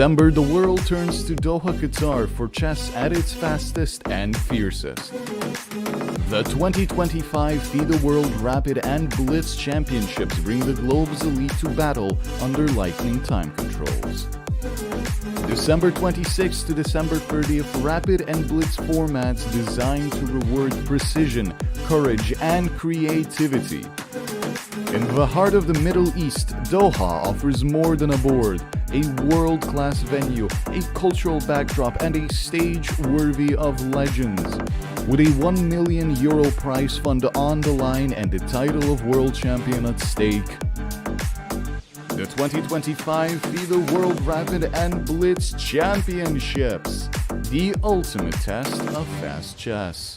December, the world turns to Doha, Qatar for chess at its fastest and fiercest. The 2025 FIDE World Rapid and Blitz Championships bring the globe's elite to battle under lightning time controls. December 26th to December 30th, Rapid and Blitz formats designed to reward precision, courage, and creativity. In the heart of the Middle East, Doha offers more than a board, a world-class venue, a cultural backdrop, and a stage worthy of legends. With a €1 million prize fund on the line and the title of world champion at stake, the 2025 FIDE World Rapid and Blitz Championships, the ultimate test of fast chess.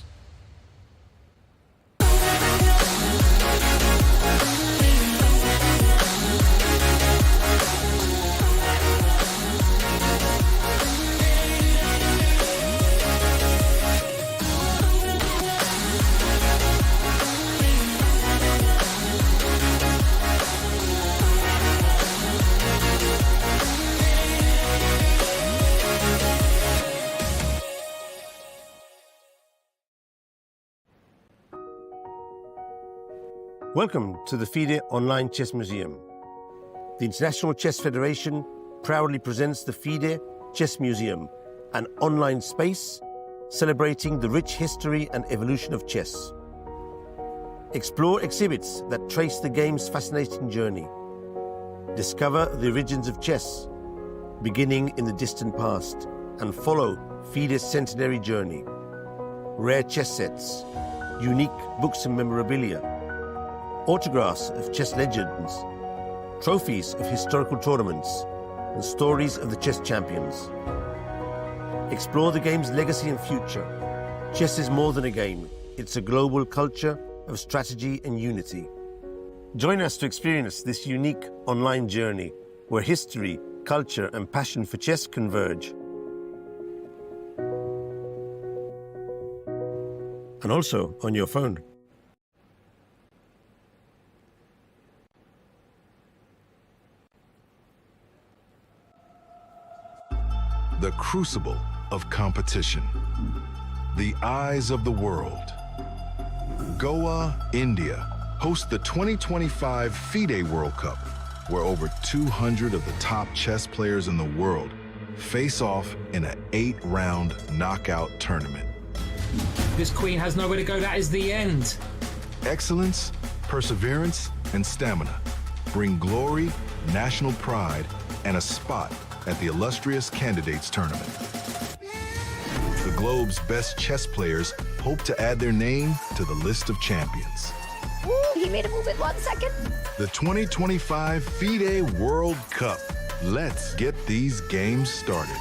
Welcome to the FIDE Online Chess Museum. The International Chess Federation proudly presents the FIDE Chess Museum, an online space celebrating the rich history and evolution of chess. Explore exhibits that trace the game's fascinating journey. Discover the origins of chess, beginning in the distant past, and follow FIDE's centenary journey. Rare chess sets, unique books and memorabilia, autographs of chess legends, trophies of historical tournaments, and stories of the chess champions. Explore the game's legacy and future. Chess is more than a game. It's a global culture of strategy and unity. Join us to experience this unique online journey where history, culture, and passion for chess converge. And also on your phone. The crucible of competition, the eyes of the world. Goa, India, hosts the 2025 FIDE World Cup, where over 200 of the top chess players in the world face off in an 8-round knockout tournament. This queen has nowhere to go. That is the end. Excellence, perseverance, and stamina bring glory, national pride, and a spot at the illustrious Candidates Tournament. The globe's best chess players hope to add their name to the list of champions. Ooh, he made a move in 1 second. The 2025 FIDE World Cup. Let's get these games started.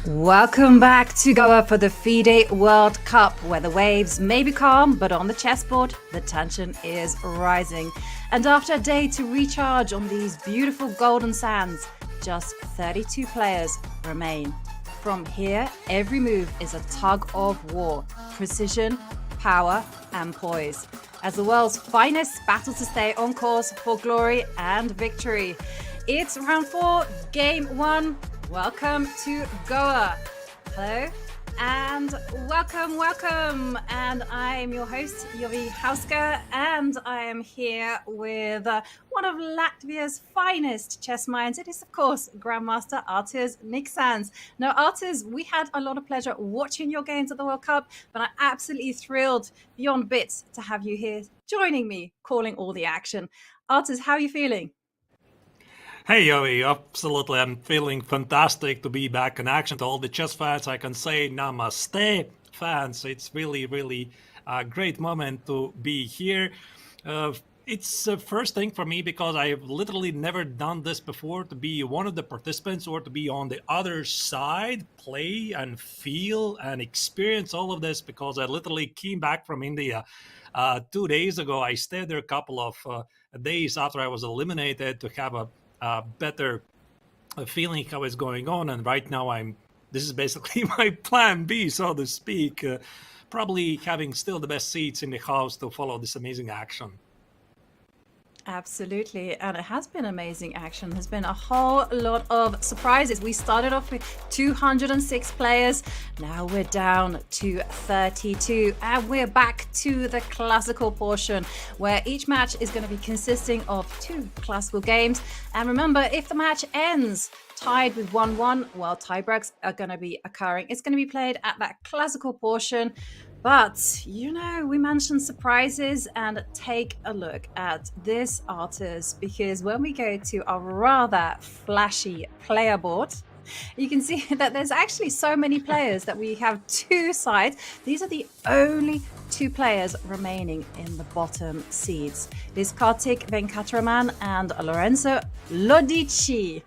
Welcome back to Goa for the FIDE World Cup, where the waves may be calm, but on the chessboard, the tension is rising. And after a day to recharge on these beautiful golden sands, just 32 players remain. From here, every move is a tug of war, precision, power, and poise, as the world's finest battle to stay on course for glory and victory. It's round 4, game 1. Welcome to Goa. Hello and welcome. And I'm your host, Jovi Hauska, and I am here with one of Latvia's finest chess minds. It is, of course, Grandmaster Arturs Niksans. Now, Arturs, we had a lot of pleasure watching your games at the World Cup, but I'm absolutely thrilled beyond bits to have you here joining me, calling all the action. Arturs, how are you feeling? Hey, Yovi, absolutely. I'm feeling fantastic to be back in action. To all the chess fans, I can say namaste, fans. It's really a great moment to be here. It's the first thing for me because I've literally never done this before, to be one of the participants or to be on the other side, play and feel and experience all of this, because I literally came back from India 2 days ago. I stayed there a couple of days after I was eliminated to have a better feeling how it's going on. And right now this is basically my plan B, so to speak. Probably having still the best seats in the house to follow this amazing action. Absolutely, and it has been amazing action. There's been a whole lot of surprises. We started off with 206 players. Now we're down to 32, and we're back to the classical portion where each match is going to be consisting of 2 classical games. And remember, if the match ends tied with 1-1, well, tiebreaks are going to be occurring. It's going to be played at that classical portion. But, you know, we mentioned surprises, and take a look at this artist, because when we go to a rather flashy player board, you can see that there's actually so many players that we have 2 sides. These are the only 2 players remaining in the bottom seeds. It is Kartik Venkataraman and Lorenzo Lodici.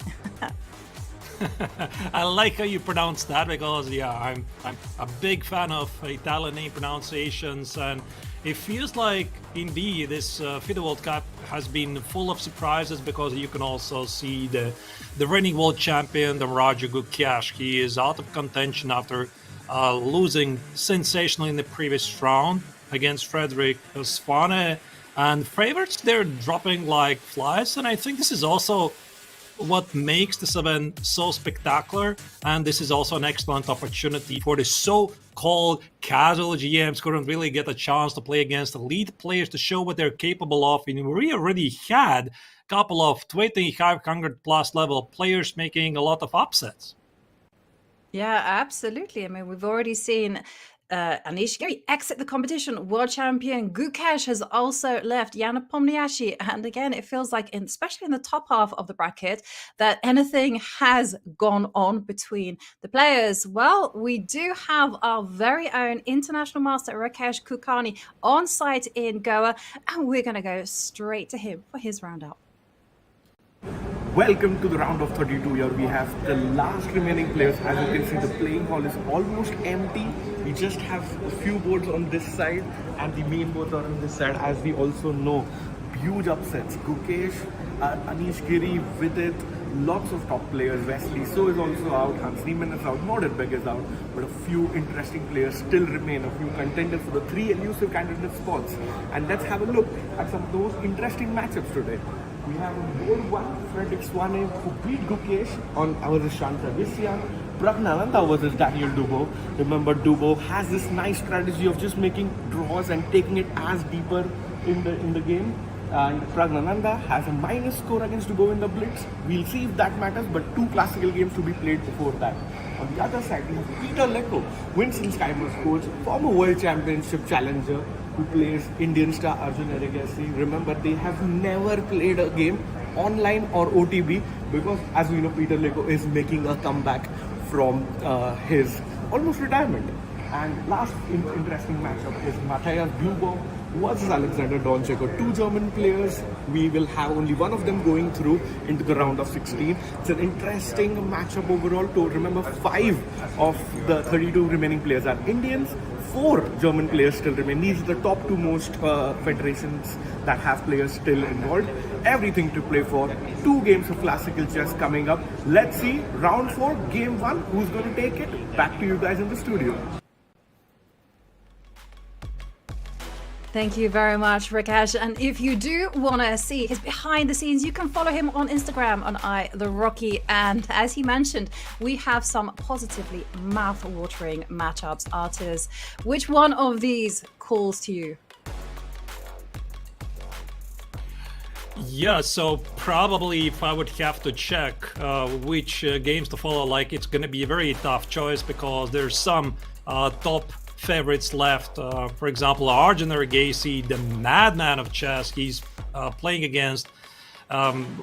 I like how you pronounce that, because I'm a big fan of Italian name pronunciations, and it feels like indeed this FIDE World Cup has been full of surprises, because you can also see the reigning world champion, the Raju Gukesh. He is out of contention after losing sensationally in the previous round against Frederick Svane, and favorites, they're dropping like flies, and I think this is also what makes this event so spectacular, and this is also an excellent opportunity for the so-called casual GMs who don't really get a chance to play against elite players to show what they're capable of. And we already had a couple of 2500 plus level players making a lot of upsets. Yeah, absolutely. I mean, we've already seen Anish Giri exit the competition. World champion Gukesh has also left. Yana Pomniachi. And again, it feels like, especially in the top half of the bracket, that anything has gone on between the players. Well, we do have our very own international master, Rakesh Kulkarni, on site in Goa. And we're going to go straight to him for his roundup. Welcome to the round of 32. Here we have the last remaining players. As you can see, the playing hall is almost empty. We just have a few boards on this side and the main boards are on this side. As we also know, huge upsets. Gukesh, Anish Giri, Vidit, lots of top players. Wesley So is also out, Hans Niemann is out, Nordenberg is out, but a few interesting players still remain, a few contenders for the 3 elusive candidate spots. And let's have a look at some of those interesting matchups today. We have on board 1, Frederick Svane, who beat Gukesh on our Shanta Visyan. Pragg versus Daniel Dubov. Remember, Dubov has this nice strategy of just making draws and taking it as deeper in the game. And Pragg has a minus score against Dubov in the blitz. We'll see if that matters, but 2 classical games to be played before that. On the other side, we have Peter Leko, Winston Skymer's coach, former World Championship challenger, who plays Indian star Arjun. Remember, they have never played a game online or OTB, because as we know, Peter Leko is making a comeback from his almost retirement. And last interesting matchup is Matthias Dubov versus Alexander Doncheko. 2 German players. We will have only one of them going through into the round of 16. It's an interesting matchup overall. To remember, 5 of the 32 remaining players are Indians. 4 German players still remain. These are the top 2 most federations that have players still involved. Everything to play for. 2 games of classical chess coming up. Let's see, round 4, game 1, who's going to take it? Back to you guys in the studio. Thank you very much, Rakesh. And if you do want to see his behind the scenes, you can follow him on Instagram on @TheRocky. And as he mentioned, we have some positively mouth-watering matchups. Artists, which one of these calls to you? Yeah, so probably if I would have to check which games to follow, like, it's going to be a very tough choice, because there's some top favorites left. For example, Arjun, the madman of chess. He's playing against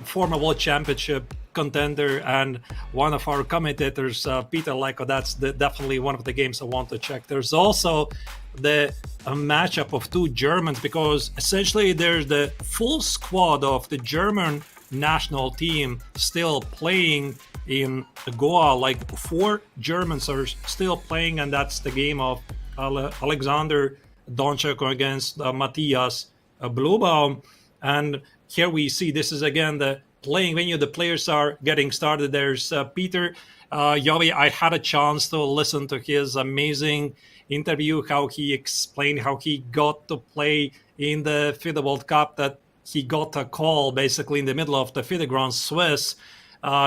former world championship contender and one of our commentators, Peter Leko. That's definitely one of the games I want to check. There's also the matchup of 2 Germans, because essentially there's the full squad of the German national team still playing in Goa. Like 4 Germans are still playing, and that's the game of Alexander Doncheko against Matthias Blubaum. And here we see, this is again the playing venue. The players are getting started. There's Peter. Yovi, I had a chance to listen to his amazing interview, how he explained how he got to play in the FIDE World Cup, that he got a call basically in the middle of the FIDE Grand Swiss.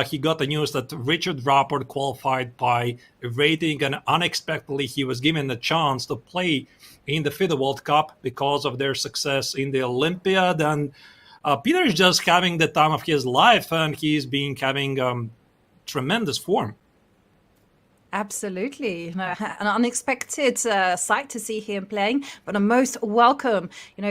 He got the news that Richard Rapport qualified by rating, and unexpectedly he was given the chance to play in the FIDE World Cup because of their success in the Olympiad. And Peter is just having the time of his life, and he's been having tremendous form. Absolutely. An unexpected sight to see him playing, but a most welcome.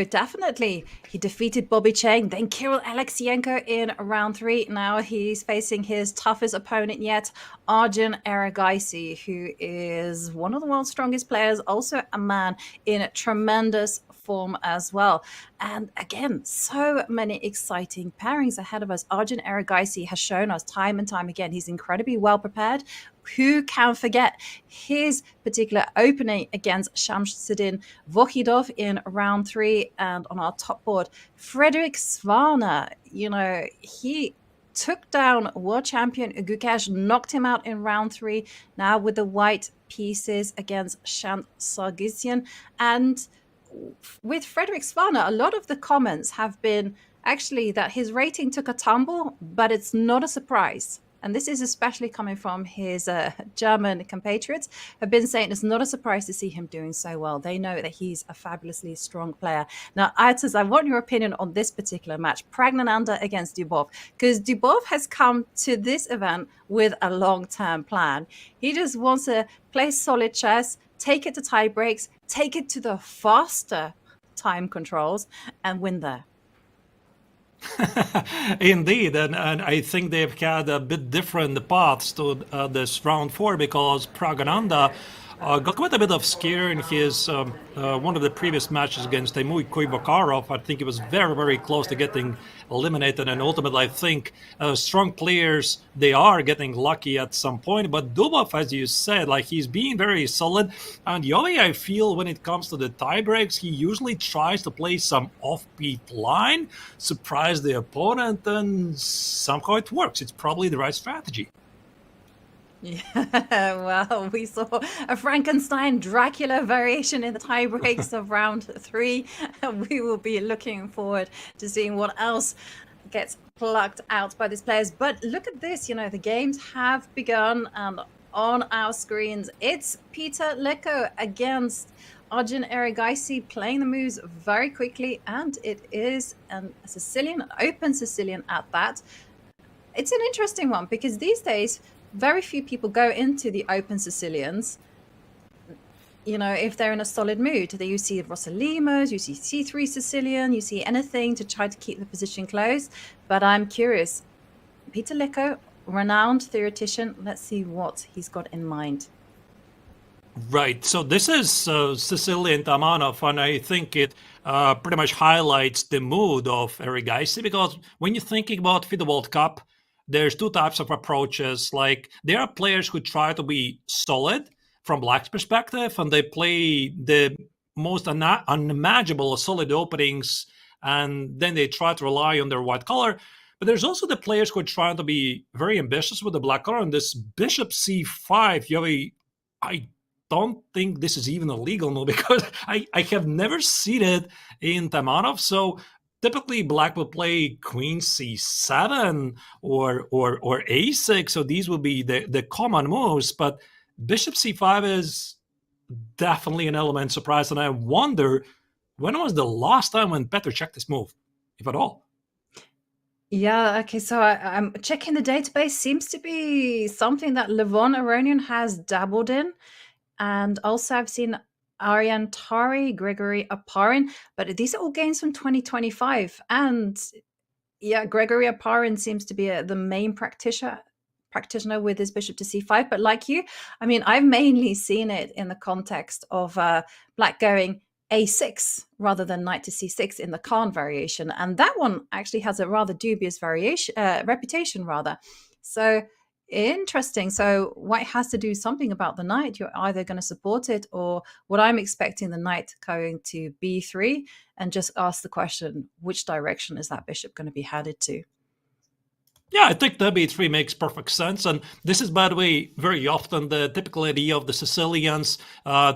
Definitely. He defeated Bobby Cheng, then Kirill Alexienko in round 3. Now he's facing his toughest opponent yet, Arjun Erigaisi, who is one of the world's strongest players, also a man in tremendous form as well. And again, so many exciting pairings ahead of us. Arjun Erigaisi has shown us time and time again he's incredibly well prepared. Who can forget his particular opening against Shamsuddin Vohidov in round 3? And on our top board, Frederick Svaner, he took down world champion Gukesh, knocked him out in round 3. Now with the white pieces against Shant Sargsyan. And with Frederick Svaner, a lot of the comments have been actually that his rating took a tumble, but it's not a surprise. And this is especially coming from his German compatriots, have been saying it's not a surprise to see him doing so well. They know that he's a fabulously strong player. Now, Arturs, I want your opinion on this particular match, Pragg against Dubov, because Dubov has come to this event with a long-term plan. He just wants to play solid chess, take it to tie breaks, take it to the faster time controls, and win there. Indeed, and I think they've had a bit different paths to this round 4, because Pragg got quite a bit of scare in his one of the previous matches against Teimur Kuibakarov. I think he was very, very close to getting eliminated, and ultimately I think strong players, they are getting lucky at some point. But Dubov, as you said, he's being very solid, and Yovi, I feel when it comes to the tiebreaks, he usually tries to play some offbeat line, surprise the opponent, and somehow it works. It's probably the right strategy. Yeah, well, we saw a Frankenstein Dracula variation in the tiebreaks of round 3. We will be looking forward to seeing what else gets plucked out by these players. But look at this, the games have begun, and on our screens, it's Peter Leko against Arjun Erigaisi, playing the moves very quickly, and it is a Sicilian, an open Sicilian at that. It's an interesting one because these days, very few people go into the open Sicilians, if they're in a solid mood. You see Rosalimos, you see C3 Sicilian, you see anything to try to keep the position close. But I'm curious. Peter Leko, renowned theoretician, let's see what he's got in mind. Right. So this is Sicilian Tamanov, and I think it pretty much highlights the mood of Erigaisi, because when you're thinking about FIDE World Cup, there's two types of approaches. There are players who try to be solid from Black's perspective, and they play the most unimaginable solid openings, and then they try to rely on their white color. But there's also the players who are trying to be very ambitious with the black color, and this bishop c5, I don't think this is even a legal move, because I have never seen it in Tamanov. So typically, Black will play Queen c7 or a6, so these will be the common moves. But Bishop c5 is definitely an element surprise, and I wonder when was the last time when Petr checked this move, if at all. Yeah, okay, so I'm checking the database. Seems to be something that Levon Aronian has dabbled in, and also I've seen Ariane Tari, Gregory Aparin, but these are all games from 2025. And yeah, Gregory Aparin seems to be the main practitioner with his bishop to c5. But like you, I've mainly seen it in the context of Black going a6 rather than knight to c6 in the Khan variation. And that one actually has a rather dubious reputation rather. So interesting. So White has to do something about the knight. You're either going to support it, or what I'm expecting, the knight going to b3 and just ask the question, which direction is that bishop going to be headed to? Yeah, I think the b3 makes perfect sense. And this is, by the way, very often the typical idea of the Sicilians.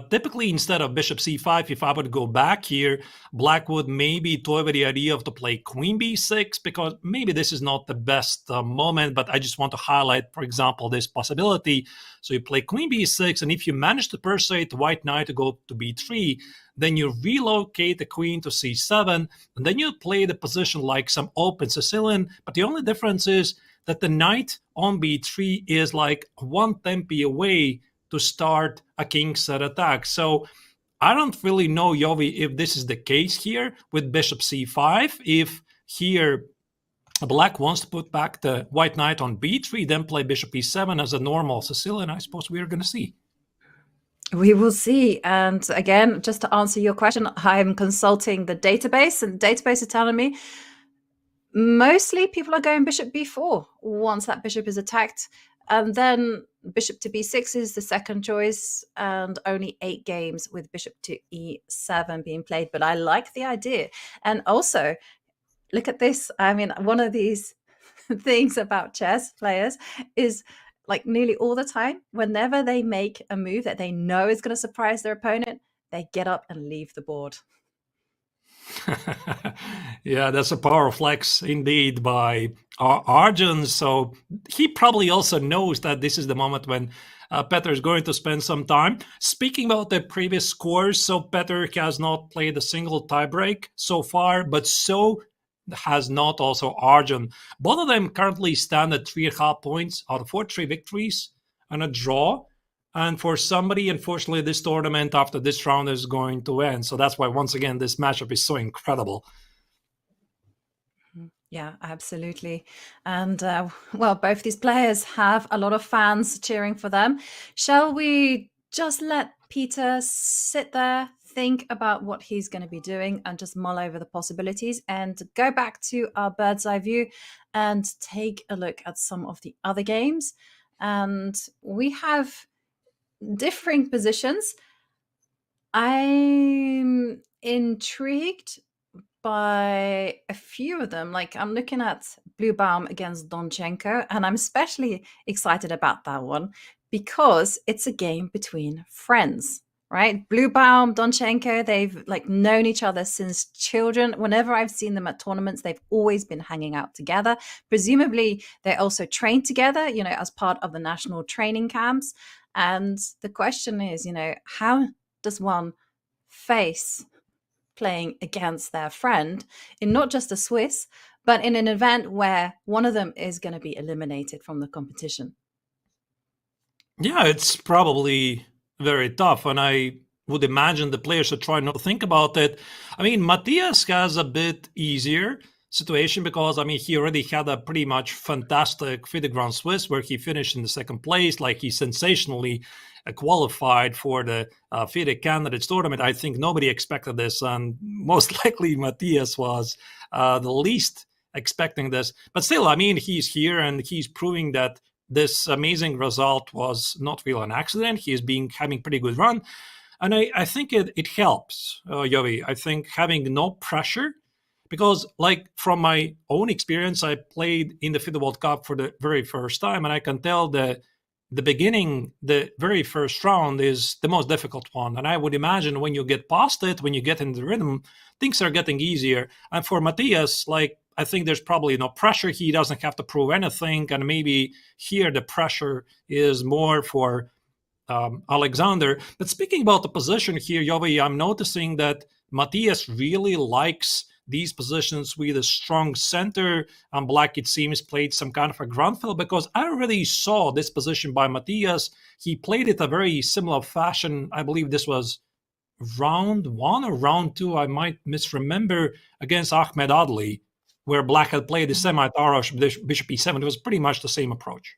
Typically, instead of bishop c5, if I would go back here, black would maybe toy with the idea of to play queen b6, because maybe this is not the best moment, but I just want to highlight, for example, this possibility. So you play queen b6, and if you manage to persuade the white knight to go to b3, then you relocate the queen to c7, and then you play the position like some open Sicilian. But the only difference is that the knight on b3 is like one tempi away to start a king set attack. So I don't really know, Yovi, if this is the case here with bishop c5. If here black wants to put back the white knight on b3, then play bishop e7 as a normal Sicilian, I suppose we're going to see. We will see. And again, just to answer your question, I'm consulting the database, and the database is telling me mostly people are going bishop b4 once that bishop is attacked. And then bishop to b6 is the second choice, and only 8 games with bishop to e7 being played. But I like the idea. And also, look at this. I mean, one of these things about chess players is like nearly all the time, whenever they make a move that they know is going to surprise their opponent, they get up and leave the board. Yeah, that's a power flex indeed by Arjun. So he probably also knows that this is the moment when Petr is going to spend some time. Speaking about the previous scores, so Petr has not played a single tiebreak so far, but so has not also Arjun. Both of them currently stand at 3.5 points out of 3 victories and a draw. And for somebody, unfortunately, this tournament after this round is going to end. So that's why, once again, this matchup is so incredible. Yeah, absolutely. And well, both these players have a lot of fans cheering for them. Shall we just let Peter sit there, think about what he's going to be doing, and just mull over the possibilities, and go back to our bird's eye view and take a look at some of the other games? And we have differing positions. I'm intrigued by a few of them. Like, I'm looking at Bluebaum against Donchenko, and I'm especially excited about that one because it's a game between friends, right? Bluebaum, Donchenko, they've like known each other since children. Whenever I've seen them at tournaments, they've always been hanging out together. Presumably, they also train together, you know, as part of the national training camps. And the question is, you know, how does one face playing against their friend in not just a Swiss, but in an event where one of them is going to be eliminated from the competition? Yeah, it's probably very tough, and I would imagine the players should try not to think about it. I mean, Matthias has a bit easier situation because, I mean, he already had a pretty much fantastic FIDE Grand Swiss where he finished in the second place. Like, he sensationally qualified for the FIDE Candidates Tournament. I think nobody expected this, and most likely Matthias was the least expecting this. But still, I mean, he's here and he's proving that this amazing result was not really an accident. He is having pretty good run. And I think it helps, Yovi. I think having no pressure, because like from my own experience, I played in the FIDE World Cup for the very first time, and I can tell that the beginning, the very first round is the most difficult one. And I would imagine when you get past it, when you get in the rhythm, things are getting easier. And for Matthias, like, I think there's probably no pressure. He doesn't have to prove anything. And maybe here the pressure is more for Alexander. But speaking about the position here, Yovi, I'm noticing that Matthias really likes these positions with a strong center, and black, it seems, played some kind of a ground fill, because I already saw this position by Matthias. He played it a very similar fashion. I believe this was round 1 or round 2, I might misremember, against Ahmed Adli, where black had played the semi-Tarosh bishop e7. It was pretty much the same approach.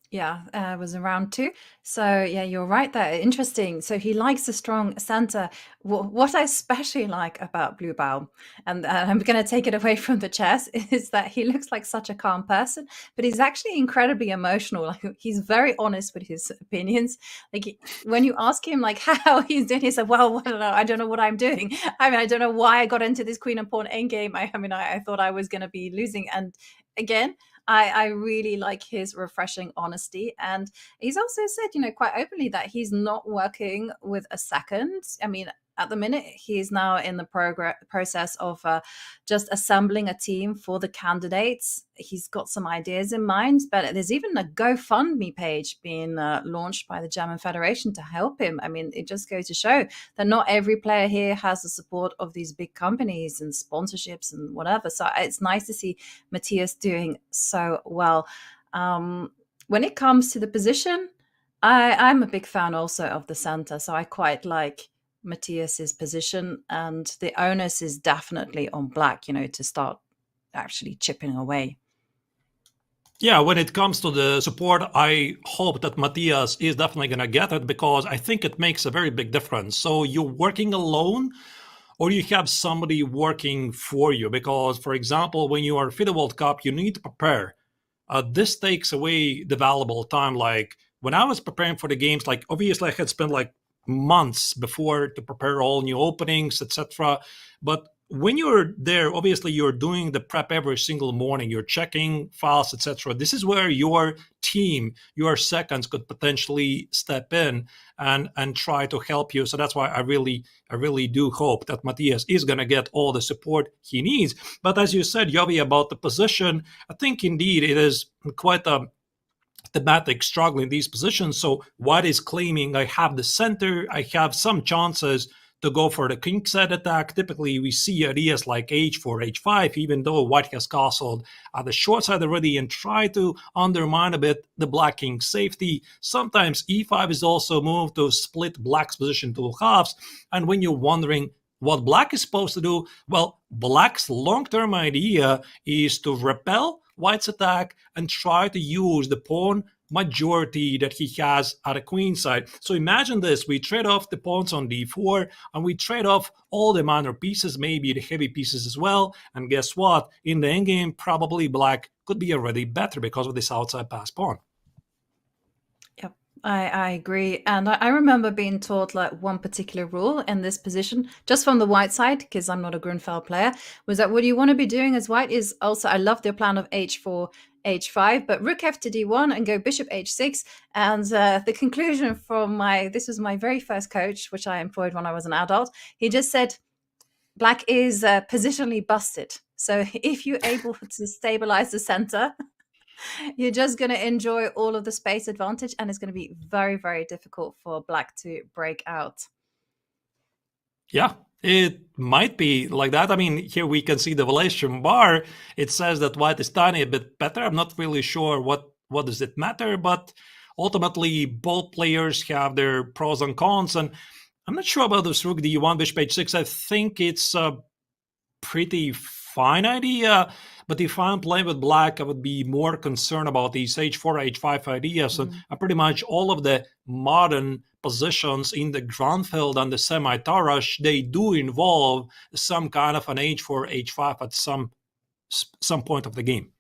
Yeah, it was in round 2. So yeah, you're right there. Interesting. So he likes a strong center. What I especially like about Bluebaum, and I'm going to take it away from the chess, is that he looks like such a calm person, but he's actually incredibly emotional. Like, he's very honest with his opinions. Like, when you ask him like how he's doing, he said, "Well, I don't know what I'm doing. I mean, I don't know why I got into this queen and pawn endgame. I thought I was going to be losing." And again, I really like his refreshing honesty. And he's also said, quite openly that he's not working with a second. I mean, at the minute, he's now in the process of just assembling a team for the candidates. He's got some ideas in mind, but there's even a GoFundMe page being launched by the German Federation to help him. I mean, it just goes to show that not every player here has the support of these big companies and sponsorships and whatever. So it's nice to see Matthias doing so well. When it comes to the position, I'm a big fan also of the center, so I quite like Matthias's position, and the onus is definitely on Black, to start actually chipping away. Yeah, when it comes to the support, I hope that Matthias is definitely going to get it, because I think it makes a very big difference. So you're working alone, or you have somebody working for you, because, for example, when you are FIDE World Cup, you need to prepare. This takes away the valuable time. Like when I was preparing for the games, like obviously I had spent like months before to prepare all new openings, etc. But when you're there, obviously you're doing the prep every single morning. You're checking files, etc. This is where your team, your seconds, could potentially step in and try to help you. So that's why I really do hope that Matthias is going to get all the support he needs. But as you said, Yovi, about the position, I think indeed it is quite a thematic struggle in these positions. So White is claiming, I have the center, I have some chances to go for the kingside attack. Typically, we see ideas like h4, h5, even though White has castled at the short side already and try to undermine a bit the Black king safety. Sometimes e5 is also moved to split Black's position to halves. And when you're wondering what Black is supposed to do, well, Black's long-term idea is to repel White's attack and try to use the pawn majority that he has at the queen side. So imagine this, we trade off the pawns on d4 and we trade off all the minor pieces, maybe the heavy pieces as well. And guess what? In the endgame, probably Black could be already better because of this outside pass pawn. Yep, I agree. And I remember being taught like one particular rule in this position, just from the White side, because I'm not a Grunfeld player, was that what you want to be doing as White is also, I love their plan of h4, h5, but rook f to d1 and go bishop h6. And the conclusion from this was my very first coach, which I employed when I was an adult. He just said, Black is positionally busted. So if you're able to stabilize the center, you're just going to enjoy all of the space advantage, and it's going to be very, very difficult for Black to break out. Yeah, it might be like that. I mean, here we can see the valuation bar. It says that White is tiny a bit better. I'm not really sure what does it matter, but ultimately both players have their pros and cons. And I'm not sure about this rook d1, bishop h6. I think it's a pretty fine idea. But if I'm playing with Black, I would be more concerned about these h4, h5 ideas. And pretty much all of the modern positions in the Grunfeld and the semi-Tarrasch, they do involve some kind of an h4, h5 at some point of the game.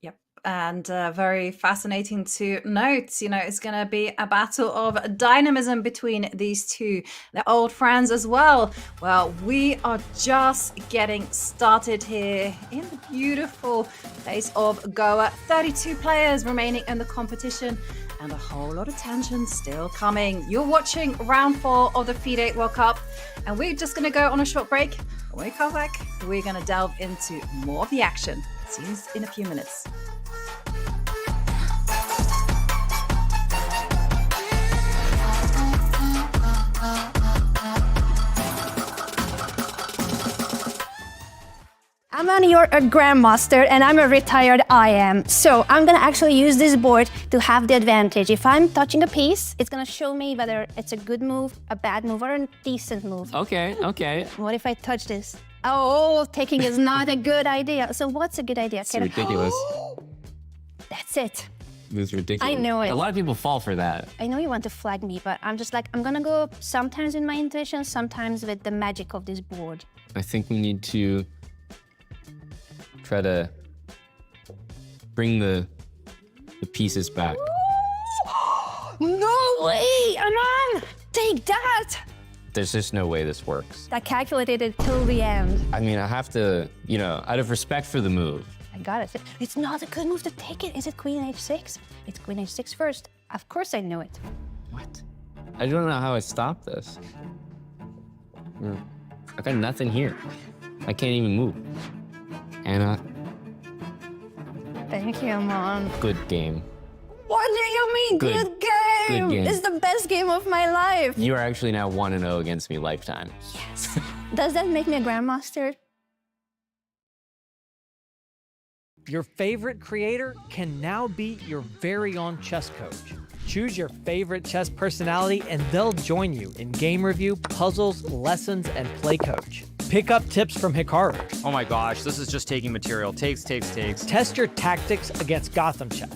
Yep, and very fascinating to note, it's going to be a battle of dynamism between these two. They're old friends as well. Well, we are just getting started here in the beautiful place of Goa. 32 players remaining in the competition, and a whole lot of tension still coming. You're watching round 4 of the FIDE World Cup, and we're just going to go on a short break. When we come back, we're going to delve into more of the action. See you in a few minutes. You're a grandmaster and I'm a retired IM. So I'm gonna actually use this board to have the advantage. If I'm touching a piece, it's gonna show me whether it's a good move, a bad move, or a decent move. Okay. What if I touch this? Oh, taking is not a good idea. So what's a good idea? It's ridiculous. That's it. It's ridiculous. I know it. A lot of people fall for that. I know you want to flag me, but I'm just like, I'm gonna go sometimes with my intuition, sometimes with the magic of this board. I think we need to try to bring the pieces back. No way, Aman! Take that! There's just no way this works. I calculated it till the end. I mean, I have to, out of respect for the move, I got it. It's not a good move to take it. Is it queen h6? It's queen h6 first. Of course I know it. What? I don't know how I stop this. I got nothing here. I can't even move. Anna, Thank you, Mom. good game. What do you mean, good game? Good game. It's the best game of my life. You are actually now 1-0 against me lifetime. Yes. Does that make me a grandmaster? Your favorite creator can now be your very own chess coach. Choose your favorite chess personality and they'll join you in game review, puzzles, lessons, and play coach. Pick up tips from Hikaru. Oh my gosh, this is just taking material. Takes. Test your tactics against Gotham chess.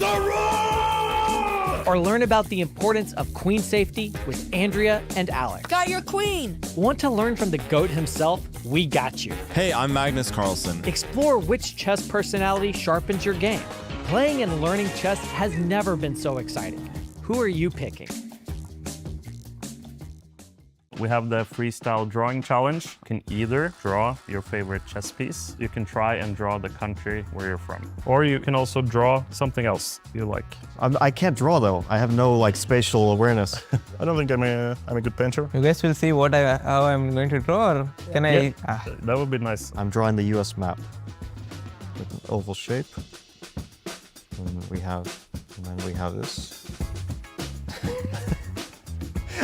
Or learn about the importance of queen safety with Andrea and Alex. Got your queen! Want to learn from the GOAT himself? We got you. Hey, I'm Magnus Carlsen. Explore which chess personality sharpens your game. Playing and learning chess has never been so exciting. Who are you picking? We have the freestyle drawing challenge. You can either draw your favorite chess piece, you can try and draw the country where you're from, or you can also draw something else you like. I can't draw though. I have no like spatial awareness. I don't think I'm a good painter. You guys will see how I'm going to draw, or can I? That would be nice. I'm drawing the US map with an oval shape. And then we have this.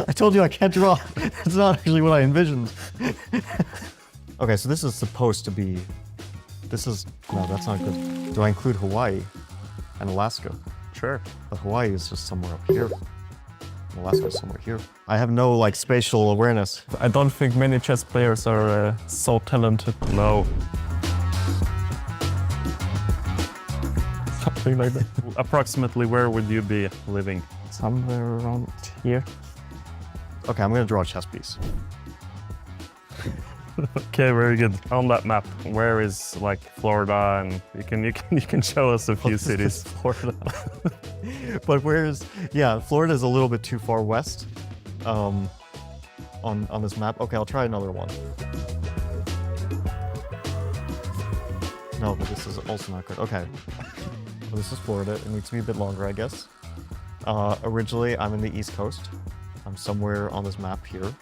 I told you I can't draw. That's not actually what I envisioned. Okay, so this is supposed to be... No, that's not good. Do I include Hawaii and Alaska? Sure. But Hawaii is just somewhere up here. And Alaska is somewhere here. I have no, like, spatial awareness. I don't think many chess players are so talented. No. Something like that. Approximately where would you be living? Somewhere around here. Okay, I'm gonna draw a chess piece. Okay, very good. On that map, where is like Florida, and you can show us a few cities. Florida. But Florida is a little bit too far west on this map. Okay, I'll try another one. No, but this is also not good. Okay. Well, this is Florida. It needs to be a bit longer, I guess. Originally, I'm in the East Coast. I'm somewhere on this map here.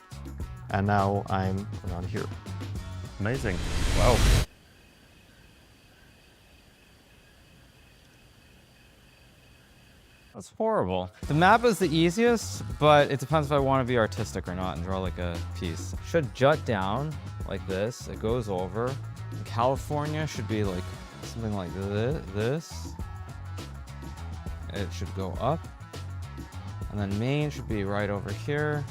And now I'm around here. Amazing. Wow. That's horrible. The map is the easiest, but it depends if I want to be artistic or not and draw like a piece. Should jut down like this. It goes over. California should be like something like this. It should go up. And then Maine should be right over here.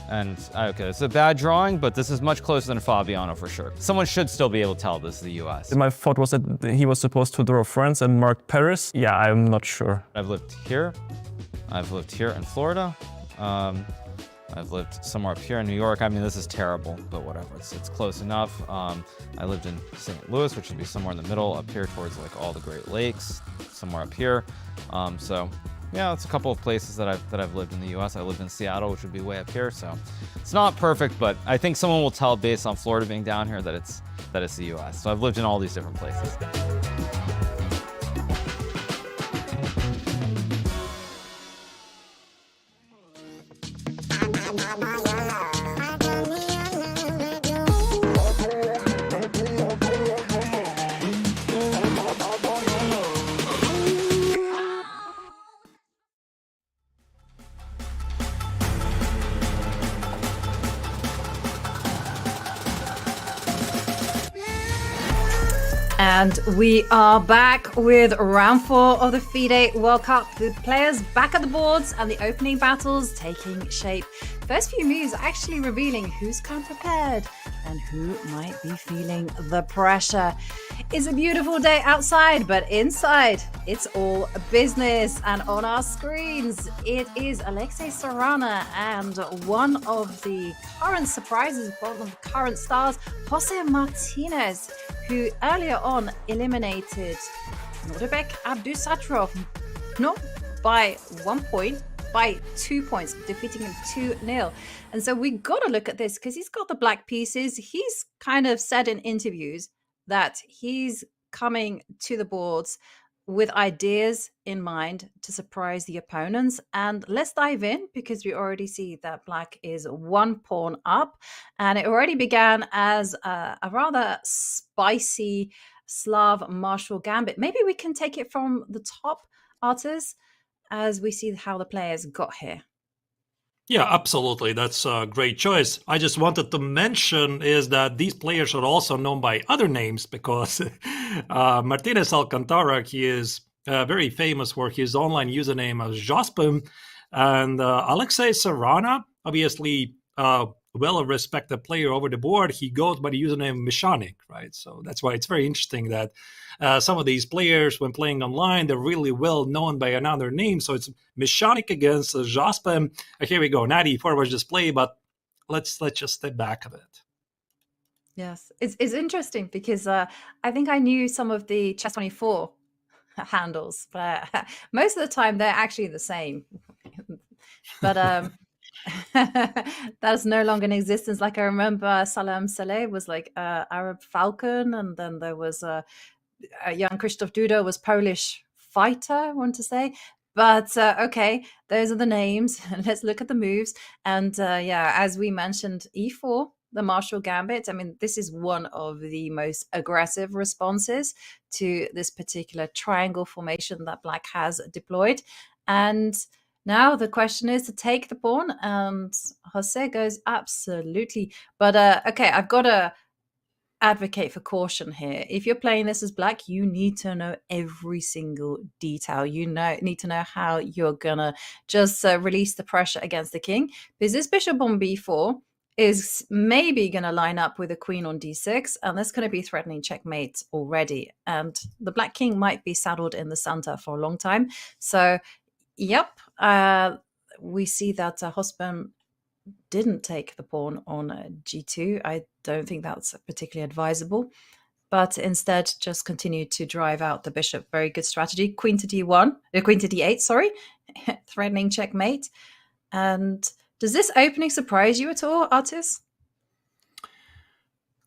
And, okay, it's a bad drawing, but this is much closer than Fabiano for sure. Someone should still be able to tell this is the US. My thought was that he was supposed to draw France and mark Paris. Yeah, I'm not sure. I've lived here. I've lived here in Florida. I've lived somewhere up here in New York. I mean, this is terrible, but whatever, it's close enough. I lived in St. Louis, which would be somewhere in the middle, up here towards like all the Great Lakes, somewhere up here. So yeah, it's a couple of places that I've lived in the US. I lived in Seattle, which would be way up here, so it's not perfect, but I think someone will tell based on Florida being down here that it's the US. So I've lived in all these different places. And we are back with round 4 of the FIDE World Cup. The players back at the boards and the opening battles taking shape. First few moves actually revealing who's come prepared and who might be feeling the pressure. It's a beautiful day outside, but inside it's all business. And on our screens, it is Alexei Sarana and one of the current surprises, one of the current stars, Jose Martinez, who earlier on eliminated Nordebek Abdusattorov, not by 1 point, by 2 points, defeating him 2-0. And so we got to look at this because he's got the black pieces. He's kind of said in interviews that he's coming to the boards with ideas in mind to surprise the opponents. And let's dive in, because we already see that black is 1 pawn up, and it already began as a rather spicy Slav martial gambit. Maybe we can take it from the top, artists, as we see how the players got here. Yeah, absolutely. That's a great choice. I just wanted to mention is that these players are also known by other names, because Martinez Alcantara, he is very famous for his online username as Jospin, and Alexei Sarana, obviously well-respected player over the board, he goes by the username Mishanik, right? So that's why it's very interesting that some of these players, when playing online, they're really well known by another name. So it's Mishanik against Jospin. Here we go. Natty forward display, but let's just step back a bit. Yes, it's interesting because I think I knew some of the Chess24 handles, but most of the time they're actually the same. But that's no longer in existence. Like I remember Salam Saleh was like Arab Falcon, and then there was a young Krzysztof Duda was Polish fighter, I want to say. But okay, those are the names. Let's look at the moves. And yeah, as we mentioned, e4, the Marshall Gambit. I mean, this is one of the most aggressive responses to this particular triangle formation that black has deployed. And now the question is to take the pawn, and Jose goes absolutely. But okay, I've got to advocate for caution here. If you're playing this as black, you need to know every single detail. You need to know how you're gonna just release the pressure against the king, because this bishop on b4 is maybe going to line up with a queen on d6, and that's going to be threatening checkmate already. And the black king might be saddled in the center for a long time. So, yep, we see that Hospen didn't take the pawn on g2. I don't think that's particularly advisable, but instead just continued to drive out the bishop. Very good strategy. Queen to d1, queen to d8, sorry, threatening checkmate. And does this opening surprise you at all, Artis?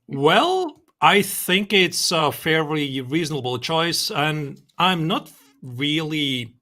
Well, I think it's a fairly reasonable choice, and I'm not really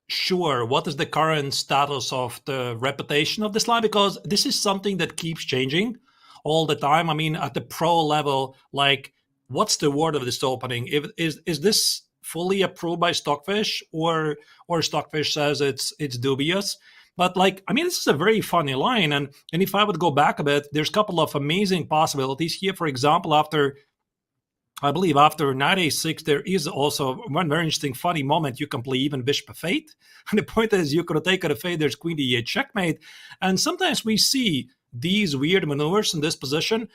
sure what is the current status of the reputation of this line, because this is something that keeps changing all the time. I mean, at the pro level, like, what's the word of this opening? Is this fully approved by Stockfish, or Stockfish says it's dubious? But like, I mean, this is a very funny line. And if I would go back a bit, there's a couple of amazing possibilities here. For example, I believe after knight a6, there is also one very interesting funny moment. You can play even bishop f8. And the point is, you could take a fade, there's queen d8 checkmate. And sometimes we see these weird maneuvers in this position.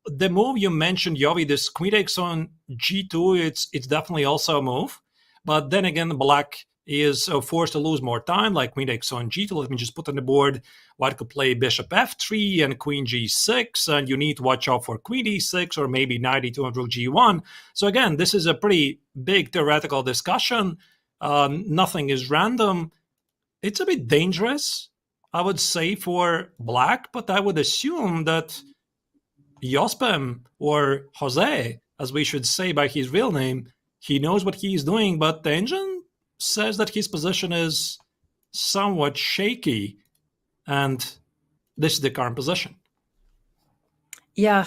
The move you mentioned, Yovi, this queen takes on g2, it's definitely also a move. But then again, black is forced to lose more time, like queen takes on g2. Let me just put on the board, white could play bishop f3 and queen g6, and you need to watch out for queen d6 or maybe knight e2 and rook g1. So again, this is a pretty big theoretical discussion. Nothing is random. It's a bit dangerous, I would say, for black, but I would assume that Jospem, or Jose, as we should say by his real name, he knows what he's doing, but the engine says that his position is somewhat shaky, and this is the current position. Yeah,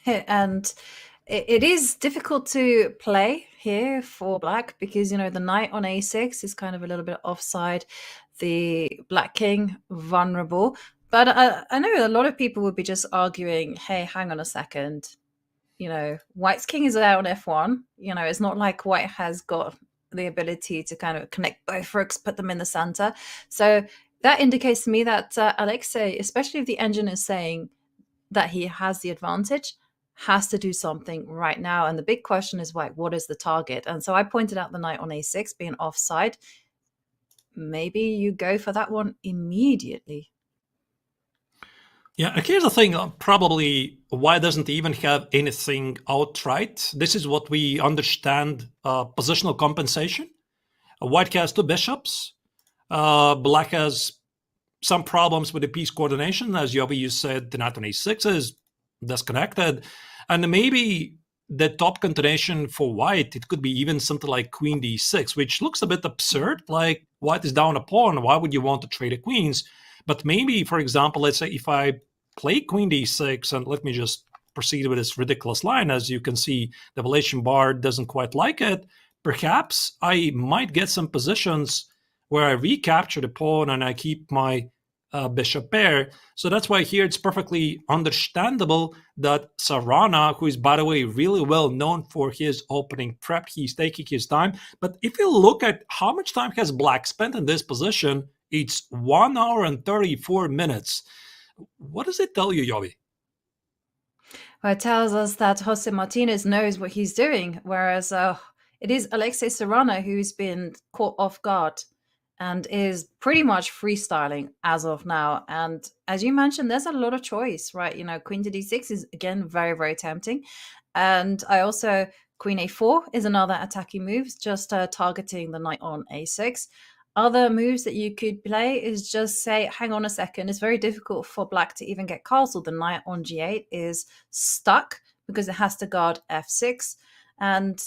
and it is difficult to play here for black because, you know, the knight on a6 is kind of a little bit offside, the black king vulnerable. But I know a lot of people would be just arguing, hey, hang on a second, you know, white's king is out on f1. You know, it's not like white has got the ability to kind of connect both rooks, put them in the center. So that indicates to me that Alexei, especially if the engine is saying that he has the advantage, has to do something right now. And the big question is, like, what is the target? And so I pointed out the knight on a6 being offside. Maybe you go for that one immediately. Yeah, here's the thing, probably white doesn't even have anything outright. This is what we understand, positional compensation. White has two bishops. Black has some problems with the piece coordination. As Yobi, you said, the knight on a6 is disconnected. And maybe the top continuation for white, it could be even something like queen d6, which looks a bit absurd. Like, white is down a pawn. Why would you want to trade a queens? But maybe, for example, let's say if I play queen d6, and let me just proceed with this ridiculous line. As you can see, the evaluation bar doesn't quite like it. Perhaps I might get some positions where I recapture the pawn and I keep my bishop pair. So that's why here it's perfectly understandable that Sarana, who is, by the way, really well known for his opening prep, he's taking his time. But if you look at how much time has Black spent in this position, it's 1 hour and 34 minutes. What does it tell you, Yovi? Well, it tells us that Jose Martinez knows what he's doing, whereas it is Alexei Sarana who's been caught off guard and is pretty much freestyling as of now. And as you mentioned, there's a lot of choice, right? You know, queen to d6 is, again, very, very tempting. And I also, queen a4 is another attacking move, just targeting the knight on a6. Other moves that you could play is just say, hang on a second, it's very difficult for Black to even get castle. The knight on g8 is stuck because it has to guard f6. And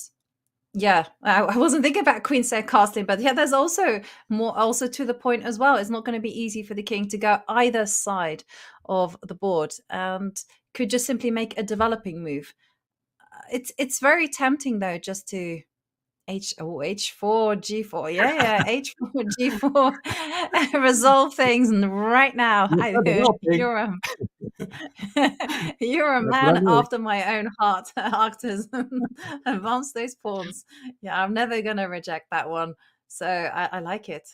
yeah, I wasn't thinking about queenside castling, but yeah, there's also more also to the point as well. It's not going to be easy for the king to go either side of the board and could just simply make a developing move. It's very tempting though, just to h4 g4 yeah h4 g4 resolve things right now. You're a man after my own heart, Arctus. Advance those pawns. Yeah, I'm never gonna reject that one. So I like it.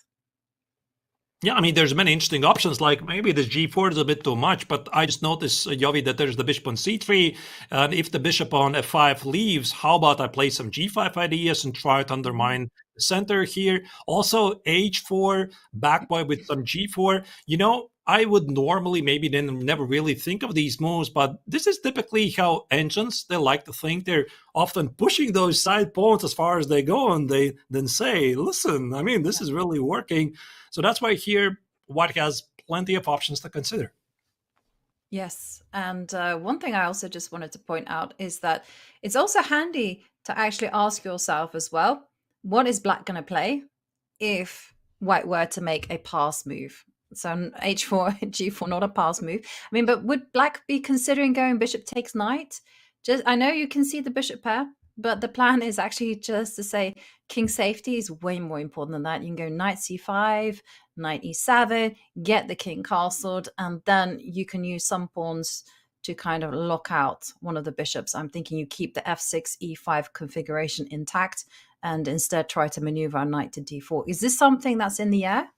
Yeah, I mean, there's many interesting options, like maybe this g4 is a bit too much, but I just noticed, Yovi, that there's the bishop on c3, and if the bishop on f5 leaves, how about I play some g5 ideas and try to undermine the center here? Also, h4, backboy with some g4. You know, I would normally maybe then never really think of these moves, but this is typically how engines, they like to think. They're often pushing those side pawns as far as they go, and they then say, listen, I mean, this is really working. So that's why here white has plenty of options to consider. Yes, and one thing I also just wanted to point out is that it's also handy to actually ask yourself as well, what is Black going to play if white were to make a pass move? So h4, g4, not a pass move. I mean, but would Black be considering going bishop takes knight? Just, I know you can see the bishop pair, but the plan is actually just to say king safety is way more important than that. You can go knight c5, knight e7, get the king castled, and then you can use some pawns to kind of lock out one of the bishops. I'm thinking you keep the f6, e5 configuration intact and instead try to maneuver a knight to d4. Is this something that's in the air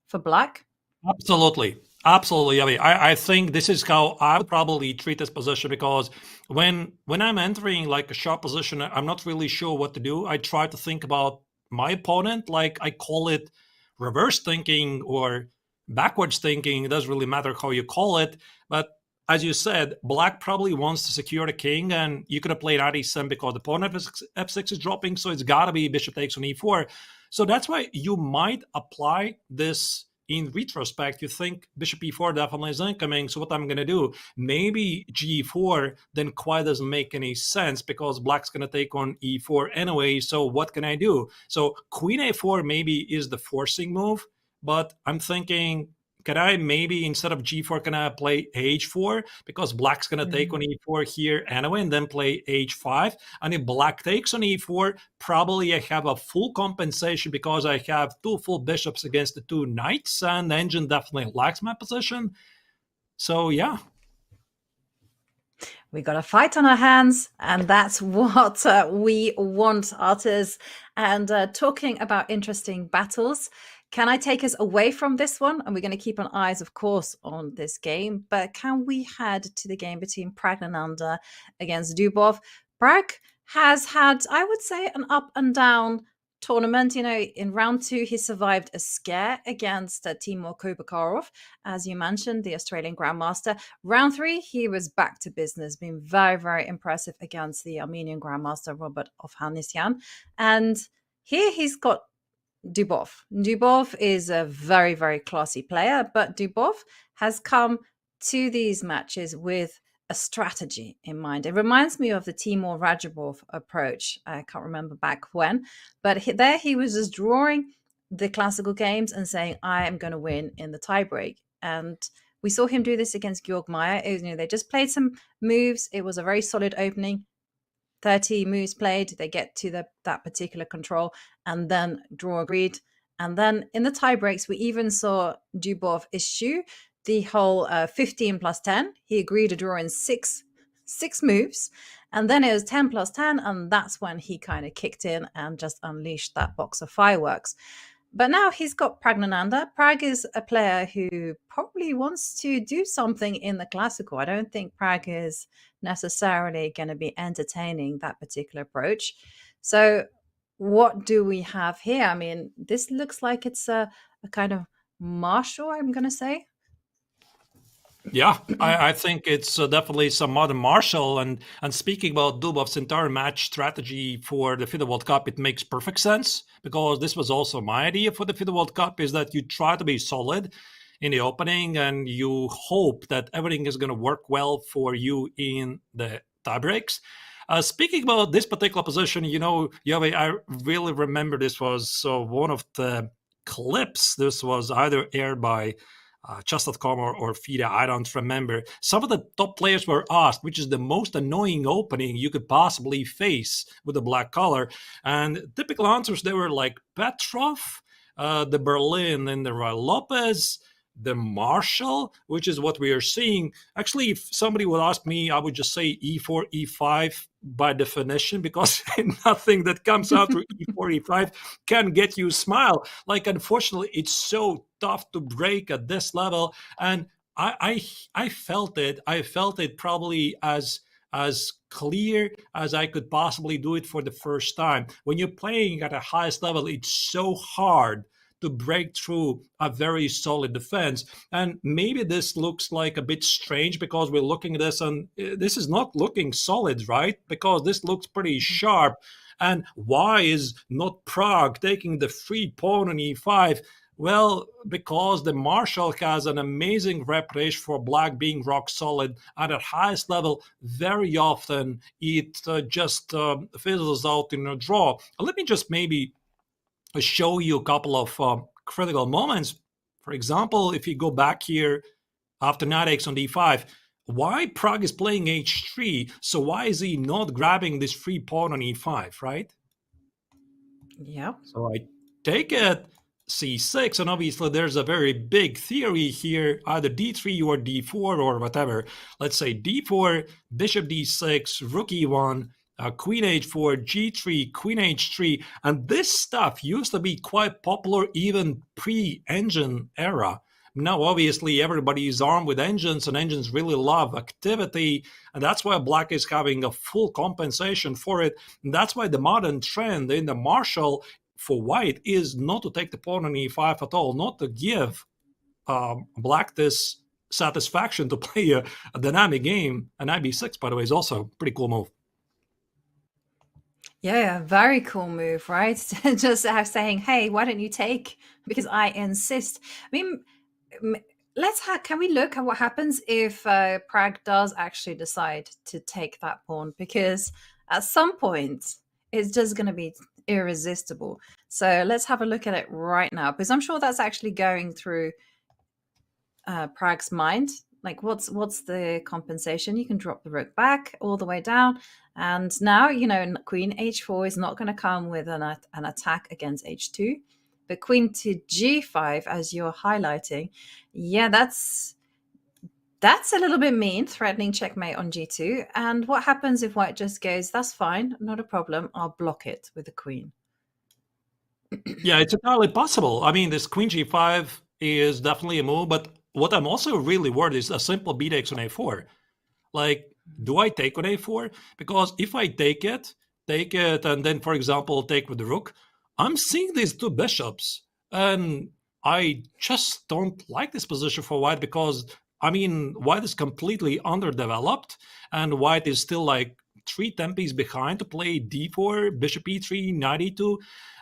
for Black? Absolutely. Absolutely. I mean, I think this is how I would probably treat this position, because when I'm entering like a sharp position, I'm not really sure what to do. I try to think about my opponent, like I call it reverse thinking or backwards thinking. It doesn't really matter how you call it. But as you said, Black probably wants to secure the king, and you could have played knight e7 because the pawn f6 is dropping, so it's got to be bishop takes on e4. So that's why you might apply this. In retrospect, you think bishop e4 definitely is incoming, so what I'm going to do, maybe g4 then quite doesn't make any sense because Black's going to take on e4 anyway, so what can I do? So queen a4 maybe is the forcing move, but I'm thinking, can I maybe, instead of g4, can I play h4? Because Black's going to take on e4 here anyway, and then play h5. And if Black takes on e4, probably I have a full compensation because I have two full bishops against the two knights, and the engine definitely likes my position. So, yeah. We got a fight on our hands, and that's what we want, artists. And talking about interesting battles, can I take us away from this one? And we're going to keep an eyes, of course, on this game. But can we head to the game between Pragg against Dubov? Pragg has had, I would say, an up and down tournament. You know, in round 2, he survived a scare against Timur Kobakarov, as you mentioned, the Australian Grandmaster. Round 3, he was back to business, being very, very impressive against the Armenian Grandmaster Robert Ovanesyan. And here he's got Dubov. Dubov is a very, very classy player, but Dubov has come to these matches with a strategy in mind. It reminds me of the Timur Rajabov approach. I can't remember back when, but there he was just drawing the classical games and saying, I am going to win in the tiebreak. And we saw him do this against Georg Meyer. They just played some moves. It was a very solid opening. 30 moves played, they get to that particular control, and then draw agreed. And then in the tie breaks, we even saw Dubov issue the whole 15 plus 10. He agreed to draw in six moves, and then it was 10 plus 10, and that's when he kind of kicked in and just unleashed that box of fireworks. But now he's got Pragnananda. Pragg is a player who probably wants to do something in the classical. I don't think Pragg is necessarily going to be entertaining that particular approach. So what do we have here? I mean, this looks like it's a kind of martial, I'm going to say. Yeah, I think it's definitely some modern martial. And speaking about Dubov's entire match strategy for the FIDE World Cup, it makes perfect sense, because this was also my idea for the FIDE World Cup, is that you try to be solid in the opening and you hope that everything is going to work well for you in the tiebreaks. Speaking about this particular position, Yove, I really remember this was one of the clips. This was either aired by chess.com or FIDE, I don't remember. Some of the top players were asked which is the most annoying opening you could possibly face with the black color. And typical answers, they were like Petrov, the Berlin, and the Roy Lopez, the Marshall, which is what we are seeing. Actually, if somebody would ask me, I would just say e4, e5 by definition, because nothing that comes out through e4, e5 can get you a smile. Like, unfortunately, it's so tough to break at this level. And I felt it. I felt it probably as clear as I could possibly do it for the first time. When you're playing at the highest level, it's so hard to break through a very solid defense. And maybe this looks like a bit strange because we're looking at this and this is not looking solid, right? Because this looks pretty sharp. And why is not Pragg taking the free pawn on e5? Well, because the Marshall has an amazing reputation for black being rock solid at the highest level. Very often it just fizzles out in a draw. Let me just maybe show you a couple of critical moments. For example, if you go back here after knight x on d5, why Pragg is playing h3? So why is he not grabbing this free pawn on e5, right? Yeah. So I take it c6, and obviously there's a very big theory here, either d3 or d4 or whatever. Let's say d4, bishop d6, rook e1, queen h4, g3, queen h3, and this stuff used to be quite popular even pre-engine era. Now, obviously, everybody is armed with engines, and engines really love activity, and that's why black is having a full compensation for it. And that's why the modern trend in the Marshall for white is not to take the pawn on e5 at all, not to give black this satisfaction to play a dynamic game. And knight b6, by the way, is also a pretty cool move. Yeah, very cool move, right? Just saying, hey, why don't you take? Because I insist. I mean, can we look at what happens if Pragg does actually decide to take that pawn? Because at some point, it's just going to be irresistible. So let's have a look at it right now, because I'm sure that's actually going through Pragg's mind. Like, what's the compensation? You can drop the rook back all the way down. And now, queen h4 is not going to come with an attack against h2. But queen to g5, as you're highlighting, yeah, that's a little bit mean, threatening checkmate on g2. And what happens if white just goes, that's fine, not a problem, I'll block it with the queen? Yeah, it's entirely possible. I mean, this queen g5 is definitely a move, but what I'm also really worried is a simple b takes on a4. Like, do I take on a4? Because if I take it, and then, for example, take with the rook, I'm seeing these two bishops, and I just don't like this position for white because, I mean, white is completely underdeveloped, and white is still like 3 tempis behind to play d4, bishop e3, knight e2,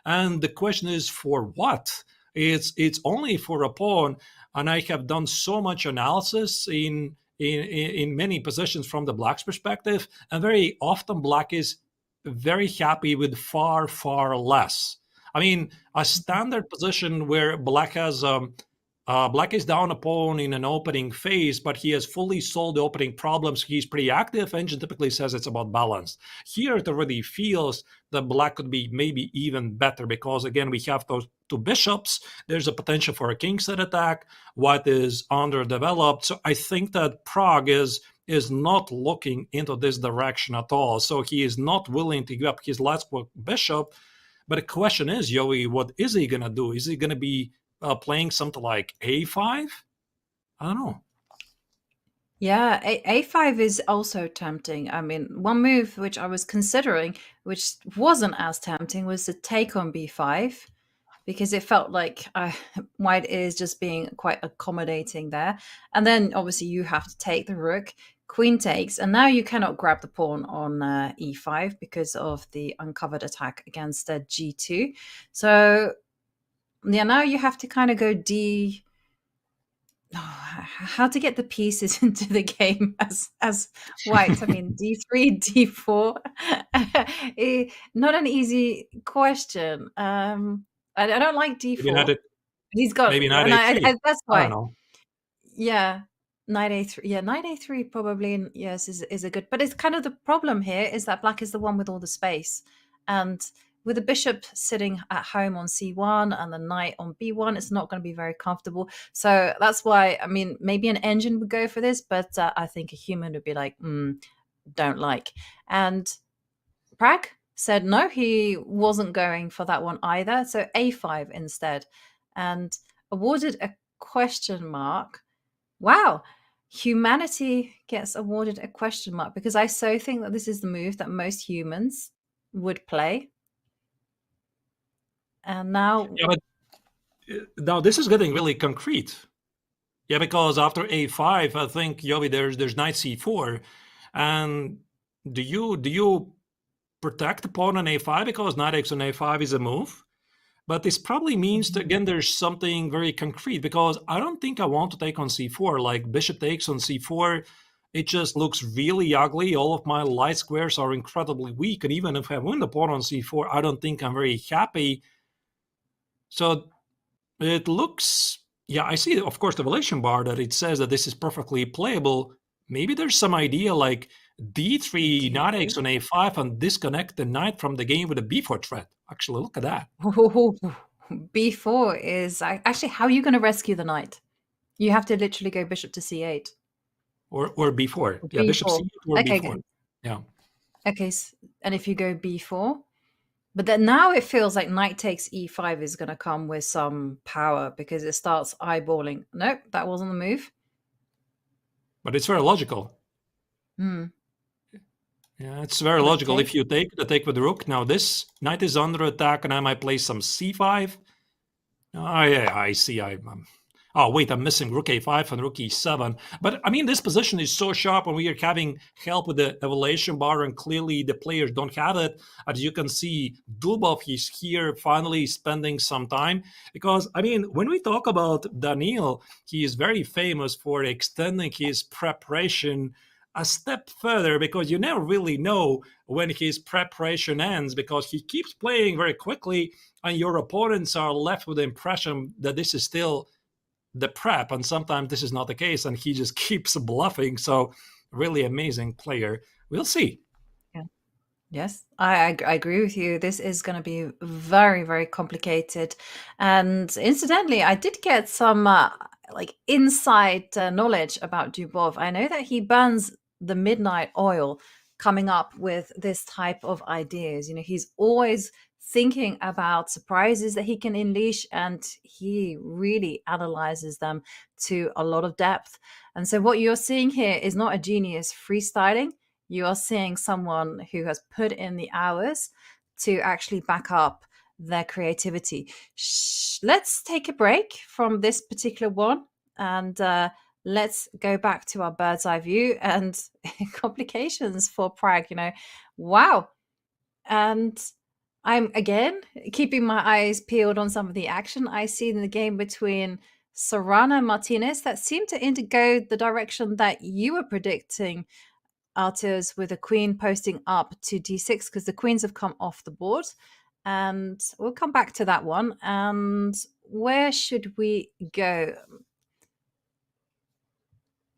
and the question is for what? It's only for a pawn, and I have done so much analysis in in many positions from the black's perspective, and very often black is very happy with far, far less. I mean, a standard position where black has black is down a pawn in an opening phase, but he has fully solved the opening problems. He's pretty active. Engine typically says it's about balance. Here it already feels that black could be maybe even better because, again, we have those two bishops. There's a potential for a king set attack. White is underdeveloped. So I think that Pragg is not looking into this direction at all. So he is not willing to give up his last bishop. But the question is, Joey, what is he going to do? Is he going to be playing something like a5? I don't know. Yeah, a5 is also tempting. I mean, one move which I was considering, which wasn't as tempting, was to take on b5, because it felt like white is just being quite accommodating there. And then obviously you have to take the rook, queen takes, and now you cannot grab the pawn on e5 because of the uncovered attack against g2. So yeah, now you have to kind of go how to get the pieces into the game as white. I mean, d3, d4. Not an easy question. I don't like d4. He's got maybe knight a3. That's why. I don't know. Yeah, knight a3. Yeah, knight a3 probably. Yes, is a good. But it's kind of the problem here is that black is the one with all the space, and with the bishop sitting at home on c1 and the knight on b1, it's not going to be very comfortable. So that's why, I mean, maybe an engine would go for this, but I think a human would be like, don't like. And Pragg said no, he wasn't going for that one either. So a5 instead, and awarded a question mark. Wow. Humanity gets awarded a question mark because I so think that this is the move that most humans would play. And now, yeah, but now this is getting really concrete. Yeah, because after a5, I think, Jovi, there's knight c4, and do you protect the pawn on a5 because knight x on a5 is a move? But this probably means that, again, there's something very concrete because I don't think I want to take on c4. Like bishop takes on c4, it just looks really ugly. All of my light squares are incredibly weak, and even if I win the pawn on c4, I don't think I'm very happy. So it looks, yeah, I see, of course, the evaluation bar that it says that this is perfectly playable. Maybe there's some idea like d3, knight x on a5, and disconnect the knight from the game with a b4 threat. Actually, look at that. b4 is actually, how are you going to rescue the knight? You have to literally go bishop to c8. Or b4. Yeah, bishop c8 or okay, b4. Okay. Yeah. Okay, and if you go b4, but then now it feels like knight takes e5 is going to come with some power because it starts eyeballing. Nope, that wasn't the move. But it's very logical. Yeah, it's very logical. If you take the take with the rook, now this knight is under attack, and I might play some c5. Oh, yeah, I see. Oh, wait, I'm missing rook a5 and rook e7. But, I mean, this position is so sharp, and we are having help with the evaluation bar, and clearly the players don't have it. As you can see, Dubov is here finally spending some time. Because, I mean, when we talk about Daniil, he is very famous for extending his preparation a step further, because you never really know when his preparation ends, because he keeps playing very quickly, and your opponents are left with the impression that this is still the prep, and sometimes this is not the case, and he just keeps bluffing. So really amazing player. We'll see. Yeah. Yes, I agree with you. This is going to be very, very complicated. And incidentally, I did get some like inside knowledge about Dubov. I know that he burns the midnight oil coming up with this type of ideas. You know, he's always thinking about surprises that he can unleash, and he really analyzes them to a lot of depth. And so what you're seeing here is not a genius freestyling. You are seeing someone who has put in the hours to actually back up their creativity. Let's take a break from this particular one, and let's go back to our bird's eye view and complications for Pragg. You know, wow. And I'm, again, keeping my eyes peeled on some of the action I see in the game between Sorana Martinez that seemed to go the direction that you were predicting, Artios, with the queen posting up to d6 because the queens have come off the board. And we'll come back to that one. And where should we go?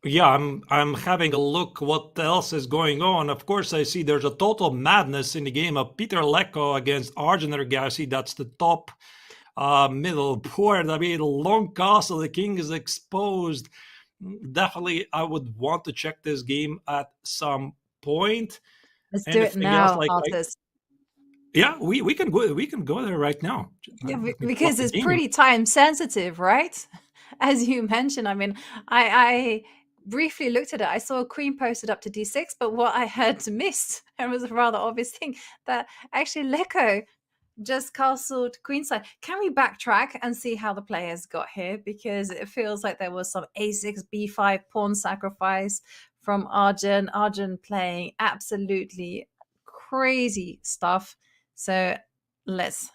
Yeah, I'm having a look what else is going on. Of course, I see there's a total madness in the game of Peter Leko against Arjun. I see that's the top middle board. I mean, long castle, the king is exposed. Definitely, I would want to check this game at some point. Let's do it now, Artis. Yeah, we can go there right now. Yeah, because it's pretty time sensitive, right? As you mentioned, I mean, I briefly looked at it. I saw a queen posted up to d6, but what I had missed, and it was a rather obvious thing, that actually Leko just castled queenside. Can we backtrack and see how the players got here? Because it feels like there was some a6, b5 pawn sacrifice from Arjun. Arjun playing absolutely crazy stuff. So let's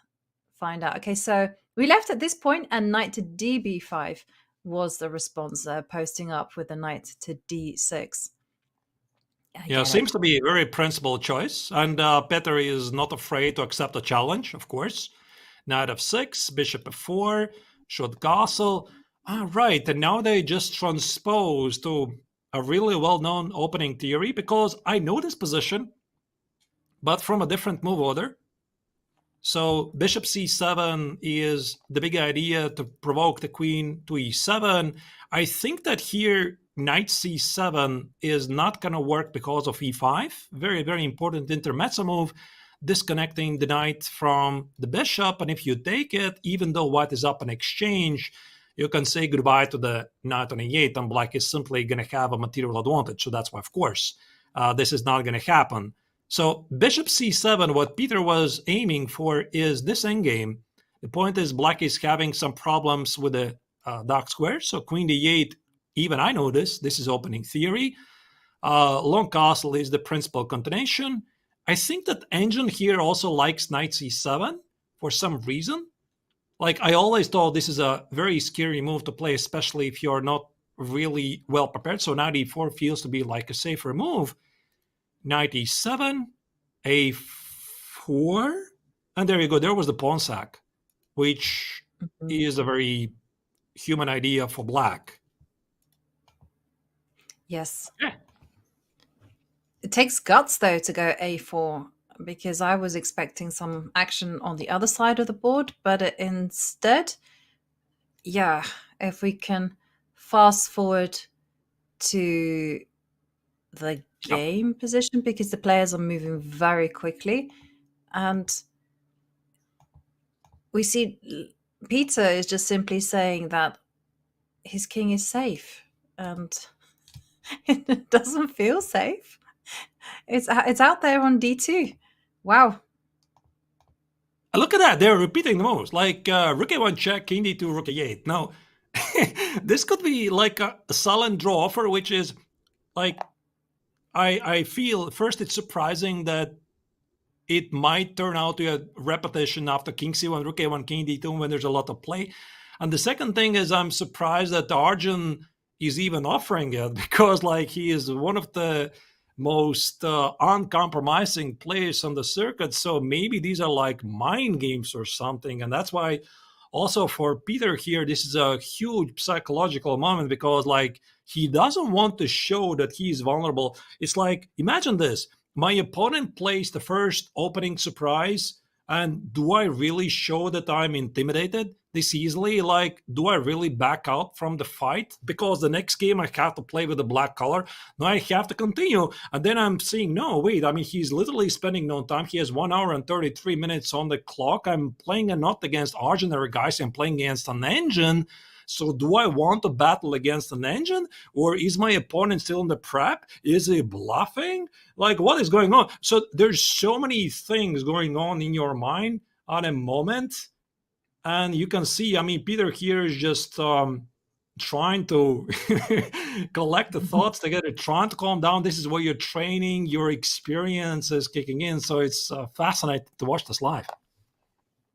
find out. Okay, so we left at this point, and knight to db5 was the response there, posting up with the knight to d6. Yeah, seems to be a very principled choice. And Petter is not afraid to accept a challenge, of course. Knight f6, bishop f4, short castle. Right, and now they just transpose to a really well-known opening theory, because I know this position, but from a different move order. So bishop c7 is the big idea to provoke the queen to e7. I think that here knight c7 is not going to work because of e5. Very, very important intermezzo move, disconnecting the knight from the bishop. And if you take it, even though white is up in exchange, you can say goodbye to the knight on e8, and black is simply going to have a material advantage. So that's why, of course, this is not going to happen. So bishop c7, what Peter was aiming for is this endgame. The point is black is having some problems with the dark square. So queen d8, even I know this is opening theory. Long castle is the principal continuation. I think that Arjun here also likes knight c7 for some reason. Like, I always thought this is a very scary move to play, especially if you're not really well prepared. So knight e4 feels to be like a safer move. Knight e7, a4, and there you go. There was the pawn sack, which is a very human idea for black. Yes. Yeah. It takes guts, though, to go a4, because I was expecting some action on the other side of the board, but instead, yeah, if we can fast forward to the game position, because the players are moving very quickly, and we see Peter is just simply saying that his king is safe, and it doesn't feel safe. It's out there on d2. Wow. Look at that. They're repeating the moves, like rook a1 check, king d2, rook a8. Now, this could be like a silent draw offer, which is like, I feel first it's surprising that it might turn out to a repetition after king c1, rook a1, king d2 when there's a lot of play. And the second thing is I'm surprised that Arjun is even offering it, because like he is one of the most uncompromising players on the circuit. So maybe these are like mind games or something. And that's why also for Peter here, this is a huge psychological moment, because like he doesn't want to show that he's vulnerable. It's like, imagine this. My opponent plays the first opening surprise, and do I really show that I'm intimidated this easily? Like, do I really back out from the fight? Because the next game I have to play with the black color. Now I have to continue. And then I'm seeing, no, wait, I mean, he's literally spending no time. He has 1 hour and 33 minutes on the clock. I'm playing not against ordinary guys. I'm playing against an engine. So do I want to battle against an engine? Or is my opponent still in the prep? Is he bluffing? Like, what is going on? So there's so many things going on in your mind at a moment. And you can see, I mean, Peter here is just trying to collect the thoughts together, trying to calm down. This is where you're training, your experience is kicking in. So it's fascinating to watch this live.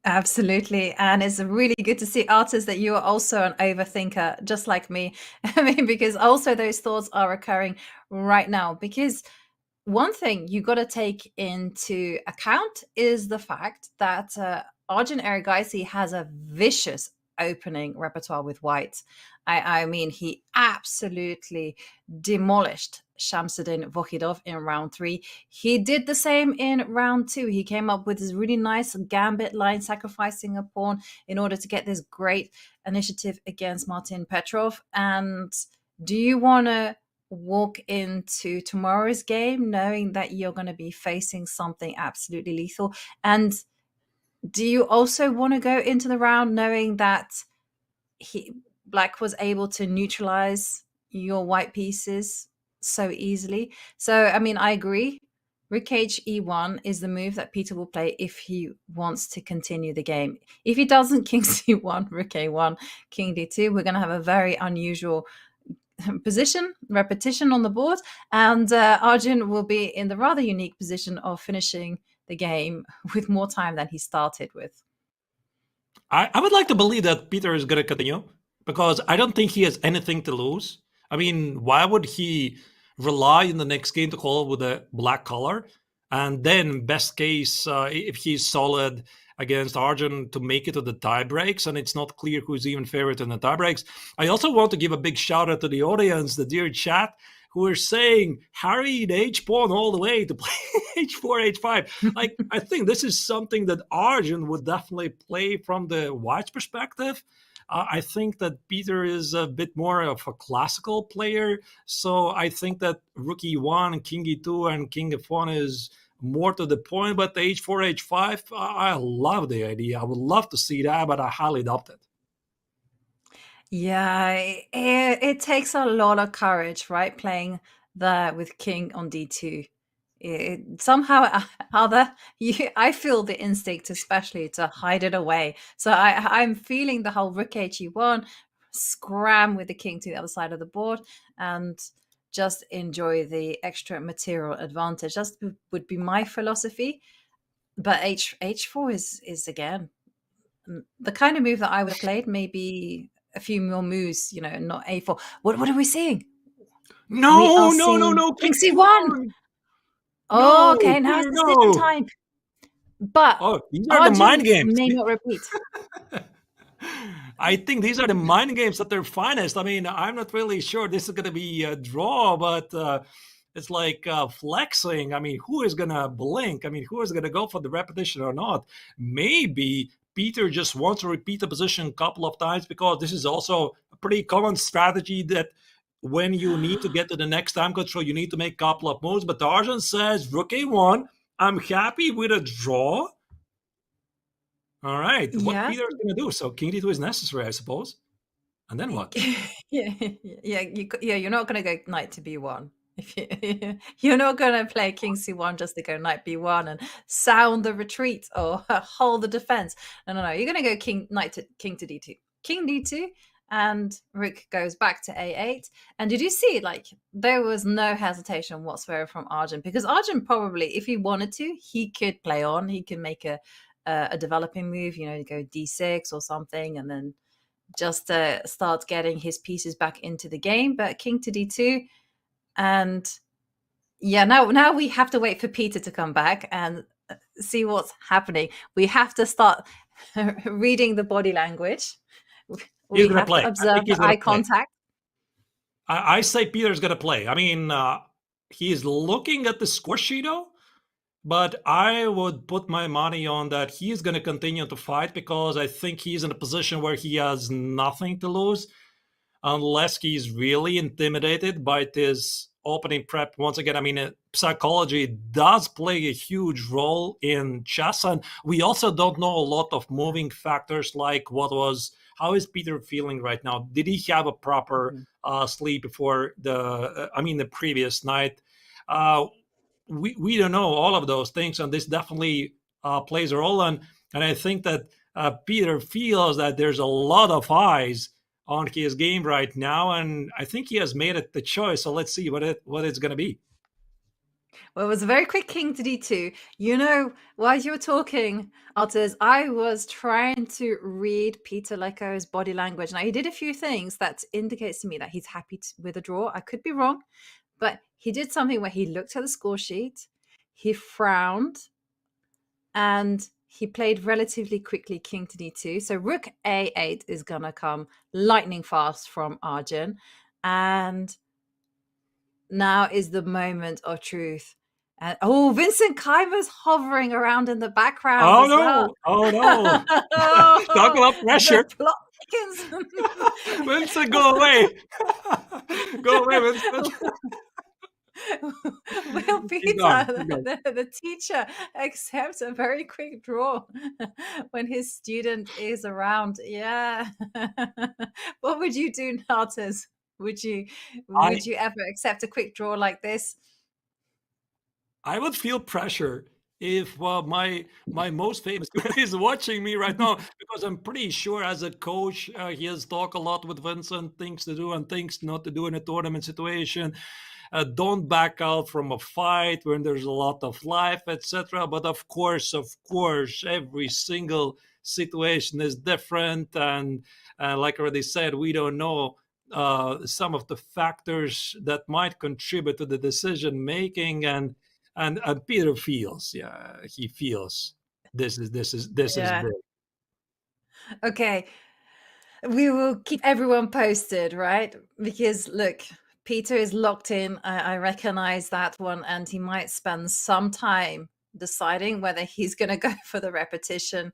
Absolutely. And it's really good to see, artists, that you are also an overthinker, just like me. I mean, because also those thoughts are occurring right now. Because one thing you got to take into account is the fact that Arjun Erigaisi has a vicious opening repertoire with white. I mean, he absolutely demolished Shamsuddin Vohidov in round 3. He did the same in round 2. He came up with this really nice gambit line, sacrificing a pawn in order to get this great initiative against Martin Petrov. And do you want to walk into tomorrow's game knowing that you're going to be facing something absolutely lethal? And do you also want to go into the round knowing that Black was able to neutralize your white pieces so easily? So, I mean, I agree. Rook H E1 is the move that Peter will play if he wants to continue the game. If he doesn't, King C1, Rook A1, King D2, we're going to have a very unusual repetition on the board, and Arjun will be in the rather unique position of finishing the game with more time than he started with. I would like to believe that Peter is going to continue, because I don't think he has anything to lose. I mean, why would he rely in the next game to call with a black color? And then, best case, if he's solid against Arjun, to make it to the tiebreaks, and it's not clear who's even favorite in the tiebreaks. I also want to give a big shout out to the audience, the dear chat, who are saying harry the H pawn all the way to play H4, H5. Like, I think this is something that Arjun would definitely play from the white's perspective. I think that Peter is a bit more of a classical player, so I think that Rook E1, King E2, and King F1 is more to the point. But the H4, H5, I love the idea. I would love to see that, but I highly doubt it. Yeah, it takes a lot of courage, right? Playing there with King on D2. Somehow other, I feel the instinct, especially to hide it away. So I'm feeling the whole Rook H1, scram with the King to the other side of the board, and just enjoy the extra material advantage. That would be my philosophy. But H4 is again the kind of move that I would have played. Maybe a few more moves, not A4. What are we seeing? No, King C1. Oh, no, okay, now it's Peter, decision no. time. But these are the mind games. May not repeat. I think these are the mind games at their finest. I mean, I'm not really sure this is going to be a draw, but it's like flexing. I mean, who is going to blink? I mean, who is going to go for the repetition or not? Maybe Peter just wants to repeat the position a couple of times, because this is also a pretty common strategy that when you need to get to the next time control, you need to make a couple of moves. But Arjun says, Rook A1, I'm happy with a draw. All right, what Peter is going to do? So King D2 is necessary, I suppose. And then what? You're not going to go Knight to B1. You're not going to play King C1 just to go Knight B1 and sound the retreat or hold the defense. No. You're going to go King to D2. King D2, and Rook goes back to A8. And did you see, like, there was no hesitation whatsoever from Arjun, because Arjun probably, if he wanted to, he could play on. He can make a developing move, go D6 or something, and then just start getting his pieces back into the game. But King to D2, and now we have to wait for Peter to come back and see what's happening. We have to start reading the body language. We have to observe the eye contact. I say Peter's going to play. I mean, he's looking at the score sheet, but I would put my money on that he's going to continue to fight, because I think he's in a position where he has nothing to lose, unless he's really intimidated by this opening prep. Once again, I mean, psychology does play a huge role in chess, and we also don't know a lot of moving factors, like how is Peter feeling right now? Did he have a proper sleep before the previous night? We don't know all of those things, and this definitely plays a role. And I think that Peter feels that there's a lot of eyes on his game right now, and I think he has made it the choice. So let's see what it's going to be. Well, it was a very quick king to d2. You know, while you were talking, Artis, I was trying to read Peter Leko's body language. Now, he did a few things that indicates to me that he's happy with a draw. I could be wrong, but he did something where he looked at the score sheet, he frowned, and he played relatively quickly king to d2. So rook a8 is going to come lightning fast from Arjun. And now is the moment of truth. And Vincent Keimer's hovering around in the background. Oh as no! well. Oh no! Talk about pressure. The plot thickens. Vincent, go away! Go away, Vincent. Will Peter, the teacher, accept a very quick draw when his student is around? Yeah. What would you do, Natas? Would you ever accept a quick draw like this? I would feel pressure if my most famous is watching me right now, because I'm pretty sure as a coach he has talked a lot with Vincent, things to do and things not to do in a tournament situation. Don't back out from a fight when there's a lot of life, etc. But of course, every single situation is different, and like I already said, we don't know some of the factors that might contribute to the decision making, and Peter feels, he feels this is big. Okay, we will keep everyone posted, right? Because look, Peter is locked in. I recognize that one, and he might spend some time deciding whether he's going to go for the repetition.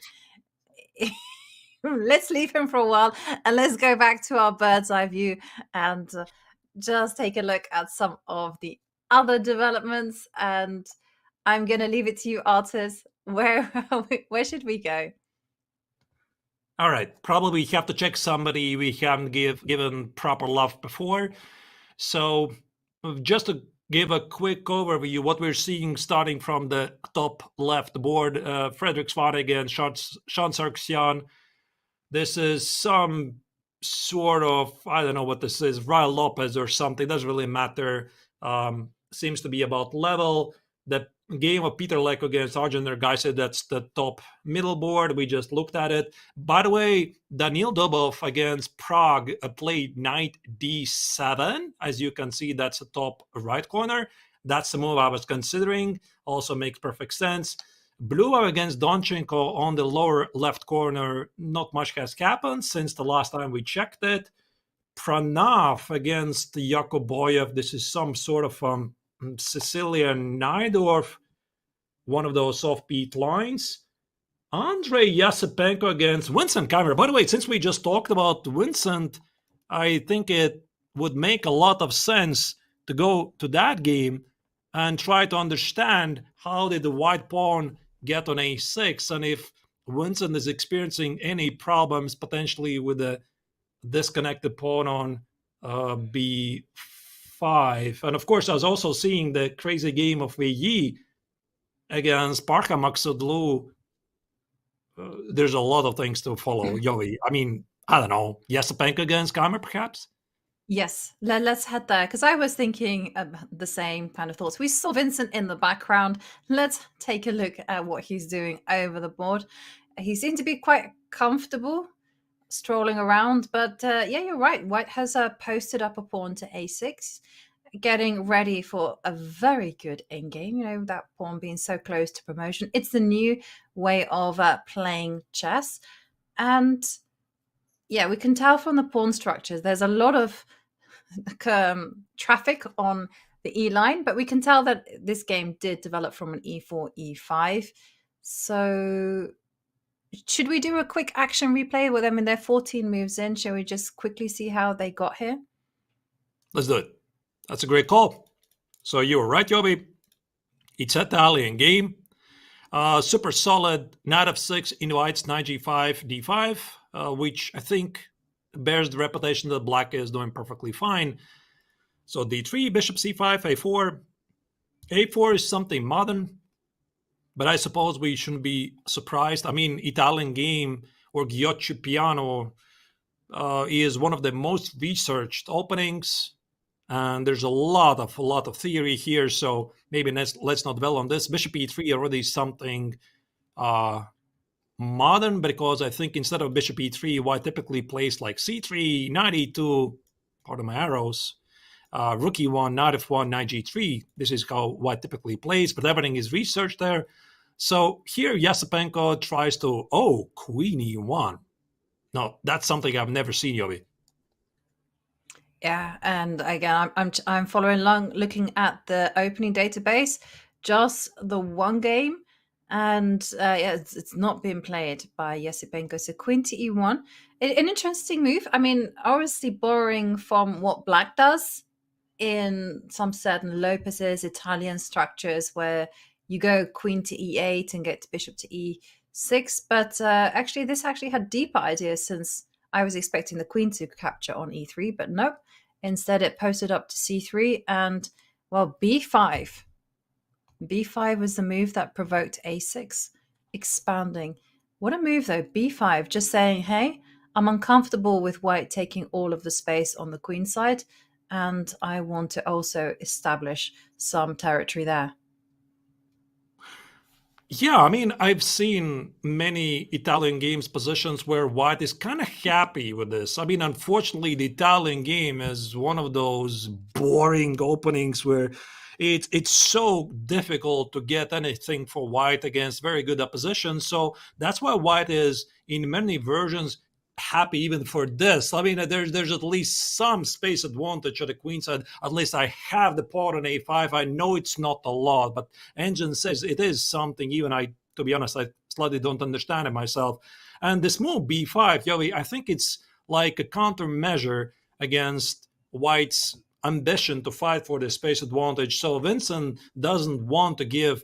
Let's leave him for a while and let's go back to our bird's eye view and just take a look at some of the other developments. And I'm going to leave it to you, Artis. Where should we go? All right, probably we have to check somebody we haven't given proper love before. So just to give a quick overview, what we're seeing starting from the top left board, Frederick Svan against Sean Sargsyan. This is some sort of, I don't know what this is, Ryan Lopez or something, doesn't really matter. Seems to be about level. The game of Peter Leko against Arjun, their guy said that's the top middle board. We just looked at it. By the way, Daniil Dubov against Pragg played knight d7. As you can see, that's the top right corner. That's the move I was considering. Also makes perfect sense. Blue against Donchenko on the lower left corner. Not much has happened since the last time we checked it. Pranav against Yakoboyev. This is some sort of Sicilian Najdorf, one of those offbeat lines. Andrei Yasipenko against Vincent Keimer. By the way, since we just talked about Vincent, I think it would make a lot of sense to go to that game and try to understand how did the white pawn get on a6, and if Vincent is experiencing any problems potentially with the disconnected pawn on b5. And of course, I was also seeing the crazy game of Wei Yi against Parka Maksudlu. There's a lot of things to follow, Yogi. I mean, I don't know, Yasipenko against Keimer, perhaps? Yes, let's head there, because I was thinking the same kind of thoughts. We saw Vincent in the background. Let's take a look at what he's doing over the board. He seemed to be quite comfortable strolling around, but yeah, you're right. White has posted up a pawn to a6, getting ready for a very good endgame. You know, that pawn being so close to promotion. It's the new way of playing chess. And yeah, we can tell from the pawn structures, there's a lot of traffic on the E line, but we can tell that this game did develop from an E4, E5. So should we do a quick action replay with them in their 14 moves in? Shall we just quickly see how they got here? Let's do it. That's a great call. So you were right, Yobi. It's at the Alien game. Super solid knight f6 invites knight g5, d5, which I think bears the reputation that black is doing perfectly fine. So d3, bishop c5, a4. a4 is something modern, but I suppose we shouldn't be surprised. I mean, Italian game or Ghiocci Piano is one of the most researched openings. and there's a lot of theory here. So maybe let's not dwell on this. Bishop e3 already something modern, because I think instead of bishop e3, white typically plays like c3, knight e2, pardon my arrows, rook e1, knight f1, knight g3. This is how white typically plays, but everything is researched there. So here Yasipenko tries to, queen e1. No, that's something I've never seen, Yobi. Yeah, and again, I'm following along, looking at the opening database, just the one game, and yeah, it's not been played by Yasipenko. So queen to e1, an interesting move. I mean, obviously borrowing from what Black does in some certain Lopez's Italian structures, where you go queen to e8 and get bishop to e6. But actually, this actually had deeper ideas, since I was expecting the queen to capture on e3, but nope. Instead, it posted up to c3 and, well, b5. b5 was the move that provoked a6, expanding. What a move, though. b5, just saying, hey, I'm uncomfortable with white taking all of the space on the queen side, and I want to also establish some territory there. Yeah, I mean, I've seen many Italian games positions where white is kind of happy with this. I mean, unfortunately, the Italian game is one of those boring openings where it's so difficult to get anything for white against very good opposition. So that's why white is, in many versions, happy even for this. I mean, there's at least some space advantage at the queen side. At least I have the pawn on a5. I know it's not a lot, but Engine says it is something. Even to be honest, I slightly don't understand it myself. And this move b5, Yovi, I think it's like a countermeasure against white's ambition to fight for the space advantage. So Vincent doesn't want to give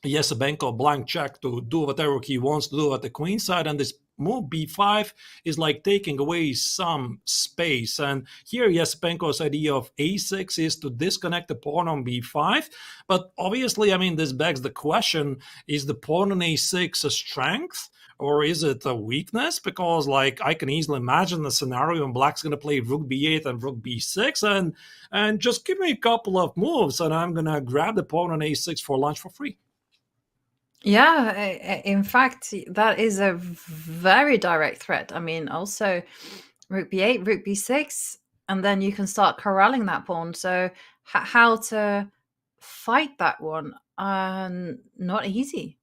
Yasipenko a blank check to do whatever he wants to do at the queen side, and this move b5 is like taking away some space. And here Yasipenko's idea of a6 is to disconnect the pawn on b5. But obviously, I mean, this begs the question, is the pawn on a6 a strength, or is it a weakness? Because like I can easily imagine a scenario when black's going to play rook b8 and rook b6, and just give me a couple of moves and I'm going to grab the pawn on a6 for lunch for free. Yeah, in fact, that is a very direct threat. I mean, also rook b8, rook b6, and then you can start corralling that pawn. So how to fight that one? Not easy.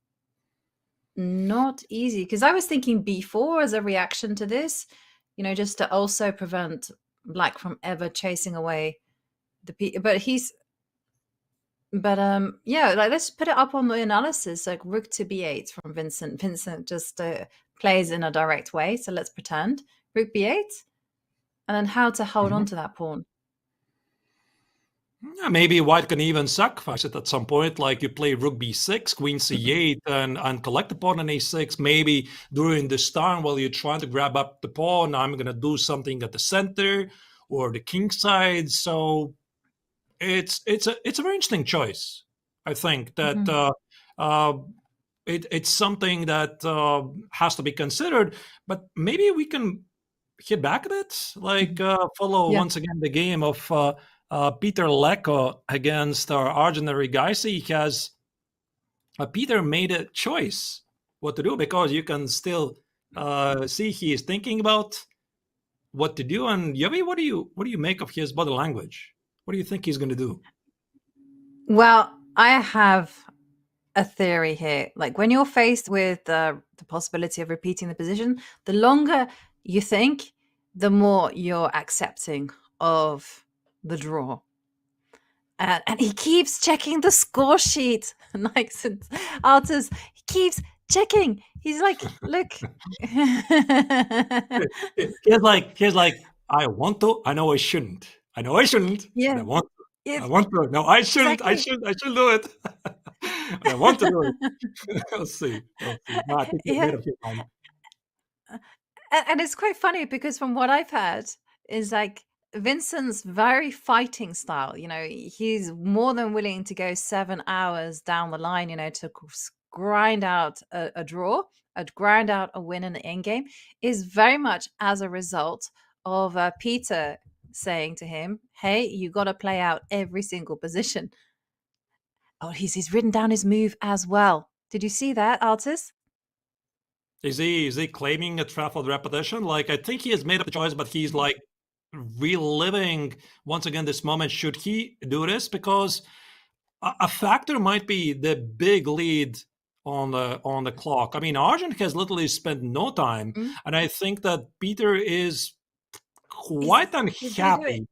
Not easy. Because I was thinking b4 as a reaction to this, just to also prevent black from ever chasing away the p. But yeah, like let's put it up on the analysis, like rook to b8 from Vincent. Vincent just plays in a direct way, so let's pretend rook b8, and then how to hold on to that pawn. Yeah, maybe white can even sacrifice it at some point, like you play rook b6, queen c8, and collect the pawn on a6. Maybe during this time while you're trying to grab up the pawn, I'm going to do something at the center or the king side. So it's a very interesting choice. I think that it's something that has to be considered. But maybe we can hit back at it, like follow once again the game of Peter Leko against Arjun Rigaisi. He has Peter made a choice what to do, because you can still see he is thinking about what to do. And Yovi, what do you make of his body language? What do you think he's going to do? Well, I have a theory here. Like when you're faced with the possibility of repeating the position, the longer you think, the more you're accepting of the draw. And he keeps checking the score sheet. Like since Artus, he keeps checking. He's like, look. He's like, I want to, I know I shouldn't. I know I shouldn't. Yeah. I want to. I want to. No, I shouldn't. Exactly. I should do it. I want to do it. We'll see. No, I think you're made up your mind. And it's quite funny because from what I've heard is like Vincent's very fighting style. He's more than willing to go 7 hours down the line, to grind out a draw, grind out a win in the end game, is very much as a result of Peter saying to him, hey, you got to play out every single position. Oh, he's written down his move as well. Did you see that, Artis? Is he claiming a traveled repetition? Like, I think he has made up the choice, but he's like reliving once again this moment. Should he do this? Because a factor might be the big lead on the clock. I mean, Arjun has literally spent no time, and I think that Peter is quite unhappy.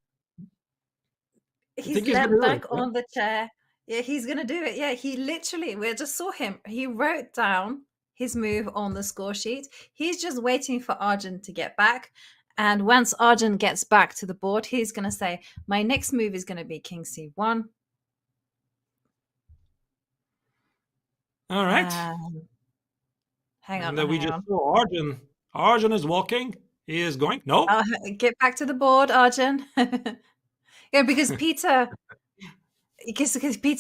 He's leant back on the chair. Yeah, he's gonna do it. Yeah, he literally, we just saw him. He wrote down his move on the score sheet. He's just waiting for Arjun to get back. And once Arjun gets back to the board, he's gonna say, my next move is gonna be King C1. All right. Hang on. And we just saw Arjun. Arjun is walking. He is going. No. Get back to the board, Arjun. Yeah, because Peter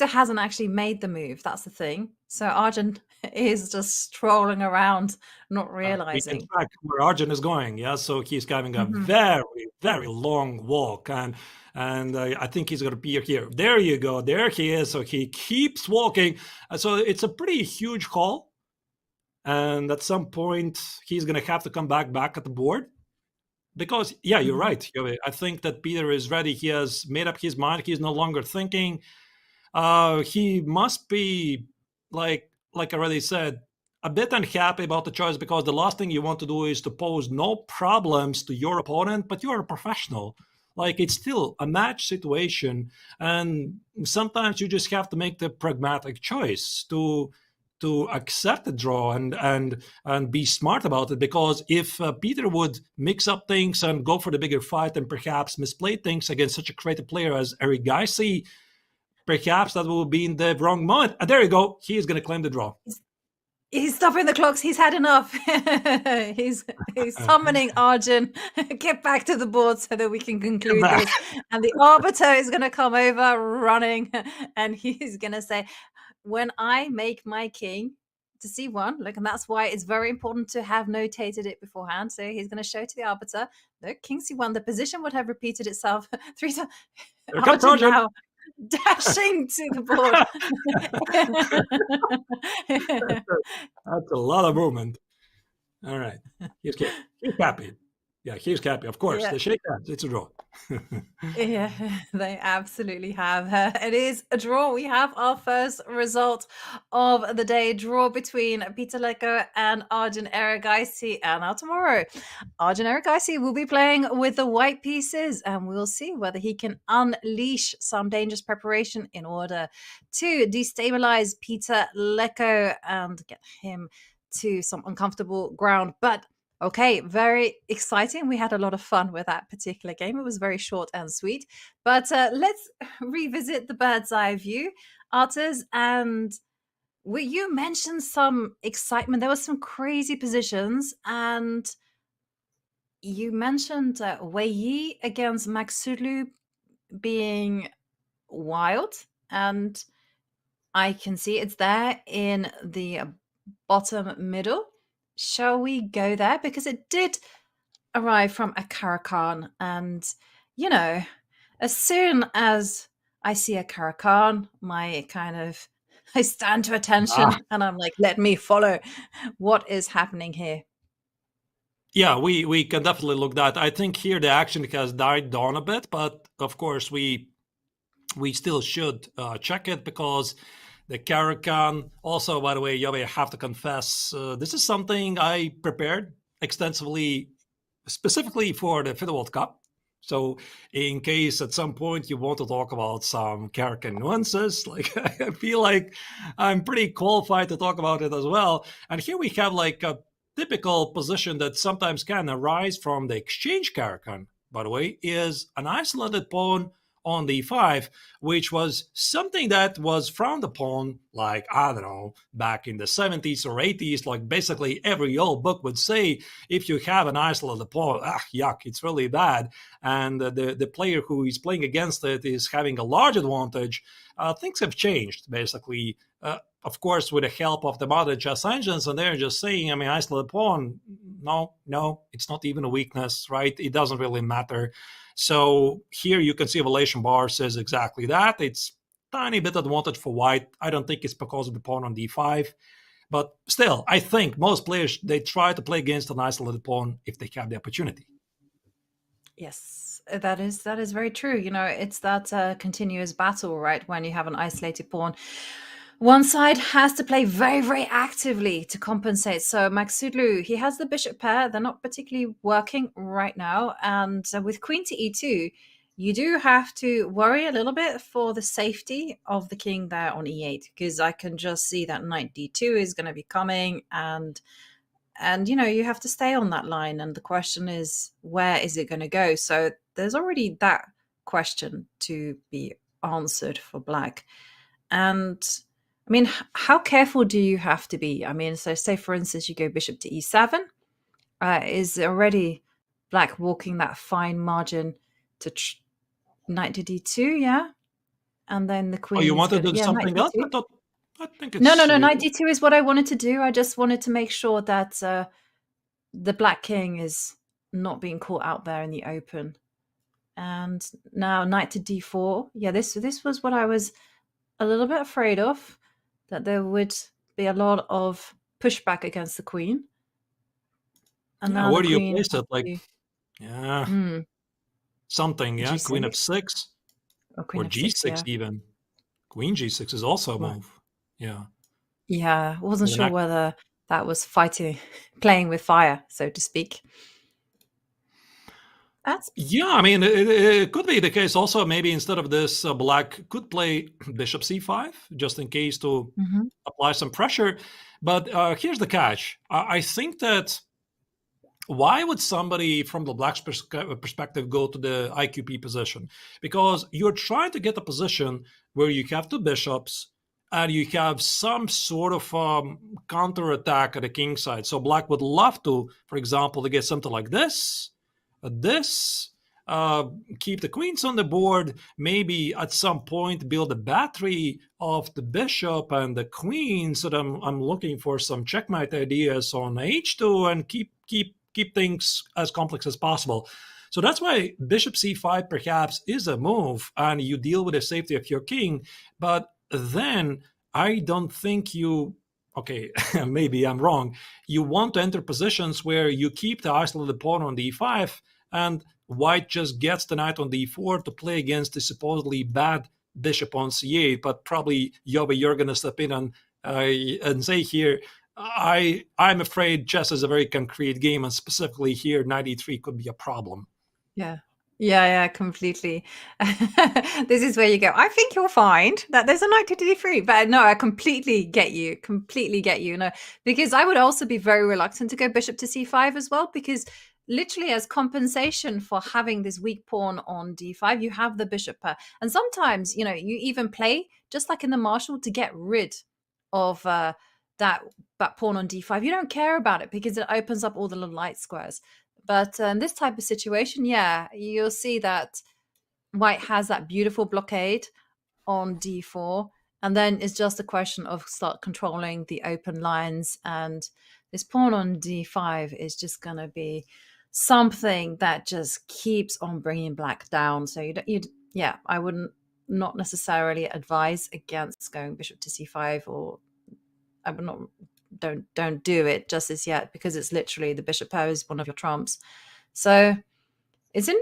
hasn't actually made the move. That's the thing. So Arjun is just strolling around, not realizing. In fact, where Arjun is going, yeah. So he's having a very, very long walk, and I think he's going to be here. There you go. There he is. So he keeps walking. So it's a pretty huge call, and at some point he's going to have to come back at the board. Because, yeah, you're right. I think that Peter is ready. He has made up his mind. He's no longer thinking. He must be, like I already said, a bit unhappy about the choice, because the last thing you want to do is to pose no problems to your opponent, but you're a professional. Like, it's still a match situation, and sometimes you just have to make the pragmatic choice to accept the draw and be smart about it. Because if Peter would mix up things and go for the bigger fight and perhaps misplay things against such a creative player as Eric Geisy, perhaps that will be in the wrong moment. And there you go. He is going to claim the draw. He's stopping the clocks. He's had enough. he's summoning Arjun. Get back to the board so that we can conclude this. And the arbiter is going to come over running, and he's going to say, when I make my king to C1, look, and that's why it's very important to have notated it beforehand. So he's going to show to the arbiter, look, King C1, the position would have repeated itself 3 times. Arjun now dashing to the board. That's a lot of movement. All right. He's happy. Yeah, he's happy. Of course, they shake hands. It's a draw. Yeah, they absolutely have. It is a draw. We have our first result of the day. Draw between Peter Leko and Arjun Erigaisi. And now tomorrow, Arjun Erigaisi will be playing with the white pieces, and we'll see whether he can unleash some dangerous preparation in order to destabilize Peter Leko and get him to some uncomfortable ground. But okay, very exciting. We had a lot of fun with that particular game. It was very short and sweet. But let's revisit the bird's eye view, Artis. And you mentioned some excitement. There were some crazy positions. And you mentioned Wei Yi against Maksulu being wild. And I can see it's there in the bottom middle. Shall we go there? Because it did arrive from a Caracan. And, you know, as soon as I see a Caracan, I stand to attention and I'm like, let me follow what is happening here. Yeah, we can definitely look that. I think here the action has died down a bit, but of course we still should check it, because the Caracan, also, by the way, Yove, I have to confess, this is something I prepared extensively, specifically for the FIDE World Cup. So in case at some point you want to talk about some Caracan nuances, like I feel like I'm pretty qualified to talk about it as well. And here we have like a typical position that sometimes can arise from the exchange Caracan, by the way, is an isolated pawn on d5, which was something that was frowned upon, like, I don't know, back in the 70s or 80s. Like, basically every old book would say, if you have an isolated pawn, yuck, it's really bad. And the player who is playing against it is having a large advantage. Things have changed, basically. Of course, with the help of the modern chess engines, and they're just saying, I mean, isolated pawn, no, it's not even a weakness, right? It doesn't really matter. So here you can see evaluation bar says exactly that. It's tiny bit advantage for white. I don't think it's because of the pawn on d5. But still, I think most players, they try to play against an isolated pawn if they have the opportunity. Yes, that is very true. You know, it's that continuous battle, right? When you have an isolated pawn, one side has to play very, very actively to compensate. So Maksudlu, he has the bishop pair. They're not particularly working right now. And with queen to e2, you do have to worry a little bit for the safety of the king there on e8, because I can just see that knight d2 is going to be coming, and you know, you have to stay on that line, and the question is, where is it going to go? So there's already that question to be answered for black. And I mean, how careful do you have to be? I mean, so say for instance you go bishop to e7, is already black walking that fine margin to knight to d2, yeah, and then the queen. Oh, you wanted to do something else? I think it's no, knight d2 is what I wanted to do. I just wanted to make sure that the black king is not being caught out there in the open. And now knight to d4. Yeah, this was what I was a little bit afraid of, that there would be a lot of pushback against the queen. And yeah, now where do you place it? Like, yeah, something, yeah, G6? queen f6 or queen or f6, g6 yeah. even. Queen g6 is also a move. Yeah. Yeah, wasn't With sure an whether that was playing with fire, so to speak. Yeah, I mean, it could be the case also. Maybe instead of this, black could play bishop c5 just in case to apply some pressure. But here's the catch. I think that why would somebody from the black's perspective go to the IQP position? Because you're trying to get a position where you have two bishops and you have some sort of counterattack at the king side. So black would love to, for example, to get something like this, keep the queens on the board, maybe at some point build a battery of the bishop and the queens. So I'm looking for some checkmate ideas on h2 and keep things as complex as possible. So that's why bishop c5 perhaps is a move, and you deal with the safety of your king. But then I don't think you, okay, maybe I'm wrong, you want to enter positions where you keep the isolated pawn on d5 and white just gets the knight on d4 to play against the supposedly bad bishop on c8. But probably, Yobi, you're going to step in and say here, I'm afraid chess is a very concrete game, and specifically here, knight e3 could be a problem. Yeah, completely. This is where you go, I think you'll find that there's a knight to d3. But no, I completely get you. No, because I would also be very reluctant to go bishop to c5 as well, because literally as compensation for having this weak pawn on d5, you have the bishop pair. And sometimes, you know, you even play, just like in the Marshall, to get rid of that pawn on d5. You don't care about it because it opens up all the little light squares. But in this type of situation, yeah, you'll see that white has that beautiful blockade on d4, and then it's just a question of start controlling the open lines. And this pawn on d5 is just going to be something that just keeps on bringing black down. So I wouldn't not necessarily advise against going bishop to c5, or I would not. Don't do it just as yet, because it's literally the bishop pair is one of your trumps. So it's an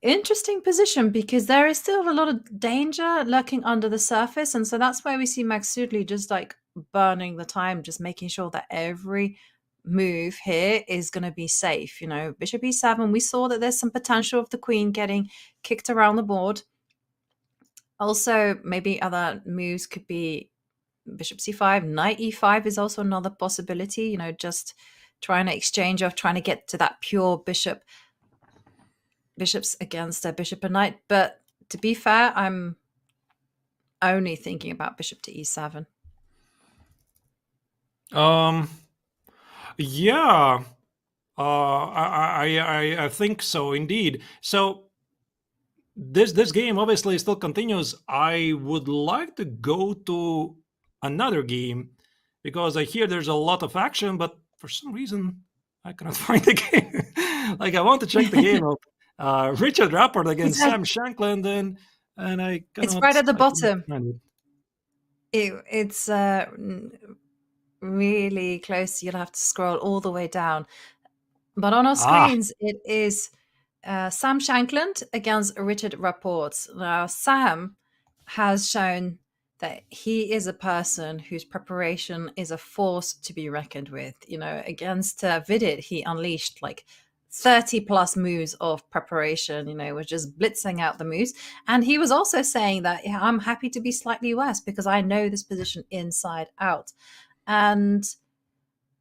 interesting position, because there is still a lot of danger lurking under the surface. And so that's why we see Maksudli just like burning the time, just making sure that every move here is going to be safe. You know, bishop e7, we saw that there's some potential of the queen getting kicked around the board. Also, maybe other moves could be bishop c5, knight e5 is also another possibility, you know, just trying to exchange off, trying to get to that pure bishops against a bishop and knight. But to be fair, I'm only thinking about bishop to e7. Yeah, I think so indeed. So this game obviously still continues. I would like to go to another game, because I hear there's a lot of action, but for some reason I cannot find the game. Like, I want to check the game out. Richard Rapport against Sam Shankland, and I cannot, It's right at the I cannot bottom. find It's really close. You'll have to scroll all the way down. But on our screens, it is Sam Shankland against Richard Rapport. Now, Sam has shown that he is a person whose preparation is a force to be reckoned with. You know, against Vidit, he unleashed like 30 plus moves of preparation, you know, was just blitzing out the moves. And he was also saying that, yeah, I'm happy to be slightly worse because I know this position inside out. And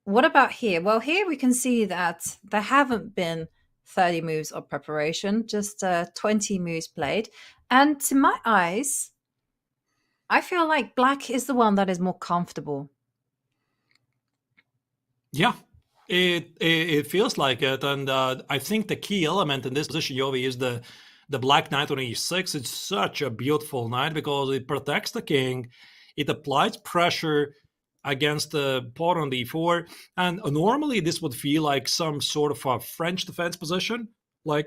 what about here? Well, here we can see that there haven't been 30 moves of preparation, just 20 moves played. And to my eyes, I feel like black is the one that is more comfortable. Yeah, it feels like it, and I think the key element in this position, Yovi, is the black knight on e6. It's such a beautiful knight because it protects the king, it applies pressure against the pawn on d4, and normally this would feel like some sort of a French defense position, like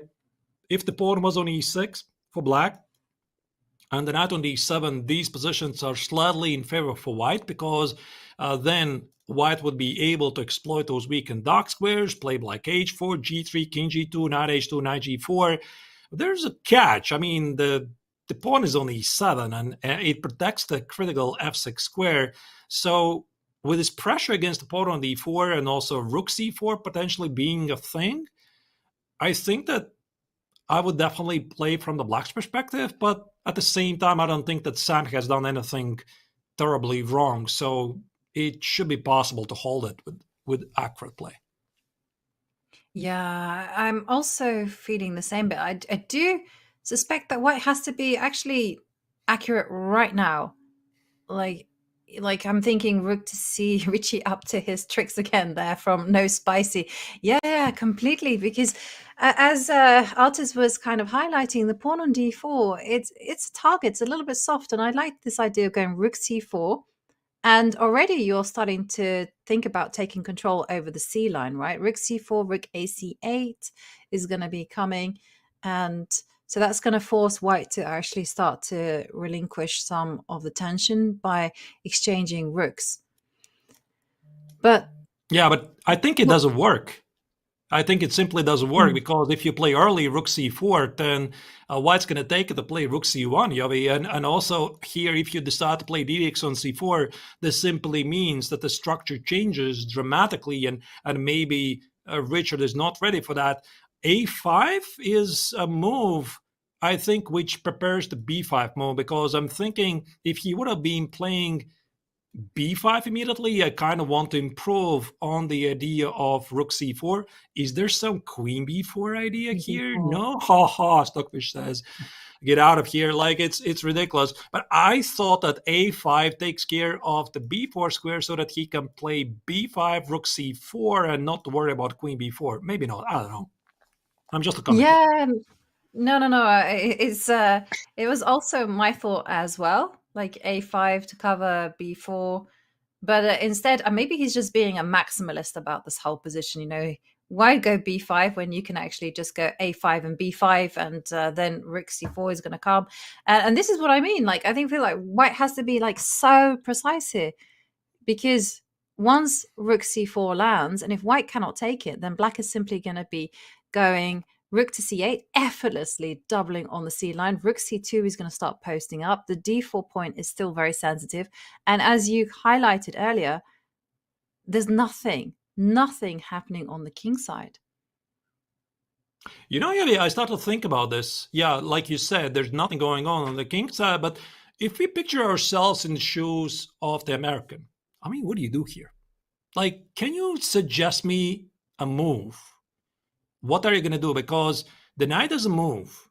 if the pawn was on e6 for black and the knight on d7, these positions are slightly in favor for white because then white would be able to exploit those weakened dark squares, play black h4, g3, king g2, knight h2, knight g4. There's a catch. I mean, the pawn is on e7 and it protects the critical f6 square. So with this pressure against the pawn on d4 and also rook c4 potentially being a thing, I think that I would definitely play from the black's perspective, but at the same time, I don't think that Sam has done anything terribly wrong. So it should be possible to hold it with accurate play. Yeah, I'm also feeling the same bit. I do suspect that white has to be actually accurate right now. Like I'm thinking rook to c, Richie up to his tricks again there from No Spicy. Yeah, completely. Because as Artis was kind of highlighting, the pawn on d4, it's a target. It's a little bit soft, and I like this idea of going rook c4. And already you're starting to think about taking control over the c line, right? Rook c4, rook ac8 is going to be coming, and so that's going to force white to actually start to relinquish some of the tension by exchanging rooks. But yeah, but I think it doesn't work. I think it simply doesn't work because if you play early rook c4, then white's going to take it to play rook c1, Yovi. And also here, if you decide to play d6 on c4, this simply means that the structure changes dramatically, and maybe Richard is not ready for that. a5 is a move, I think, which prepares the b5 move, because I'm thinking if he would have been playing b5 immediately, I kind of want to improve on the idea of rook c4. Is there some queen b4 idea here? No? Ha, Stockfish says. Get out of here. Like, it's ridiculous. But I thought that a5 takes care of the b4 square so that he can play b5, rook c4, and not worry about queen b4. Maybe not. I don't know. I'm just a comment. Yeah. No. It was also my thought as well. Like a5 to cover b4, but instead maybe he's just being a maximalist about this whole position. You know, why go b5 when you can actually just go a5 and b5, and then rook c4 is going to come. And this is what I mean. Like, I feel like white has to be like so precise here, because once rook c4 lands, and if white cannot take it, then black is simply going to be going rook to c8, effortlessly doubling on the c line. Rook c2 is going to start posting up. The d4 point is still very sensitive. And as you highlighted earlier, there's nothing happening on the king side. You know, Yuri, I start to think about this. Yeah, like you said, there's nothing going on the king side. But if we picture ourselves in the shoes of the American, I mean, what do you do here? Like, can you suggest me a move? What are you going to do? Because the knight doesn't move.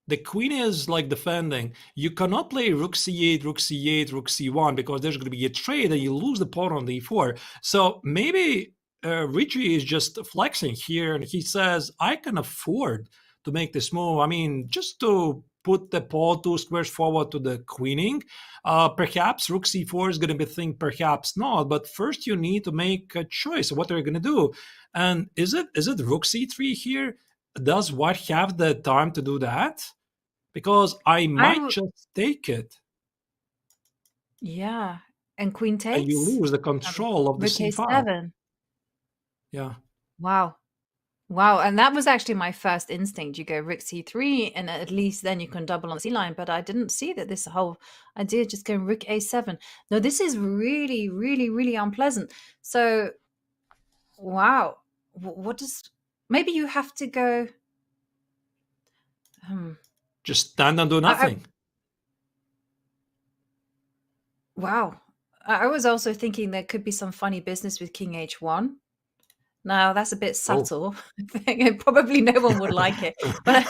The queen is like defending. You cannot play rook c8, rook c8, rook c1, because there's going to be a trade and you lose the pawn on d4. So maybe Richie is just flexing here, and he says, I can afford to make this move. I mean, just to put the pawn 2 squares forward to the queening. Perhaps rook c4 is going to be a thing, perhaps not. But first you need to make a choice. What are you going to do? And is it rook c3 here? does white have the time to do that? Because I might just take it. Yeah. And queen And you takes? lose the control of the Rook c5. a7. Yeah. Wow. Wow, and that was actually my first instinct. You go rook c3, and at least then you can double on the c-line, but I didn't see that this whole idea just going rook a7. No, this is really, really, really unpleasant. So, wow. What does... Maybe you have to go... Just stand and do nothing. Wow. I was also thinking there could be some funny business with king h1. Now, that's a bit subtle. Probably no one would like it. But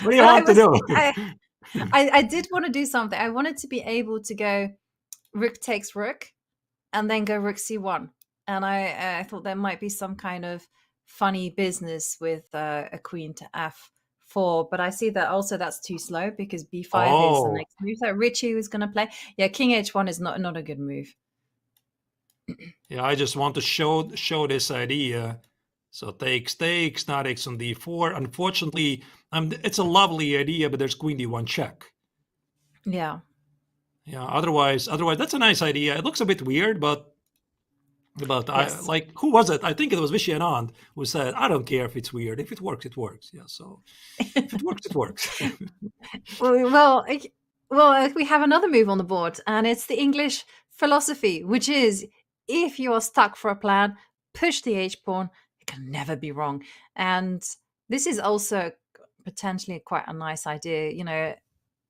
what do you want to do? I did want to do something. I wanted to be able to go rook takes rook and then go rook c1. And I thought there might be some kind of funny business with a queen to f4. But I see that also that's too slow because b5 is the next move that Richie was going to play. Yeah, king h1 is not a good move. Yeah, I just want to show this idea. So takes, now takes on d4. Unfortunately, it's a lovely idea, but there's queen d1 check. Yeah. Yeah. Otherwise, that's a nice idea. It looks a bit weird, but yes. who was it? I think it was Vishy Anand who said, "I don't care if it's weird. If it works, it works." Yeah. So if it works, it works. well, we have another move on the board, and it's the English philosophy, which is, if you are stuck for a plan, push the h-pawn. It can never be wrong. And this is also potentially quite a nice idea. You know,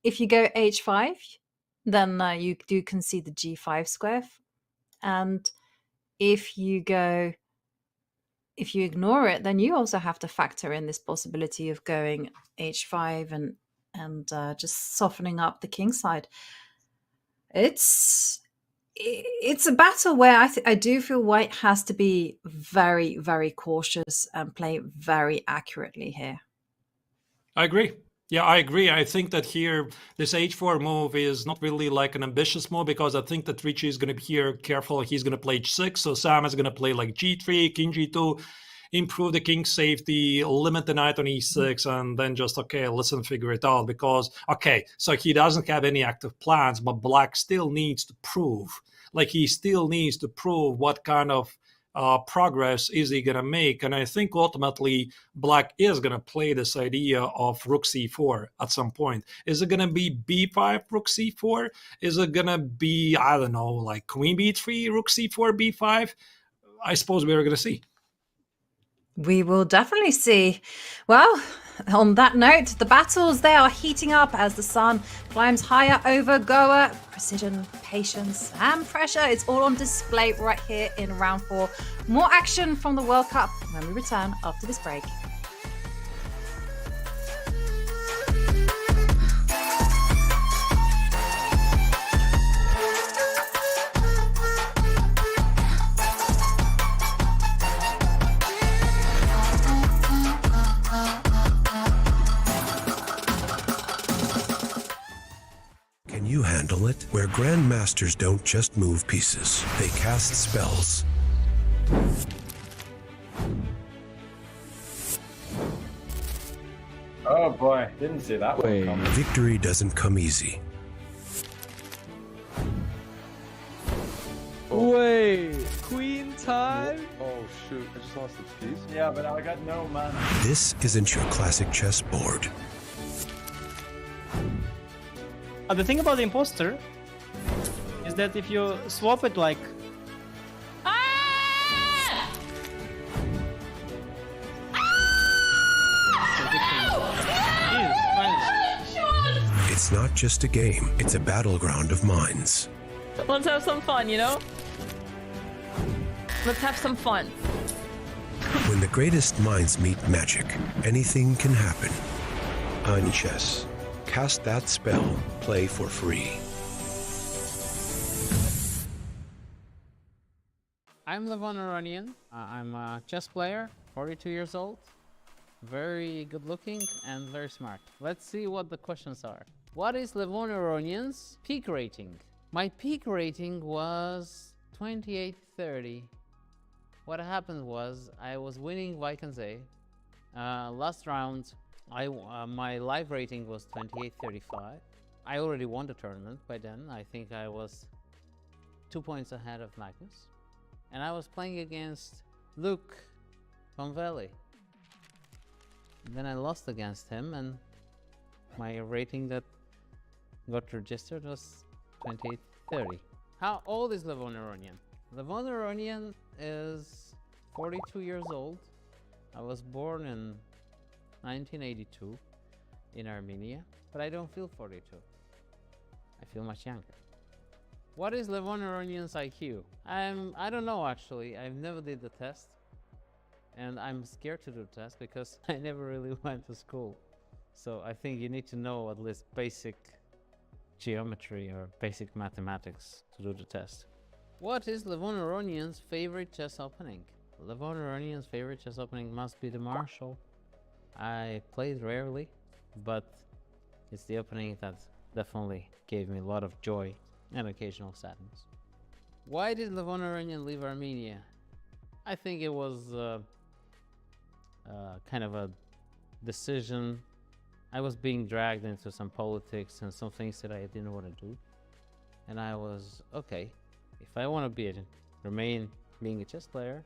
if you go h5, then you do concede the g5 square. And if you ignore it, then you also have to factor in this possibility of going h5 and just softening up the king side. It's a battle where I do feel white has to be very, very cautious and play very accurately here. I agree. Yeah, I agree. I think that here, this h4 move is not really like an ambitious move because I think that Richie is going to be here careful. He's going to play h6. So Sam is going to play like g3, king g2, improve the king safety, limit the knight on e6, and then just, okay, listen, figure it out. Because, okay, so he doesn't have any active plans, but black still needs to prove. Like, he still needs to prove what kind of progress is he going to make. And I think ultimately black is going to play this idea of rook c4 at some point. Is it going to be b5, rook c4? Is it going to be, I don't know, like queen b3, rook c4, b5? I suppose we're going to see. We will definitely see. Well, on that note, the battles, they are heating up as the sun climbs higher over Goa. Precision, patience, and pressure. It's all on display right here in round 4. More action from the World Cup when we return after this break. Can you handle it? Where grandmasters don't just move pieces, they cast spells. Oh boy, didn't see that one coming. Victory doesn't come easy. Wait, queen time? Oh shoot, I just lost the piece. Yeah, but I got no mana. This isn't your classic chessboard. The thing about the imposter is that if you swap it like... It's not just a game, it's a battleground of minds. Let's have some fun, you know? Let's have some fun. When the greatest minds meet magic, anything can happen. On chess. Cast that spell, play for free. I'm Levon Aronian. I'm a chess player, 42 years old, very good looking and very smart. Let's see what the questions are. What is Levon Aronian's peak rating? My peak rating was 2830. What happened was I was winning Vaikenze Last round, my live rating was 28-35. I already won the tournament by then. I think I was 2 points ahead of Magnus. And I was playing against Luke from Valley. Then I lost against him, and my rating that got registered was 28-30. How old is Levon Aronian? Levon Aronian is 42 years old. I was born in 1982 in Armenia, but I don't feel 42. I feel much younger. What is Levon Aronian's IQ? I don't know actually. I've never did the test, and I'm scared to do the test because I never really went to school. So I think you need to know at least basic geometry or basic mathematics to do the test. What is Levon Aronian's favorite chess opening? Levon Aronian's favorite chess opening must be the Marshall. I played rarely, but it's the opening that definitely gave me a lot of joy and occasional sadness. Why did Levon Aronian leave Armenia? I think it was kind of a decision. I was being dragged into some politics and some things that I didn't want to do. And I was, okay, if I want to remain being a chess player,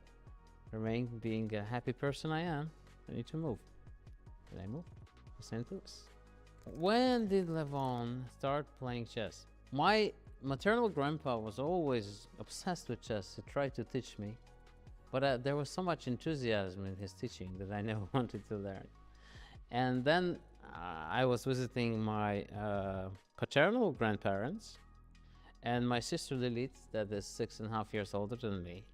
remain being a happy person I am, I need to move. And I moved to St. Louis. When did Levon start playing chess? My maternal grandpa was always obsessed with chess. He tried to teach me, but there was so much enthusiasm in his teaching that I never wanted to learn. And then I was visiting my paternal grandparents, and my sister Lilith, that is 6.5 years older than me,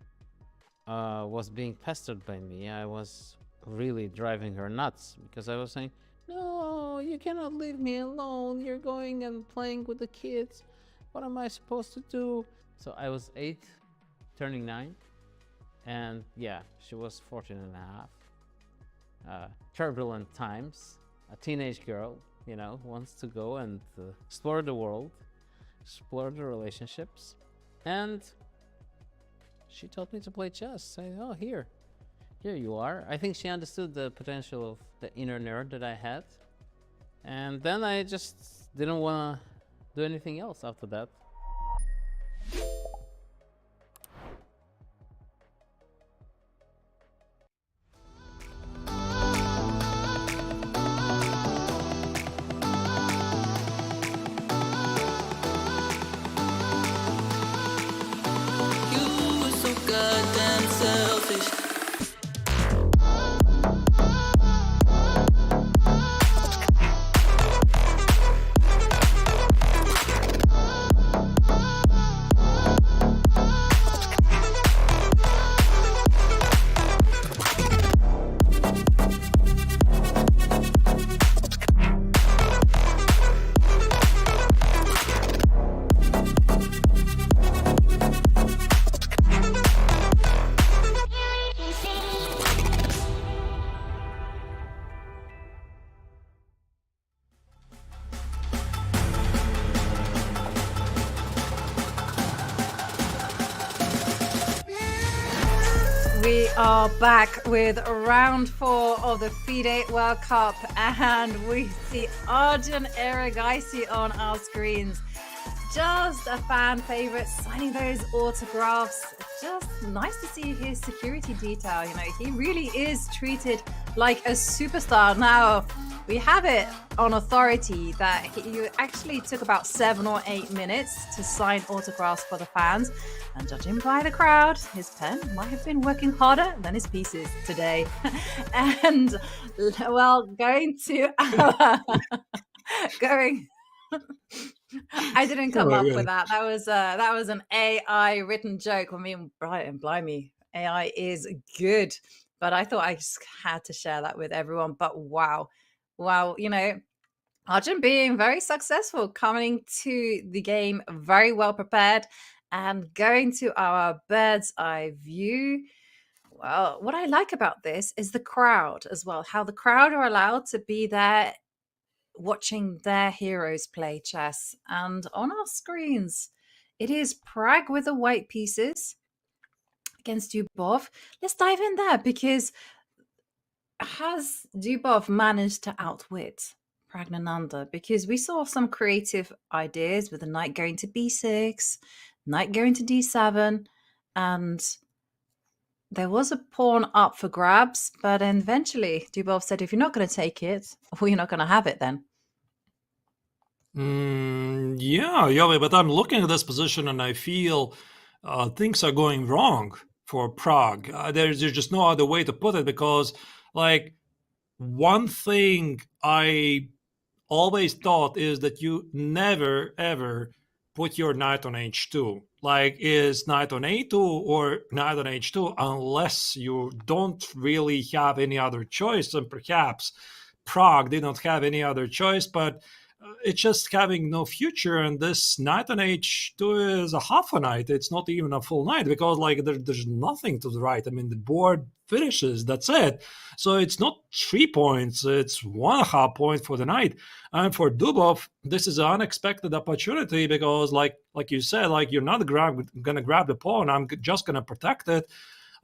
was being pestered by me. I was really driving her nuts because I was saying, no, you cannot leave me alone. You're going and playing with the kids. What am I supposed to do? So I was 8, turning 9. And yeah, she was 14.5. Turbulent times. A teenage girl, you know, wants to go and explore the world, explore the relationships. And she taught me to play chess. Saying, oh, here you are. I think she understood the potential of the inner nerd that I had. And then I just didn't want to do anything else after that. We are back with round 4 of the FIDE World Cup, and we see Arjun Erigaisi on our screens. Just a fan favorite, signing those autographs. Just nice to see his security detail. You know, he really is treated like a superstar. Now, we have it on authority that he actually took about 7 or 8 minutes to sign autographs for the fans. And judging by the crowd, his pen might have been working harder than his pieces today. And, well, going to our... I didn't come up with that. That was an AI written joke. I mean, blimey, AI is good. But I thought I just had to share that with everyone. But wow, you know, Arjun being very successful, coming to the game very well prepared, and going to our bird's eye view. Well, what I like about this is the crowd as well, how the crowd are allowed to be there watching their heroes play chess. And on our screens, it is Pragg with the white pieces against Dubov. Let's dive in there because has Dubov managed to outwit Pragnananda? Because we saw some creative ideas with the knight going to b6, knight going to d7, and there was a pawn up for grabs, but eventually Dubov said, if you're not going to take it, well, you're not going to have it then. Yeah, but I'm looking at this position and I feel things are going wrong for Pragg. There's just no other way to put it, because, like, one thing I always thought is that you never ever put your knight on h2. Like, is knight on a2 or knight on h2, unless you don't really have any other choice. And perhaps Pragg did not have any other choice, but it's just having no future. And this knight on h2 is a half a knight. It's not even a full knight, because, like, there's nothing to the right. I mean, the board finishes, that's it. So it's not 3 points, it's 1.5 point for the knight. And for Dubov, this is an unexpected opportunity, because like you said, like, you're not gonna grab the pawn, I'm just gonna protect it.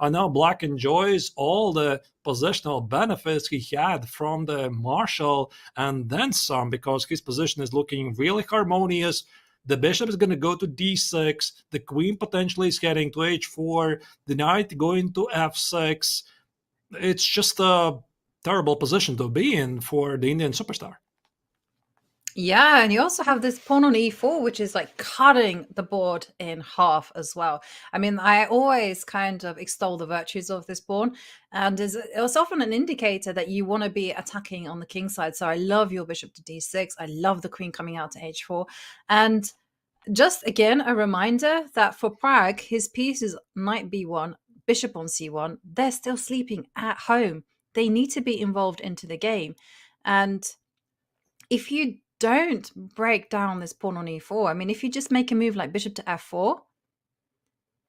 And now Black enjoys all the positional benefits he had from the Marshall and then some, because his position is looking really harmonious. The bishop is going to go to d6, the queen potentially is heading to h4, the knight going to f6. It's just a terrible position to be in for the Indian superstar. Yeah, and you also have this pawn on e4, which is like cutting the board in half as well. I mean, I always kind of extol the virtues of this pawn, and it's often an indicator that you want to be attacking on the king side. So I love your bishop to d6. I love the queen coming out to h4. And just again, a reminder that for Pragg, his pieces knight b1, bishop on c1, they're still sleeping at home. They need to be involved into the game. And if you don't break down this pawn on e4, I mean, if you just make a move like bishop to f4,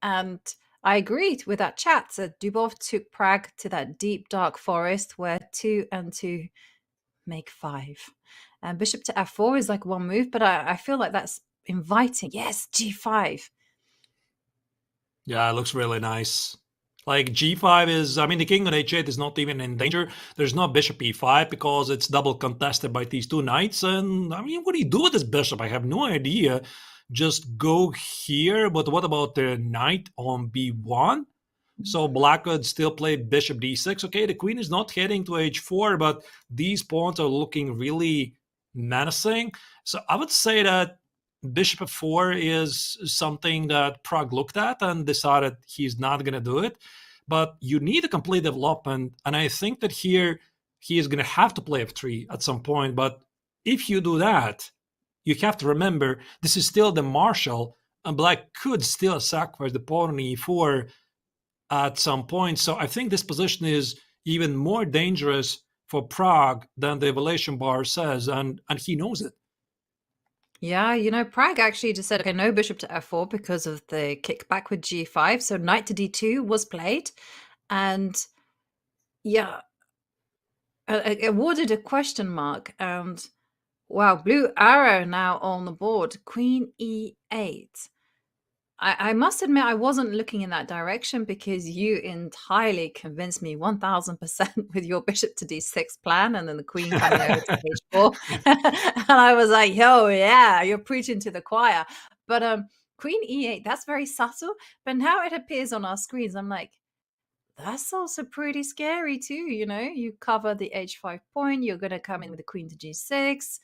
and I agreed with that chat, so Dubov took Pragg to that deep dark forest where 2 and 2 make 5. And bishop to f4 is like one move, but I feel like that's inviting. Yes, g5. Yeah, it looks really nice. Like, g5 is, I mean, the king on h8 is not even in danger. There's no bishop e5 because it's double contested by these two knights. And I mean, what do you do with this bishop? I have no idea. Just go here. But what about the knight on b1? So Black could still play bishop d6. Okay, the queen is not heading to h4, but these pawns are looking really menacing. So I would say that bishop f4 is something that Pragg looked at and decided he's not going to do it. But you need a complete development, and I think that here he is going to have to play f3 at some point. But if you do that, you have to remember this is still the Marshall, and Black could still sacrifice the pawn on e4 at some point. So I think this position is even more dangerous for Pragg than the evaluation bar says, and he knows it. Yeah, you know, Pragg actually just said, okay, no bishop to f4 because of the kickback with g5. So knight to d2 was played. And yeah, awarded a question mark. And wow, blue arrow now on the board. Queen e8. I must admit, I wasn't looking in that direction because you entirely convinced me 1000% with your bishop to d6 plan and then the queen coming over to h4. And I was like, oh, yeah, you're preaching to the choir. But queen e8, that's very subtle. But now it appears on our screens. I'm like, that's also pretty scary too. You know, you cover the h5 point. You're going to come in with the queen to g6.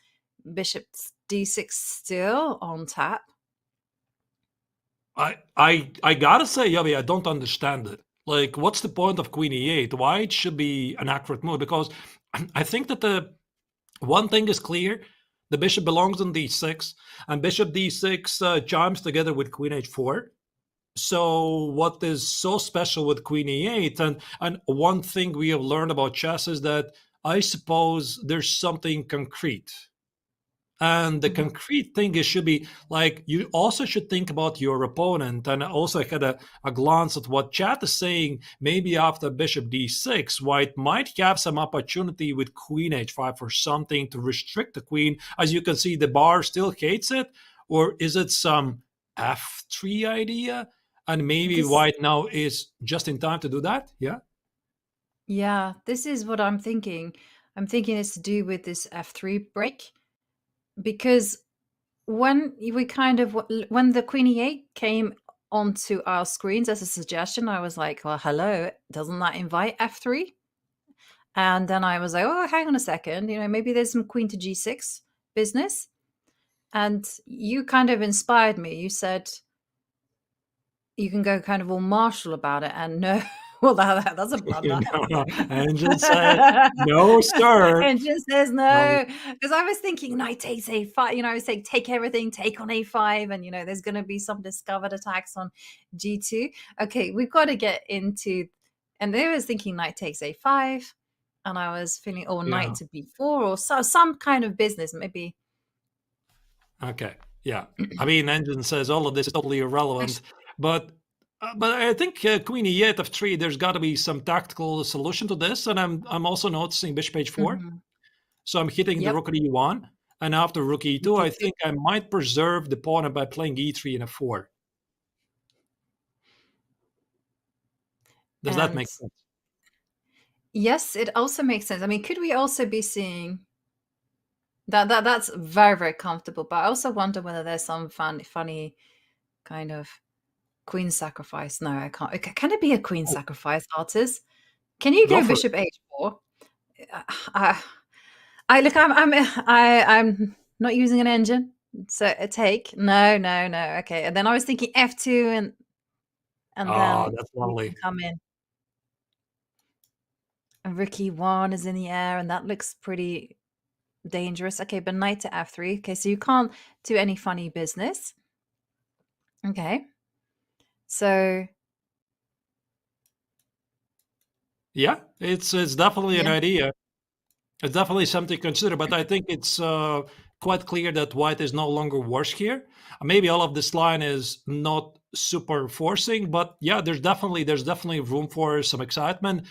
Bishop d6 still on tap. I gotta say, Yavi, I don't understand it. Like, what's the point of queen e8? Why it should be an accurate move? Because I think that the one thing is clear: the bishop belongs on d6, and bishop d6 chimes together with queen h4. So what is so special with queen e8? And one thing we have learned about chess is that I suppose there's something concrete. And the concrete thing is should be like, you also should think about your opponent. And I also had a glance at what chat is saying. Maybe after bishop d6, white might have some opportunity with queen h5 or something to restrict the queen. As you can see, the bar still hates it. Or is it some f3 idea? And maybe white now is just in time to do that? Yeah. Yeah, this is what I'm thinking. I'm thinking it's to do with this f3 break because when when the queen e8 came onto our screens as a suggestion, I was like, well, hello, doesn't that invite f3? And then I was like, oh, hang on a second, maybe there's some queen to g6 business. And you kind of inspired me. You said you can go kind of all martial about it, and no, well, that's a blunder. Engine said, no, sir. Engine says No. no, because I was thinking knight takes a5. I was saying take everything, take on a5, and there's going to be some discovered attacks on g2. Okay, we've got to get into, and they was thinking knight takes a5, and I was feeling knight to b4 or some kind of business maybe. Okay, yeah. I mean, Engine says all of this is totally irrelevant, but I think queen e8 f3. There's got to be some tactical solution to this, and I'm also noticing bishop h4. So I'm hitting the rook at e1, and after rook e2, I think I might preserve the pawn by playing e3 and f4. Does that make sense? Yes, it also makes sense. I mean, could we also be seeing that's very, very comfortable, but I also wonder whether there's some funny kind of queen sacrifice. No, I can't. Can it be a queen sacrifice, artist? Can you go bishop h4? I'm not using an engine, so a take. No. Okay, and then I was thinking f2 and then that's lovely. Come in. And rook e1 is in the air, and that looks pretty dangerous. Okay, but knight to f3. Okay, so you can't do any funny business. Okay, so yeah, it's definitely an idea. It's definitely something to consider, but I think it's quite clear that white is no longer worse here. Maybe all of this line is not super forcing, but yeah, there's definitely room for some excitement.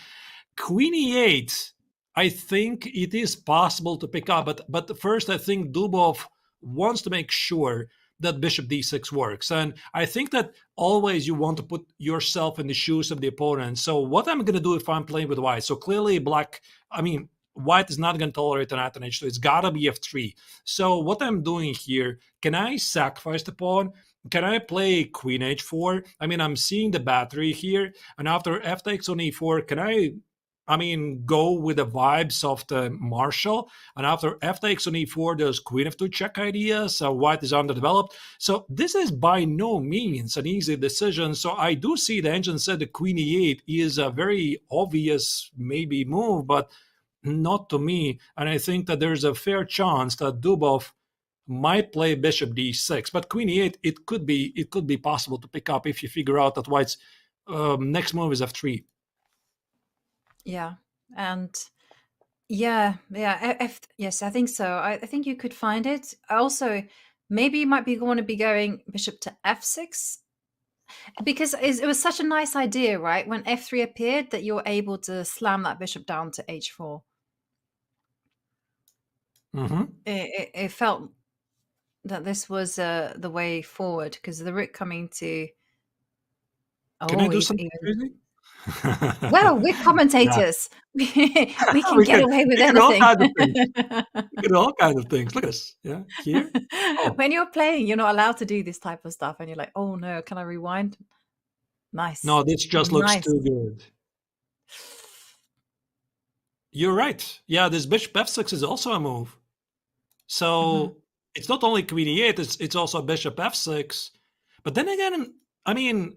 Queen e8, I think it is possible to pick up, but first I think Dubov wants to make sure that bishop d6 works, and I think that always you want to put yourself in the shoes of the opponent. So what I'm going to do if I'm playing with white, so clearly white is not going to tolerate an knight on h2. It's got to be f3. So what I'm doing here, can I sacrifice the pawn? Can I play queen h4? I mean, I'm seeing the battery here, and after f takes on e4, can I go with the vibes of the marshal, and after f takes on e4, there's queen f2 check ideas, so white is underdeveloped. So this is by no means an easy decision. So I do see the engine said the queen e8 is a very obvious maybe move, but not to me. And I think that there's a fair chance that Dubov might play bishop d6, but queen e8, it could be possible to pick up if you figure out that white's next move is f3. Yeah, and yes, I think so. I think you could find it. Also, maybe you might be going to be going bishop to f6, because it was such a nice idea, right? When f3 appeared, that you're able to slam that bishop down to h4. It felt that this was the way forward, because the rook coming to. Can I do something crazy? Well, we're commentators. We can get away with anything. We can all kinds of things. Look at this. Yeah, here. When you're playing, you're not allowed to do this type of stuff, and you're like, oh no, can I rewind? Nice. No, this just looks too good. You're right. Yeah, this bishop f6 is also a move. So it's not only queen e8, it's also bishop f6. But then again,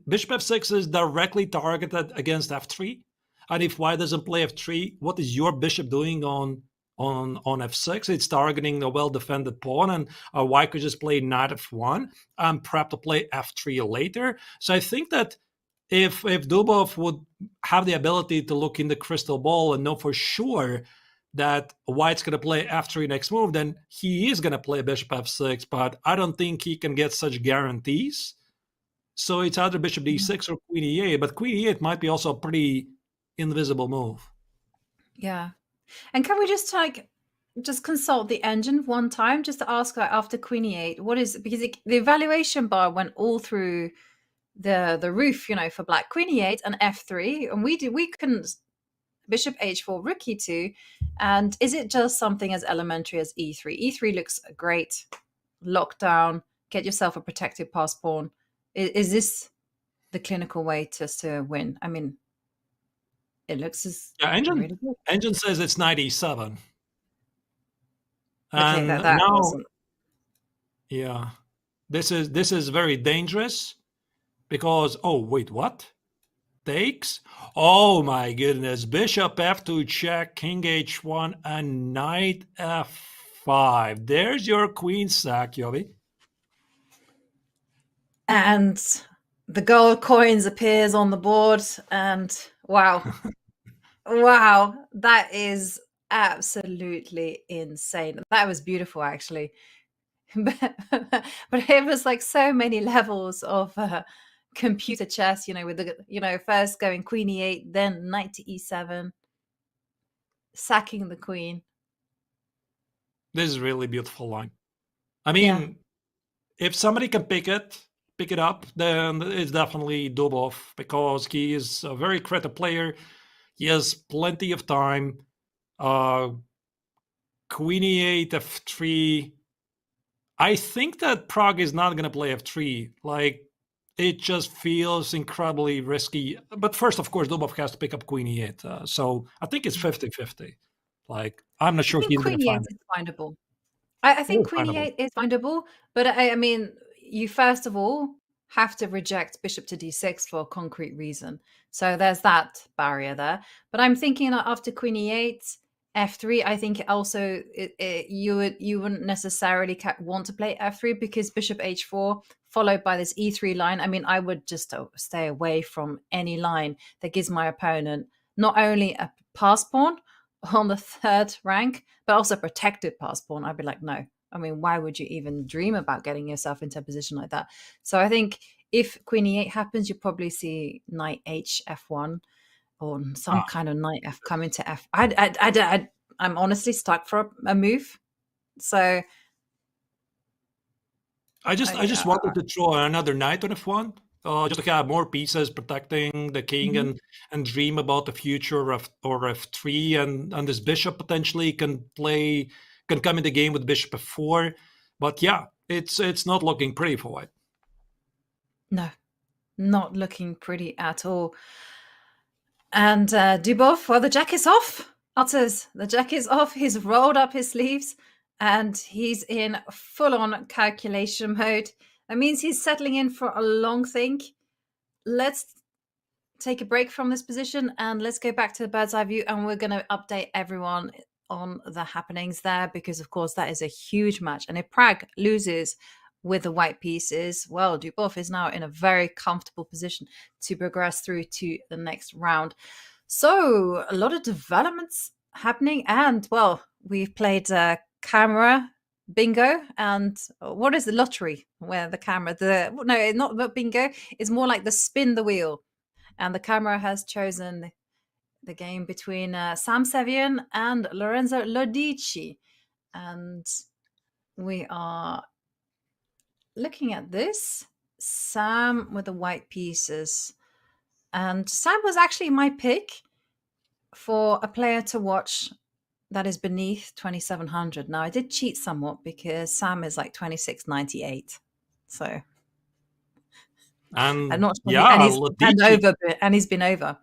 bishop f6 is directly targeted against f3. And if white doesn't play f3, what is your bishop doing on f6? It's targeting a well-defended pawn, and white could just play knight f1 and prep to play f3 later. So I think that if Dubov would have the ability to look in the crystal ball and know for sure that white's going to play f3 next move, then he is going to play bishop f6, but I don't think he can get such guarantees. So it's either bishop d6 or queen e8, but queen e8 might be also a pretty invisible move. Yeah. And can we just consult the engine one time just to ask after queen e8, what is, because the evaluation bar went all through the roof, for black. Queen e8 and f3, and we couldn't bishop h4, rook e2. And is it just something as elementary as e3? E3 looks great. Lockdown, get yourself a protected pass pawn. Is this the clinical way just to win? I mean, it looks as really good. Engine says it's 97. Okay, And that now, wasn't. yeah, this is very dangerous because, oh wait, what? Takes? Oh my goodness! Bishop f2 check, king h1, and knight f5. There's your queen sack, Yobi. And the gold coins appears on the board, and wow. Wow, that is absolutely insane. That was beautiful, actually. But it was like so many levels of computer chess, with the, first going queen e8, then knight to e7, sacking the queen. This is really beautiful line. I mean, if somebody can pick it up, then it's definitely Dubov, because he is a very creative player. He has plenty of time. Queen e8, f3. I think that Pragg is not going to play f3. Like, it just feels incredibly risky. But first, of course, Dubov has to pick up queen e8. So I think it's 50-50. Like, I'm not sure he's going to Queen find e8 it. is findable. I think queen e8 is findable, but I mean, you first of all have to reject bishop to d6 for a concrete reason. So there's that barrier there. But I'm thinking that after queen e8, f3, I think also you wouldn't necessarily want to play f3, because bishop h4 followed by this e3 line. I mean, I would just stay away from any line that gives my opponent not only a pass pawn on the third rank, but also protected pass pawn. I'd be like, no. I mean, why would you even dream about getting yourself into a position like that? So I think if queen e8 happens, you probably see knight h f1 or some kind of knight f coming to f. I'm honestly stuck for a move. So I just wanted to throw another knight on f1, just to have more pieces protecting the king, and dream about the future of f3, and this bishop potentially can come in the game with bishop f4. But yeah, it's not looking pretty for white. No, not looking pretty at all. And Dubov, well, the jack is off. Utters, the jack is off. He's rolled up his sleeves and he's in full-on calculation mode. That means he's settling in for a long think. Let's take a break from this position and let's go back to the bird's eye view, and we're going to update everyone on the happenings there, because of course that is a huge match. And if Pragg loses with the white pieces, well, Dubov is now in a very comfortable position to progress through to the next round. So a lot of developments happening, and well, we've played camera bingo, and what is the lottery where the camera, no, not bingo, it's more like the spin the wheel, and the camera has chosen the game between Sam Sevian and Lorenzo Lodici, and we are looking at this. Sam with the white pieces, and Sam was actually my pick for a player to watch that is beneath 2700. Now I did cheat somewhat because Sam is like 2698, so I'm not sure. And he's been over.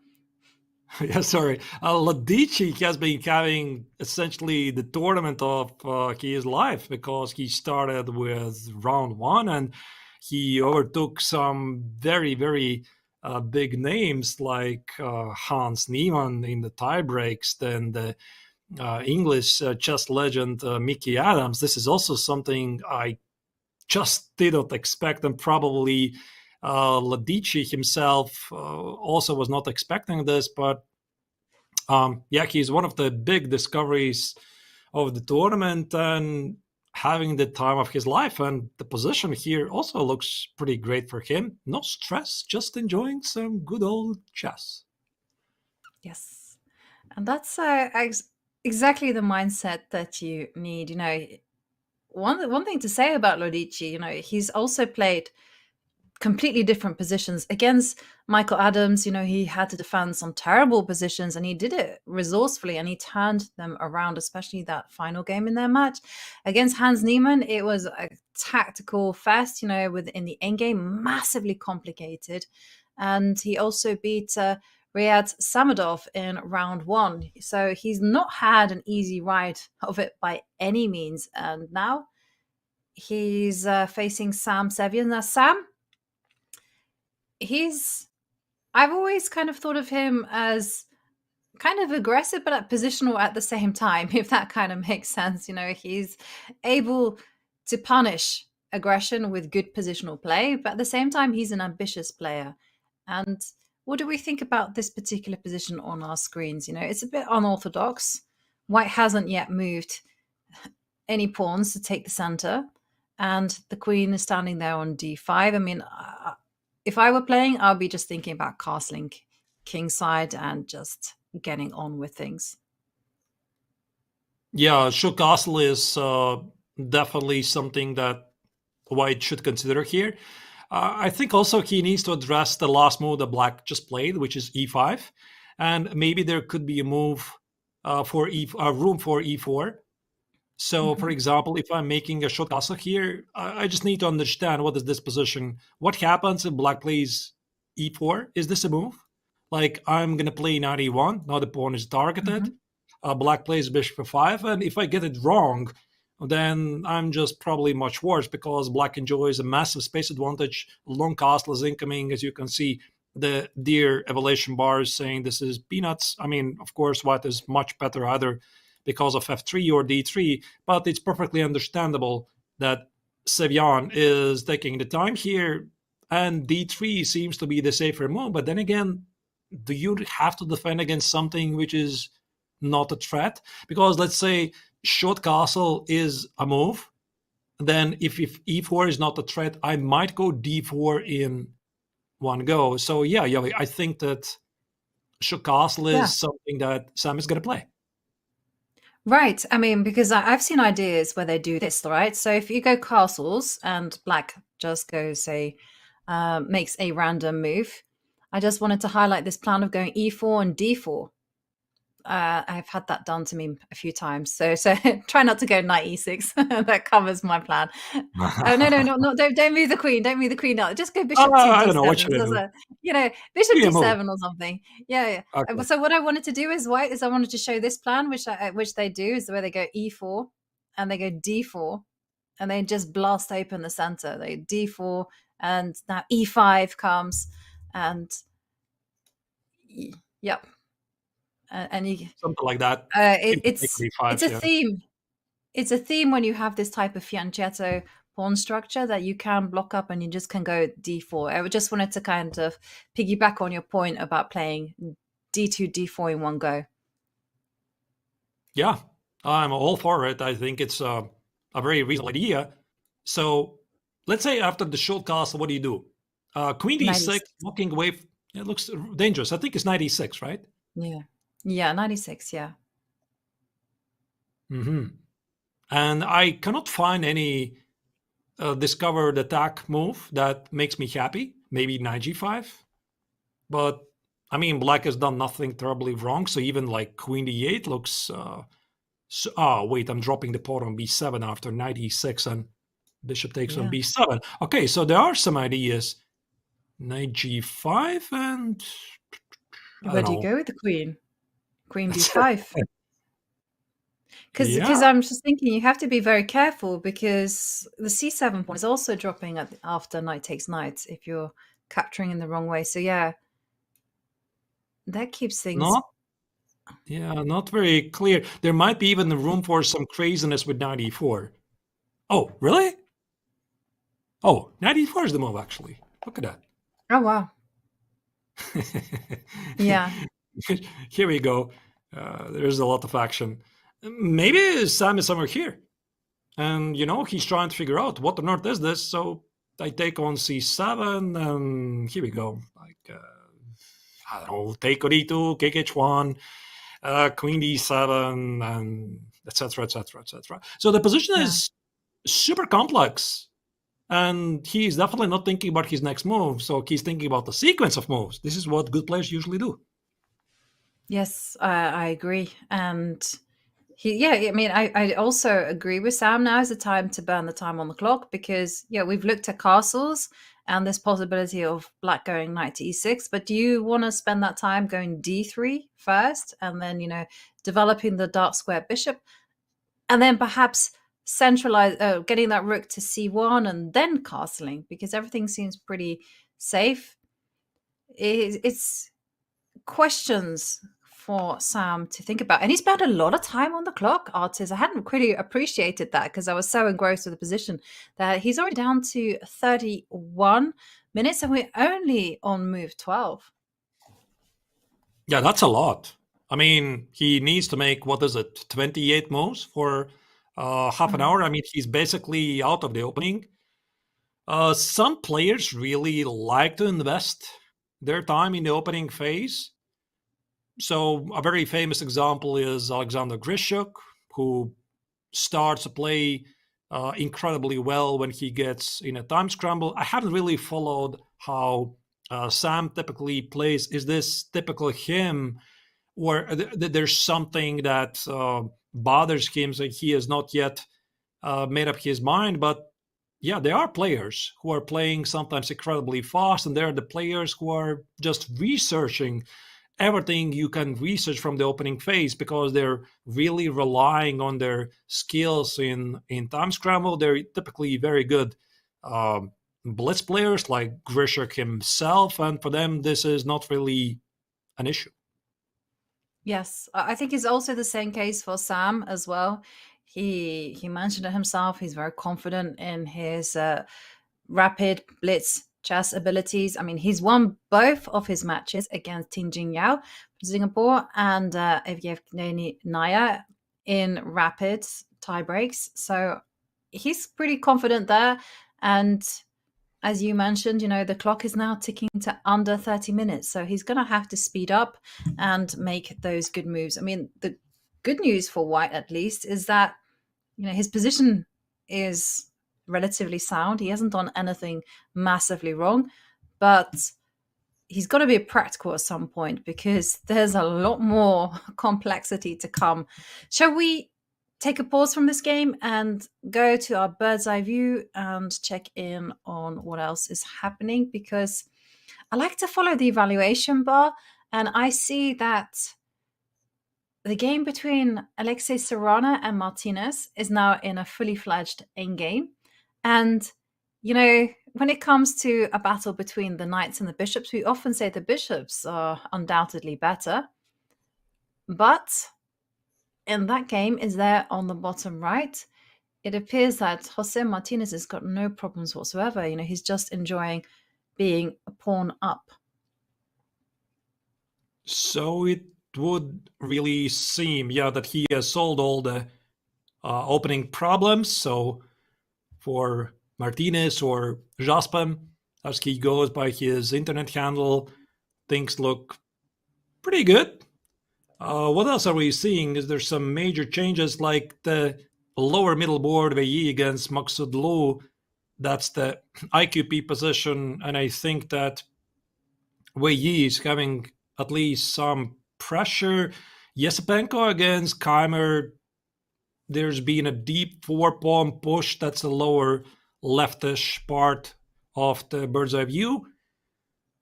Yeah, sorry. Lodici has been having essentially the tournament of his life, because he started with round 1 and he overtook some very, very big names like Hans Niemann in the tiebreaks, then the English chess legend Mickey Adams. This is also something I just didn't expect, and probably Lodici himself also was not expecting this, but yeah, he's one of the big discoveries of the tournament and having the time of his life, and the position here also looks pretty great for him. No stress, just enjoying some good old chess. Yes, and that's exactly the mindset that you need. One thing to say about Lodici, he's also played completely different positions. Against Michael Adams, he had to defend some terrible positions, and he did it resourcefully, and he turned them around, especially that final game in their match. Against Hans Niemann, it was a tactical fest, within the endgame, massively complicated. And he also beat Riyad Samadov in round 1. So he's not had an easy ride of it by any means. And now he's facing Sam Sevian. Now, Sam, I've always kind of thought of him as kind of aggressive, but positional at the same time, if that kind of makes sense. He's able to punish aggression with good positional play, but at the same time, he's an ambitious player. And what do we think about this particular position on our screens? It's a bit unorthodox. White hasn't yet moved any pawns to take the center, and the queen is standing there on d5. I mean, if I were playing, I'll be just thinking about castling kingside and just getting on with things. Yeah, shook castle is definitely something that White should consider here. I think also he needs to address the last move that Black just played, which is e5, and maybe there could be a move for room for e4. So, for example, if I'm making a short castle here, I just need to understand what is this position. What happens if Black plays e4? Is this a move? Like, I'm going to play knight e1. Now the pawn is targeted. Black plays bishop f5. And if I get it wrong, then I'm just probably much worse because Black enjoys a massive space advantage. Long castle is incoming. As you can see, the dear evaluation bar is saying this is peanuts. I mean, of course, White is much better either because of f3 or d3, but it's perfectly understandable that Sevian is taking the time here, and d3 seems to be the safer move. But then again, do you have to defend against something which is not a threat? Because let's say short castle is a move, then if e4 is not a threat, I might go d4 in one go. So yeah, I think that short castle is something that Sam is going to play. Right. I mean, because I've seen ideas where they do this, right? So if you go castles and Black just goes, say, makes a random move, I just wanted to highlight this plan of going e4 and d4. I've had that done to me a few times. So try not to go knight e6. That covers my plan. Oh, no, don't move the queen. Don't move the queen out. Just go bishop to d7. I don't know what you do. Bishop d7 or something. Yeah. Okay. So what I wanted to do is I wanted to show this plan, which they do, is where they go e4 and they go d4 and they just blast open the center. They d4 and now e5 comes and yep. And you something like that. It's a theme. It's a theme when you have this type of fianchetto pawn structure that you can block up and you just can go d4. I just wanted to kind of piggyback on your point about playing d2, d4 in one go. Yeah, I'm all for it. I think it's a very reasonable idea. So let's say after the short castle, what do you do? Queen d6, walking away. It looks dangerous. I think it's knight e6, right? Yeah, 96, yeah. And I cannot find any discovered attack move that makes me happy. Maybe knight g5. But, I mean, Black has done nothing terribly wrong. So even like queen d8 looks... wait, I'm dropping the pawn on b7 after knight e6 and bishop takes on b7. Okay, so there are some ideas. Knight g5 and... Where do you go with the queen? Queen d5. Because I'm just thinking you have to be very careful because the c7 pawn is also dropping after knight takes knight if you're capturing in the wrong way. So yeah, that keeps things... Not very clear. There might be even room for some craziness with knight e4. Oh, really? Oh, knight e4 is the move, actually. Look at that. Oh, wow. Yeah. Here we go. There's a lot of action. Maybe Sam is somewhere here. And, he's trying to figure out what on earth is this. So I take on c7 and here we go. Like, I don't know, take on e2, kick h1, queen d7, and etc., etc., etc. So the position is super complex. And he's definitely not thinking about his next move, so he's thinking about the sequence of moves. This is what good players usually do. Yes, I agree. And I mean, I also agree with Sam. Now is the time to burn the time on the clock because, yeah, we've looked at castles and this possibility of black going knight to e6. But do you want to spend that time going d3 first and then, developing the dark square bishop and then perhaps getting that rook to c1 and then castling because everything seems pretty safe? It's questions for Sam to think about. And he spent a lot of time on the clock, Artis. I hadn't really appreciated that because I was so engrossed with the position that he's already down to 31 minutes and we're only on move 12. Yeah, that's a lot. I mean, he needs to make, 28 moves for half an hour? I mean, he's basically out of the opening. Some players really like to invest their time in the opening phase. So a very famous example is Alexander Grishuk, who starts to play incredibly well when he gets in a time scramble. I haven't really followed how Sam typically plays. Is this typical him, or there's something that bothers him, so he has not yet made up his mind? But yeah, there are players who are playing sometimes incredibly fast, and there are the players who are just researching everything you can research from the opening phase because they're really relying on their skills in time scramble. They're typically very good blitz players like Grishuk himself, and for them this is not really an issue. Yes, I think it's also the same case for Sam as well. He mentioned it himself. He's very confident in his rapid blitz chess abilities. I mean, he's won both of his matches against Tin Jing Yao from Singapore and Evgeny Naya in rapid tiebreaks. So he's pretty confident there. And as you mentioned, the clock is now ticking to under 30 minutes. So he's going to have to speed up and make those good moves. I mean, the good news for White, at least, is that, his position is relatively sound. He hasn't done anything massively wrong, but he's got to be practical at some point because there's a lot more complexity to come. Shall we take a pause from this game and go to our bird's eye view and check in on what else is happening? Because I like to follow the evaluation bar, and I see that the game between Alexei Serrano and Martinez is now in a fully fledged endgame. And, when it comes to a battle between the knights and the bishops, we often say the bishops are undoubtedly better. But in that game, is there on the bottom right, it appears that Jose Martinez has got no problems whatsoever. He's just enjoying being a pawn up. So it would really seem, that he has solved all the opening problems. So for Martinez or Jaspem, as he goes by his internet handle, things look pretty good. What else are we seeing? Is there some major changes like the lower middle board VE against Maksud Lu? That's the IQP position, and I think that VE is having at least some pressure. Yesipenko against Keimer, there's been a deep 4-pawn push. That's the lower leftish part of the bird's eye view.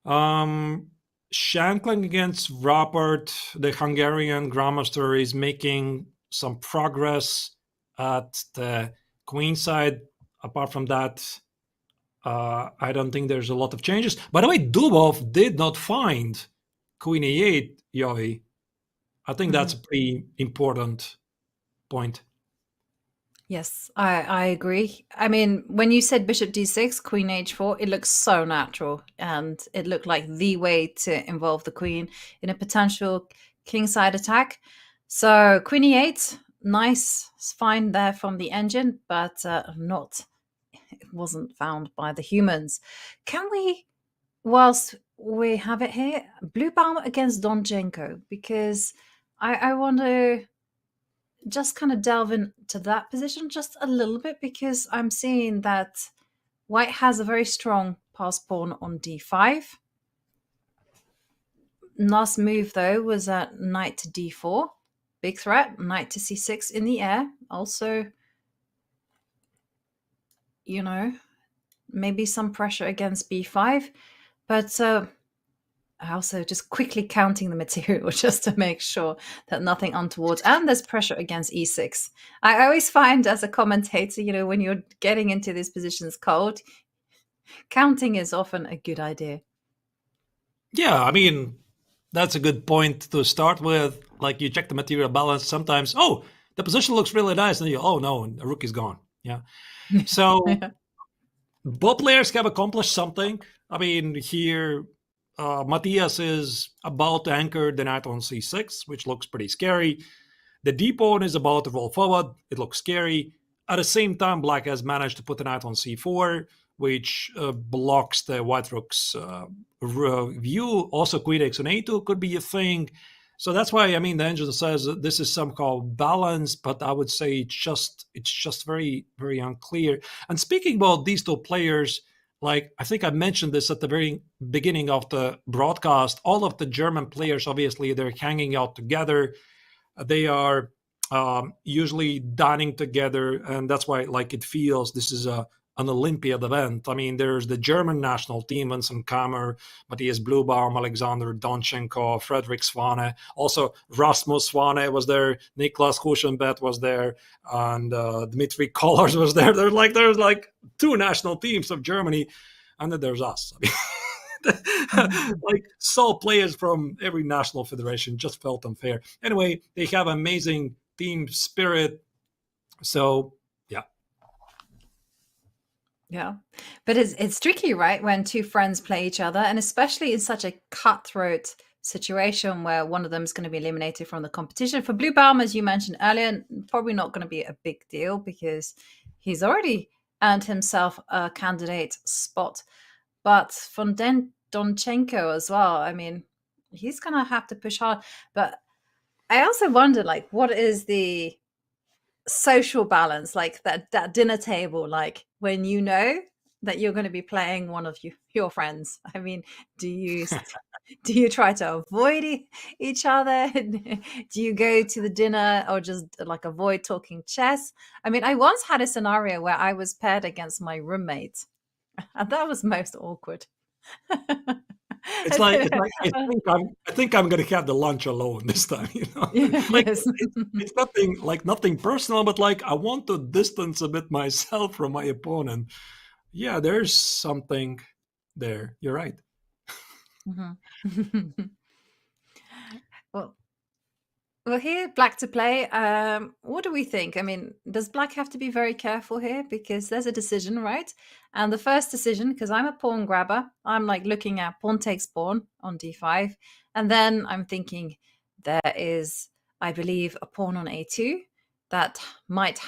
Shankland against Rapport, the Hungarian grandmaster, is making some progress at the queen side. Apart from that, I don't think there's a lot of changes. By the way, Dubov did not find Queen E8, Yovi. I think that's a pretty important point. Yes, I agree. I mean, when you said bishop d6, queen h4, it looks so natural. And it looked like the way to involve the queen in a potential kingside attack. So queen e8, nice find there from the engine, but it wasn't found by the humans. Can we, whilst we have it here, Bluebaum against Donchenko? Because I want to just kind of delve into that position just a little bit, because I'm seeing that White has a very strong pass pawn on d5. Last move, though, was at knight to d4. Big threat, knight to c6 in the air. Also, you know, maybe some pressure against b5. But also just quickly counting the material just to make sure that nothing untoward. And there's pressure against e6. I always find as a commentator, you know, when you're getting into these positions cold, counting is often a good idea. Yeah, I mean, that's a good point to start with. Like, you check the material balance sometimes. Oh, the position looks really nice. And you, oh no, the rook is gone. Yeah. So both players have accomplished something. I mean, here, Matthias is about to anchor the knight on c6, which looks pretty scary. The d pawn is about to roll forward. It looks scary. At the same time, black has managed to put the knight on c4, which blocks the white rook's view. Also, queen takes on a2 could be a thing. So that's why, I mean, the engine says that this is somehow balanced, but I would say it's just very, very unclear. And speaking about these two players, like, I think I mentioned this at the very beginning of the broadcast, all of the German players, obviously, they're hanging out together. They are usually dining together, and that's why, like, it feels this is an Olympiad event. I mean, there's the German national team, Vincent Kammer, Matthias Blubaum, Alexander Donchenko, Frederick Swane. Also, Rasmus Swane was there, Niklas Huschenbett was there, and Dmitry Kollars was there. There's like two national teams of Germany, and then there's us. I mean, like, so players from every national federation just felt unfair. Anyway, they have amazing team spirit. So, yeah. Yeah, but it's tricky, right, when two friends play each other, and especially in such a cutthroat situation where one of them is going to be eliminated from the competition. For Blubaum, as you mentioned earlier, probably not going to be a big deal because he's already earned himself a candidate spot. But von Donchenko as well, I mean, he's going to have to push hard. But I also wonder, like, what is the social balance, like that dinner table, like when you know that you're going to be playing one of your friends? I mean, do you try to avoid each other? Do you go to the dinner or just like avoid talking chess? I mean, I once had a scenario where I was paired against my roommate, and that was most awkward. It's like I think I'm gonna have the lunch alone this time. You know, like Yes. it's nothing personal, but like I want to distance a bit myself from my opponent. Yeah, there's something there. You're right. Mhm. Well, here, black to play. What do we think? I mean, does black have to be very careful here? Because there's a decision, right? And the first decision, because I'm a pawn grabber, I'm like looking at pawn takes pawn on d5. And then I'm thinking there is, I believe, a pawn on a2 that might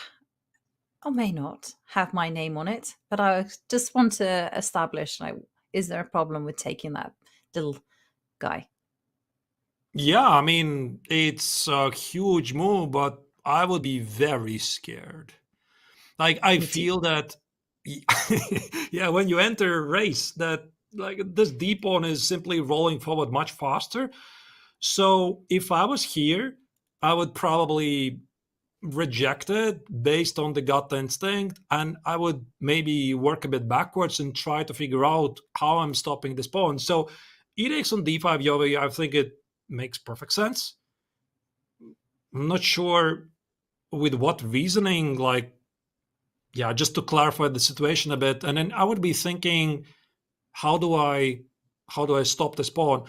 or may not have my name on it. But I just want to establish, like, is there a problem with taking that little guy? Yeah, I mean, it's a huge move, but I would be very scared. Like, I feel that, yeah, when you enter a race, that like this d pawn is simply rolling forward much faster. So if I was here, I would probably reject it based on the gut instinct, and I would maybe work a bit backwards and try to figure out how I'm stopping this pawn. So e takes on d5, Yovi, I think it makes perfect sense. I'm not sure with what reasoning, like, yeah, just to clarify the situation a bit. And then I would be thinking, how do I stop this pawn?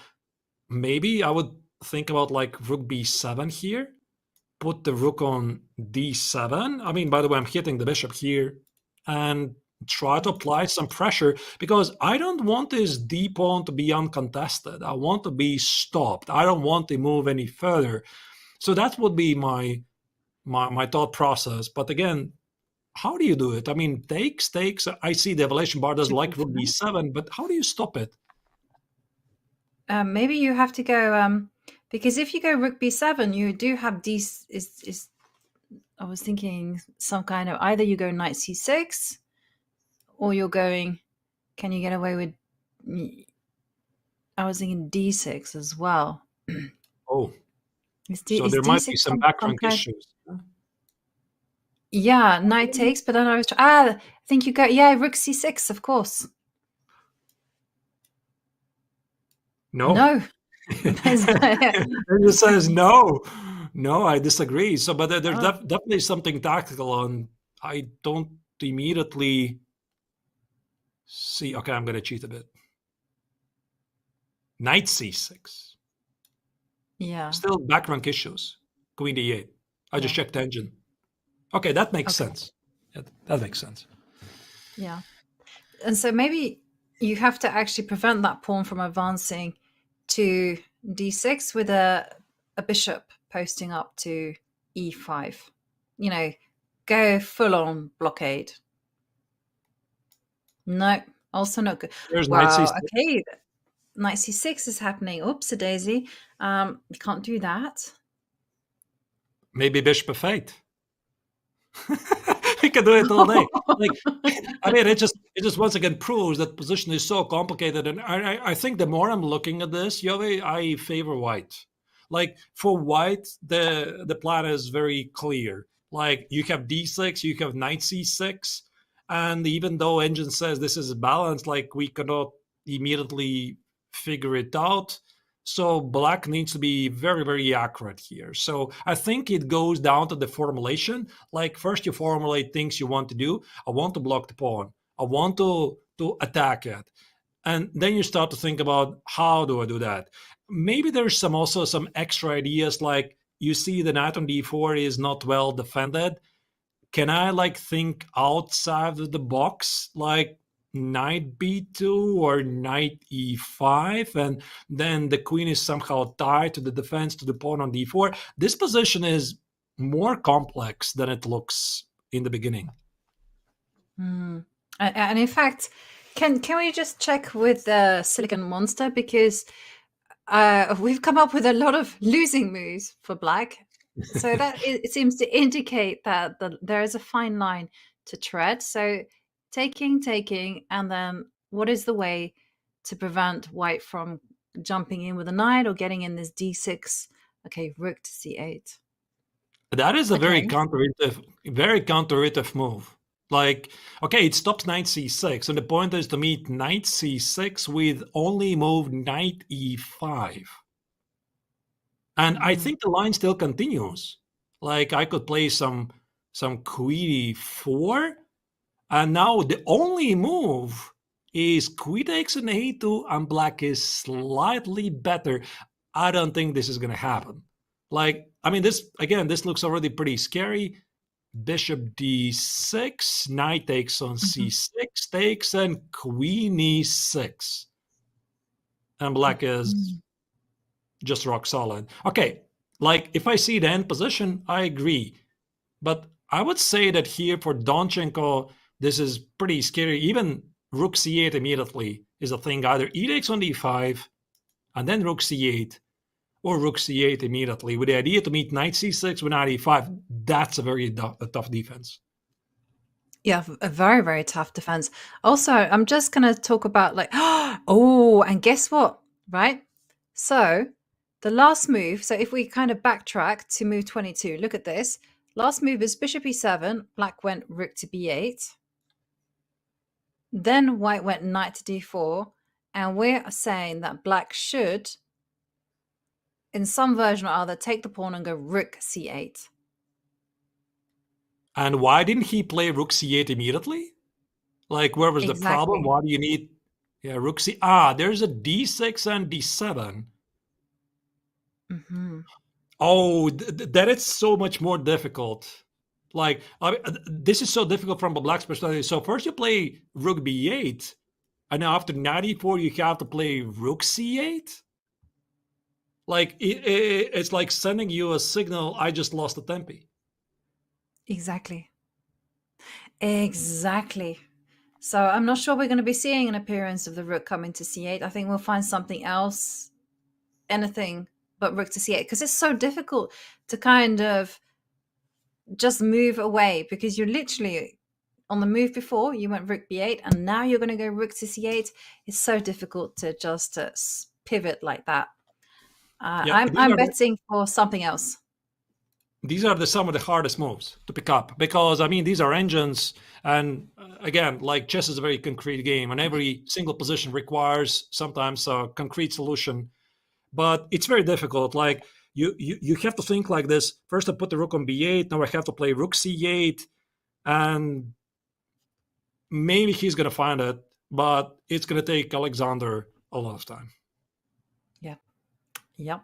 Maybe I would think about like rook b7 here, put the rook on d7. I mean, by the way, I'm hitting the bishop here, and try to apply some pressure, because I don't want this d pawn to be uncontested. I want to be stopped. I don't want to move any further. So that would be my thought process. But again, how do you do it? I mean, takes. I see the evaluation bar doesn't like rook b7, but how do you stop it? Maybe you have to go because if you go rook b7, you do have I was thinking some kind of, either you go knight c6, Or you're going, can you get away with... I was thinking d6 as well. Oh, Is there might be d6 some background kind... issues. Yeah, knight takes, but then I think you go, yeah, rook c6, of course. No. No. It says no. No, I disagree. So, but there's definitely something tactical on. I don't immediately see. Okay, I'm going to cheat a bit. Knight c6. Yeah. Still back rank issues. Queen d8. I just checked engine. Okay, that makes sense. Yeah, that makes sense. Yeah. And so maybe you have to actually prevent that pawn from advancing to d6 with a bishop posting up to e5. You know, go full on blockade. No, also not good. There's knight c6. Okay. Knight c6 is happening. Oops, a daisy. You can't do that. Maybe bishop f8. We can do it all day. I mean, it just once again proves that position is so complicated. And I think the more I'm looking at this, Yove, I favor white. Like for white, the plan is very clear. Like you have d6, you have knight c6, and even though engine says this is balanced, like we cannot immediately figure it out. So black needs to be very, very accurate here. So I think it goes down to the formulation. Like first you formulate things you want to do. I want to block the pawn. I want to attack it. And then you start to think about how do I do that? Maybe there's also some extra ideas like you see the knight on d4 is not well defended. Can I think outside of the box? Like knight b2 or knight e5, and then the queen is somehow tied to the defense to the pawn on d4. This position is more complex than it looks in the beginning. And in fact, can we just check with the Silicon Monster, because we've come up with a lot of losing moves for black. So that it seems to indicate that there is a fine line to tread. So taking, and then what is the way to prevent white from jumping in with a knight or getting in this d6? Okay, rook to c8. That is a very counterintuitive move. Like, okay, it stops knight c6, and the point is to meet knight c6 with only move knight e5. And I think the line still continues. Like I could play some queen e4. And now the only move is queen takes an a2, and black is slightly better. I don't think this is going to happen. Like, I mean, this looks already pretty scary. Bishop d6, knight takes on c6, takes, and queen e6. And black is just rock solid. Okay, like if I see the end position, I agree. But I would say that here for Donchenko, this is pretty scary. Even rook c8 immediately is a thing. Either e takes on d5, and then rook c8, or rook c8 immediately, with the idea to meet knight c6 with knight e5. That's a very tough defense. Yeah, a very, very tough defense. Also, I'm just going to talk about and guess what, right? So the last move, so if we kind of backtrack to move 22, look at this. Last move is bishop e7, black went rook to b8. Then white went knight to d4, and we're saying that black should, in some version or other, take the pawn and go rook c8. And why didn't he play rook c8 immediately? Like, where was the problem? Why do you need rook c... there's a d6 and d7. Oh, that is so much more difficult. Like, this is so difficult from the black's perspective. So first you play rook b8, and now after knight e4, you have to play rook c8? Like, it's like sending you a signal, I just lost a tempi. Exactly. So I'm not sure we're going to be seeing an appearance of the rook coming to c8. I think we'll find something else, anything but rook to c8, because it's so difficult to kind of just move away, because you're literally on the move before. You went rook b8, and now you're going to go rook to c8. It's so difficult to just pivot like that. I'm betting for something else. These are some of the hardest moves to pick up because, I mean, these are engines. And again, like chess is a very concrete game and every single position requires sometimes a concrete solution. But it's very difficult. Like you have to think like this. First I put the rook on b8. Now I have to play rook c8. And maybe he's going to find it. But it's going to take Alexander a lot of time. Yep.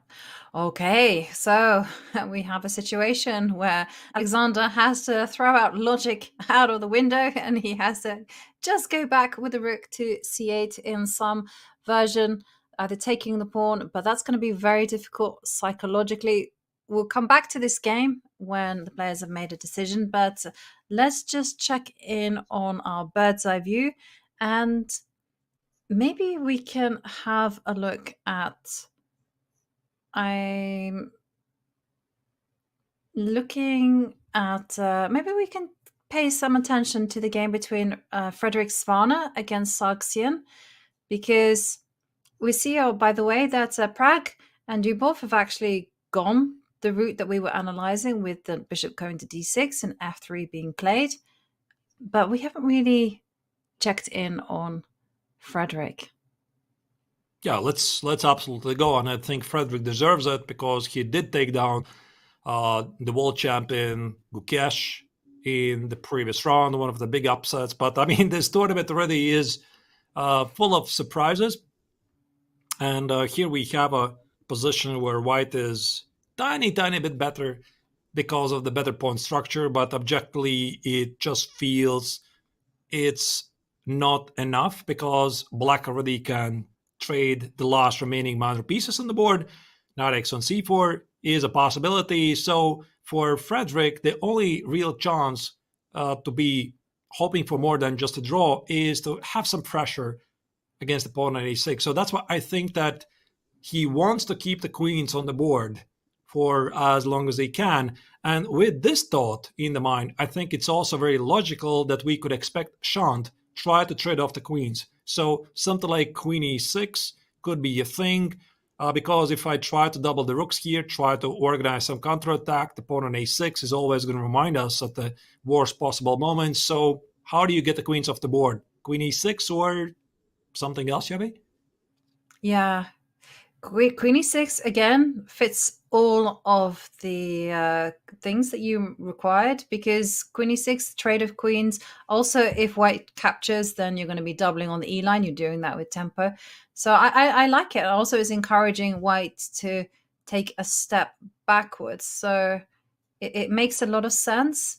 Okay, so we have a situation where Alexander has to throw out logic out of the window and he has to just go back with the rook to c8 in some version, either taking the pawn, but that's going to be very difficult psychologically. We'll come back to this game when the players have made a decision, but let's just check in on our bird's eye view and maybe we can have a look at... I'm looking at, maybe we can pay some attention to the game between Frederick Svane against Sargsyan, because we see, oh, by the way, that Pragg and Dubov have actually gone the route that we were analyzing with the bishop going to d6 and f3 being played, but we haven't really checked in on Frederick. Yeah, let's absolutely go. And I think Frederick deserves it because he did take down the world champion Gukesh in the previous round, one of the big upsets. But I mean, this tournament already is full of surprises. And here we have a position where white is tiny bit better because of the better pawn structure. But objectively, it just feels it's not enough because black already can trade the last remaining minor pieces on the board. Knight x on c4 is a possibility. So for Frederick, the only real chance to be hoping for more than just a draw is to have some pressure against the pawn on a6. So that's why I think that he wants to keep the queens on the board for as long as they can. And with this thought in the mind, I think it's also very logical that we could expect Shant try to trade off the queens. So something like queen e6 could be a thing, because if I try to double the rooks here, try to organize some counterattack, the pawn on a6 is always going to remind us at the worst possible moments. So how do you get the queens off the board? Queen e6 or something else, Yavi? Yeah, Queen e6 again fits all of the things that you required, because Queen e6, trade of queens. Also, if white captures, then you're going to be doubling on the e line. You're doing that with tempo. So I like it. Also, it's encouraging white to take a step backwards. So it makes a lot of sense.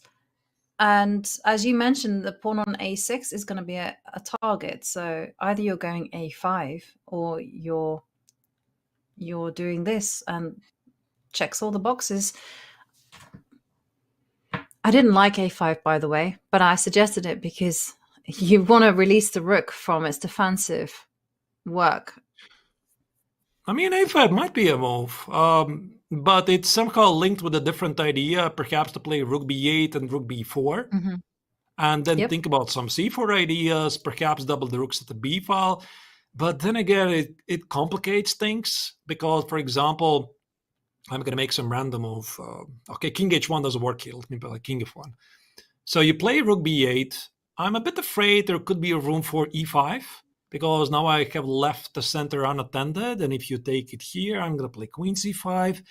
And as you mentioned, the pawn on a6 is going to be a target. So either you're going a5 or you're doing this, and checks all the boxes. I didn't like a5, by the way, but I suggested it because you want to release the rook from its defensive work. I mean, a5 might be a move, but it's somehow linked with a different idea, perhaps to play rook b8 and rook b4, and then think about some c4 ideas, perhaps double the rooks at the b file. But then again, it complicates things because, for example, I'm going to make some random move. Okay, king h1 doesn't work here. Let me play king f1. So you play rook b8. I'm a bit afraid there could be a room for e5 because now I have left the center unattended. And if you take it here, I'm going to play queen c5.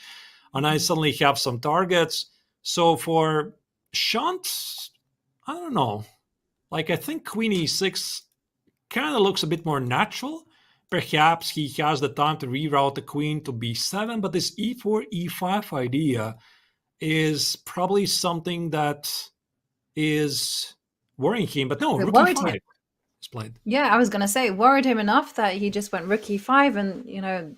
And I suddenly have some targets. So for Shant, I don't know. Like, I think queen e6 kind of looks a bit more natural. Perhaps he has the time to reroute the queen to b7, but this e4, e5 idea is probably something that is worrying him. But no, rook e5 is played. Yeah, I was going to say, it worried him enough that he just went rook e5, and,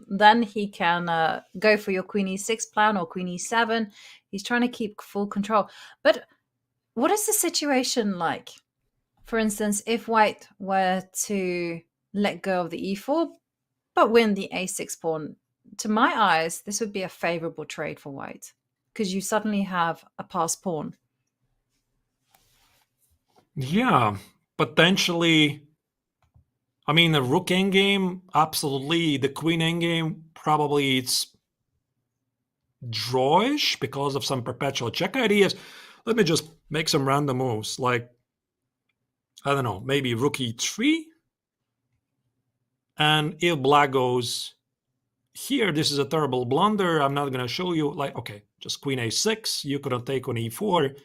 then he can go for your queen e6 plan or queen e7. He's trying to keep full control. But what is the situation like? For instance, if white were to let go of the e4, but win the a6 pawn, to my eyes, this would be a favorable trade for white because you suddenly have a passed pawn. Yeah, potentially. I mean, the rook endgame, absolutely. The queen endgame, probably it's drawish because of some perpetual check ideas. Let me just make some random moves, like, I don't know, maybe rook e3. And if black goes here, this is a terrible blunder. I'm not going to show you, like, okay, just queen a6. You couldn't take on e4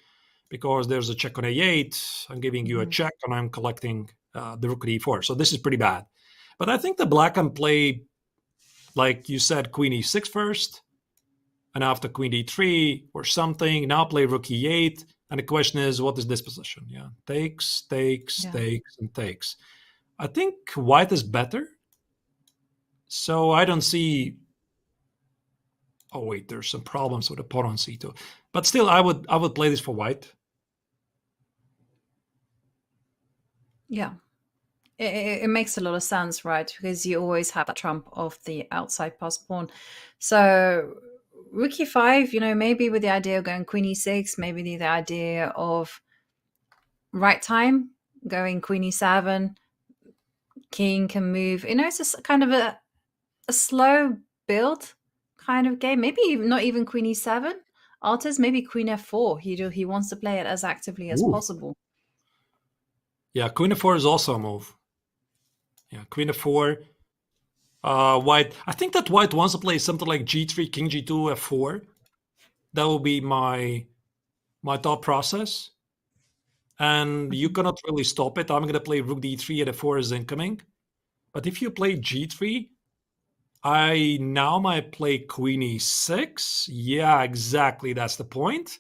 because there's a check on a8. I'm giving you a check and I'm collecting the rook at e4. So this is pretty bad. But I think the black can play, like you said, queen e6 first, and after queen d3 or something. Now play rook e8. And the question is, what is this position? Yeah, takes, takes, takes, and takes. I think white is better. So I don't see. Oh wait, there's some problems with the pawn on c2. But still, I would play this for white. Yeah. It makes a lot of sense, right? Because you always have that trump of the outside pass pawn. So rook e5, you know, maybe with the idea of going queen e6, maybe the idea of right time, going queen e7, king can move. You know, it's just kind of a slow build kind of game. Maybe even, not even queen e7. Artis, maybe queen f4. He wants to play it as actively as possible. Yeah, queen f4 is also a move. Yeah, queen f4. White. I think that white wants to play something like g3, king g2, f4. That will be my thought process. And you cannot really stop it. I'm going to play rook d3 and f4 is incoming. But if you play g3, I now might play queen e6. Yeah, exactly. That's the point.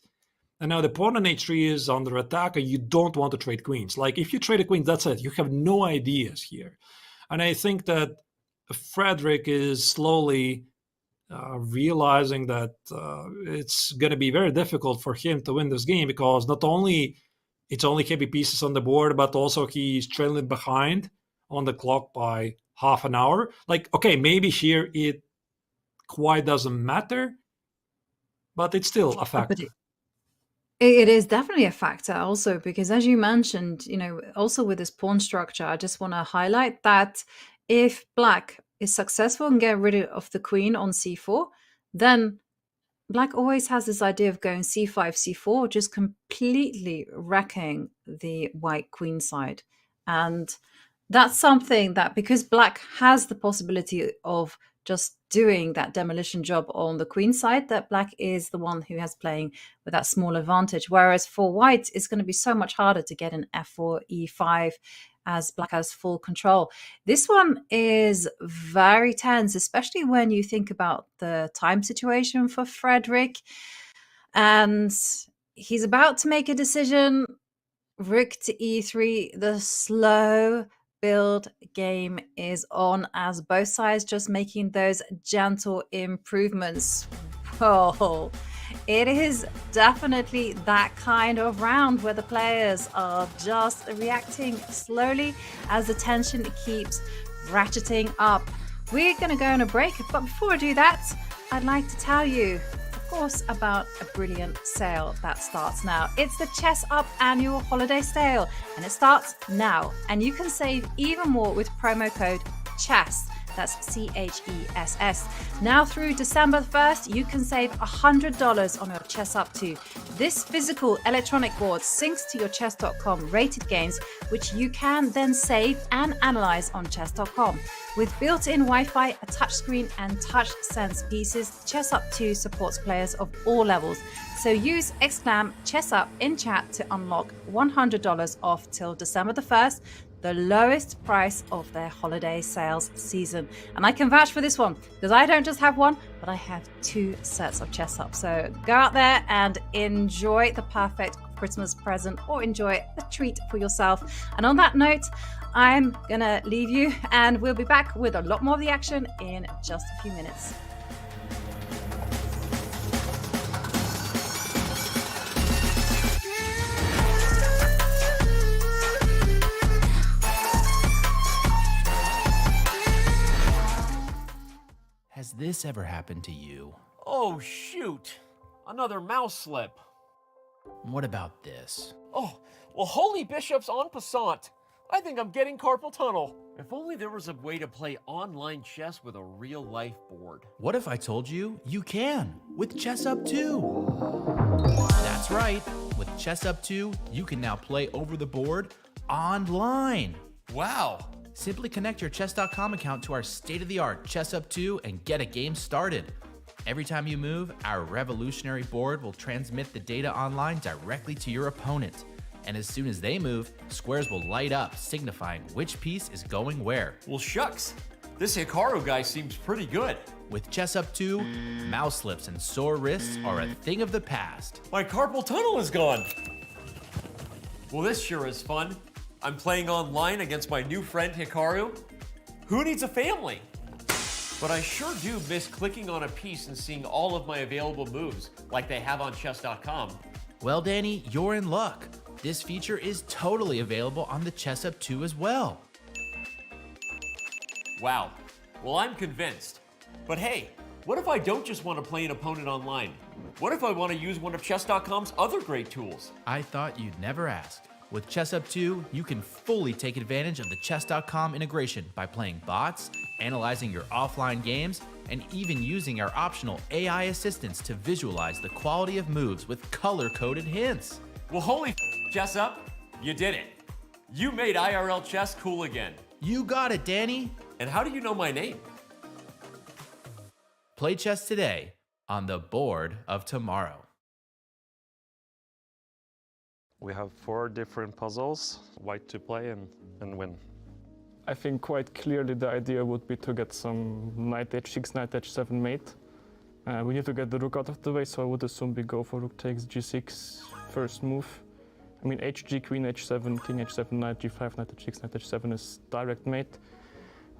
And now the pawn on h3 is under attack, and you don't want to trade queens. Like, if you trade a queen, that's it. You have no ideas here. And I think that Frederick is slowly realizing that it's going to be very difficult for him to win this game, because not only it's only heavy pieces on the board, but also he's trailing behind on the clock by half an hour. Like, okay, maybe here it quite doesn't matter, but it's still a factor. It is definitely a factor also, because as you mentioned, you know, also with this pawn structure, I just want to highlight that if black is successful and get rid of the queen on c4, then black always has this idea of going c5, c4, just completely wrecking the white queen side. And that's something that, because black has the possibility of just doing that demolition job on the queen side, that black is the one who has playing with that small advantage. Whereas for white, it's going to be so much harder to get an f4, e5, as black has full control. This one is very tense, especially when you think about the time situation for Frederick. And he's about to make a decision. Rook to e3, the slow build game is on, as both sides just making those gentle improvements. Whoa. It is definitely that kind of round where the players are just reacting slowly as the tension keeps ratcheting up. We're going to go on a break, but before I do that, I'd like to tell you, of course, about a brilliant sale that starts now. It's the Chess Up annual holiday sale, and it starts now. And you can save even more with promo code CHESS. That's CHESS. Now through December 1st, you can save $100 on your Chess Up 2. This physical electronic board syncs to your chess.com rated games, which you can then save and analyze on chess.com. With built-in Wi-Fi, a touchscreen, and touch sense pieces, Chess Up 2 supports players of all levels. So use !ChessUp in chat to unlock $100 off till December the 1st. The lowest price of their holiday sales season. And I can vouch for this one, because I don't just have one, but I have 2 sets of Chess Up. So go out there and enjoy the perfect Christmas present, or enjoy a treat for yourself. And on that note, I'm gonna leave you, and we'll be back with a lot more of the action in just a few minutes. Has this ever happened to you? Oh, shoot! Another mouse slip. What about this? Oh, well, holy bishops en passant. I think I'm getting carpal tunnel. If only there was a way to play online chess with a real-life board. What if I told you you can with Chess Up 2? That's right. With Chess Up 2, you can now play over the board online. Wow. Simply connect your chess.com account to our state-of-the-art Chess Up 2 and get a game started. Every time you move, our revolutionary board will transmit the data online directly to your opponent. And as soon as they move, squares will light up, signifying which piece is going where. Well, shucks. This Hikaru guy seems pretty good. With Chess Up 2, mouse slips and sore wrists are a thing of the past. My carpal tunnel is gone. Well, this sure is fun. I'm playing online against my new friend Hikaru. Who needs a family? But I sure do miss clicking on a piece and seeing all of my available moves, like they have on chess.com. Well, Danny, you're in luck. This feature is totally available on the Chess Up 2 as well. Wow. Well, I'm convinced. But hey, what if I don't just want to play an opponent online? What if I want to use one of chess.com's other great tools? I thought you'd never ask. With Chess Up 2, you can fully take advantage of the chess.com integration by playing bots, analyzing your offline games, and even using our optional AI assistants to visualize the quality of moves with color-coded hints. Well, holy Chess Up, you did it. You made IRL chess cool again. You got it, Danny. And how do you know my name? Play chess today on the board of tomorrow. We have 4 different puzzles, white to play and win. I think quite clearly the idea would be to get some knight h6, knight h7 mate. We need to get the rook out of the way, so I would assume we go for rook takes g6 first move. I mean, hg, queen h7, king h7, knight g5, knight h6, knight h7 is direct mate.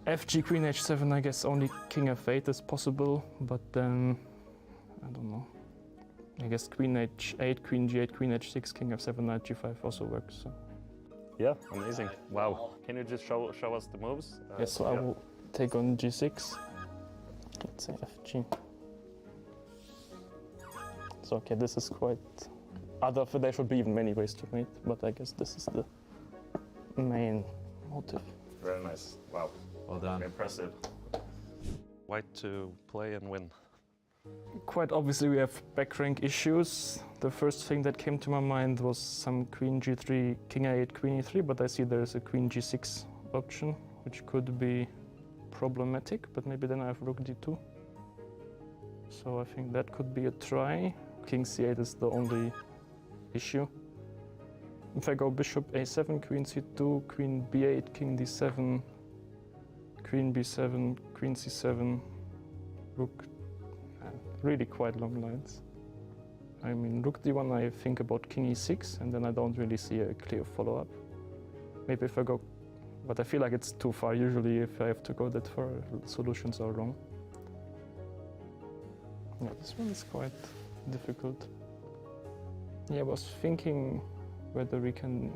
fg, queen h7, I guess only king f8 is possible, but then, I don't know. I guess queen h8, queen g8, queen h6, king f7, knight g5 also works. So. Yeah, amazing. Wow. Can you just show us the moves? Yes, so I will take on g6. Let's say fg. So, okay, this is quite... there should be even many ways to mate, but I guess this is the main motive. Very nice. Wow. Well done. Impressive. White to play and win. Quite obviously we have back rank issues. The first thing that came to my mind was some queen g3, king a8, queen e3, but I see there's a queen g6 option, which could be problematic, but maybe then I have rook d2. So I think that could be a try. King c8 is the only issue. If I go bishop a7, queen c2, queen b8, king d7, queen b7, queen c7, rook, really quite long lines. I mean, rook d1, I think about king e6, and then I don't really see a clear follow-up. Maybe if I go, but I feel like it's too far. Usually if I have to go that far, solutions are wrong. Yeah, this one is quite difficult. Yeah, I was thinking whether we can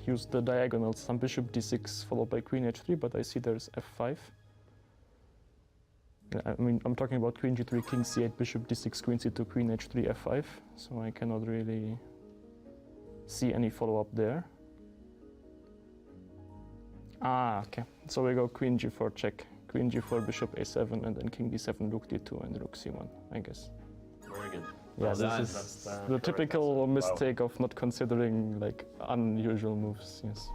use the diagonals, some bishop d6 followed by queen h3, but I see there's f5. I mean, I'm talking about queen g3, king c8, bishop d6, queen c2, queen h3, f5, so I cannot really see any follow-up there. Ah, okay, so we go queen g4 check, queen g4, bishop a7, and then king d7, rook d2, and rook c1, I guess. Very good. Yeah, this is the typical mistake of not considering unusual moves, yes.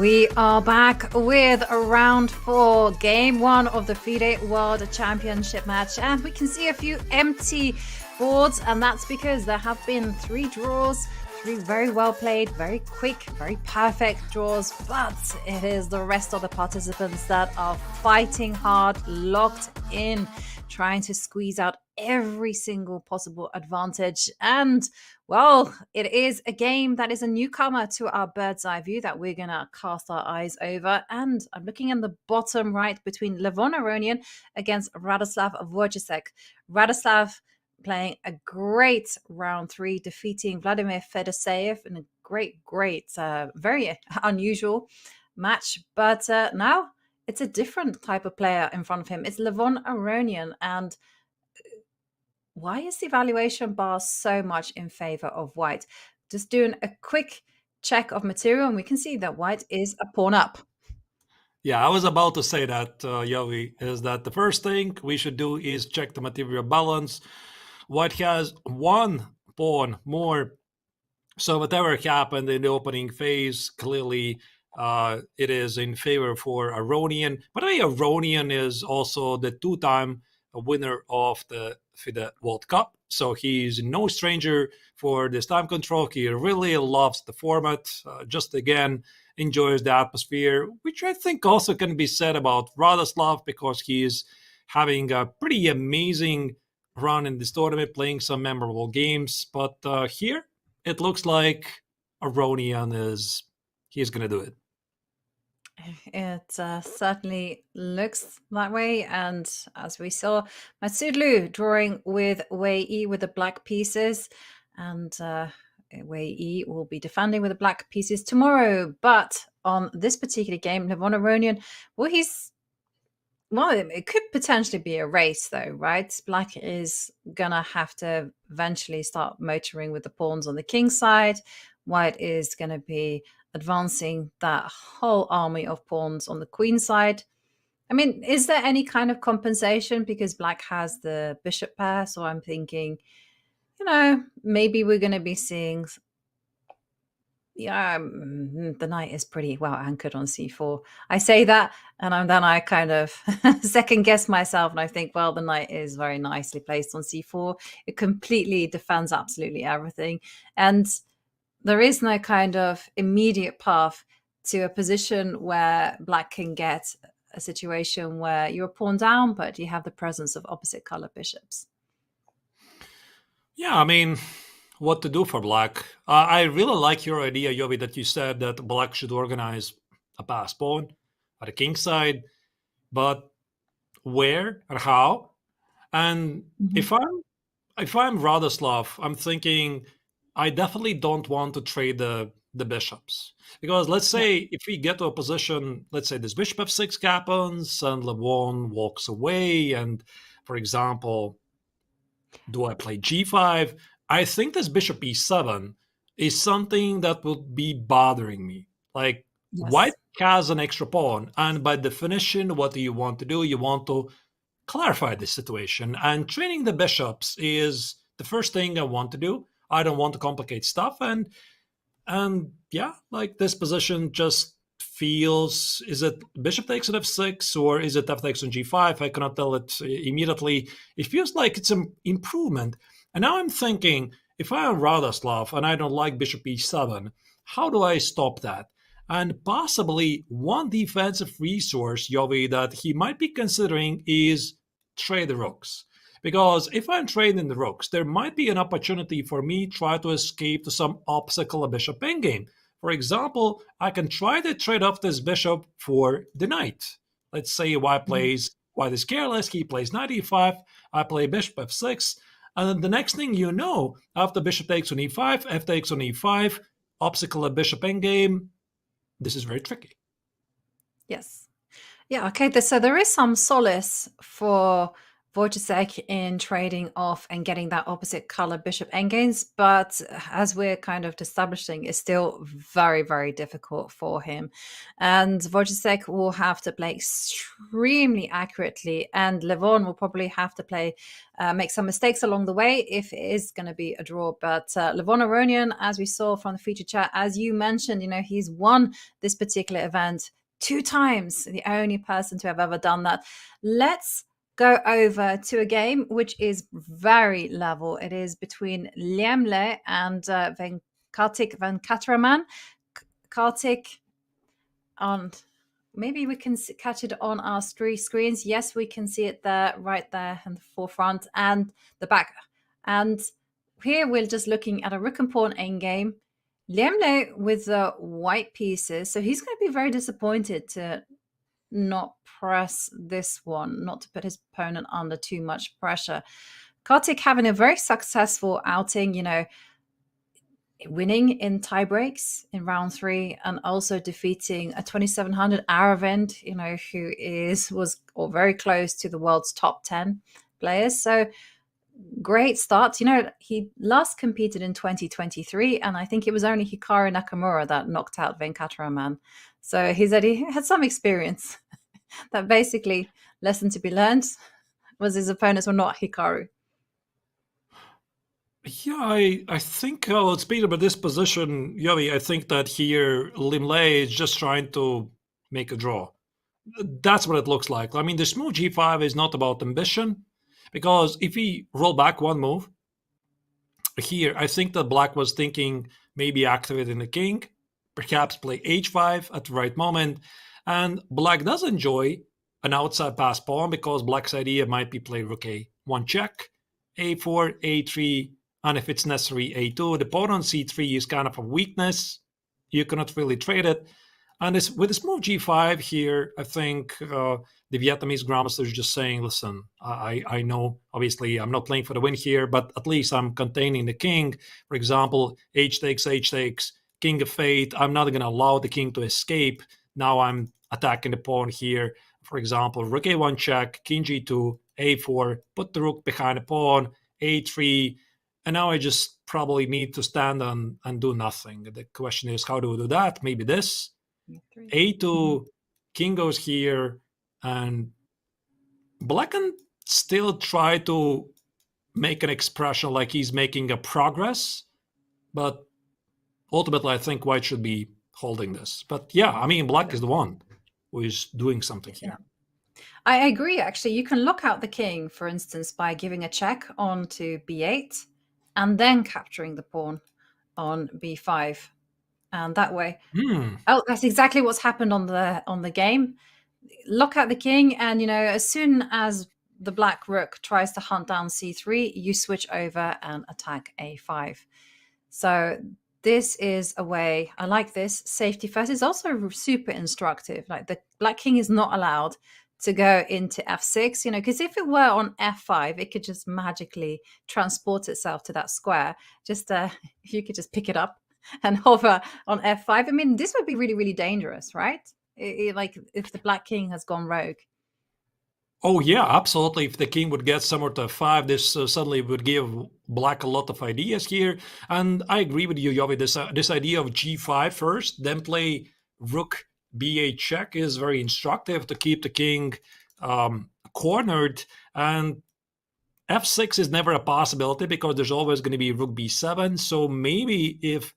We are back with round 4, game 1 of the FIDE World Championship match, and we can see a few empty boards, and that's because there have been 3 draws, 3 very well played, very quick, very perfect draws, but it is the rest of the participants that are fighting hard, locked in, trying to squeeze out every single possible advantage. And well, it is a game that is a newcomer to our bird's eye view that we're going to cast our eyes over. And I'm looking in the bottom right between Levon Aronian against Radoslav Wojciech. Radoslav playing a great round 3, defeating Vladimir Fedoseev in a great, very unusual match. But now it's a different type of player in front of him. It's Levon Aronian. And why is the evaluation bar so much in favor of white? Just doing a quick check of material, and we can see that white is a pawn up. Yeah, I was about to say that, Yovi, is that the first thing we should do is check the material balance. White has 1 pawn more. So whatever happened in the opening phase, clearly it is in favor for Aronian. By the way, Aronian is also the 2-time winner of the FIDE World Cup. So he's no stranger for this time control. He really loves the format, just again, enjoys the atmosphere, which I think also can be said about Radoslav, because he's having a pretty amazing run in this tournament, playing some memorable games. But here, it looks like Aronian he's going to do it. It certainly looks that way, and as we saw, Matsudlu drawing with Wei Yi with the black pieces, and Wei Yi will be defending with the black pieces tomorrow. But on this particular game, Levon Aronian, it could potentially be a race though, right? Black is gonna have to eventually start motoring with the pawns on the king side. White is gonna be advancing that whole army of pawns on the queen side. I mean, is there any kind of compensation because black has the bishop pair? So I'm thinking, maybe we're going to be seeing, the knight is pretty well anchored on c4. I say that, and then I kind of second guess myself, and I think, well, the knight is very nicely placed on c4. It completely defends absolutely everything. And there is no kind of immediate path to a position where black can get a situation where you're pawn down, but you have the presence of opposite color bishops. Yeah, I mean, what to do for black? I really like your idea, Yovi, that you said that black should organize a pass pawn at the king side, but where and how? And if I'm Radoslav, I'm thinking I definitely don't want to trade the bishops, because let's say if we get to a position, let's say this bishop f6 happens and Levon walks away, and for example, do I play g5? I think this bishop e7 is something that would be bothering me. Like, white has an extra pawn, and by definition, what do you want to do? You want to clarify the situation, and trading the bishops is the first thing I want to do. I don't want to complicate stuff, and yeah, like this position just feels, is it bishop takes at f6 or is it f takes on g5? I cannot tell it immediately. It feels like it's an improvement. And now I'm thinking, if I am Radoslav and I don't like bishop e7, how do I stop that? And possibly one defensive resource, Yovi, that he might be considering is trade the rooks. Because if I'm trading the rooks, there might be an opportunity for me to try to escape to some obstacle bishop endgame. For example, I can try to trade off this bishop for the knight. Let's say white is careless, he plays knight e5, I play bishop f6, and then the next thing you know, after bishop takes on e5, f takes on e5, obstacle bishop endgame, this is very tricky. Yes. Yeah, okay, so there is some solace for Wojciech in trading off and getting that opposite color bishop endgames, but as we're kind of establishing, it's still very, very difficult for him. And Wojciech will have to play extremely accurately, and Levon will probably have to play, make some mistakes along the way if it is going to be a draw. But Levon Aronian, as we saw from the feature chat, as you mentioned, he's won this particular event 2 times, the only person to have ever done that. Let's go over to a game which is very level. It is between Liemle and Kartik Venkataraman. Kartik, on maybe we can catch it on our 3 screens. Yes, we can see it there, right there in the forefront and the back. And here we're just looking at a rook and pawn endgame. Liemle with the white pieces, so he's going to be very disappointed to not press this one, not to put his opponent under too much pressure. Kartik having a very successful outing, winning in tiebreaks in round 3 and also defeating a 2700 Aravind, who was very close to the world's top 10 players. So great start. He last competed in 2023, and I think it was only Hikaru Nakamura that knocked out Venkataraman. So he said he had some experience. That basically lesson to be learned was his opponents were not Hikaru. Yeah, I think it's Peter, but this position, Yovi, I think that here Liemle is just trying to make a draw. That's what it looks like. I mean, this move G5 is not about ambition, because if he roll back one move here, I think that Black was thinking maybe activating the king, perhaps play H5 at the right moment. And Black does enjoy an outside pass pawn because Black's idea might be play rook A1 check, A4, A3, and if it's necessary, A2. The pawn on C3 is kind of a weakness. You cannot really trade it. And with this move G5 here, I think the Vietnamese Grandmaster is just saying, listen, I know, obviously, I'm not playing for the win here, but at least I'm containing the king. For example, H takes, king of fate. I'm not going to allow the king to escape. Now I'm attacking the pawn here. For example, rook A1 check, king G2, A4, put the rook behind the pawn, A3, and now I just probably need to stand and do nothing. The question is, how do we do that? Maybe this. A2, king goes here, and Black can still try to make an expression like he's making a progress, but ultimately I think White should be holding this. But yeah, I mean, Black is the one who is doing something here. I agree, actually. You can lock out the king, for instance, by giving a check onto B8 and then capturing the pawn on B5. And that way, oh, that's exactly what's happened on the game. Lock out the king, and as soon as the black rook tries to hunt down C3, you switch over and attack A5. So this is a way, I like this. Safety first is also super instructive. Like the black king is not allowed to go into F6, because if it were on F5, it could just magically transport itself to that square. Just if you could just pick it up and hover on F5. I mean, this would be really, really dangerous, right? Like if the black king has gone rogue. Oh, yeah, absolutely. If the king would get somewhere to F5, this suddenly would give Black a lot of ideas here. And I agree with you, Yovi. This idea of G5 first, then play rook B8 check is very instructive to keep the king cornered. And F6 is never a possibility because there's always going to be rook B7. So maybe if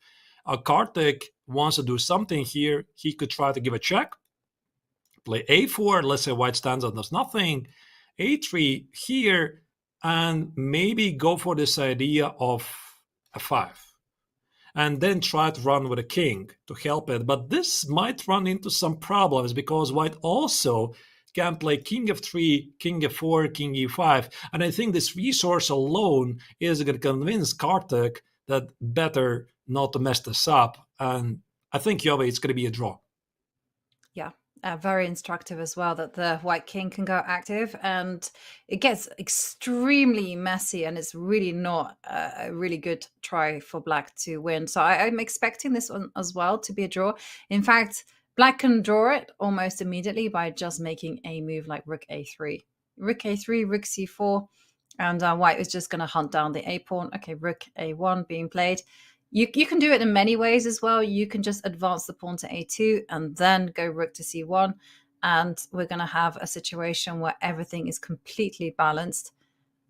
Kartik wants to do something here, he could try to give a check. Play A4, let's say White stands and does nothing. A3 here, and maybe go for this idea of F5. And then try to run with a king to help it. But this might run into some problems because White also can play king f3, king f4, king e5. And I think this resource alone is going to convince Kartik that better not to mess this up. And I think, Yovi, it's going to be a draw. Yeah. Very instructive as well that the white king can go active, and it gets extremely messy, and it's really not a really good try for black to win. So I'm expecting this one as well to be a draw. In fact, black can draw it almost immediately by just making a move like rook a3. rook a3, rook c4, and white is just going to hunt down the a pawn. Okay, rook a1 being played. You can do it in many ways as well. You can just advance the pawn to a2 and then go rook to c1, and we're going to have a situation where everything is completely balanced.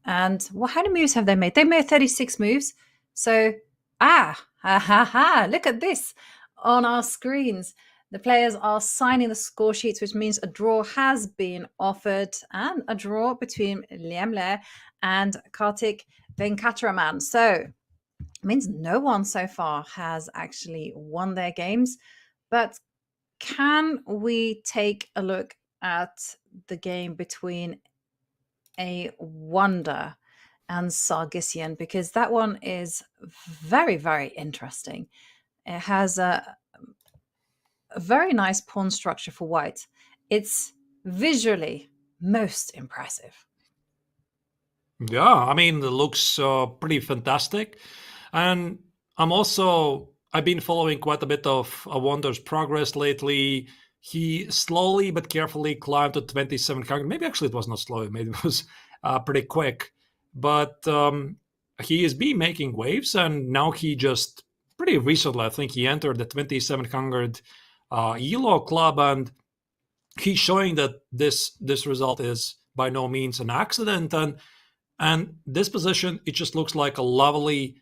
And how many moves have they made? They made 36 moves. So, look at this on our screens. The players are signing the score sheets, which means a draw has been offered, and a draw between Liemle and Kartik Venkataraman. So it means no one so far has actually won their games. But can we take a look at the game between a Wonder and Sargsyan, because that one is very, very interesting. It has a very nice pawn structure for white. It's visually most impressive. Yeah, I mean, it looks pretty fantastic. And I've been following quite a bit of Wonder's progress lately. He slowly but carefully climbed to 2700. Maybe actually it was not slow. Maybe it was pretty quick. But he has been making waves, and now he just pretty recently, I think he entered the 2700 ELO club, and he's showing that this result is by no means an accident. And this position, it just looks like a lovely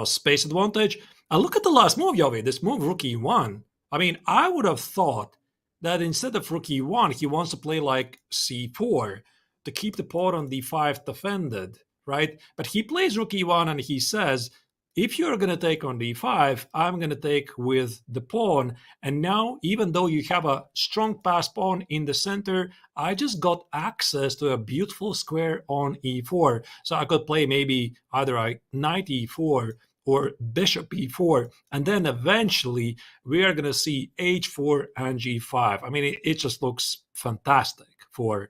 space advantage. And look at the last move, Yovi, this move rook e1. I mean, I would have thought that instead of rook e1, he wants to play like c4 to keep the pawn on d5 defended, right? But he plays rook e1 and he says, if you're going to take on d5, I'm going to take with the pawn. And now, even though you have a strong passed pawn in the center, I just got access to a beautiful square on e4. So I could play maybe either a knight e4 or bishop e4. And then eventually, we are going to see h4 and g5. I mean, it just looks fantastic for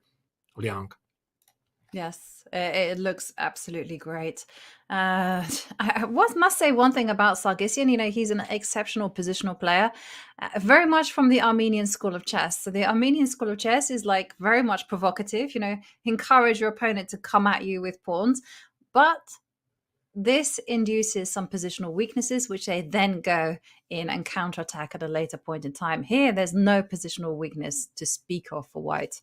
Liang. Yes, it looks absolutely great. I must say one thing about Sargsyan. You know, he's an exceptional positional player, very much from the Armenian school of chess. So the Armenian school of chess is like very much provocative. You know, encourage your opponent to come at you with pawns, but this induces some positional weaknesses, which they then go in and counterattack at a later point in time. Here, there's no positional weakness to speak of for white.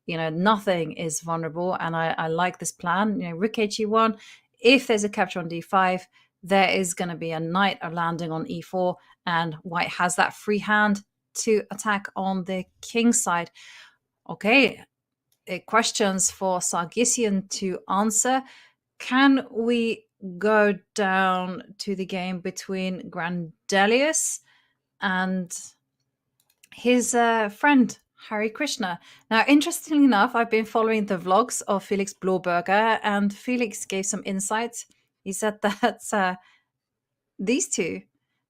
You know, nothing is vulnerable, and I like this plan. You know, rook h1. If there's a capture on d5, there is going to be a knight landing on e4, and white has that free hand to attack on the king side. Okay, questions for Sargsyan to answer. Can we go down to the game between Grandelius and his friend Hare Krishna? Now, interestingly enough, I've been following the vlogs of Felix Blauberger, and Felix gave some insights. He said that these two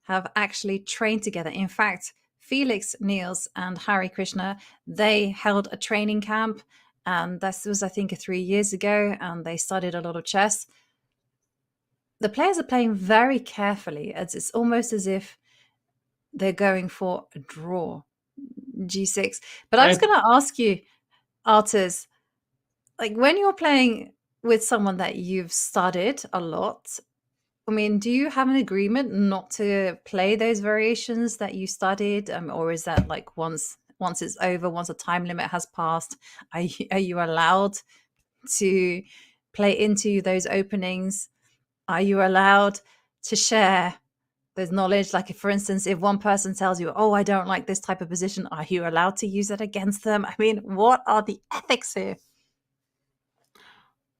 have actually trained together. In fact, Felix Niels and Hare Krishna, they held a training camp, and this was, I think, 3 years ago, and they studied a lot of chess. The players are playing very carefully. It's almost as if they're going for a draw. G6. But I was going to ask you, Arturs, like when you're playing with someone that you've studied a lot, I mean, do you have an agreement not to play those variations that you studied? Or is that like once it's over, once a time limit has passed, are you allowed to play into those openings? Are you allowed to share there's knowledge? Like, if, for instance, if one person tells you, oh, I don't like this type of position, are you allowed to use it against them? I mean, what are the ethics here?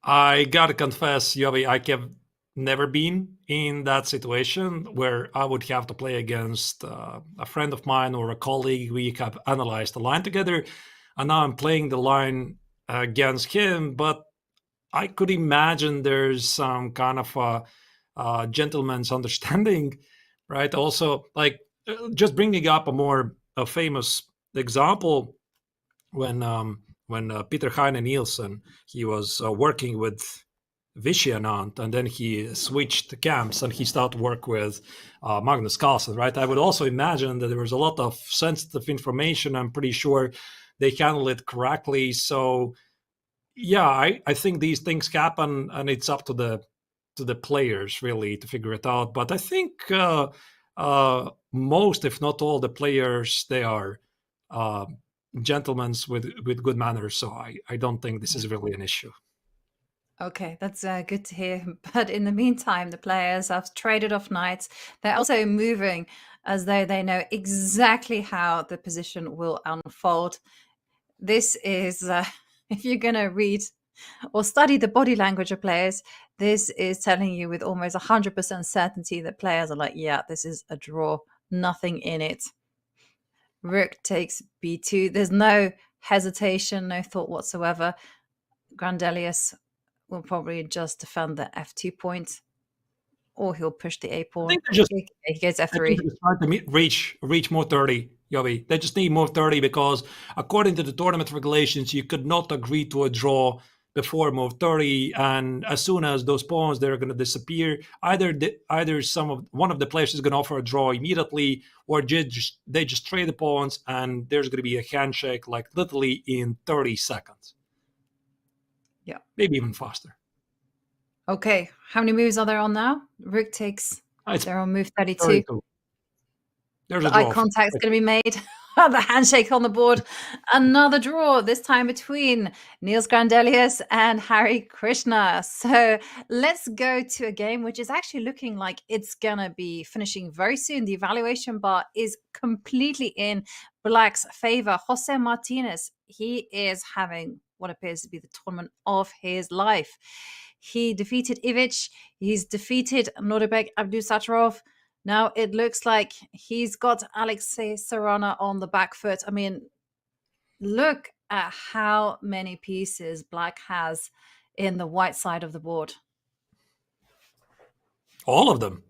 I gotta confess, Yovi, I have never been in that situation where I would have to play against a friend of mine or a colleague. We have analyzed the line together, and now I'm playing the line against him. But I could imagine there's some kind of a gentleman's understanding, right? Also, like, just bringing up a famous example when Peter Heine Nielsen, he was working with Vichy Anand, and then he switched camps and he started work with Magnus Carlsen, right? I would also imagine that there was a lot of sensitive information. I'm pretty sure they handled it correctly. So Yeah, I think these things happen, and it's up to the players really to figure it out. But I think most, if not all, the players, they are gentlemen with good manners. So I don't think this is really an issue. Okay, that's good to hear. But in the meantime, the players have traded off knights. They're also moving as though they know exactly how the position will unfold. This is, if you're going to read or study the body language of players, this is telling you with almost 100% certainty that players are like, yeah, this is a draw, nothing in it. Rook takes b2. There's no hesitation, no thought whatsoever. Grandelius will probably just defend the f2 point, or he'll push the a pawn. He gets f3. They're trying to reach more 30, Yobi. They just need more 30 because according to the tournament regulations, you could not agree to a draw before move 30, and as soon as those pawns, they're going to disappear. Either one of the players is going to offer a draw immediately, or they just trade the pawns, and there's going to be a handshake like literally in 30 seconds. Yeah, maybe even faster. Okay, how many moves are there on now? Rook takes. They're on move 32. 32. There's the a draw. eye contact's going to be made. The handshake on the board. Another draw, this time between Niels Grandelius and Hari Krishna. So let's go to a game which is actually looking like it's going to be finishing very soon. The evaluation bar is completely in Black's favor. Jose Martinez, he is having what appears to be the tournament of his life. He defeated Ivic. He's defeated Nuribek Abdusattorov. Now it looks like he's got Alexei Sarana on the back foot. I mean, look at how many pieces Black has in the white side of the board. All of them.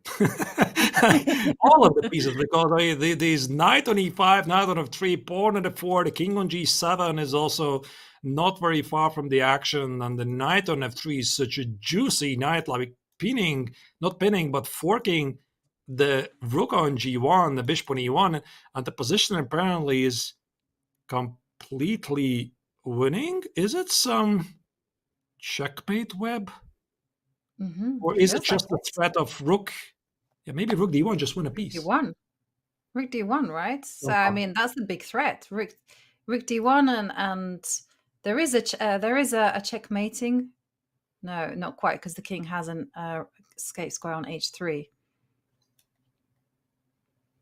All of the pieces, because these knight on e5, knight on f3, pawn on f4, the king on g7 is also not very far from the action, and the knight on f3 is such a juicy knight, like not pinning, but forking the rook on g1, the bishop on e1, and the position apparently is completely winning. Is it some checkmate web? Mm-hmm. Or is it just a threat of rook? Yeah, maybe rook d1 just win a piece. D1. Rook d1, right? So I mean that's the big threat. Rook d1 and there is a checkmating. No, not quite, because the king has an escape square on h3.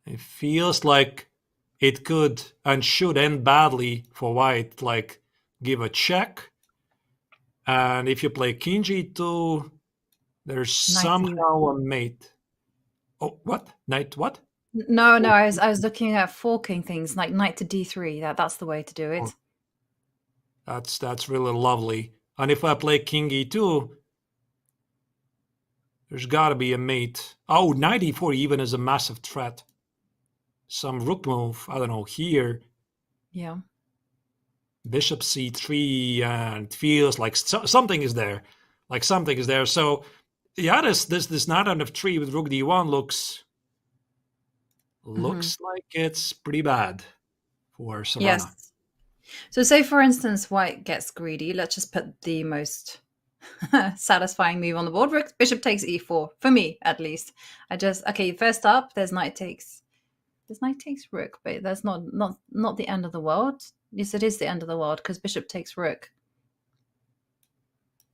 It feels like it could and should end badly for white, like give a check. And if you play king g2, there's somehow a mate. Oh, what? Knight what? No, I was looking at forking things like knight to d3. That's the way to do it. Oh. That's really lovely. And if I play king e2, there's got to be a mate. Oh, knight e4 even is a massive threat. Some rook move, I don't know, here. Yeah. Bishop c3, and it feels like something is there. Like something is there. So yeah, this knight on f3 with rook d1 looks like it's pretty bad for Sarana. Yes. So say for instance white gets greedy. Let's just put the most satisfying move on the board. Bishop takes e4, for me at least. First up there's knight takes rook, but that's not the end of the world. Yes, it is the end of the world because bishop takes rook.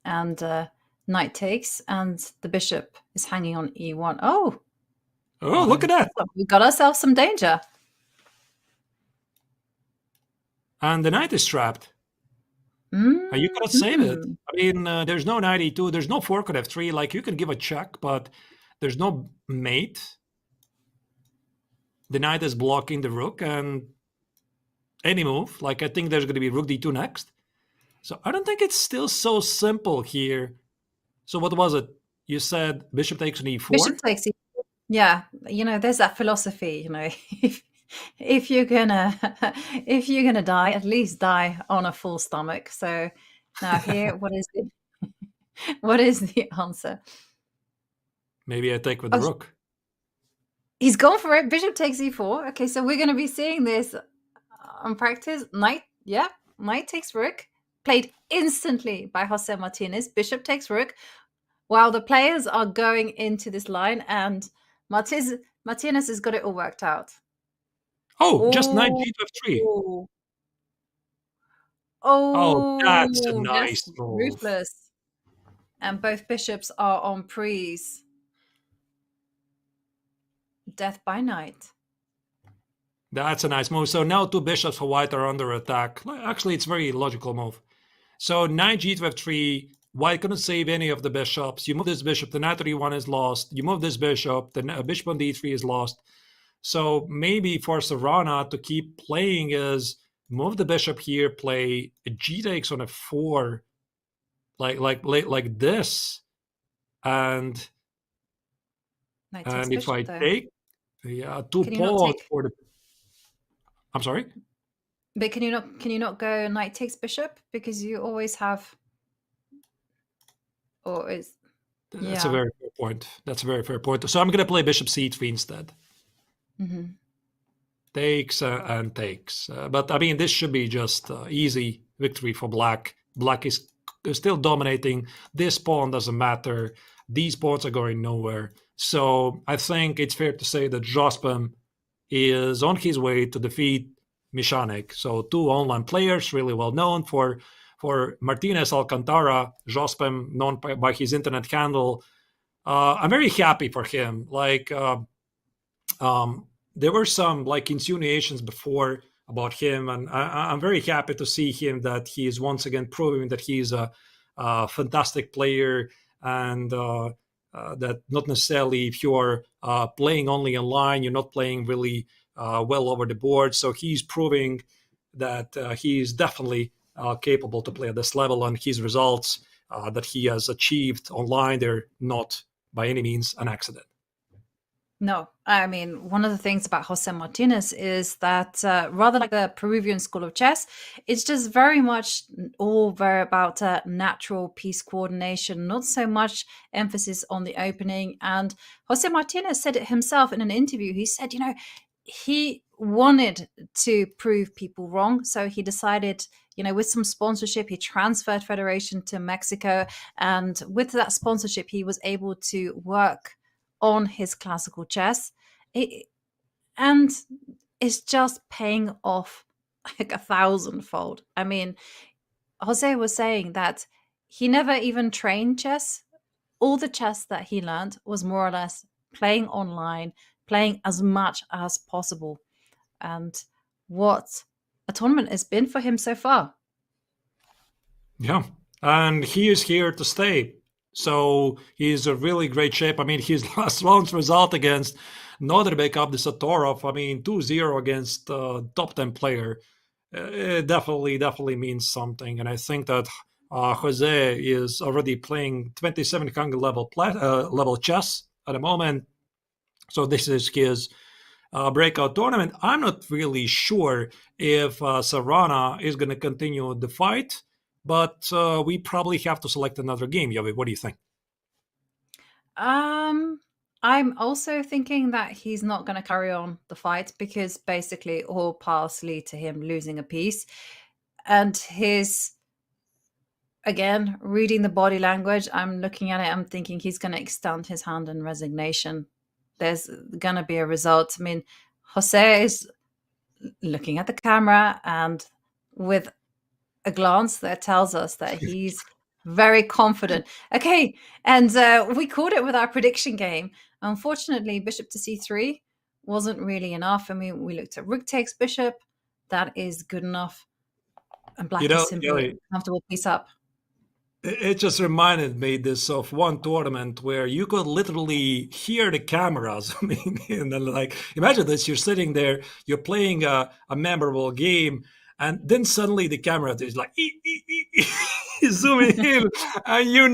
And knight takes, and the bishop is hanging on e1. Oh, look at that. We got ourselves some danger. And the knight is trapped. You cannot save it. I mean, there's no knight e2. There's no fork on f3. Like, you can give a check, but there's no mate. The knight is blocking the rook, and any move. Like, I think there's going to be rook d2 next. So I don't think it's still so simple here. So what was it? You said bishop takes an e4? Bishop takes e4. Yeah, there's that philosophy, if you're gonna die, at least die on a full stomach. So now here, what is the answer? Maybe I take with the rook. He's gone for it. Bishop takes e4. Okay, so we're going to be seeing this on practice. Knight takes rook. played instantly by Jose Martinez. Bishop takes rook, while the players are going into this line, and Martinez has got it all worked out. Oh, just knight g3. Oh, Oh, that's a nice just move. ruthless. And both bishops are on prees. Death by knight. That's a nice move. So now 2 bishops for white are under attack. Actually, it's a very logical move. So knight g3, white couldn't save any of the bishops. You move this bishop, the knight e1 is lost. You move this bishop, the bishop on d3 is lost. So maybe for Serrana to keep playing is move the bishop here, play a g takes on f4, like this, and if I take 2 pawns for the. I'm sorry. But can you not go knight takes bishop, because you always have. Or is. That's a very fair point. That's a very fair point. So I'm going to play bishop c3 instead. Mm-hmm. Takes and takes. But I mean, this should be just easy victory for black. Black is still dominating. This pawn doesn't matter. These pawns are going nowhere. So I think it's fair to say that Jospin is on his way to defeat Michanek. So 2 online players, really well known. For Martinez Alcantara, Jospin, known by his internet handle, I'm very happy for him. Like, there were some like insinuations before about him, and I'm very happy to see him that he is once again proving that he's a fantastic player, and that not necessarily if you're playing only online, you're not playing really well over the board. So he's proving that he is definitely capable to play at this level, and his results that he has achieved online, they're not by any means an accident. No, I mean, one of the things about Jose Martinez is that rather like the Peruvian school of chess, it's just very much all very about natural piece coordination, not so much emphasis on the opening. And Jose Martinez said it himself in an interview. He said, he wanted to prove people wrong. So he decided, with some sponsorship, he transferred Federation to Mexico. And with that sponsorship, he was able to work on his classical chess, and it's just paying off like 1,000-fold. I mean, Jose was saying that he never even trained chess. All the chess that he learned was more or less playing online, playing as much as possible. And what a tournament has been for him so far. Yeah, and he is here to stay. So he's a really great shape. I mean, his last round's result against Noderbek Abdisatorov, 2-0 against top 10 player, it definitely means something. And I think that Jose is already playing 2700 level chess at the moment. So this is his breakout tournament. I'm not really sure if Serrana is going to continue the fight, but we probably have to select another game. Yovi, what do you think? I'm also thinking that he's not going to carry on the fight, because basically all paths lead to him losing a piece. And again, reading the body language, I'm looking at it, I'm thinking he's going to extend his hand in resignation. There's going to be a result. I mean, Jose is looking at the camera, and with a glance that tells us that he's very confident. Okay, and we called it with our prediction game. Unfortunately, bishop to c3 wasn't really enough. I mean, we looked at rook takes bishop. That is good enough. And black is simply a comfortable piece up. It just reminded me this of one tournament where you could literally hear the cameras. I mean, and then, like, imagine this: you're sitting there, you're playing a memorable game, and then suddenly the camera is like zooming in, and you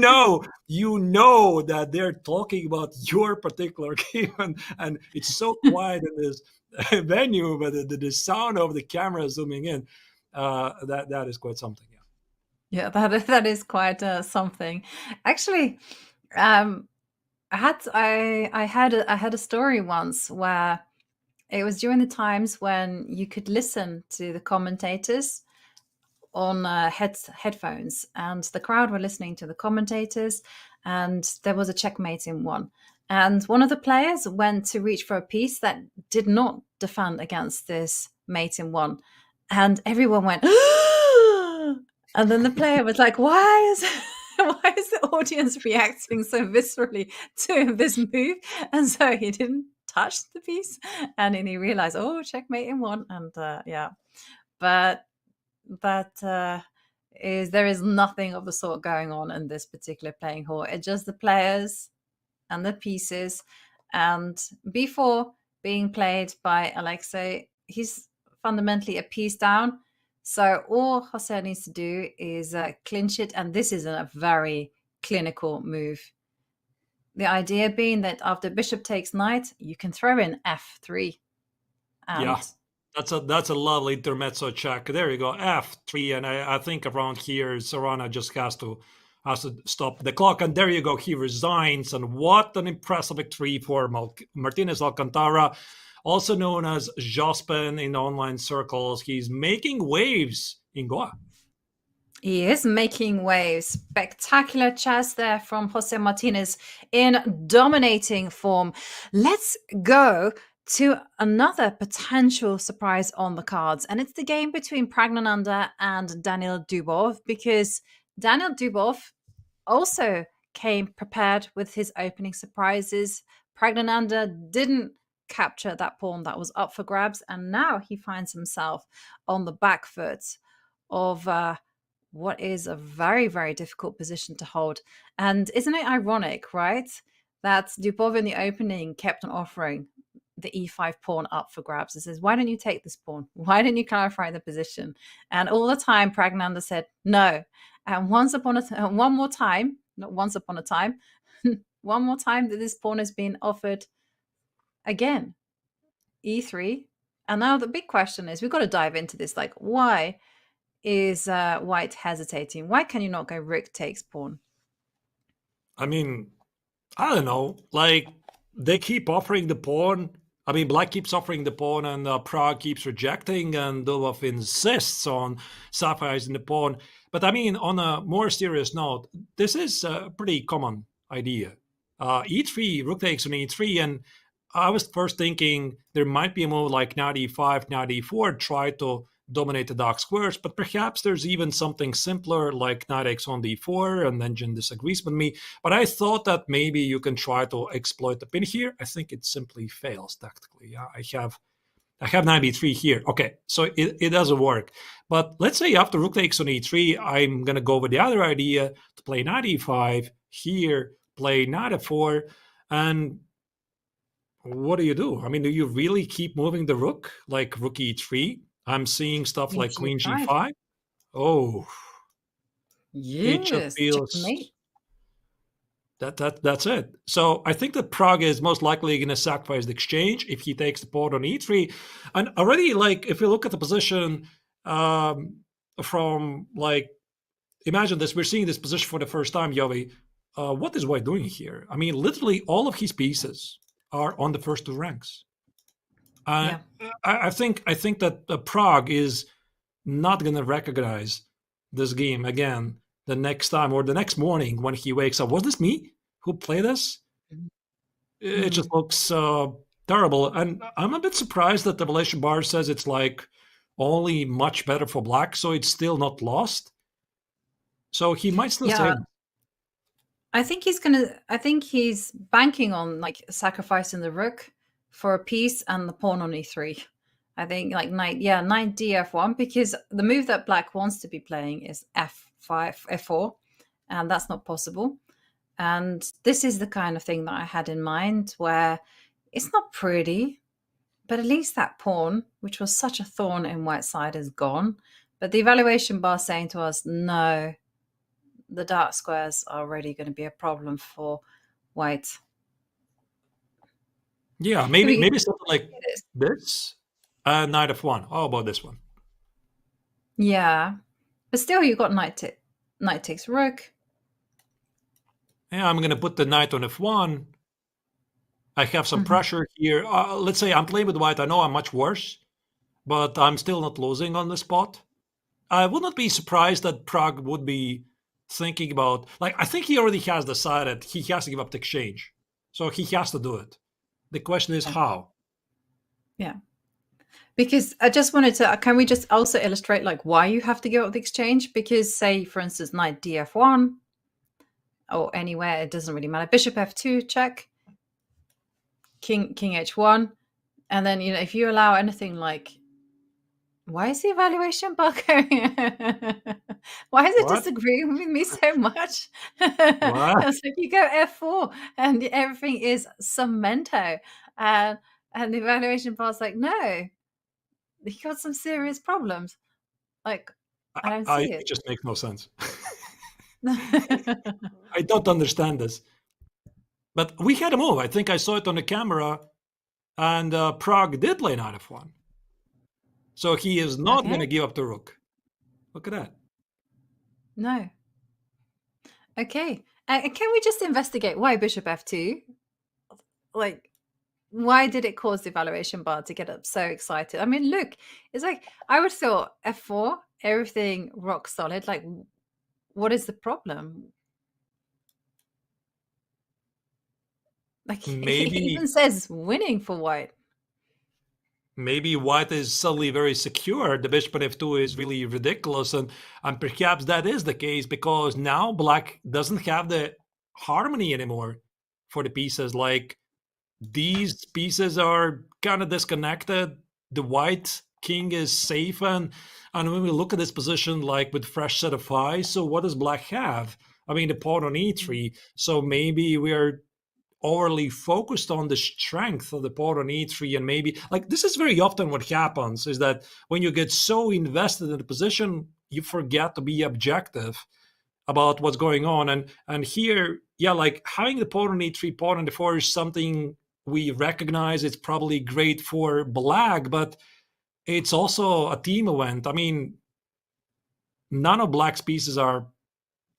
know that they're talking about your particular game, and it's so quiet in this venue, but the sound of the camera zooming in, that is quite something. Yeah, that is quite something. Actually, I had a story once where it was during the times when you could listen to the commentators on headphones, and the crowd were listening to the commentators, and there was a checkmate in one. And one of the players went to reach for a piece that did not defend against this mate in one. And everyone went, and then the player was like, why is the audience reacting so viscerally to this move? And so he didn't touch the piece, and then he realized, oh, checkmate in one. And yeah, but there is nothing of the sort going on in this particular playing hall. It's just the players and the pieces. And before being played by Alexei, he's fundamentally a piece down. So all Jose needs to do is clinch it. And this is a very clinical move. The idea being that after bishop takes knight, you can throw in f3. And yeah, that's a lovely intermezzo check. There you go, f3. And I think around here, Serrano just has to stop the clock. And there you go, he resigns. And what an impressive victory for Martinez Alcantara, also known as Jospin in online circles. He's making waves in Goa. He is making waves. Spectacular chess there from Jose Martinez in dominating form. Let's go to another potential surprise on the cards. And it's the game between Praggnanandhaa and Daniil Dubov, because Daniil Dubov also came prepared with his opening surprises. Praggnanandhaa didn't capture that pawn that was up for grabs, and now he finds himself on the back foot of what is a very, very difficult position to hold. And isn't it ironic, right, that Dubov in the opening kept on offering the e5 pawn up for grabs? It says, why don't you take this pawn? Why didn't you clarify the position? And all the time, Praggnanandhaa said no. And one more time that this pawn has been offered again, e3. And now the big question is, we've got to dive into this. Like, why is white hesitating? Why can you not go rook takes pawn? I mean, I don't know. Like, they keep offering the pawn. I mean, black keeps offering the pawn, and Pragg keeps rejecting, and Dubov insists on sacrificing the pawn. But I mean, on a more serious note, this is a pretty common idea. E3, rook takes on E3, and I was first thinking there might be a move like knight E5, knight E4, try to dominate the dark squares, but perhaps there's even something simpler like knight takes on D4, and then Jin disagrees with me. But I thought that maybe you can try to exploit the pin here. I think it simply fails tactically. Yeah, I have knight B3 here. Okay, so it doesn't work. But let's say after rook takes on E3, I'm going to go with the other idea to play knight E5 here, play knight F4, and what do? I mean, do you really keep moving the rook like rook E3? I'm seeing stuff like queen G5. Oh, yes, checkmate. That's it. So I think that Pragg is most likely going to sacrifice the exchange if he takes the pawn on E3. And already, like, if you look at the position from, like, imagine this, we're seeing this position for the first time, Yovi. What is white doing here? I mean, literally all of his pieces are on the first two ranks. I think that Pragg is not going to recognize this game again the next time or the next morning when he wakes up. Was this me who played this? It just looks terrible. And I'm a bit surprised that the relation bar says it's like only much better for black, so it's still not lost. So he might still say. I think he's banking on like sacrificing the rook for a piece and the pawn on E3. I think like knight DF1, because the move that black wants to be playing is F5, F4, and that's not possible. And this is the kind of thing that I had in mind, where it's not pretty, but at least that pawn, which was such a thorn in white side, is gone. But the evaluation bar saying to us, no, the dark squares are already going to be a problem for white. Yeah, maybe something like this. Knight F1. How about this one? Yeah, but still, you got knight takes rook. Yeah, I'm going to put the knight on F1. I have some pressure here. Let's say I'm playing with white. I know I'm much worse, but I'm still not losing on the spot. I would not be surprised that Pragg would be thinking about, like, I think he already has decided he has to give up the exchange. So he has to do it. The question is how. Yeah. Because I just wanted to, can we just also illustrate like why you have to give up the exchange? Because say, for instance, knight df1 or anywhere, it doesn't really matter. Bishop f2, check. King h1. And then, if you allow anything like, why is the evaluation bar going? Why is it disagreeing with me so much? It's like you go f4 and everything is cemento. And the evaluation bar's like, no, you got some serious problems. Like, I don't see it. It just makes no sense. I don't understand this. But we had a move. I think I saw it on the camera, and Pragg did play knight f1. So he is not going to give up the rook. Look at that. No. Okay. Can we just investigate why bishop f2? Like, why did it cause the evaluation bar to get up so excited? I mean, look, it's like, I would thought f4, everything rock solid. Like, what is the problem? Like, maybe it even says winning for white. Maybe white is suddenly very secure. The bishop on f2 is really ridiculous. And perhaps that is the case because now black doesn't have the harmony anymore for the pieces. Like, these pieces are kind of disconnected. The white king is safe. And when we look at this position, like with fresh set of eyes, so what does black have? I mean, the pawn on e3. So maybe we're overly focused on the strength of the pawn on e3, and maybe like this is very often what happens is that when you get so invested in the position, you forget to be objective about what's going on. And here, yeah, like having the pawn on e3, pawn on d4 is something we recognize. It's probably great for black, but it's also a team event. I mean, none of black's pieces are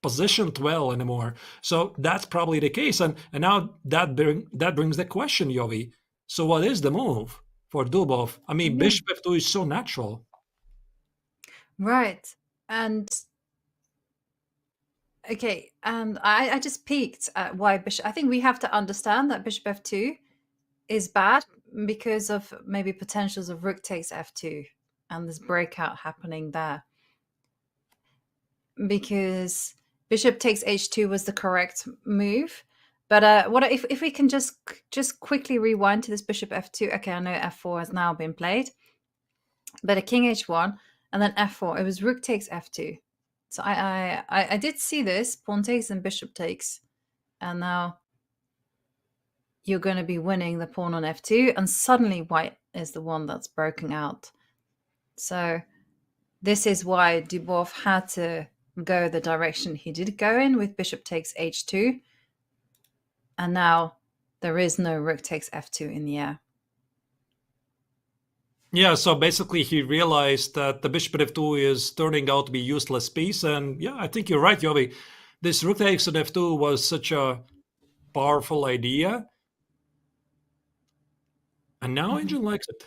positioned well anymore. So that's probably the case. And now that brings the question, Yovi. So what is the move for Dubov? I mean, bishop f2 is so natural. Right. And okay, and I just peeked at why bishop. I think we have to understand that bishop f2 is bad because of maybe potentials of rook takes f2 and this breakout happening there. Because bishop takes h2 was the correct move. But what if we can just quickly rewind to this bishop f2? Okay, I know f4 has now been played. But a king h1 and then f4. It was rook takes f2. So I did see this, pawn takes and bishop takes. And now you're going to be winning the pawn on f2. And suddenly white is the one that's broken out. So this is why Dubov had to go the direction he did go in with bishop takes h2. And now there is no rook takes f2 in the air. Yeah, so basically he realized that the bishop at f2 is turning out to be a useless piece. And yeah, I think you're right, Yovi. This rook takes on f2 was such a powerful idea. And now Arjun likes it.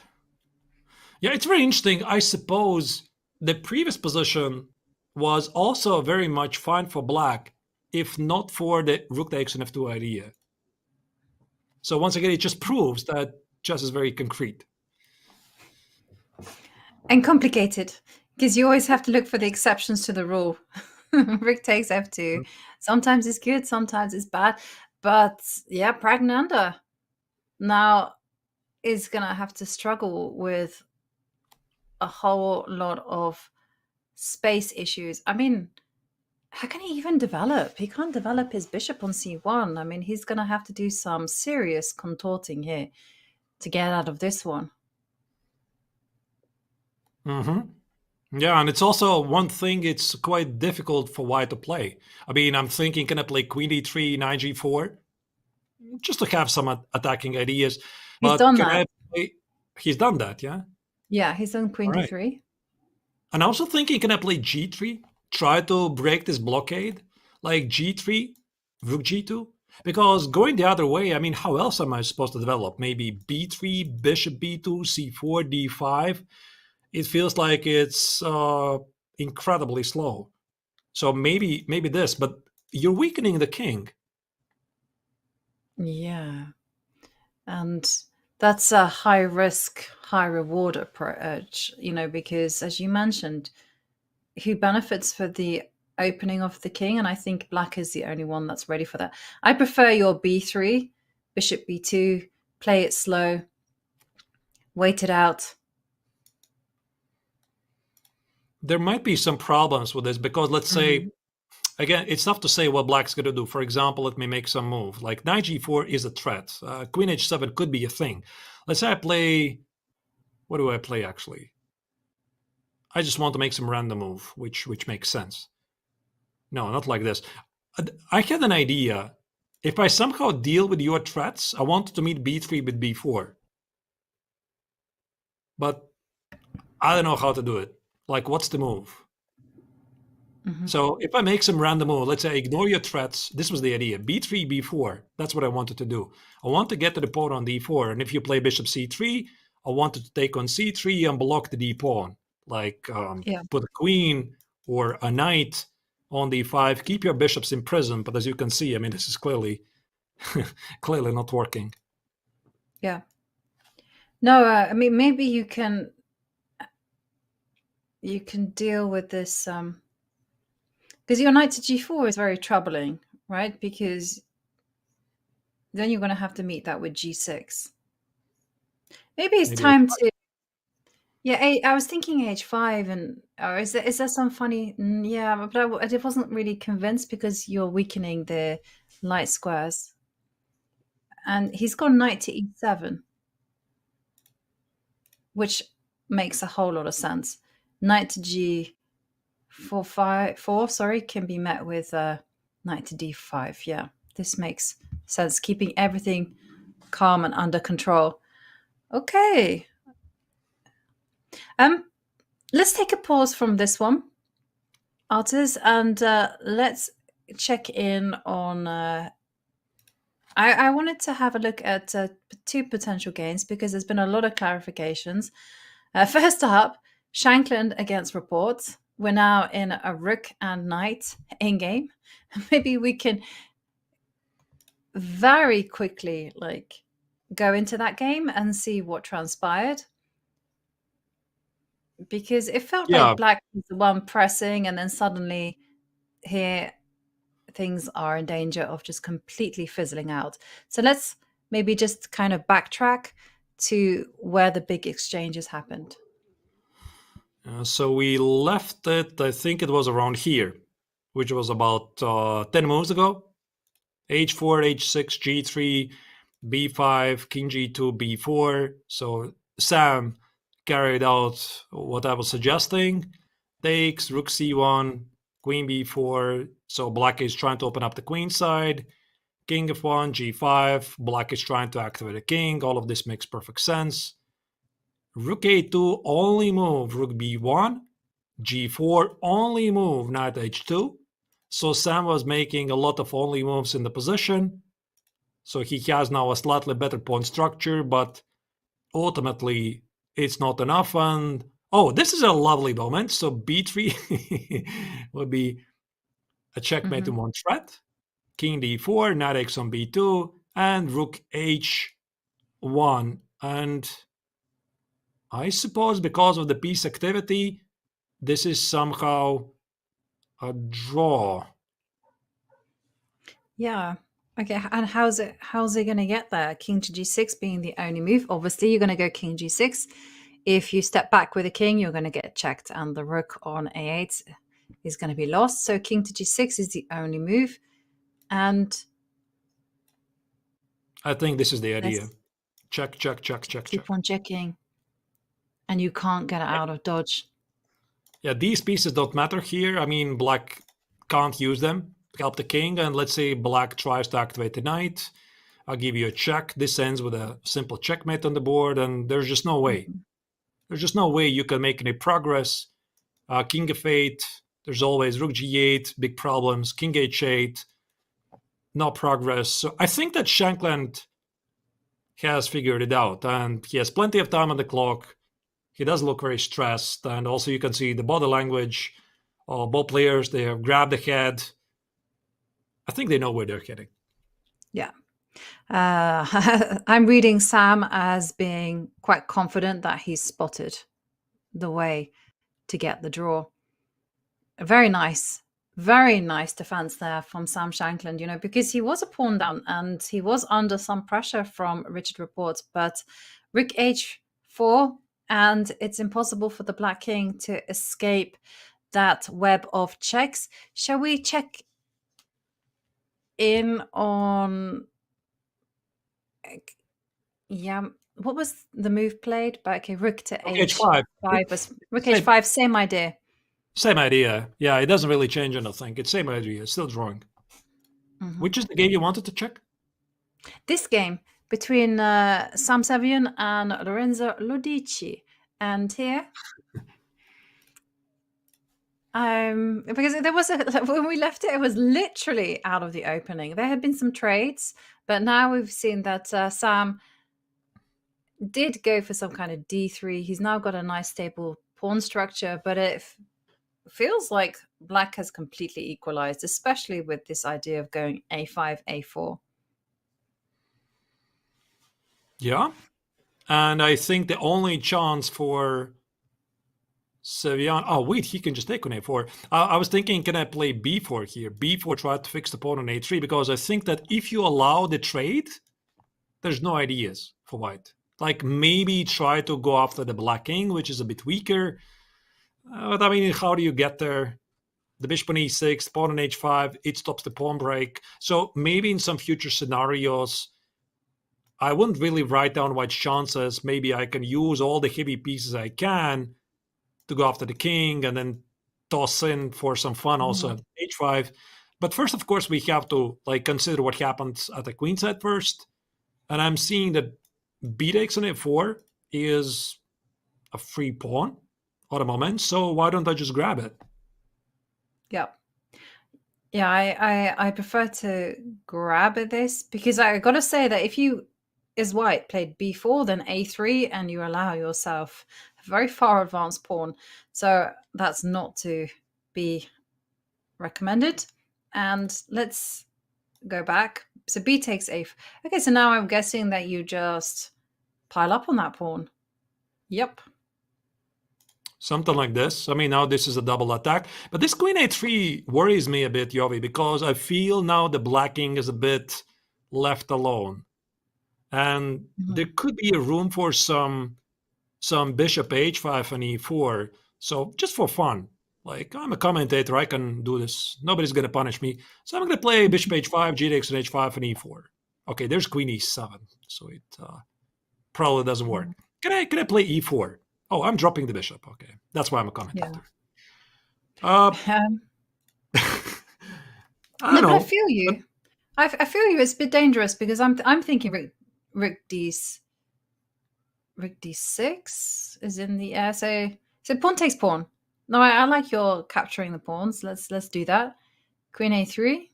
Yeah, it's very interesting. I suppose the previous position was also very much fine for black, if not for the rook takes on f2 idea. So once again, it just proves that chess is very concrete. And complicated, because you always have to look for the exceptions to the rule. Rook takes f2. Sometimes it's good, sometimes it's bad. But yeah, Pragg now is going to have to struggle with a whole lot of space issues. I mean, how can he even develop? He can't develop his bishop on c1. I mean, he's going to have to do some serious contorting here to get out of this one. Yeah, and it's also one thing, it's quite difficult for white to play. I mean, I'm thinking, can I play queen d3, knight g4? Just to have some attacking ideas. He's done that. He's done that, yeah? Yeah, he's done queen d3. And I'm also thinking, can I play g3? Try to break this blockade? Like g3, rook g2? Because going the other way, I mean, how else am I supposed to develop? Maybe b3, bishop b2, c4, d5? It feels like it's incredibly slow. So maybe this, but you're weakening the king. Yeah. And that's a high risk, high reward approach, because as you mentioned, who benefits for the opening of the king? And I think black is the only one that's ready for that. I prefer your b3, bishop b2, play it slow, wait it out. There might be some problems with this because let's say, again, it's tough to say what black's going to do. For example, let me make some move. Like knight g4 is a threat. Queen h7 could be a thing. Let's say I play, what do I play actually? I just want to make some random move, which makes sense. No, not like this. I had an idea. If I somehow deal with your threats, I wanted to meet b3 with b4. But I don't know how to do it. Like, what's the move? So if I make some random move, let's say I ignore your threats, this was the idea, b3, b4, that's what I wanted to do. I want to get to the pawn on d4, and if you play bishop c3, I wanted to take on c3 and block the d pawn, like put a queen or a knight on d5, keep your bishops in prison, but as you can see, I mean, this is clearly not working. Yeah. No, I mean, maybe you can deal with this, because your knight to g4 is very troubling, right? Because then you're going to have to meet that with g6. Maybe it's time to... Yeah, I was thinking h5, and is there some funny... Yeah, but I wasn't really convinced because you're weakening the light squares. And he's got knight to e7, which makes a whole lot of sense. Knight to g4 can be met with knight to d5. Yeah, this makes sense, keeping everything calm and under control. Okay. Let's take a pause from this one, Artis, and let's check in on... I wanted to have a look at two potential games because there's been a lot of clarifications. First up, Shankland against Rapport. We're now in a rook and knight in game. Maybe we can very quickly go into that game and see what transpired. Because it felt like black was the one pressing, and then suddenly here things are in danger of just completely fizzling out. So let's maybe just kind of backtrack to where the big exchanges happened. So we left it, I think it was around here, which was about 10 moves ago. h4, h6, g3, b5, king g2, b4. So Sam carried out what I was suggesting. Takes, rook c1, queen b4. So black is trying to open up the queen side. King f1, g5. Black is trying to activate the king. All of this makes perfect sense. Rook a2, only move rook b1. g4, only move knight h2. So Sam was making a lot of only moves in the position. So he has now a slightly better pawn structure, but ultimately it's not enough. And oh, this is a lovely moment. So b3 would be a checkmate in one threat. King d4, knight x on b2, and rook h1. And I suppose because of the piece activity, this is somehow a draw. Yeah. Okay. And how's it going to get there? King to g6 being the only move. Obviously, you're going to go king g6. If you step back with a king, you're going to get checked, and the rook on a8 is going to be lost. So king to g6 is the only move. And I think this is the idea. Check, check, check, check, check. Keep on checking. And you can't get out of dodge. Yeah, these pieces don't matter here. I mean, black can't use them to help the king. And let's say black tries to activate the knight. I'll give you a check. This ends with a simple checkmate on the board. And there's just no way. There's just no way you can make any progress. King f8. There's always rook g8. Big problems. King h8. No progress. So I think that Shankland has figured it out. And he has plenty of time on the clock. He does look very stressed, and also you can see the body language Both players, they have grabbed the head. I think they know where they're heading. Yeah. I'm reading Sam as being quite confident that he's spotted the way to get the draw. Very nice defense there from Sam Shankland, you know, because he was a pawn down and he was under some pressure from Richard Rapport, but Rook H4, and it's impossible for the Black King to escape that web of checks. Shall we check in on... Yeah, what was the move played? But okay, Rook to H5. was Rook H5, same idea. Same idea. Yeah, it doesn't really change anything. It's same idea. It's still drawing. Which is the game you wanted to check? This game between Sam Savion and Lorenzo Lodici. And here, because there was when we left it, it was literally out of the opening. There had been some trades, but now we've seen that Sam did go for some kind of D3. He's now got a nice stable pawn structure, but it feels like Black has completely equalized, especially with this idea of going A5, A4. Yeah. And I think the only chance for Savion... Oh, wait, he can just take on A4. I was thinking, can I play B4 here? B4, try to fix the pawn on A3, because I think that if you allow the trade, there's no ideas for white. Like, maybe try to go after the Black King, which is a bit weaker. But I mean, how do you get there? The bishop on E6, pawn on H5, it stops the pawn break. So maybe in some future scenarios, I wouldn't really write down white's chances. Maybe I can use all the heavy pieces I can to go after the king and then toss in for some fun also H5. But first, of course, we have to consider what happens at the queen side first. And I'm seeing that B takes on F4 is a free pawn at the moment. So why don't I just grab it? Yeah. Yeah, I prefer to grab this because I got to say that if you, as white, played B4, then A3, and you allow yourself a very far advanced pawn. So that's not to be recommended. And let's go back. So B takes A. Okay, so now I'm guessing that you just pile up on that pawn. Yep. Something like this. I mean, now this is a double attack. But this queen A3 worries me a bit, Yovi, because I feel now the Black King is a bit left alone. And there could be a room for some bishop H5 and E4. So just for fun. Like, I'm a commentator, I can do this. Nobody's going to punish me. So I'm going to play bishop H5, G takes on H5, and E4. Okay, there's queen E7. So it probably doesn't work. Can I play E4? Oh, I'm dropping the bishop. Okay, that's why I'm a commentator. Yeah. I don't know. I feel you. I feel you. It's a bit dangerous because I'm thinking Rook D6 is in the air. So pawn takes pawn. No, I like your capturing the pawns. Let's do that. Queen A3.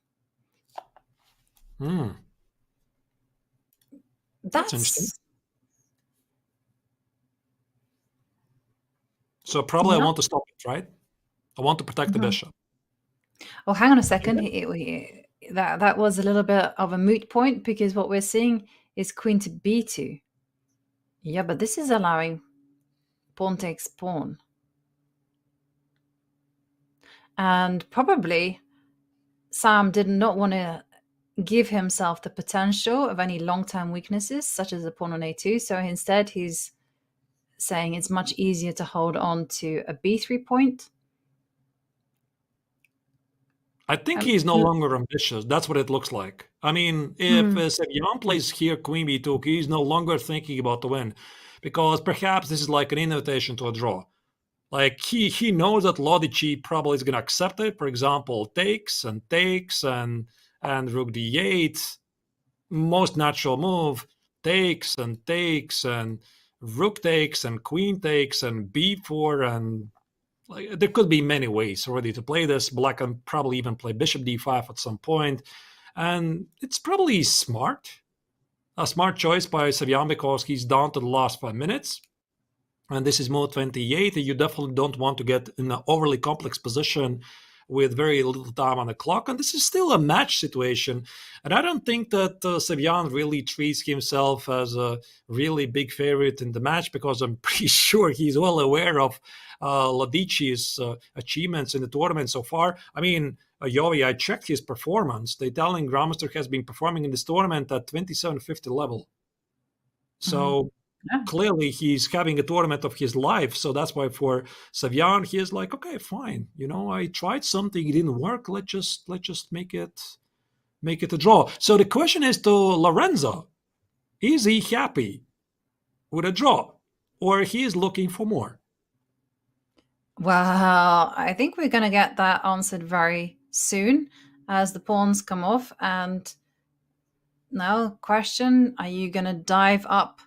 That's interesting. So probably I want to stop it, right? I want to protect the bishop. Oh, hang on a second. That was a little bit of a moot point because what we're seeing is queen to B2. Yeah, but this is allowing pawn takes pawn. And probably Sam did not want to give himself the potential of any long-term weaknesses, such as a pawn on A2. So instead, he's saying it's much easier to hold on to a B3 point. I think he's no longer ambitious. That's what it looks like. I mean, if Savion plays here queen B2, he's no longer thinking about the win, because perhaps this is like an invitation to a draw. Like he knows that Lodici probably is going to accept it. For example, takes and rook D8, most natural move, takes and rook takes and queen takes and B4, and there could be many ways already to play this. Black can probably even play bishop D5 at some point, and it's probably a smart choice by Savion because he's down to the last 5 minutes. and this is mode 28, you definitely don't want to get in an overly complex position with very little time on the clock. And this is still a match situation. And I don't think that Sevian really treats himself as a really big favorite in the match, because I'm pretty sure he's well aware of Ladici's achievements in the tournament so far. I mean, Yovi, I checked his performance. The Italian Grandmaster has been performing in this tournament at 2750 level. So clearly he's having a tournament of his life. So that's why for Sevian, he is like, okay, fine. You know, I tried something, it didn't work. Let's just make it a draw. So the question is to Lorenzo, is he happy with a draw, or he is looking for more? Well, I think we're going to get that answered very soon as the pawns come off. And now, question, are you going to dive up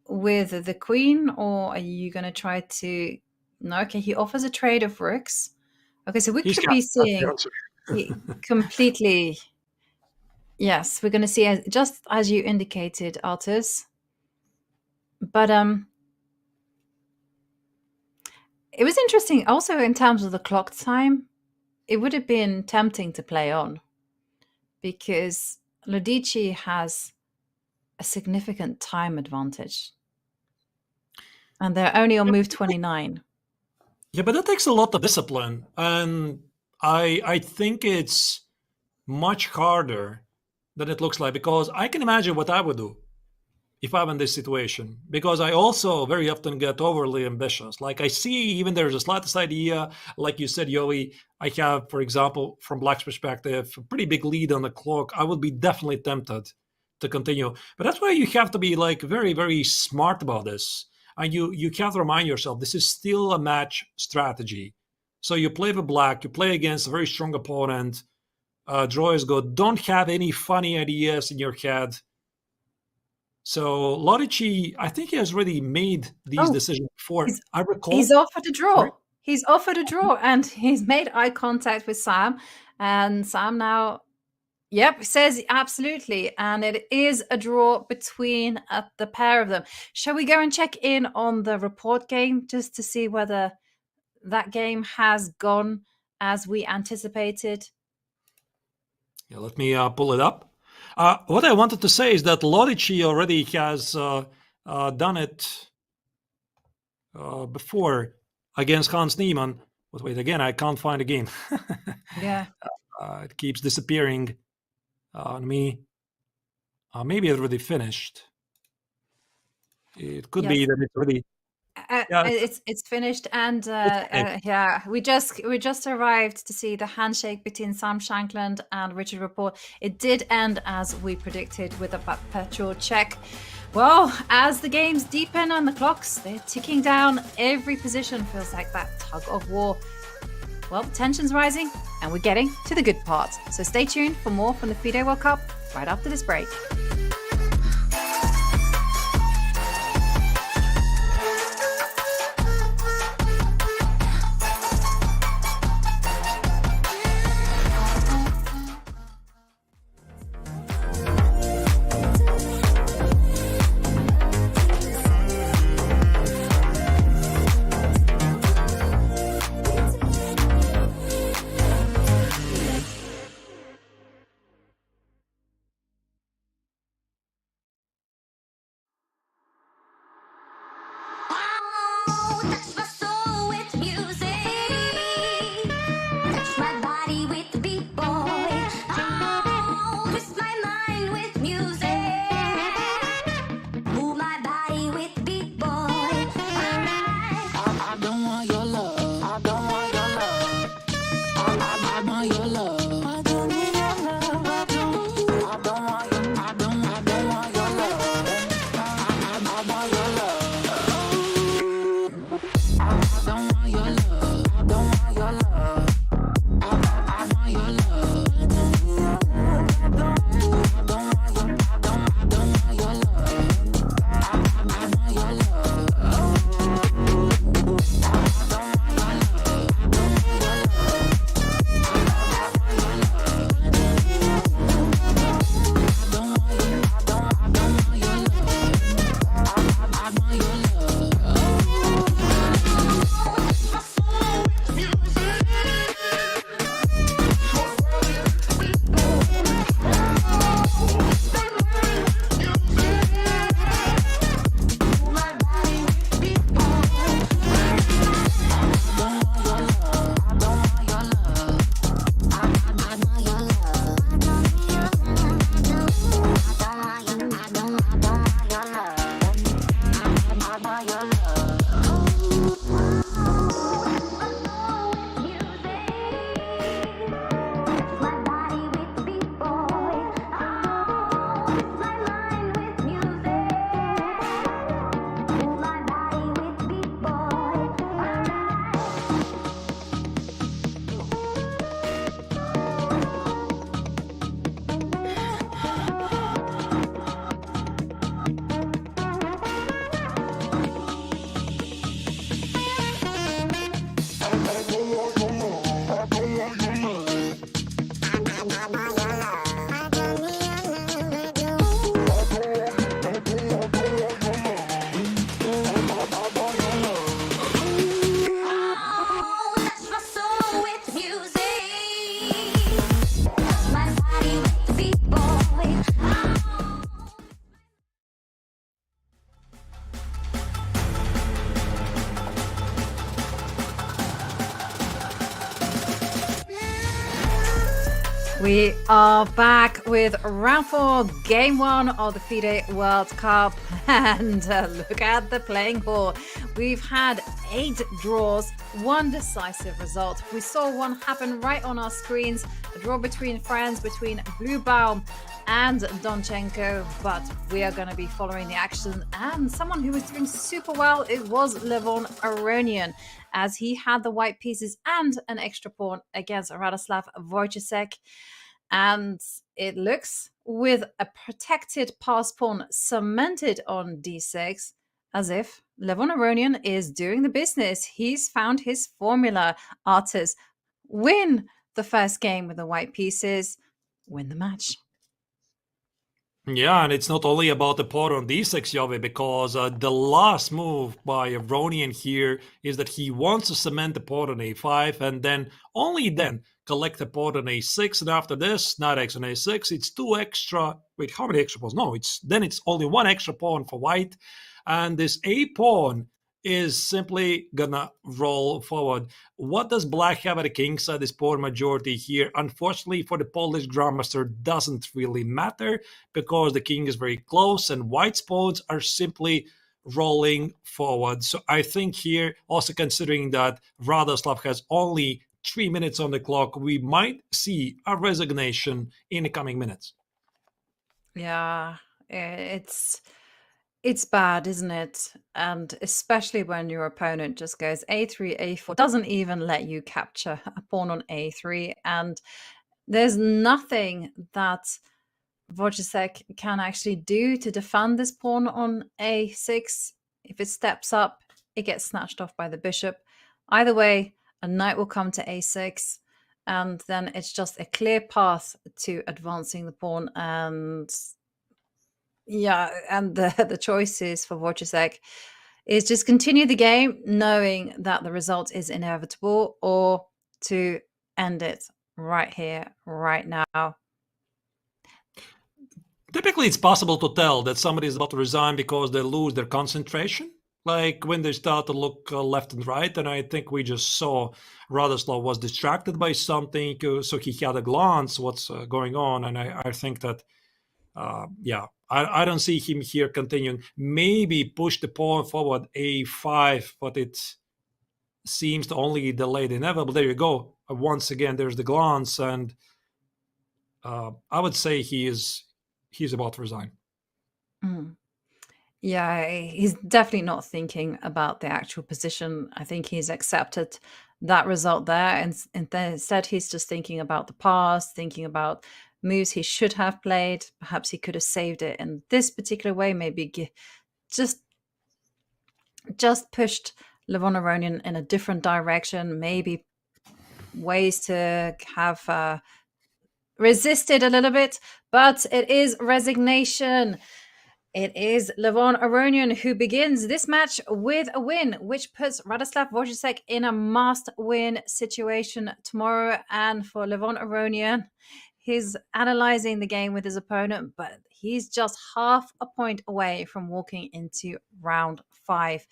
with the queen, or are you going to try to... No, okay, he offers a trade of rooks. Okay, so we could be seeing completely... Yes, we're going to see, just as you indicated, Artus. But it was interesting also in terms of the clock time. It would have been tempting to play on, because Lodici has a significant time advantage. And they're only on move 29. Yeah, but that takes a lot of discipline. And I think it's much harder than it looks like, because I can imagine what I would do if I'm in this situation, because I also very often get overly ambitious. Like I see even there's a slightest idea, like you said, Yovi, I have, for example, from Black's perspective, a pretty big lead on the clock. I would be definitely tempted to continue. But that's why you have to be like very, very smart about this. And you have to remind yourself, this is still a match strategy. So you play with Black, you play against a very strong opponent, draw is good. Don't have any funny ideas in your head. So Lodici, I think he has already made these decisions before. I recall he's offered a draw. Sorry? He's offered a draw, and he's made eye contact with Sam. And Sam now, says absolutely. And it is a draw between the pair of them. Shall we go and check in on the Rapport game just to see whether that game has gone as we anticipated? Yeah, let me pull it up. What I wanted to say is that Lodici already has done it before against Hans Niemann. But wait, again, I can't find the game. Yeah. It keeps disappearing on me. Maybe it already finished. It could be that it's already... It's finished, and we just arrived to see the handshake between Sam Shankland and Richard Rapport. It did end as we predicted, with a perpetual check. Well, as the games deepen and the clocks, they're ticking down. Every position feels like that tug of war. Well, tension's rising, and we're getting to the good part. So stay tuned for more from the FIDE World Cup right after this break. We are back with round 4, game 1 of the FIDE World Cup. And look at the playing hall. We've had 8 draws, 1 decisive result. We saw one happen right on our screens, a draw between friends, between Bluebaum and Donchenko. But we are going to be following the action. And someone who was doing super well, it was Levon Aronian, as he had the white pieces and an extra pawn against Radoslav Wojciech. And it looks, with a protected pass pawn cemented on d6, as if Levon Aronian is doing the business. He's found his formula. Artists win the first game with the white pieces, win the match. Yeah, and it's not only about the pawn on d6, Jove, because the last move by Aronian here is that he wants to cement the pawn on a5 and then only then collect the pawn on a6. And after this, knight x on a6, it's 2 extra. Wait, how many extra pawns? No, it's only 1 extra pawn for white. And this a pawn is simply gonna roll forward. What does black have at the king side? This pawn majority here, unfortunately for the Polish grandmaster, doesn't really matter because the king is very close and white's pawns are simply rolling forward. So I think here, also considering that Radoslav has only 3 minutes on the clock, we might see a resignation in the coming minutes. Yeah, it's bad, isn't it? And especially when your opponent just goes a3, a4, doesn't even let you capture a pawn on a3. And there's nothing that Wojciech can actually do to defend this pawn on a6. If it steps up, it gets snatched off by the bishop. Either way, a knight will come to a6. And then it's just a clear path to advancing the pawn. And yeah, and the choices for Wojciech is just continue the game knowing that the result is inevitable, or to end it right here, right now. Typically, it's possible to tell that somebody is about to resign because they lose their concentration, like when they start to look left and right. And I think we just saw Radoslav was distracted by something, so he had a glance what's going on. And I think that, I don't see him here continuing. Maybe push the pawn forward a5, but it seems to only delay the inevitable. There you go. Once again, there's the glance, and I would say he's about to resign. Yeah, he's definitely not thinking about the actual position. I think he's accepted that result there, and instead he's just thinking about the past, thinking about moves he should have played. Perhaps he could have saved it in this particular way, maybe just pushed Levon Aronian in a different direction, maybe ways to have resisted a little bit, but it is resignation. It is Levon Aronian who begins this match with a win, which puts Radoslav Wojciech in a must-win situation tomorrow. And for Levon Aronian, he's analyzing the game with his opponent, but he's just half a point away from walking into round 5.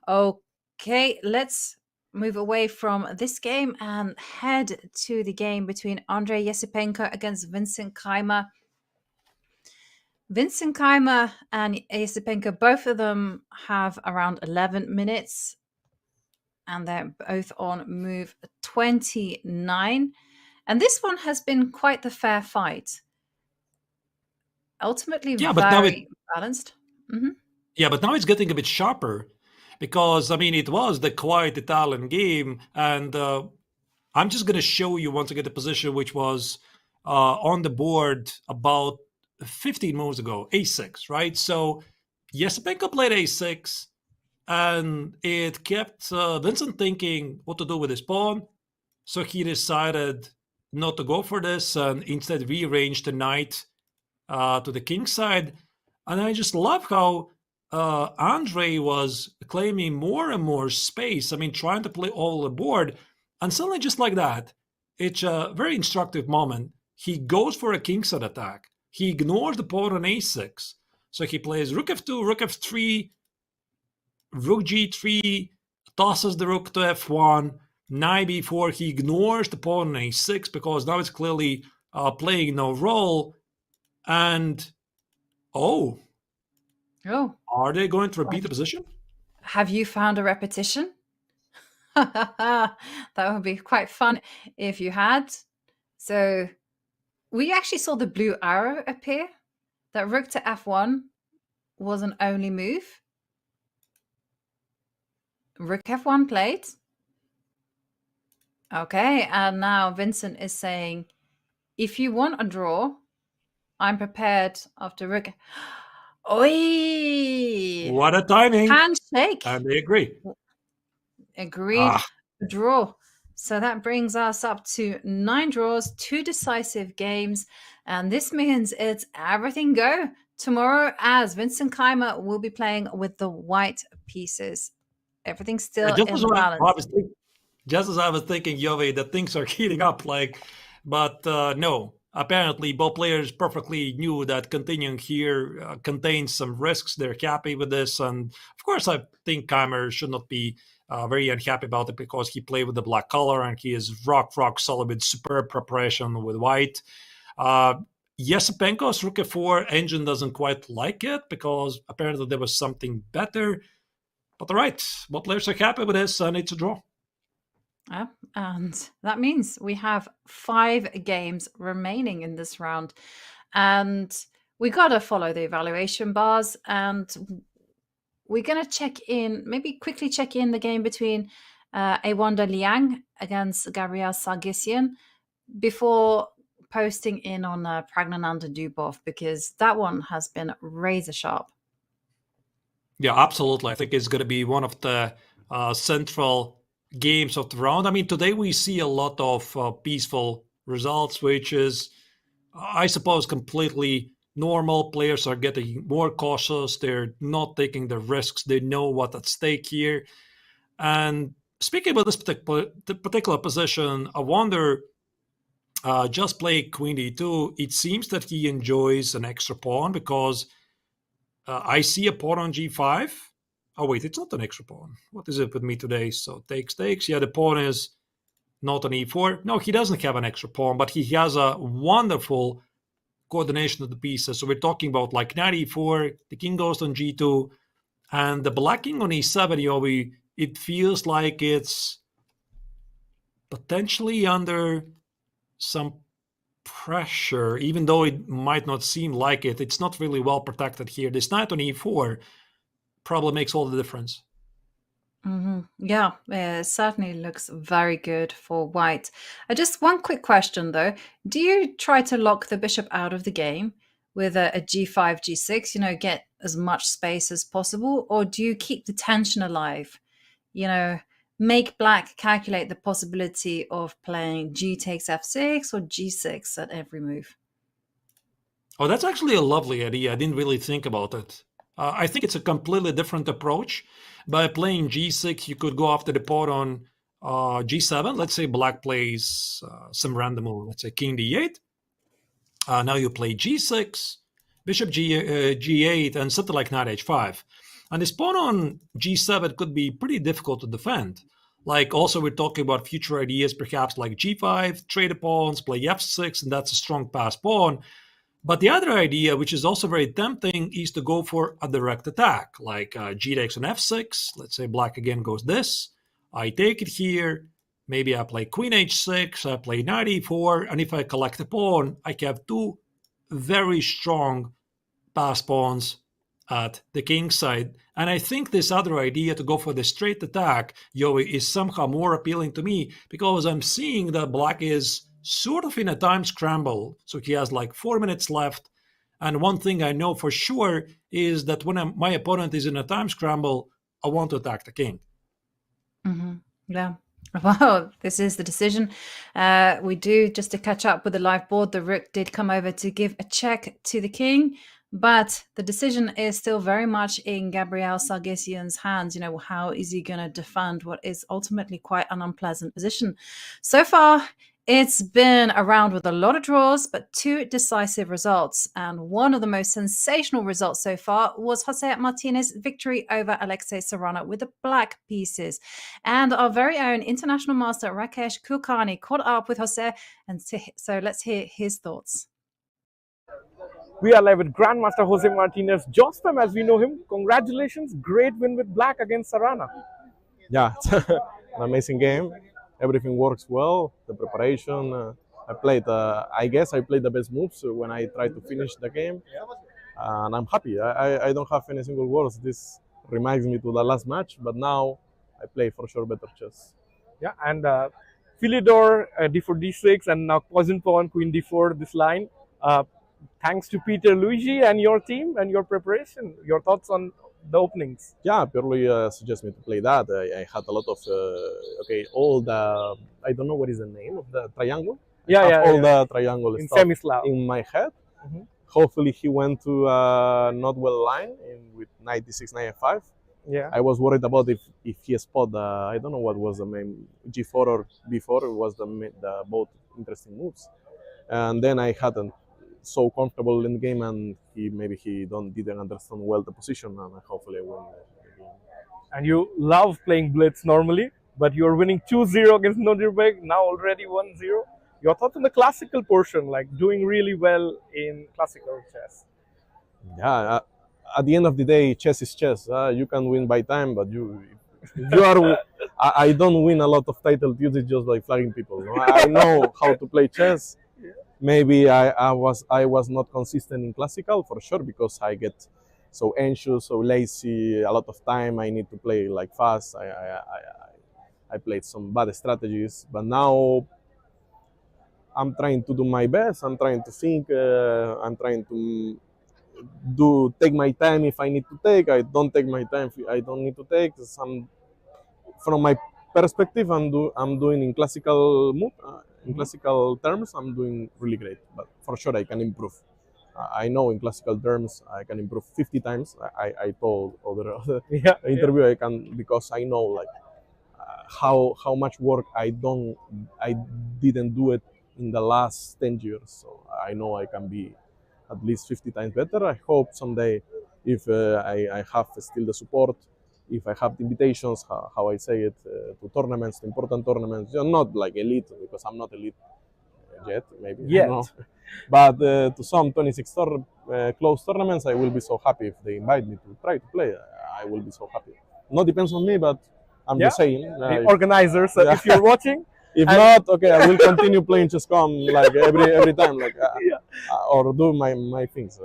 Okay, let's move away from this game and head to the game between Andrei Yesipenko against Vincent Keymer. Vincent Keymer and Yesipenko, both of them have around 11 minutes, and they're both on move 29. And this one has been quite the fair fight. Ultimately, very balanced. Yeah, but now it's getting a bit sharper because, I mean, it was the quiet Italian game. And I'm just going to show you once again the position which was on the board about 15 moves ago, a6, right? So Yesipenko played a6, and it kept Vincent thinking what to do with his pawn. So he decided not to go for this and instead rearranged the knight to the king side. And I just love how Andrei was claiming more and more space. I mean, trying to play all the board. And suddenly, just like that, it's a very instructive moment. He goes for a king side attack. He ignores the pawn on a6. So he plays rook f2, rook f3, rook g3, tosses the rook to f1, knight b4. He ignores the pawn on a6 because now it's clearly playing no role. And Oh, are they going to repeat the position? have you found a repetition? That would be quite fun if you had. So we actually saw the blue arrow appear. That rook to f1 was an only move. Rook f1 played. Okay, and now Vincent is saying, if you want a draw, I'm prepared after rook. Oi! What a timing. Handshake. And they agree. Agreed. Draw. So that brings us up to 9 draws, 2 decisive games. And this means it's everything go tomorrow, as Vincent Keimer will be playing with the white pieces. Everything's still in balance. Just as I was thinking, Yove, that things are heating up, but no. Apparently, both players perfectly knew that continuing here contains some risks. They're happy with this. And of course, I think Keimer should not be very unhappy about it, because he played with the black color and he is rock solid with superb preparation with white. Yesipenko's rook f4 engine doesn't quite like it, because apparently there was something better. But all right, both players are happy with this, and it's a draw. And that means we have 5 games remaining in this round. And we got to follow the evaluation bars, and we're going to quickly check in the game between Ewanda Liang against Gabriel Sargsyan before posting in on Pragnananda Dubov, because that one has been razor sharp. Yeah, absolutely. I think it's going to be one of the central games of the round. I mean, today we see a lot of peaceful results, which is, I suppose, completely normal. Players are getting more cautious. They're not taking the risks. They know what's at stake here. And speaking about this particular position, I wonder, just play queen d2. It seems that he enjoys an extra pawn, because I see a pawn on g5. Oh, wait, it's not an extra pawn. What is it with me today? So takes. Yeah, the pawn is not an e4. No, he doesn't have an extra pawn, but he has a wonderful coordination of the pieces. So we're talking about like knight e4, the king goes on g2, and the black king on e7, it feels like it's potentially under some pressure, even though it might not seem like it. It's not really well protected here. This knight on e4 probably makes all the difference. Yeah, it certainly looks very good for white. Just one quick question, though. Do you try to lock the bishop out of the game with a g5, g6, get as much space as possible? Or do you keep the tension alive? Make black calculate the possibility of playing g takes f6 or g6 at every move? Oh, that's actually a lovely idea. I didn't really think about it. I think it's a completely different approach. By playing g6, you could go after the pawn on g7. Let's say black plays some random move. Let's say king d8. Now you play g6, bishop g8, and something like knight h5. And this pawn on g7 could be pretty difficult to defend. Also, we're talking about future ideas, perhaps like g5, trade the pawns, play f6, and that's a strong pass pawn. But the other idea, which is also very tempting, is to go for a direct attack, like g takes on f6. Let's say black again goes this. I take it here. Maybe I play queen h6. I play knight e4. And if I collect a pawn, I have 2 very strong pass pawns at the king's side. And I think this other idea to go for the straight attack, Joey, is somehow more appealing to me, because I'm seeing that black is sort of in a time scramble. So he has like 4 minutes left. And one thing I know for sure is that when my opponent is in a time scramble, I want to attack the king. Yeah. Wow, this is the decision. We do, just to catch up with the live board, the rook did come over to give a check to the king, but the decision is still very much in Gabriel Sargsyan's hands. How is he going to defend what is ultimately quite an unpleasant position? So far, It's been a round with a lot of draws, but 2 decisive results. And one of the most sensational results so far was Jose Martinez's victory over Alexei Serrano with the black pieces. And our very own international master Rakesh Kulkarni caught up with Jose, and so let's hear his thoughts. We are live with Grandmaster Jose Martinez, Jostam as we know him. Congratulations, great win with black against Serrano. Yeah, it's an amazing game. Everything works well. The preparation, I played. I guess I played the best moves when I tried to finish the game, and I'm happy. I don't have any single words. This reminds me to the last match, but now I play for sure better chess. Yeah, and Philidor, d4, d6, and now Poison Pawn, Queen d4. This line. Thanks to Peter Luigi and your team and your preparation. Your thoughts on the openings? Yeah, purely suggest me to play that. I had a lot of all the, I don't know what is the name of the triangle. All the triangle in stuff semi-Slav in my head. Hopefully he went to not well line with knight d6, knight f5. Yeah. I was worried about if he spot I don't know what was the main g4 or b4. It was the both interesting moves, and then I hadn't so comfortable in the game, and maybe he didn't understand well the position, and hopefully I win the game. And you love playing blitz normally, but you're winning 2-0 against Nodirbek, now already 1-0. Your thoughts on the classical portion, like doing really well in classical chess? Yeah, at the end of the day, chess is chess. You can win by time, but you are. I don't win a lot of title usually just by flagging people. No? I know how to play chess. Maybe I was not consistent in classical for sure, because I get so anxious, so lazy. A lot of time I need to play like fast. I played some bad strategies, but now I'm trying to do my best. I'm trying to think. I'm trying to take my time if I need to take. I don't take my time if I don't need to take. From my perspective, I'm doing in classical move. In classical terms, I'm doing really great, but for sure I can improve. I know in classical terms I can improve 50 times. I told other interview I can, because I know like how much work I didn't do it in the last 10 years. So I know I can be at least 50 times better. I hope someday, if I have still the support, if I have the invitations, how I say it, to tournaments, important tournaments, not like elite, because I'm not elite yet, maybe. Yet. No. But to some 26 close tournaments, I will be so happy if they invite me to try to play. I will be so happy. Not depends on me, but I'm just saying. The organizers, if you're watching. If not, okay, I will continue playing chess.com like every time, like or do my things.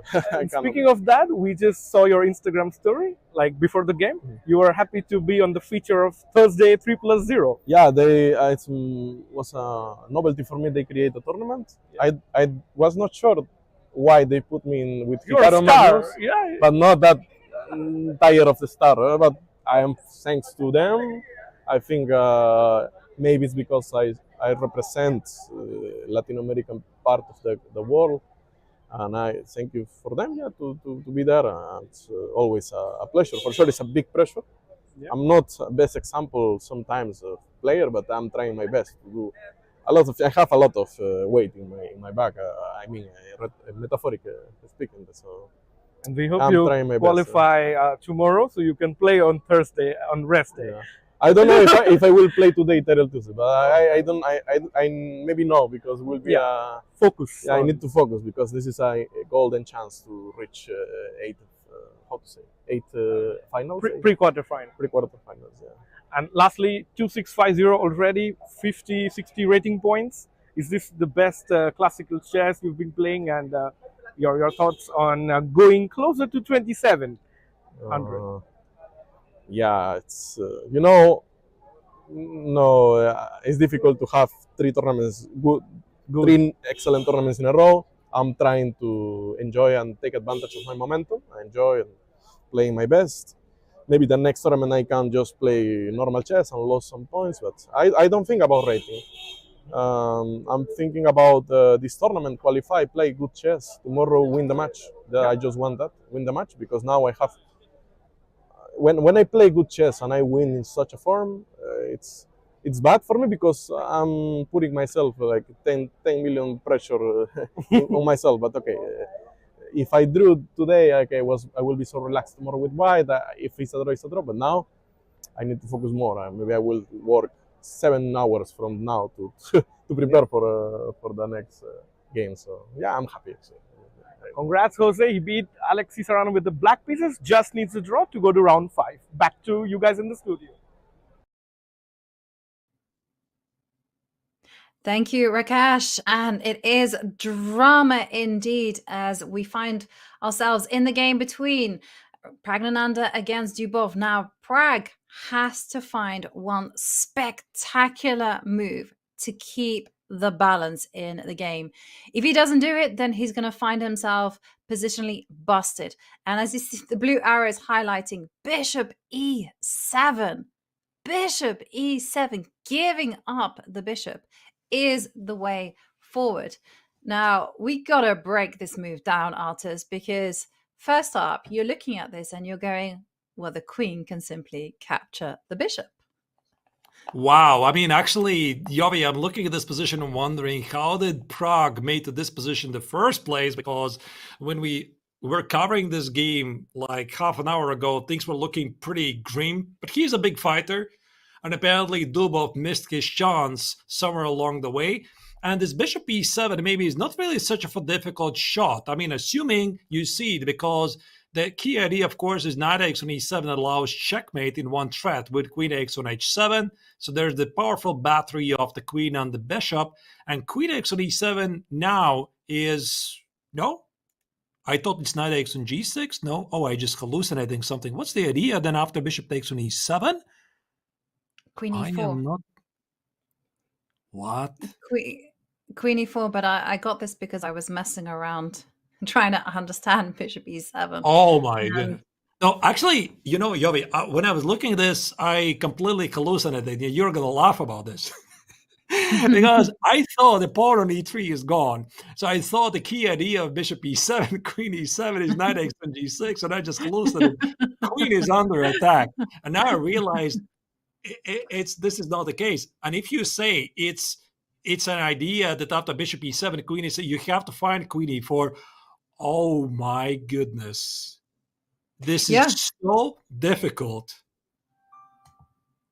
Speaking of that, we just saw your Instagram story, like before the game. You were happy to be on the feature of Thursday 3+0. Yeah, it was a novelty for me. They create a tournament. I was not sure why they put me in with Hikaru Magnus, but not that tired of the star. But I am thanks to them. I think. Maybe it's because I represent Latin American part of the world, and I thank you for them to be there. And it's always a pleasure. For sure, it's a big pressure. Yeah. I'm not the best example sometimes of player, but I'm trying my best to do a lot of. I have a lot of weight in my back. I mean, metaphoric speaking. So. And we hope you qualify tomorrow, so you can play on Thursday on rest day. Yeah. I don't know if I will play today, Terrell Tuesday, but I maybe no, because it will be a focus. Yeah, I need to focus, because this is a golden chance to reach eight finals. Pre-quarter final. Pre-quarter finals, yeah. And lastly, 2650 already, 50-60 rating points. Is this the best classical chess you've been playing? And your thoughts on going closer to 2700? Yeah, it's it's difficult to have 3 tournaments, good. 3 excellent tournaments in a row. I'm trying to enjoy and take advantage of my momentum. I enjoy playing my best. Maybe the next tournament I can just play normal chess and lose some points, but I don't think about rating. I'm thinking about this tournament, qualify, play good chess, tomorrow win the match. I just want that, win the match, because now I have. When I play good chess and I win in such a form, it's bad for me because I'm putting myself like 10 million pressure on myself. But okay, if I drew today, okay, I will be so relaxed tomorrow with white. If it's a draw, it's a draw. But now I need to focus more. Maybe I will work 7 hours from now to to prepare for the next game. So yeah, I'm happy. So, Congrats, Jose. He beat Alexei Serrano with the black pieces. Just needs a draw to go to round 5. Back to you guys in the studio. Thank you, Rakesh. And it is drama indeed as we find ourselves in the game between Pragg against Dubov. Now, Pragg has to find one spectacular move to keep the balance in the game. If he doesn't do it, then he's going to find himself positionally busted. And as you see, the blue arrow is highlighting Bishop E7. Bishop E7, giving up the bishop is the way forward. Now, we got to break this move down, Artis, because first up, you're looking at this and you're going, well, the queen can simply capture the bishop. Wow. I mean, actually, Yovi, I'm looking at this position and wondering, how did Pragg make to this position in the first place? Because when we were covering this game like half an hour ago, things were looking pretty grim, but he's a big fighter. And apparently Dubov missed his chance somewhere along the way. And this bishop e7 maybe is not really such a difficult shot. I mean, assuming you see it, because the key idea, of course, is knight takes on e7 that allows checkmate in one threat with queen takes on h7. So there's the powerful battery of the queen and the bishop. And queen takes on e7 now is... No? I thought it's knight takes on g6. No? Oh, I just hallucinating something. What's the idea then after bishop takes on e7? Queen e4. I am not... What? Queen e4, but I got this because I was messing around trying to understand bishop e7. Oh my goodness. No, actually, you know, Yovi, when I was looking at this, I completely hallucinated. You're going to laugh about this. Because I thought the pawn on e3 is gone. So I thought the key idea of bishop e7, queen e7 is knight takes on g6, and I just hallucinated. Queen is under attack. And now I realized this is not the case. And if you say it's an idea that after bishop e7, queen e7, you have to find queen e4. Oh my goodness. This is so difficult.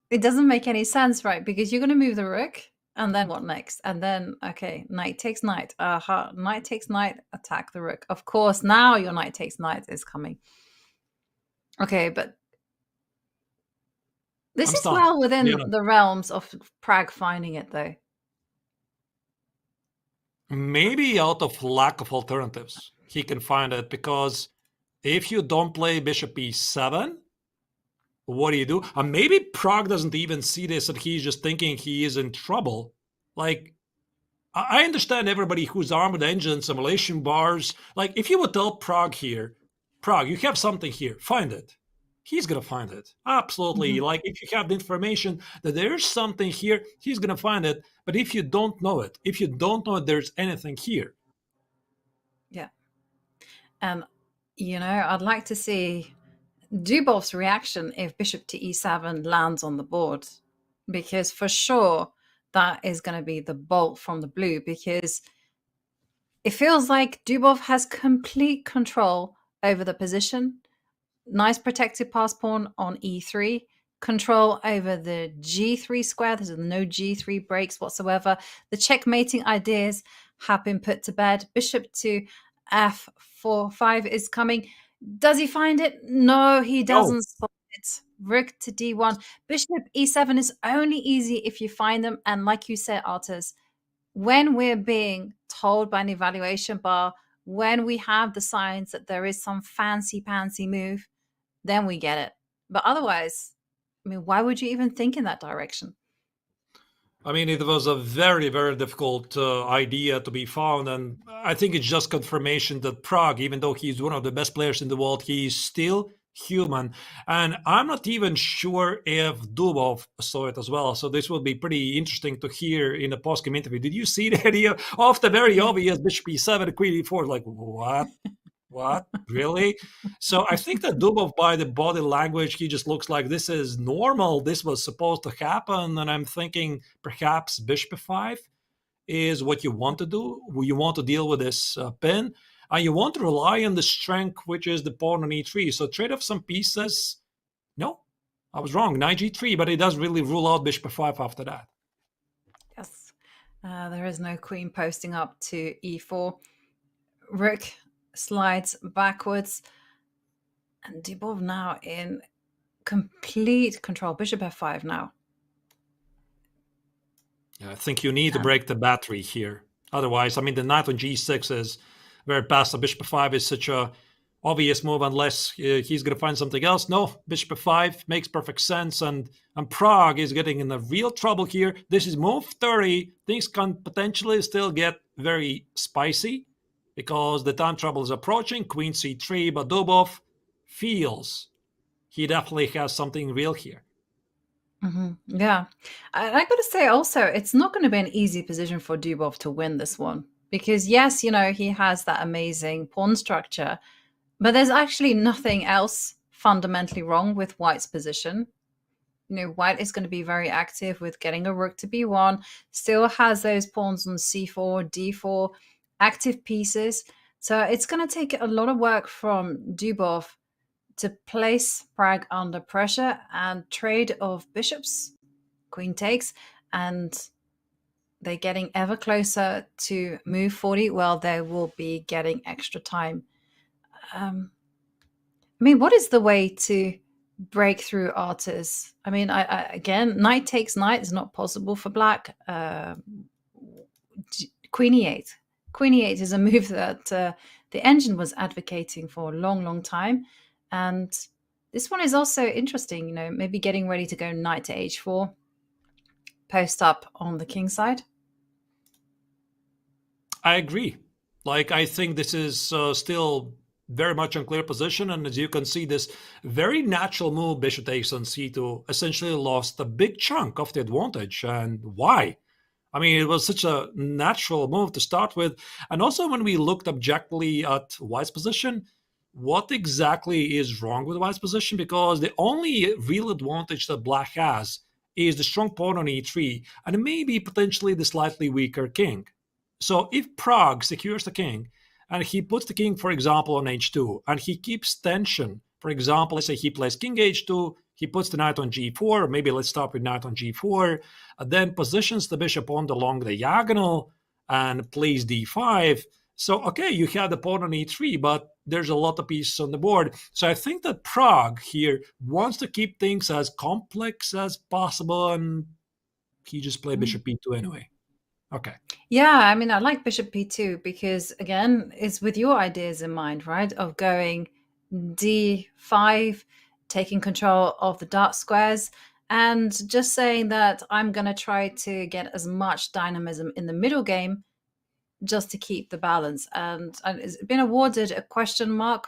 It doesn't make any sense, right? Because you're going to move the rook, and then what next? And then, okay, knight takes knight. Knight takes knight, attack the rook. Of course, now your knight takes knight is coming. Okay, but this is well within the realms of Pragg finding it, though. Maybe out of lack of alternatives, he can find it, because if you don't play bishop e7, what do you do? And maybe Pragg doesn't even see this, and he's just thinking he is in trouble. Like, I understand everybody who's armed with engine simulation bars. Like, if you would tell Pragg here, Pragg, you have something here, find it. He's going to find it. Absolutely. Like, if you have the information that there's something here, he's going to find it. But if you don't know it, there's anything here. Yeah. And, you know, I'd like to see Dubov's reaction if bishop to e7 lands on the board, because for sure that is going to be the bolt from the blue, because it feels like Dubov has complete control over the position. Nice protected pass pawn on e3, control over the g3 square. There's no g3 breaks whatsoever. The checkmating ideas have been put to bed. Bishop to f4-5 is coming. Does he find it? No, he doesn't spot it. Rook to d1. Bishop e7 is only easy if you find them. And like you said, Artis, when we're being told by an evaluation bar, when we have the signs that there is some fancy move, then we get it. But otherwise, I mean, why would you even think in that direction? I mean, it was a very, very difficult idea to be found. And I think it's just confirmation that Pragg, even though he's one of the best players in the world, he's still human. And I'm not even sure if Dubov saw it as well. So this will be pretty interesting to hear in the post-game interview. Did you see the idea of the very obvious bishop e7, queen e4? Like, what? What? Really? So I think that Dubov, by the body language, he just looks like this is normal. This was supposed to happen. And I'm thinking perhaps bishop f5 is what you want to do. You want to deal with this pin. And you want to rely on the strength, which is the pawn on e3. So trade off some pieces. No, I was wrong. Knight g3, but it does really rule out bishop f5 after that. Yes. There is no queen posting up to e4. Rook slides backwards, and Dubov now in complete control. Bishop f5 now. Yeah, I think you need to break the battery here. Otherwise, I mean, the knight on g6 is very passive. Bishop f5 is such a obvious move unless he's going to find something else. No, bishop f5 makes perfect sense, and Pragg is getting in a real trouble here. This is move 30. Things can potentially still get very spicy because the time trouble is approaching. Queen c3, but Dubov feels he definitely has something real here. Yeah. I got to say also, it's not going to be an easy position for Dubov to win this one. Because yes, he has that amazing pawn structure, but there's actually nothing else fundamentally wrong with White's position. White is going to be very active with getting a rook to b1, still has those pawns on c4, d4, active pieces. So it's going to take a lot of work from Dubov to place Pragg under pressure, and trade of bishops, queen takes, and they're getting ever closer to move 40. Well, they will be getting extra time. I mean, what is the way to break through Artis? I mean, again, knight takes knight is not possible for black. Queen e8. Queen e8 is a move that the engine was advocating for a long, long time. And this one is also interesting, maybe getting ready to go knight to h4, post up on the king side. I agree. I think this is still very much unclear position. And as you can see, this very natural move, bishop takes on c2, essentially lost a big chunk of the advantage. And why? I mean, it was such a natural move to start with. And also when we looked objectively at White's position, what exactly is wrong with White's position? Because the only real advantage that black has is the strong pawn on e3 and maybe potentially the slightly weaker king. So if Pragg secures the king and he puts the king, for example, on h2 and he keeps tension, for example, let's say he plays king h2, he puts the knight on g4, or maybe let's start with knight on g4, then positions the bishop on the long diagonal and plays d5. So, okay, you have the pawn on e3, but there's a lot of pieces on the board. So I think that Pragg here wants to keep things as complex as possible, and he just played bishop b2 anyway. Okay. Yeah, I mean, I like bishop b2 because, again, it's with your ideas in mind, right? Of going d5, taking control of the dark squares, and just saying that I'm going to try to get as much dynamism in the middle game just to keep the balance. And it's been awarded a question mark,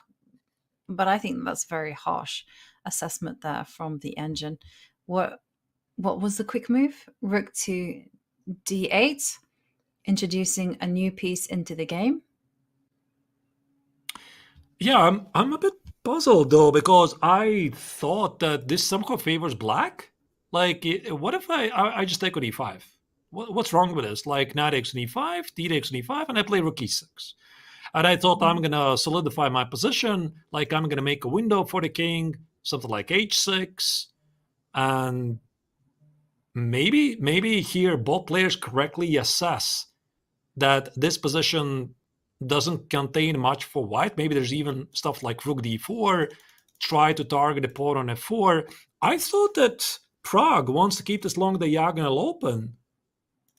but I think that's very harsh assessment there from the engine. What was the quick move? Rook to d8, introducing a new piece into the game. Yeah, I'm a bit puzzled though, because I thought that this somehow favors black. What if I just take on e5? What's wrong with this? Knight takes on e5, d takes on e5, and I play rook e6. And I thought I'm going to solidify my position, I'm going to make a window for the king, something like h6. And maybe here both players correctly assess that this position doesn't contain much for white. Maybe there's even stuff like rook d4, try to target the pawn on f4. I thought that Pragg wants to keep this long diagonal open.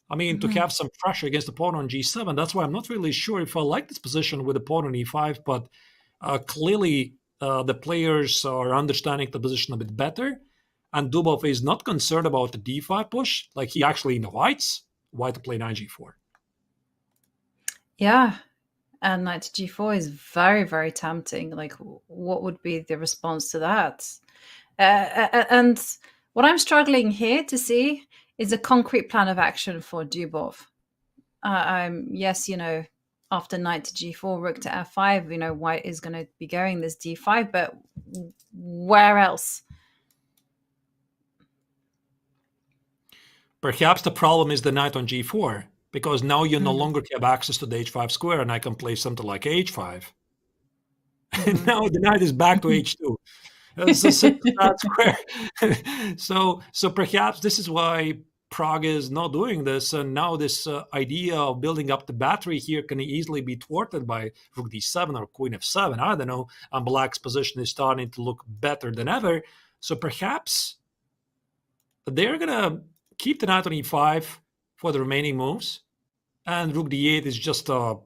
I mean, to have some pressure against the pawn on g7. That's why I'm not really sure if I like this position with the pawn on e5, but clearly the players are understanding the position a bit better. And Dubov is not concerned about the d5 push. He actually invites white to play knight g4. Yeah, and knight to g4 is very, very tempting. What would be the response to that? And what I'm struggling here to see is a concrete plan of action for Dubov. Yes, after knight to g4, rook to f5, you know, white is going to be going this d5, but where else? Perhaps the problem is the knight on g4, because now you no Mhm. longer have access to the h5 square, and I can play something like h5. And now the knight is back to h2. It's a simple that square. So perhaps this is why Pragg is not doing this, and now this idea of building up the battery here can easily be thwarted by rook d7 or queen f7. I don't know. And black's position is starting to look better than ever. So perhaps they're gonna keep the knight on e5 for the remaining moves, and rook d8 is just a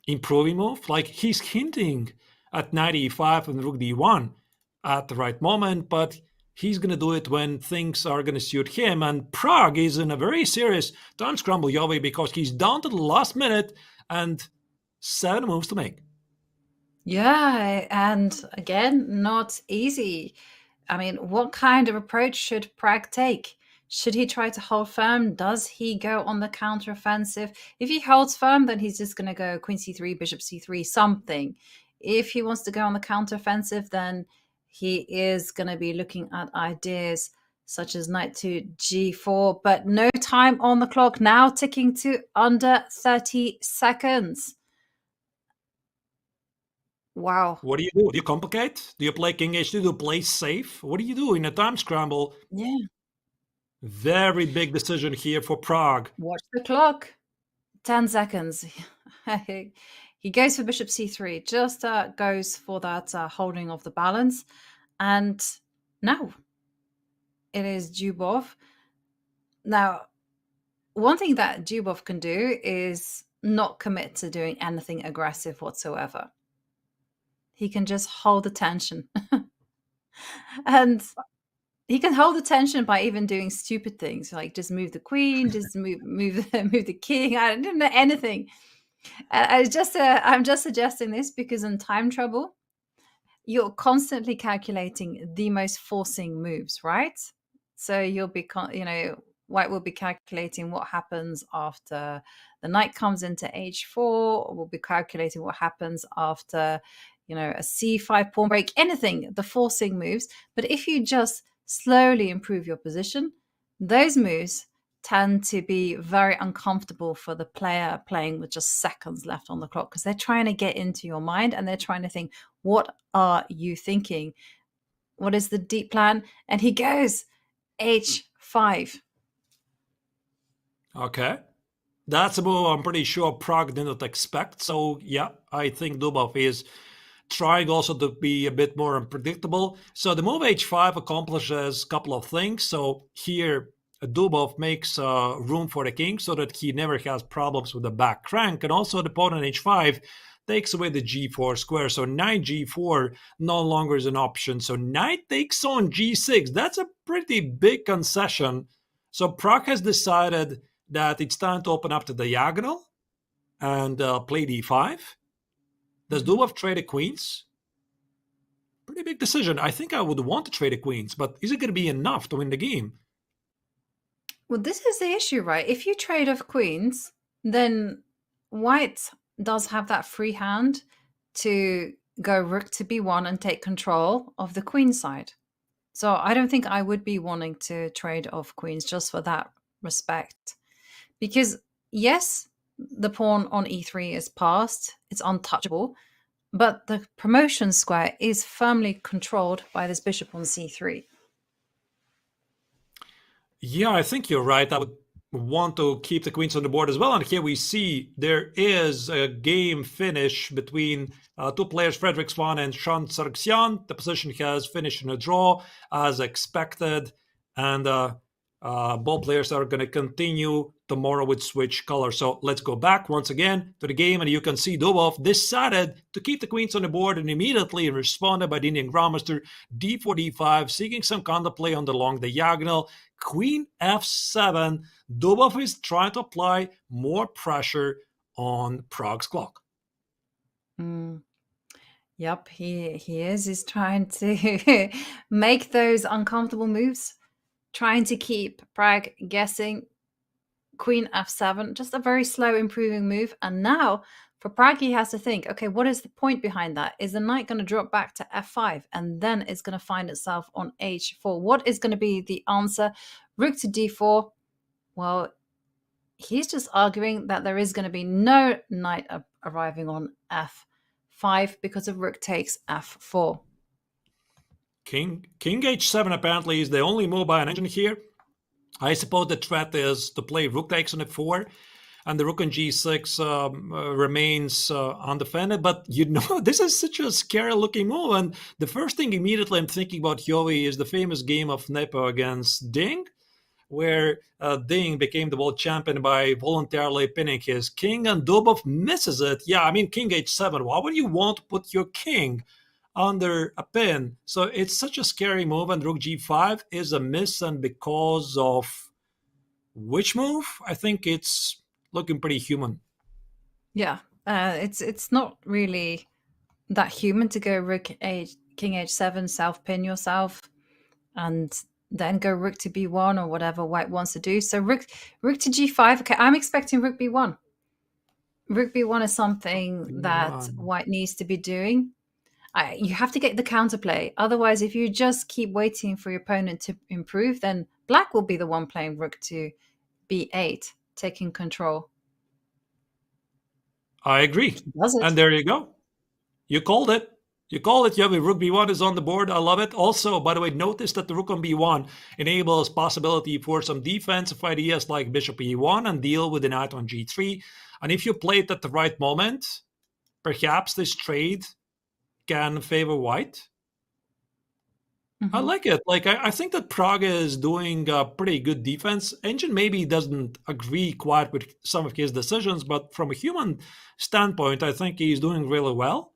improving move. Like, he's hinting at knight e5 and rook d1 at the right moment, but he's going to do it when things are going to suit him. And Pragg is in a very serious time scramble, Yovi, because he's down to the last minute and 7 moves to make. Yeah, and again, not easy. I mean, what kind of approach should Pragg take? Should he try to hold firm? Does he go on the counteroffensive? If he holds firm, then he's just going to go queen c3, bishop c3, something. If he wants to go on the counteroffensive, then he is going to be looking at ideas such as knight to g4, but no time on the clock now, ticking to under 30 seconds. Wow. What do you do? Do you complicate? Do you play king h2? Do you play safe? What do you do in a time scramble? Yeah. Very big decision here for Pragg. Watch the clock. 10 seconds. He goes for bishop c3, just goes for that holding of the balance. And now it is Dubov. Now, one thing that Dubov can do is not commit to doing anything aggressive whatsoever. He can just hold the tension. And he can hold the tension by even doing stupid things, like just move the queen, just move the king. I don't know anything. I'm just suggesting this because in time trouble, you're constantly calculating the most forcing moves, right? So you'll be, white will be calculating what happens after the knight comes into h4. We'll be calculating what happens after, a c5 pawn break, anything, the forcing moves. But if you just slowly improve your position, those moves tend to be very uncomfortable for the player playing with just seconds left on the clock, because they're trying to get into your mind and they're trying to think, what are you thinking? What is the deep plan? And he goes h5. Okay. That's a move I'm pretty sure Pragg didn't expect. So yeah, I think Dubov is trying also to be a bit more unpredictable. So the move h5 accomplishes a couple of things. So here Dubov makes room for the king so that he never has problems with the back crank. And also the pawn on h5 takes away the g4 square. So knight g4 no longer is an option. So knight takes on g6. That's a pretty big concession. So Pragg has decided that it's time to open up the diagonal and play d5. Does Dubov trade the queens? Pretty big decision. I think I would want to trade the queens, but is it going to be enough to win the game? Well, this is the issue, right? If you trade off queens, then white does have that free hand to go rook to b1 and take control of the queen side. So I don't think I would be wanting to trade off queens just for that respect. Because yes, the pawn on e3 is passed, it's untouchable, but the promotion square is firmly controlled by this bishop on c3. Yeah, I think you're right. I would want to keep the queens on the board as well. And here we see there is a game finish between two players, Frederick Swan and Sean Sargsyan. The position has finished in a draw as expected. And both players are going to continue tomorrow with switch color. So let's go back once again to the game, and you can see Dubov decided to keep the queens on the board and immediately responded by the Indian Grandmaster d4, d5, seeking some counterplay on the long diagonal. Queen f7. Dubov is trying to apply more pressure on Pragg's clock. Yep, he is. He's trying to make those uncomfortable moves, trying to keep Pragg guessing. Queen f7, just a very slow improving move. And now for Pragg, he has to think, okay, what is the point behind that? Is the knight going to drop back to f5 and then it's going to find itself on h4? What is going to be the answer? Rook to d4. Well, he's just arguing that there is going to be no knight arriving on f5 because of rook takes f4. King h7 apparently is the only move by an engine here. I suppose the threat is to play rook takes on f4, and the rook on g6 remains undefended. But this is such a scary looking move. And the first thing immediately I'm thinking about, Joey, is the famous game of Nepo against Ding, where Ding became the world champion by voluntarily pinning his king, and Dubov misses it. Yeah, I mean, king h7. Why would you want to put your king under a pin? So it's such a scary move, and rook g5 is a miss, and because of which move? I think it's looking pretty human. Yeah, it's not really that human to go king h7, self pin yourself, and then go rook to b1 or whatever white wants to do. So rook to g5. Okay, I'm expecting rook b1. Rook b1 is something that white needs to be doing. You have to get the counterplay. Otherwise, if you just keep waiting for your opponent to improve, then black will be the one playing rook to b8, taking control. I agree. And there you go. You called it. You call it, Yovi. Rook b1 is on the board. I love it. Also, by the way, notice that the rook on b1 enables possibility for some defensive ideas like bishop e1 and deal with the knight on g3. And if you play it at the right moment, perhaps this trade can favor white. I like it. Like, I think that Pragg is doing a pretty good defense. Engine maybe doesn't agree quite with some of his decisions, but from a human standpoint, I think he's doing really well.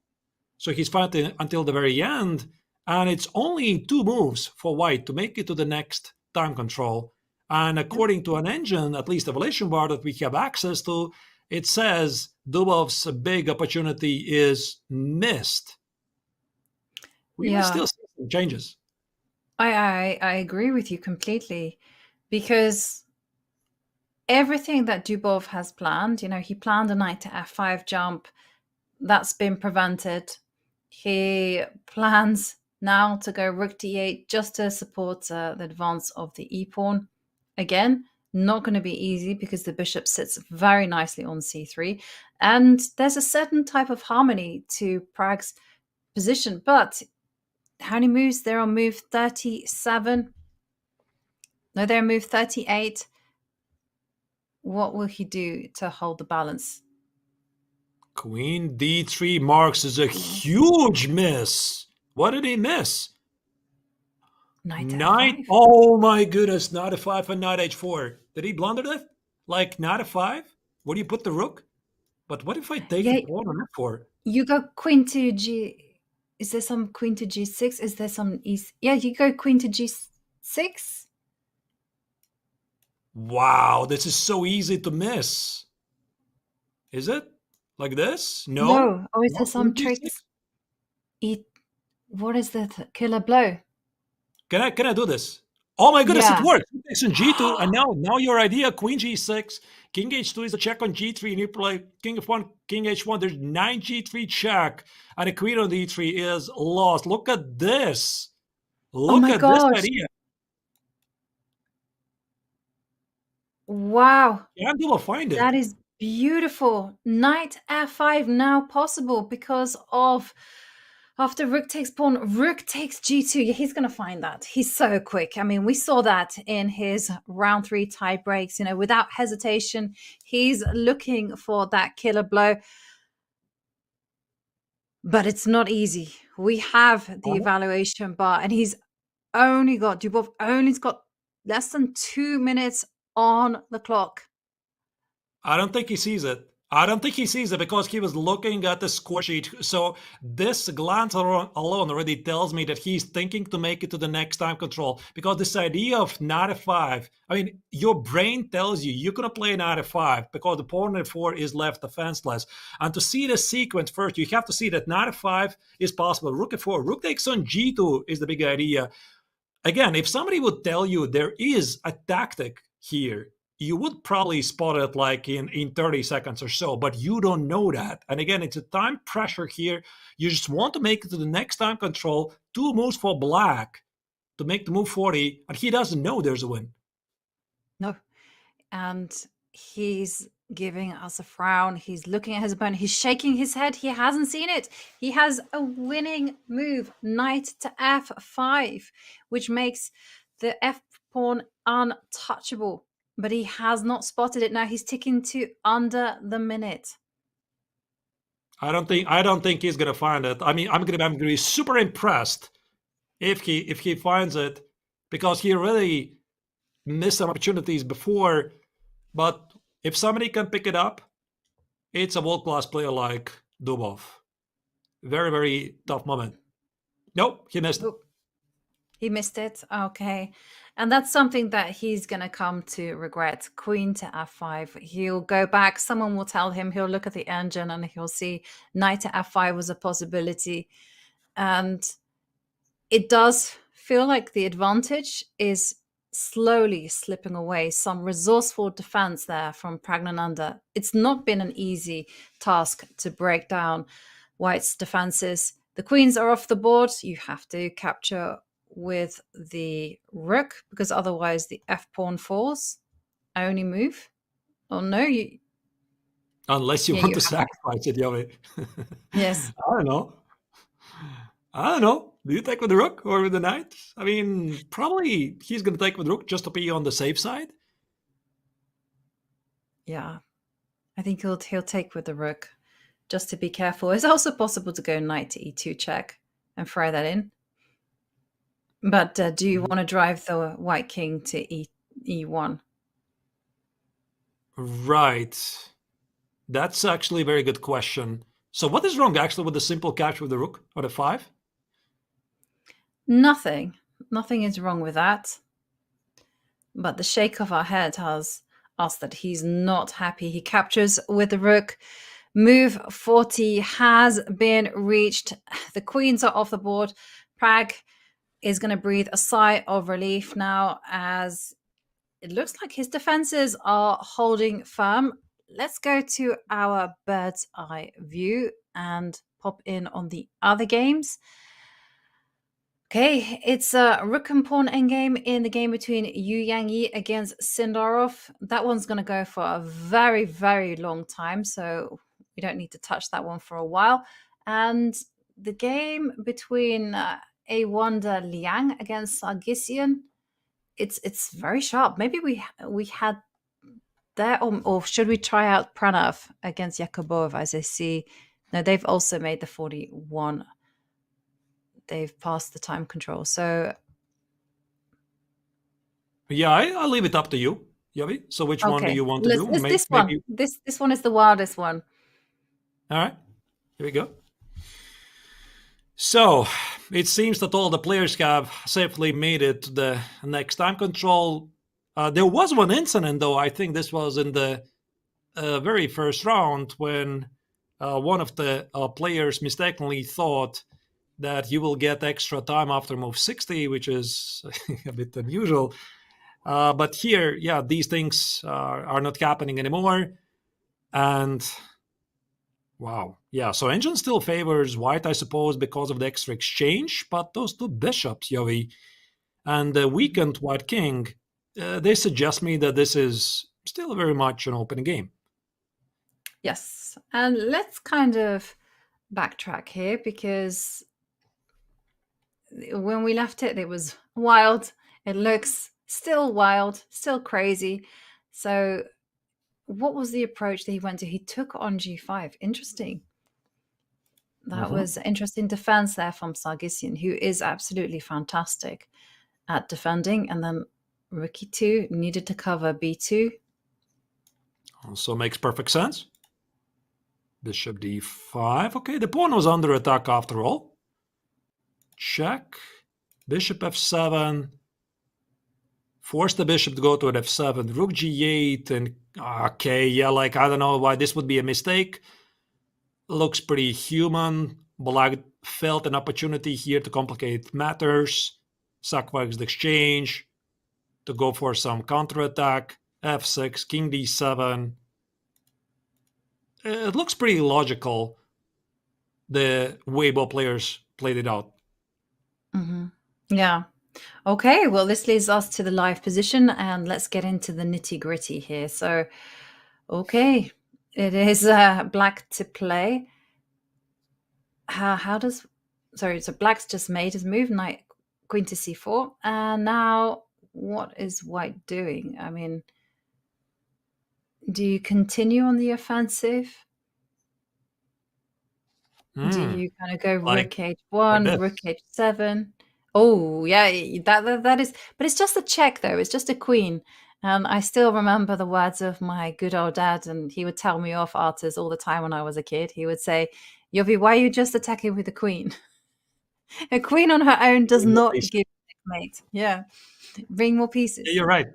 So he's fighting until the very end, and it's only 2 moves for white to make it to the next time control. And according to an engine, at least evaluation bar that we have access to, it says Dubov's big opportunity is missed. We will still see some changes. I agree with you completely, because everything that Dubov has planned, he planned a knight to f5 jump. That's been prevented. He plans now to go rook d8 just to support the advance of the e-pawn. Again, not going to be easy because the bishop sits very nicely on c3. And there's a certain type of harmony to Pragg's position. But how many moves? They're on move 37. No, they're on move 38. What will he do to hold the balance? Queen d3 marks is a huge miss. What did he miss? Knight. Oh my goodness, knight f5 and knight h4. Did he blunder that? Like knight f5? Where do you put the rook? But what if I take the pawn on f4? You go queen to g. Is there some queen to g6? Is there some east? Yeah, you go queen to g6. Wow, this is so easy to miss. Is it? Like this? No. Oh, is there some tricks? What is the killer blow? Can I do this? Oh my goodness, it works. It's on g2, and now your idea, queen g6, king h2 is a check on g3, and you play king f1, king h1. There's 9 g3 check, and the queen on d3 is lost. Look at this. Look at this idea. Wow. Can't Dubov find it. That is beautiful. Knight f5 now possible because of after rook takes pawn, rook takes g2. Yeah, he's going to find that. He's so quick. I mean, we saw that in his round 3 tie breaks. Without hesitation, he's looking for that killer blow. But it's not easy. We have the evaluation bar, and Dubov only's got less than 2 minutes on the clock. I don't think he sees it. I don't think he sees it because he was looking at the score sheet. So this glance alone already tells me that he's thinking to make it to the next time control. Because this idea of knight f5, I mean, your brain tells you you're going to play knight f5 because the pawn at 4 is left defenseless. And to see the sequence first, you have to see that knight f5 is possible. Rook f4, rook takes on g2 is the big idea. Again, if somebody would tell you there is a tactic here you would probably spot it like in 30 seconds or so, but you don't know that. And again, it's a time pressure here. You just want to make it to the next time control, 2 moves for black to make the move 40, and he doesn't know there's a win. No. And he's giving us a frown. He's looking at his opponent. He's shaking his head. He hasn't seen it. He has a winning move, knight to f5, which makes the f pawn untouchable. But he has not spotted it. Now he's ticking to under the minute. I don't think he's gonna find it. I mean, I'm gonna be super impressed if he finds it, because he really missed some opportunities before. But if somebody can pick it up, it's a world-class player like Dubov. Very, very tough moment. Nope, he missed it. He missed it. Okay. And that's something that he's going to come to regret. Queen to f5. He'll go back. Someone will tell him. He'll look at the engine and he'll see knight to f5 was a possibility. And it does feel like the advantage is slowly slipping away. Some resourceful defense there from Pragnananda. It's not been an easy task to break down White's defenses. The queens are off the board. You have to capture with the rook, because otherwise the f pawn falls. Only move. Oh no, you. Unless you want to sacrifice it, Yovi. Yes. I don't know. Do you take with the rook or with the knight? I mean, probably he's going to take with the rook just to be on the safe side. Yeah, I think he'll take with the rook just to be careful. It's also possible to go knight to e2 check and throw that in. But do you want to drive the white king to e1? Right. That's actually a very good question. So what is wrong actually with the simple capture with the rook or the 5? Nothing. Nothing is wrong with that. But the shake of our head tells us that he's not happy. He captures with the rook. Move 40 has been reached. The queens are off the board. Pragg is going to breathe a sigh of relief now, as it looks like his defenses are holding firm. Let's go to our bird's eye view and pop in on the other games. Okay, it's a rook and pawn endgame in the game between Yu Yangyi against Sindarov. That one's going to go for a very, very long time, so we don't need to touch that one for a while. And the game between Wanda Liang against Sargsyan, it's very sharp. Maybe we had there, or should we try out Pranav against Yakubov? As I see, no, they've also made the 41. They've passed the time control. So yeah, I'll leave it up to you, Yavi. So which one do you want to do? This one. This one is the wildest one. All right, here we go. So it seems that all the players have safely made it to the next time control. There was one incident, though. I think this was in the very first round when one of the players mistakenly thought that you will get extra time after move 60, which is a bit unusual. But here, yeah, these things are not happening anymore. And wow. Yeah, so engine still favors white, I suppose, because of the extra exchange. But those two bishops, Yovi, and the weakened white king, they suggest me that this is still very much an open game. Yes. And let's kind of backtrack here, because when we left it, it was wild. It looks still wild, still crazy. So what was the approach that he went to? He took on g5. Interesting. That was interesting defense there from Sargsyan, who is absolutely fantastic at defending. And then rook e2 needed to cover b2. Also makes perfect sense. Bishop d5. Okay, the pawn was under attack after all. Check. Bishop f7. Force the bishop to go to an f7. Rook g8. And okay, yeah, like I don't know why this would be a mistake. Looks pretty human. Black felt an opportunity here to complicate matters. Sacrifice the exchange to go for some counterattack. f6, king d7. It looks pretty logical, the way both players played it out. Mm-hmm. Yeah. Okay, well, this leads us to the live position, and let's get into the nitty-gritty here. So, okay, it is black to play. How does... Sorry, so black's just made his move, knight, queen to c4. And now, what is white doing? I mean, do you continue on the offensive? Do you kind of go rook h1, rook h7? Oh, yeah, that is... But it's just a check, though. It's just a queen. And I still remember the words of my good old dad, and he would tell me off artists all the time when I was a kid. He would say, Yovi, why are you just attacking with a queen? A queen on her own does not give checkmate. Yeah. Bring more pieces. Yeah, you're right.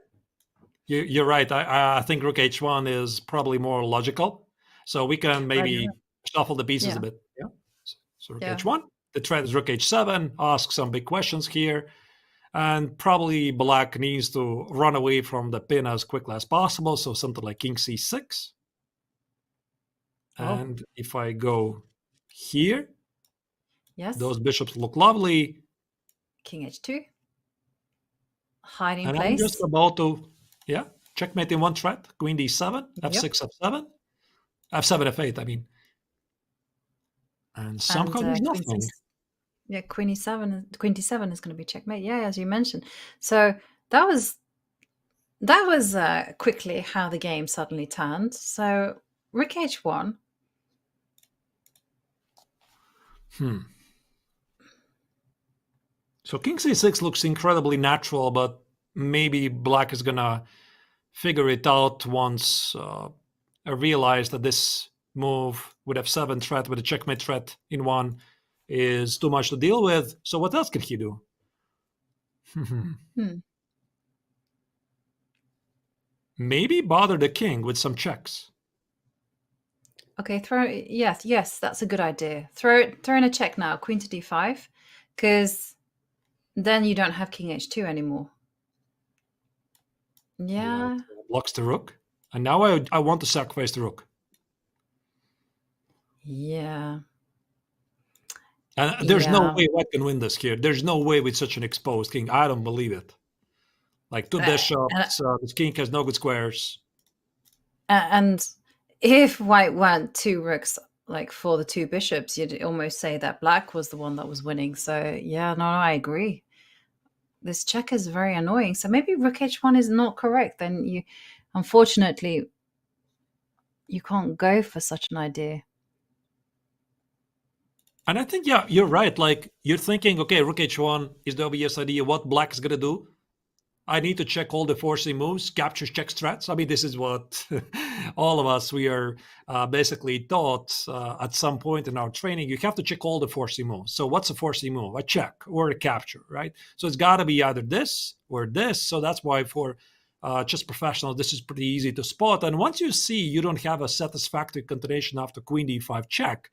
You're right. I think rook h1 is probably more logical. So we can maybe shuffle the pieces a bit. Yeah. So rook h1. The threat is rook h7. Ask some big questions here. And probably black needs to run away from the pin as quickly as possible. So something like king c6. And if I go here, those bishops look lovely. King h2. Hiding And place. I'm just about to, checkmate in one threat. Queen d7, f6, f7. f7, f8, I mean. And some colors nothing. Yeah, queen e7, queen d7 is going to be checkmate. Yeah, as you mentioned. So that was quickly how the game suddenly turned. So rook h1. So king c6 looks incredibly natural, but maybe black is gonna figure it out once I realize that this move with f7 threat, with a checkmate threat in one, is too much to deal with. So what else can he do? Maybe bother the king with some checks. Okay, yes, that's a good idea. Throw in a check now, queen to d5, because then you don't have king h2 anymore. Yeah. Blocks the rook. And now I want to sacrifice the rook. Yeah. And there's no way white can win this here. There's no way with such an exposed king. I don't believe it. Like two bishops, this king has no good squares. And if white went two rooks, like for the two bishops, you'd almost say that black was the one that was winning. So yeah, no, I agree. This check is very annoying. So maybe rook h1 is not correct. Then you, unfortunately, you can't go for such an idea. And I think, yeah, you're right. Like, you're thinking, okay, rook h1 is the obvious idea. What black is going to do? I need to check all the forcing moves, capture check threats. I mean, this is what all of us, we are basically taught at some point in our training. You have to check all the forcing moves. So what's a forcing move? A check or a capture, right? So it's got to be either this or this. So that's why for chess professionals, this is pretty easy to spot. And once you see you don't have a satisfactory continuation after queen d5 check,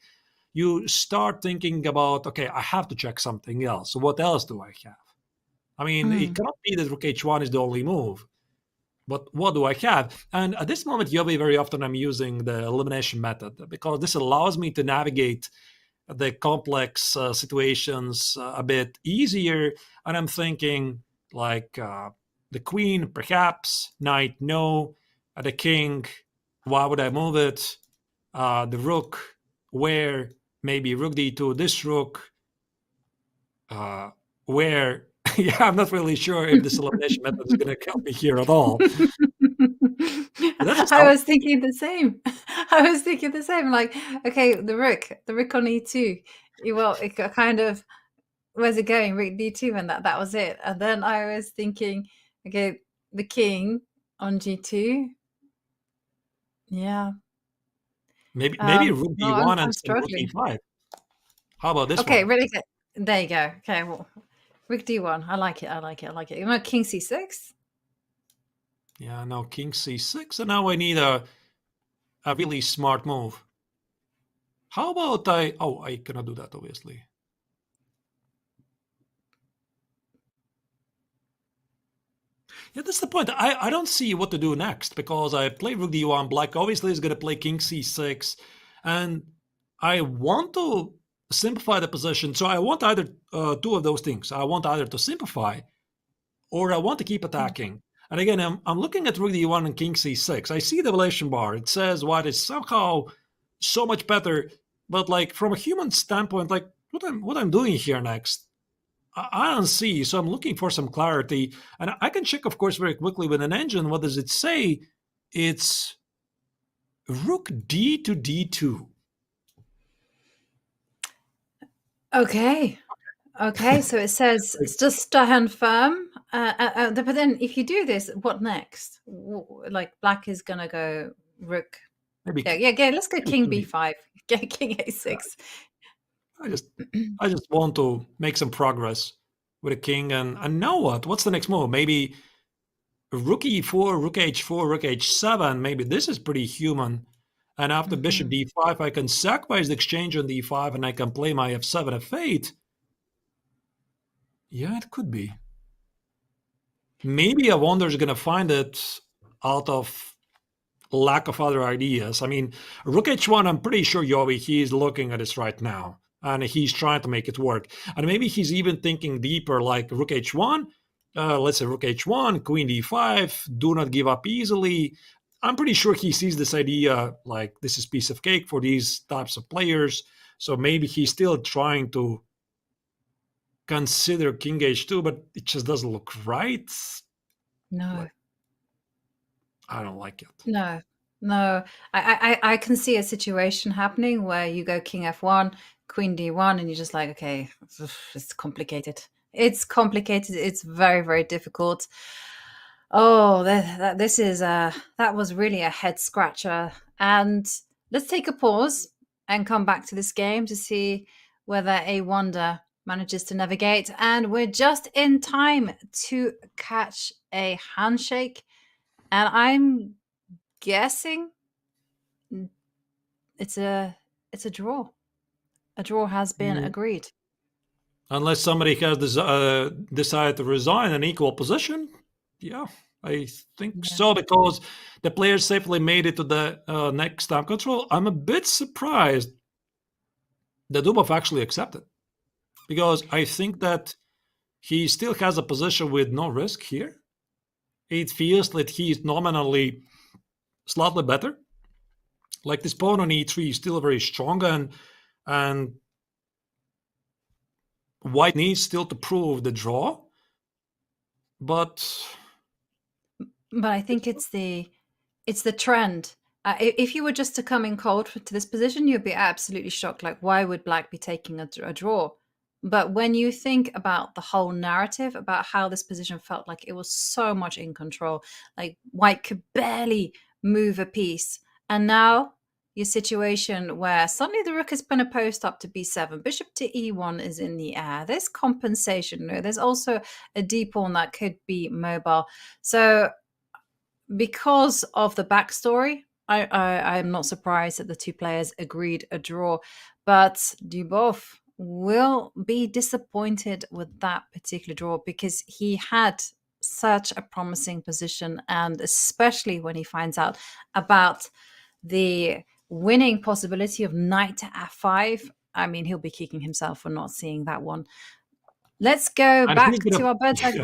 you start thinking about, okay, I have to check something else. So what else do I have? I mean, it cannot be that rook h1 is the only move. But what do I have? And at this moment, Yovi, very often I'm using the elimination method because this allows me to navigate the complex situations a bit easier. And I'm thinking like the queen, perhaps, knight, no. The king, why would I move it? The rook, where? Maybe rook d2, this rook, where? Yeah, I'm not really sure if this elimination method is going to help me here at all. I was thinking the same. Like, okay, the rook on e2. Well, it kind of, where's it going? Rook d2, and that was it. And then I was thinking, okay, the king on g2. Yeah. Maybe rook d1 and rook d5. How about this one? Okay, really good. There you go. Okay, well, rook d1. I like it. You know, king c6? Yeah, now king c6. And now I need a really smart move. How about I cannot do that, obviously. Yeah, that's the point. I don't see what to do next because I play rook d1. Black obviously is going to play king c6, and I want to simplify the position. So I want either two of those things. I want either to simplify, or I want to keep attacking. And again, I'm looking at rook d1 and king c6. I see the evaluation bar. It says white is somehow so much better, but like from a human standpoint, like what I'm doing here next, I don't see. So I'm looking for some clarity. And I can check, of course, very quickly with an engine. What does it say? It's rook d to d2. Okay. Okay, so it says just stand firm. But then if you do this, what next? Like black is going to go rook. Maybe Yeah, let's go king b5. Get king a6. I just want to make some progress with a king, and now what's the next move? Maybe rook e4, rook h4, rook h7. Maybe this is pretty human. And after bishop d5, I can sacrifice the exchange on d5, and I can play my f7, f8. Yeah, it could be. Maybe Awonder is going to find it out of lack of other ideas. I mean, rook h1, I'm pretty sure Yovi, he's looking at this right now. And he's trying to make it work. And maybe he's even thinking deeper, like rook h1, let's say rook h1, queen d5, do not give up easily. I'm pretty sure he sees this idea like this is piece of cake for these types of players. So maybe he's still trying to consider king h2, but it just doesn't look right. No. I don't like it. No. I can see a situation happening where you go king f1, queen d1, and you're just like, okay, it's complicated. It's complicated. It's very, very difficult. Oh, this is that was really a head scratcher. And let's take a pause and come back to this game to see whether a Wonder manages to navigate. And we're just in time to catch a handshake. And I'm guessing it's a draw. A draw has been agreed. Unless somebody has decided to resign an equal position. Yeah, I think so, because the players safely made it to the next time control. I'm a bit surprised that Dubov actually accepted, because I think that he still has a position with no risk here. It feels that he's nominally slightly better. Like this pawn on e3 is still very strong, and white needs still to prove the draw. But I think it's the trend. If you were just to come in cold to this position, you'd be absolutely shocked. Like, why would black be taking a draw? But when you think about the whole narrative about how this position felt, like it was so much in control, like white could barely move a piece. And now your situation where suddenly the rook has been a post up to b7, bishop to e1 is in the air. There's compensation. There's also a d pawn that could be mobile. So because of the backstory, I'm not surprised that the two players agreed a draw. But Dubov will be disappointed with that particular draw, because he had such a promising position, and especially when he finds out about the winning possibility of knight to f5, I mean, he'll be kicking himself for not seeing that one. Let's go back to our bird's eye.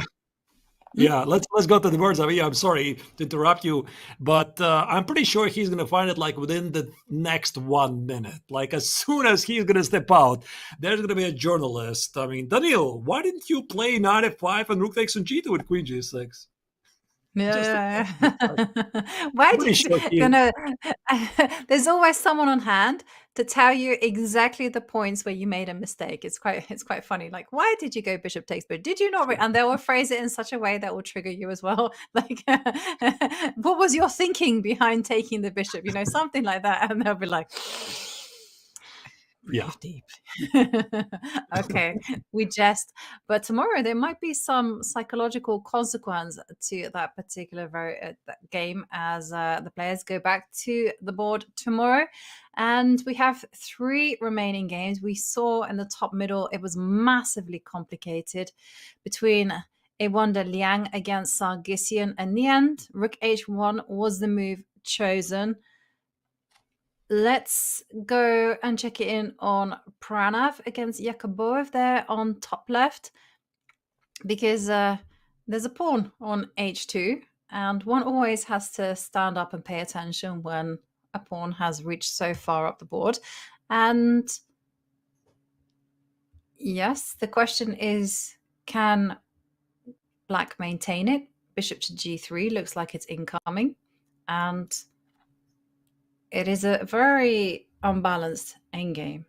Yeah, let's go to the birds eye view. I'm sorry to interrupt you, but I'm pretty sure he's going to find it like within the next 1 minute. Like as soon as he's going to step out, there's going to be a journalist. I mean, Daniel, why didn't you play knight f5 and rook takes on g2 with queen g6? Yeah. Why did you know? There's always someone on hand to tell you exactly the points where you made a mistake. It's quite funny. Like, why did you go bishop takes? But did you not? And they will phrase it in such a way that will trigger you as well. Like, what was your thinking behind taking the bishop? You know, something like that. And they'll be like, yeah, deep. Okay, we jest. But tomorrow there might be some psychological consequence to that particular that game as the players go back to the board tomorrow. And we have 3 remaining games. We saw in the top middle it was massively complicated between It wandered Liang against Sargsyan. In the end, rook h1 was the move chosen. Let's go and check it in on Pranav against Yakubov there on top left, because there's a pawn on h2, and one always has to stand up and pay attention when a pawn has reached so far up the board. And yes, the question is, can Black maintain it? Bishop to g3 looks like it's incoming, and it is a very unbalanced endgame.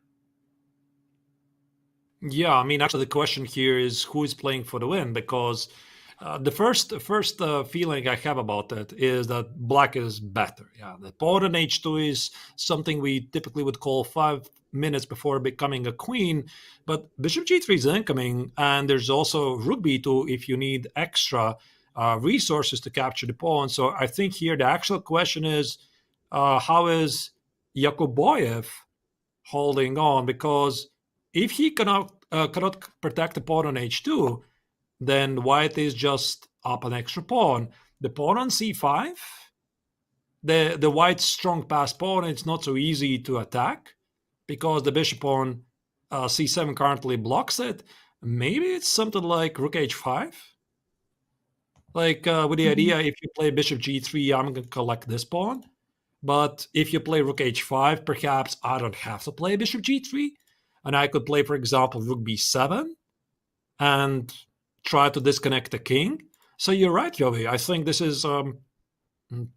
Yeah, I mean, actually, the question here is who is playing for the win, because the first feeling I have about it is that Black is better. Yeah, the pawn on h2 is something we typically would call 5 minutes before becoming a queen, but bishop g3 is incoming, and there's also rook b2 if you need extra resources to capture the pawn. So I think here the actual question is, how is Yakuboyev holding on? Because if he cannot protect the pawn on h2, then white is just up an extra pawn. The pawn on c5, the white's strong passed pawn, it's not so easy to attack because the bishop on c7 currently blocks it. Maybe it's something like rook h5, like with the idea, if you play bishop g3, I'm going to collect this pawn. But if you play rook h5, perhaps I don't have to play bishop g3, and I could play, for example, rook b7 and try to disconnect the king. So you're right, Yovi. I think this is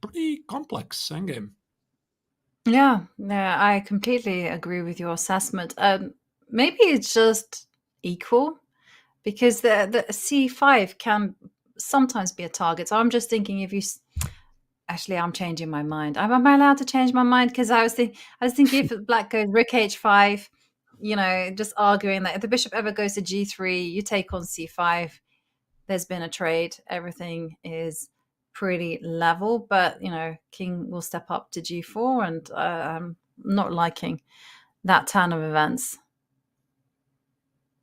pretty complex endgame. Yeah, I completely agree with your assessment. Maybe it's just equal, because the c5 can sometimes be a target. So I'm just thinking, if you... Actually, I'm changing my mind. Am I allowed to change my mind? Because I was thinking if Black goes rook h5, just arguing that if the bishop ever goes to g3, you take on c5. There's been a trade. Everything is pretty level, but king will step up to g4, and I'm not liking that turn of events.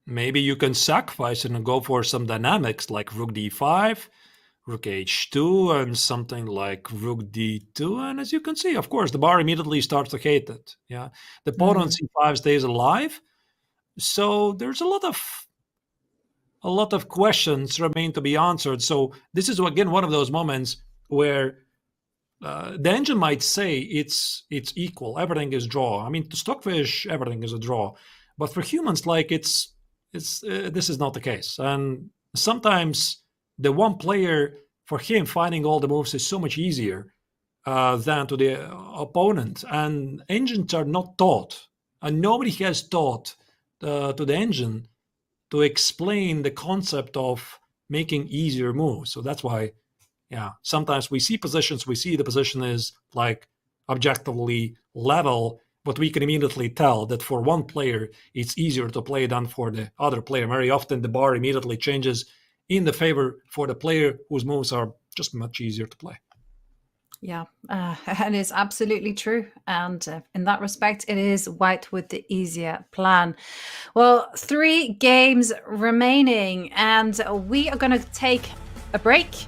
Maybe you can sacrifice it and go for some dynamics like rook d5, rook h2, and something like rook d2. And as you can see, of course, the bar immediately starts to hate it. Yeah, the pawn on c5 stays alive. So there's a lot of questions remain to be answered. So this is, again, one of those moments where the engine might say it's equal, everything is draw. I mean, to Stockfish, everything is a draw. But for humans, like this is not the case. And sometimes the one player, for him, finding all the moves is so much easier than to the opponent. And engines are not taught, and nobody has taught to the engine to explain the concept of making easier moves. So that's why, sometimes we see positions, we see the position is like objectively level, but we can immediately tell that for one player, it's easier to play than for the other player. Very often the bar immediately changes in the favor for the player whose moves are just much easier to play. Yeah, and it's absolutely true. And in that respect, it is white with the easier plan. Well, 3 games remaining, and we are going to take a break.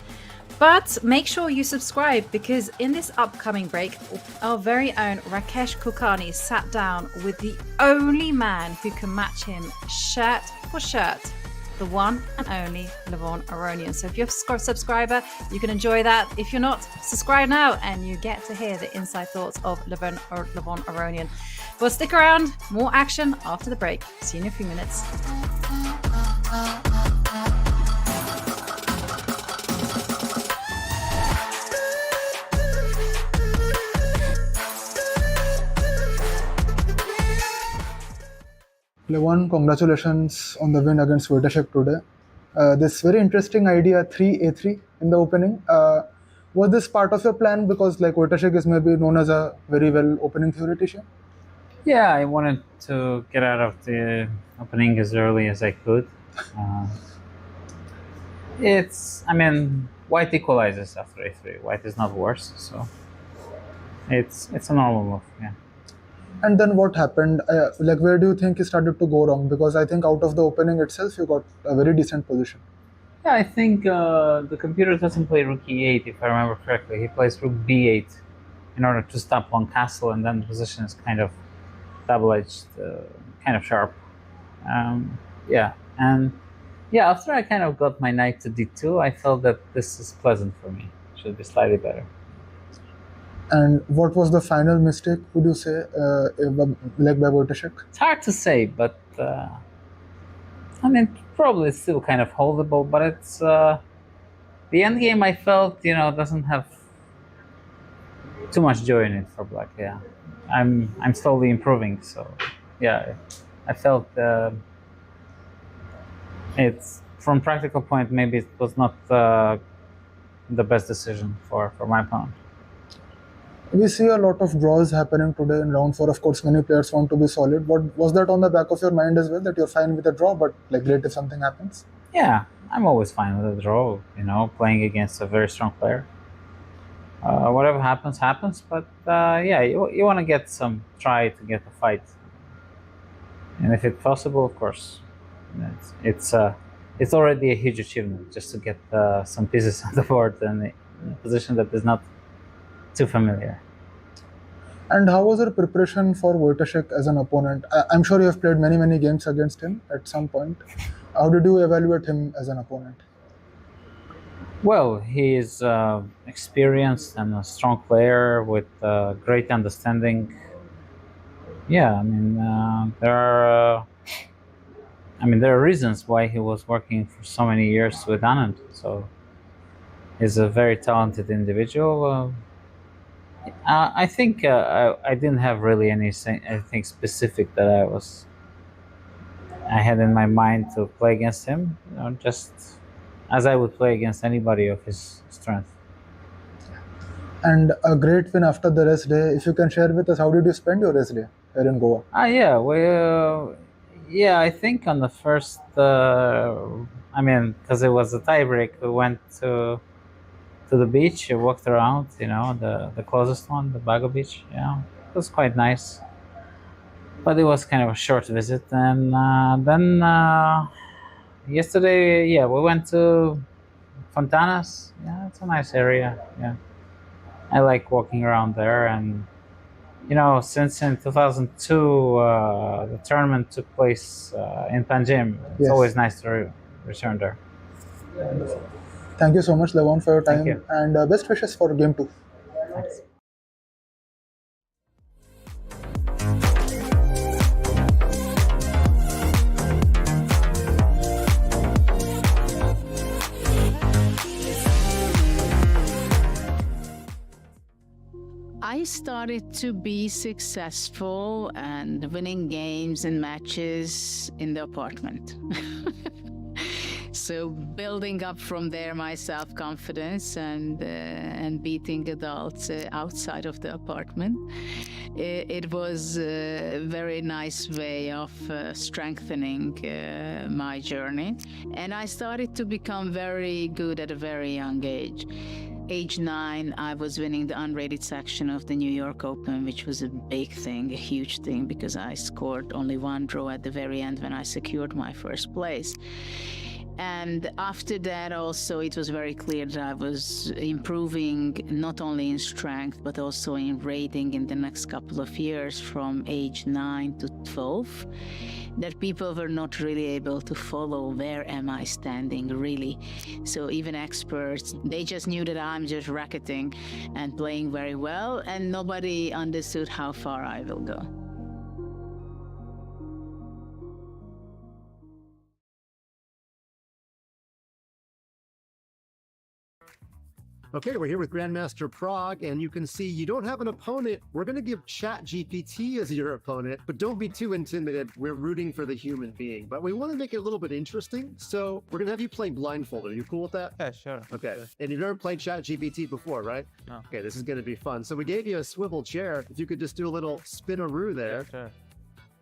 But make sure you subscribe, because in this upcoming break, our very own Rakesh Kulkarni sat down with the only man who can match him shirt for shirt, the one and only Levon Aronian. So if you're a subscriber, you can enjoy that. If you're not, subscribe now and you get to hear the inside thoughts of Levon Aronian. Well, stick around. More action after the break. See you in a few minutes. Levon, congratulations on the win against Wojciech today. This very interesting idea, 3a3 in the opening. Was this part of your plan? Because Wojciech is maybe known as a very well opening theoretician. Yeah, I wanted to get out of the opening as early as I could. White equalizes after a3. White is not worse, so it's a normal move, yeah. And then what happened? Where do you think you started to go wrong? Because I think out of the opening itself, you got a very decent position. Yeah, I think the computer doesn't play rook e8, if I remember correctly. He plays rook b8 in order to stop one castle, and then the position is kind of double-edged, kind of sharp. Yeah, and yeah, after I kind of got my knight to d2, I felt that this is pleasant for me. Should be slightly better. And what was the final mistake, would you say, like by Wojciech? It's hard to say, but I mean, probably still kind of holdable, but it's the endgame I felt, doesn't have too much joy in it for black. Yeah, I'm slowly improving, so yeah, I felt it's from practical point maybe it was not the best decision for my opponent. We see a lot of draws happening today in round 4. Of course, many players want to be solid. What was that on the back of your mind as well, that you're fine with a draw, but like great if something happens? Yeah, I'm always fine with a draw, playing against a very strong player. Whatever happens, happens, but yeah, you want to try to get a fight. And if it's possible, of course, it's already a huge achievement just to get some pieces on the board in a position that is not too familiar. And how was your preparation for Wojciech as an opponent? I'm sure you have played many games against him at some point. How did you evaluate him as an opponent? Well, he is experienced and a strong player with great understanding. Yeah, I mean, there are reasons why he was working for so many years with Anand. So he's a very talented individual. I think I didn't have really anything specific that I had in my mind to play against him. Just as I would play against anybody of his strength. And a great win after the rest day. If you can share with us, how did you spend your rest day here in Goa? Yeah, I think on the first, because it was a tiebreak, we went to the beach, walked around, the closest one, the Bago beach. Yeah, it was quite nice. But it was kind of a short visit. And then yesterday, yeah, we went to Fontanas. Yeah, it's a nice area. Yeah, I like walking around there. And, since in 2002, the tournament took place in Panjim, it's always nice to return there. Thank you so much, Levon, for your time. And best wishes for Game 2. Thanks. I started to be successful and winning games and matches in the apartment. So building up from there my self-confidence and beating adults outside of the apartment. It was a very nice way of strengthening my journey. And I started to become very good at a very young age. Age 9, I was winning the unrated section of the New York Open, which was a big thing, a huge thing, because I scored only one draw at the very end when I secured my first place. And after that also, it was very clear that I was improving not only in strength, but also in rating in the next couple of years from age 9 to 12, that people were not really able to follow where am I standing really. So even experts, they just knew that I'm just racketing and playing very well, and nobody understood how far I will go. Okay, we're here with Grandmaster Pragg, and you can see you don't have an opponent. We're going to give ChatGPT as your opponent, but don't be too intimidated. We're rooting for the human being, but we want to make it a little bit interesting, so we're going to have you play blindfolded. Are you cool with that? Yeah, sure. Okay, and you've never played ChatGPT before, right? No. Okay, this is going to be fun. So we gave you a swivel chair. If you could just do a little spin-a-roo there. Yeah,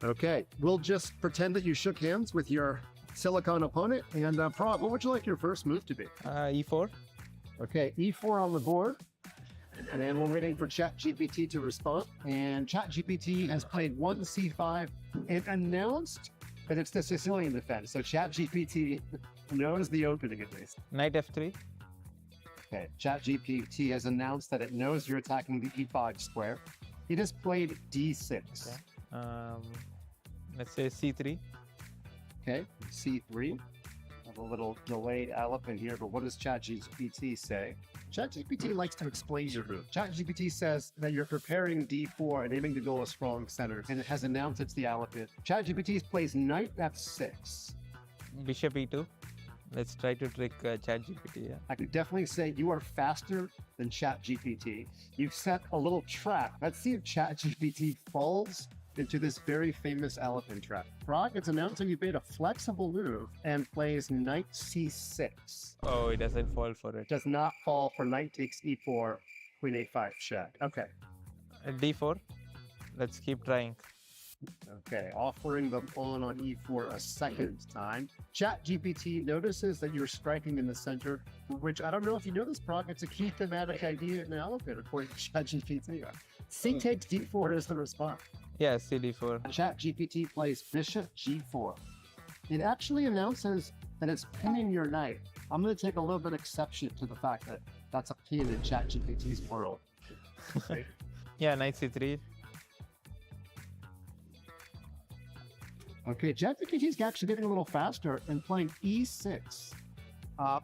sure. Okay, we'll just pretend that you shook hands with your silicon opponent, and Pragg, what would you like your first move to be? E4. Okay, E4 on the board, and then we're waiting for ChatGPT to respond. And ChatGPT has played 1c5 and announced but it's the Sicilian defense. So ChatGPT knows the opening at least. Knight f3. Okay, ChatGPT has announced that it knows you're attacking the e5 square. It has played d6. Let's say c3. Okay, c3. Have a little delayed elephant here, but what does ChatGPT say? ChatGPT likes to explain your move. ChatGPT says that you're preparing d4 and aiming to go a strong center, and it has announced it's the elephant. ChatGPT plays knight f6. Bishop e2. Let's try to trick ChatGPT. Yeah. I could definitely say you are faster than ChatGPT. You've set a little trap. Let's see if ChatGPT falls into this very famous elephant trap. Pragg is announcing you made a flexible move and plays knight c6. Oh, it doesn't fall for it. Does not fall for knight takes e4, queen a5 check. Okay. d4. Let's keep trying. Okay, offering the pawn on e4 a second time. ChatGPT notices that you're striking in the center, which I don't know if you know this, Pragg, it's a key thematic idea in the elephant, according to ChatGPT. C takes d4 is the response. Yeah, cd4. ChatGPT plays bishop g4. It actually announces that it's pinning your knight. I'm going to take a little bit exception to the fact that that's a pin in ChatGPT's world. Yeah, knight c3. Okay, ChatGPT's actually getting a little faster and playing e6.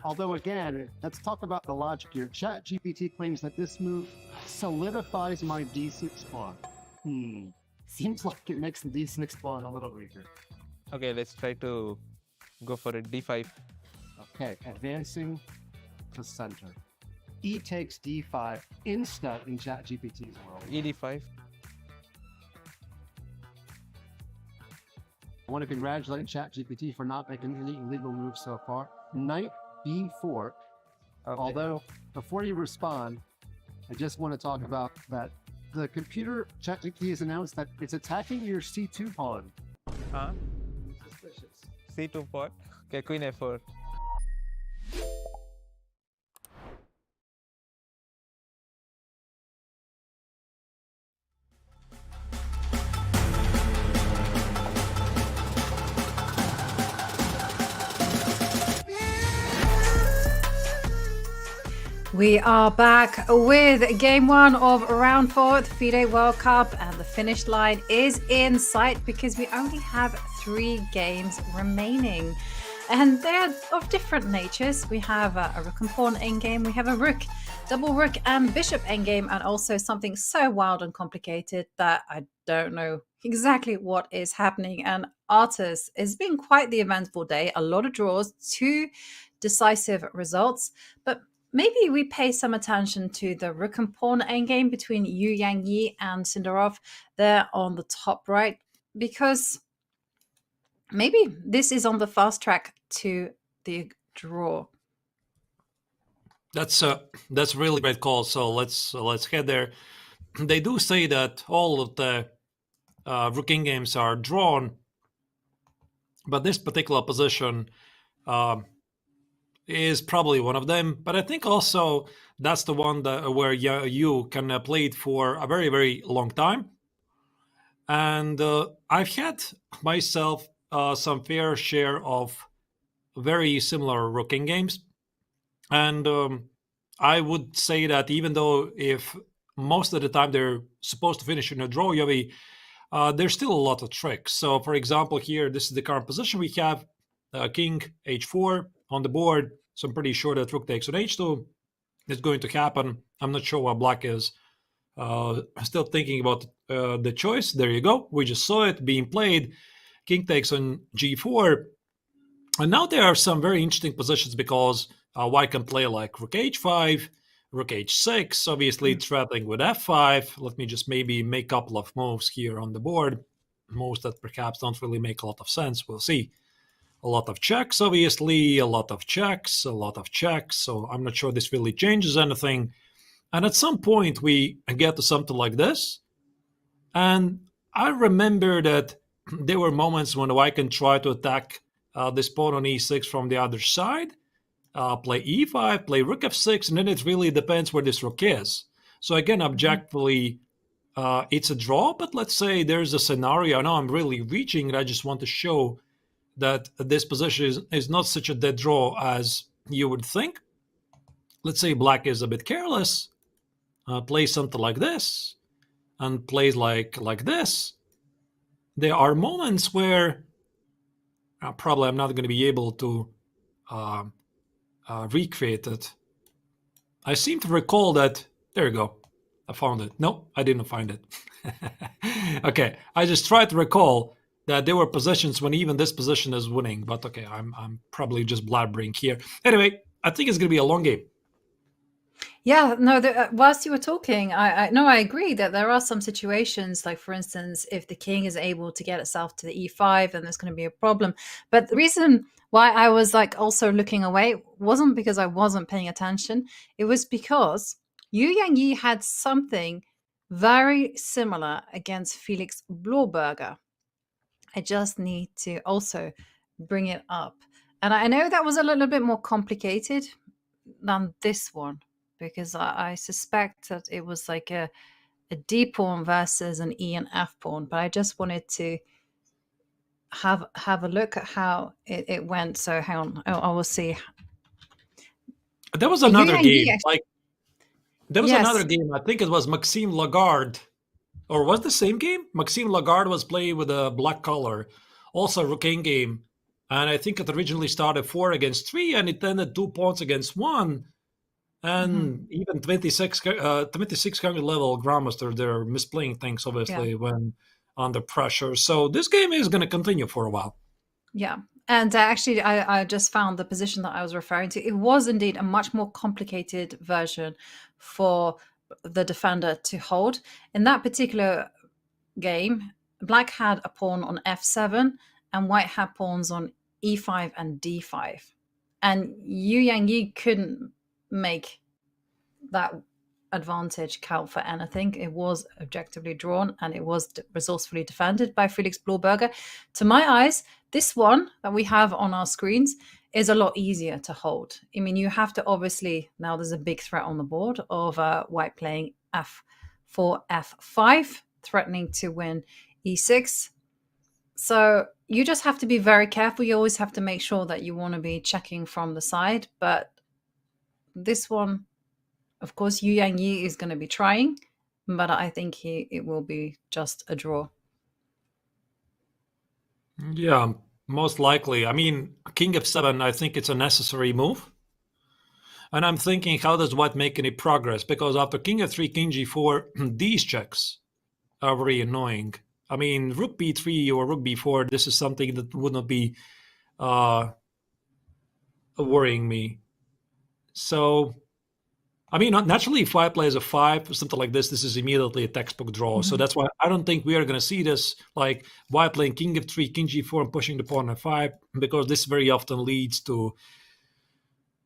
Although again, let's talk about the logic here. ChatGPT claims that this move solidifies my d6 pawn. Seems like it makes the d6 pawn a little weaker. Okay, let's try to go for it. d5. Okay, advancing to center. E takes d5 instant in ChatGPT's world. ed5. I want to congratulate ChatGPT for not making any illegal moves so far. Knight b4. Although, before you respond, I just want to talk about that the computer ChatGPT has announced that it's attacking your c2 pawn. Suspicious. c2 pawn. Okay, queen f4. We are back with game one of round 4 at the FIDE World Cup, and the finish line is in sight because we only have 3 games remaining. And they're of different natures. We have a rook and pawn endgame, we have a rook, double rook and bishop endgame, and also something so wild and complicated that I don't know exactly what is happening. And Artis, it's been quite the eventful day, a lot of draws, 2 decisive results, but maybe we pay some attention to the rook and pawn endgame between Yu Yang Yi and Sindarov there on the top right, because maybe this is on the fast track to the draw. That's a really great call. So let's head there. They do say that all of the rook games are drawn, but this particular position is probably one of them. But I think also that's the one where you can play it for a very, very long time. And I've had myself some fair share of very similar rooking games. And I would say that even though if most of the time they're supposed to finish in a draw, there's still a lot of tricks. So for example, here, this is the current position. We have king h4 on the board. So I'm pretty sure that rook takes on h2 is going to happen. I'm not sure what black is still thinking about the choice. There you go. We just saw it being played. King takes on g4. And now there are some very interesting positions because white can play like rook h5, rook h6, obviously threatening with f5. Let me just maybe make a couple of moves here on the board. Moves that perhaps don't really make a lot of sense. We'll see. A lot of checks, obviously, a lot of checks, a lot of checks. So I'm not sure this really changes anything. And at some point, we get to something like this. And I remember that there were moments when white can try to attack this pawn on e6 from the other side, play e5, play rook f6, and then it really depends where this rook is. So again, objectively, it's a draw, but let's say there's a scenario. Now I'm really reaching, and I just want to show that this position is not such a dead draw as you would think. Let's say black is a bit careless, plays something like this, and plays like this. There are moments where probably I'm not going to be able to recreate it. I seem to recall that. There you go. I found it. No, I didn't find it. Okay, I just tried to recall that there were positions when even this position is winning. But okay, I'm probably just blabbering here. Anyway, I think it's going to be a long game. Yeah, no, whilst you were talking, I agree that there are some situations, like for instance, if the king is able to get itself to the e5, then there's going to be a problem. But the reason why I was like also looking away wasn't because I wasn't paying attention. It was because Yu Yangyi had something very similar against Felix Blauberger. I just need to also bring it up. And I know that was a little bit more complicated than this one, because I suspect that it was like a D pawn versus an E and F pawn. But I just wanted to have a look at how it went. So hang on, I will see. There was another game. Like there was Yes. another game. I think it was Maxime Lagarde, or was the same game? Maxime Lagarde was playing with a black color, also a Rook-King game, and I think it originally started 4 against 3, and it ended 2 pawns against 1. And even 26 country level grandmaster, they're misplaying things obviously when under pressure. So this game is going to continue for a while. Yeah. And actually, I just found the position that I was referring to. It was indeed a much more complicated version for the defender to hold. In that particular game, black had a pawn on f7 and white had pawns on e5 and d5. And Yu Yangyi couldn't make that advantage count for anything. It was objectively drawn and it was resourcefully defended by Felix Blauberger. To my eyes, this one that we have on our screens is a lot easier to hold. I mean, you have to obviously, now there's a big threat on the board of white playing f4, f5, threatening to win e6. So you just have to be very careful. You always have to make sure that you want to be checking from the side. But this one, of course, Yu Yangyi is going to be trying, but I think it will be just a draw. Yeah, most likely. I mean, king f7, I think it's a necessary move. And I'm thinking, how does white make any progress? Because after king f3, king g4, these checks are very annoying. I mean, rook b3 or rook b4, this is something that would not be worrying me. So, I mean, naturally, if white plays a 5 or something like this is immediately a textbook draw. So that's why I don't think we are going to see this, like white playing king f3, king g4, and pushing the pawn f5, because this very often leads to,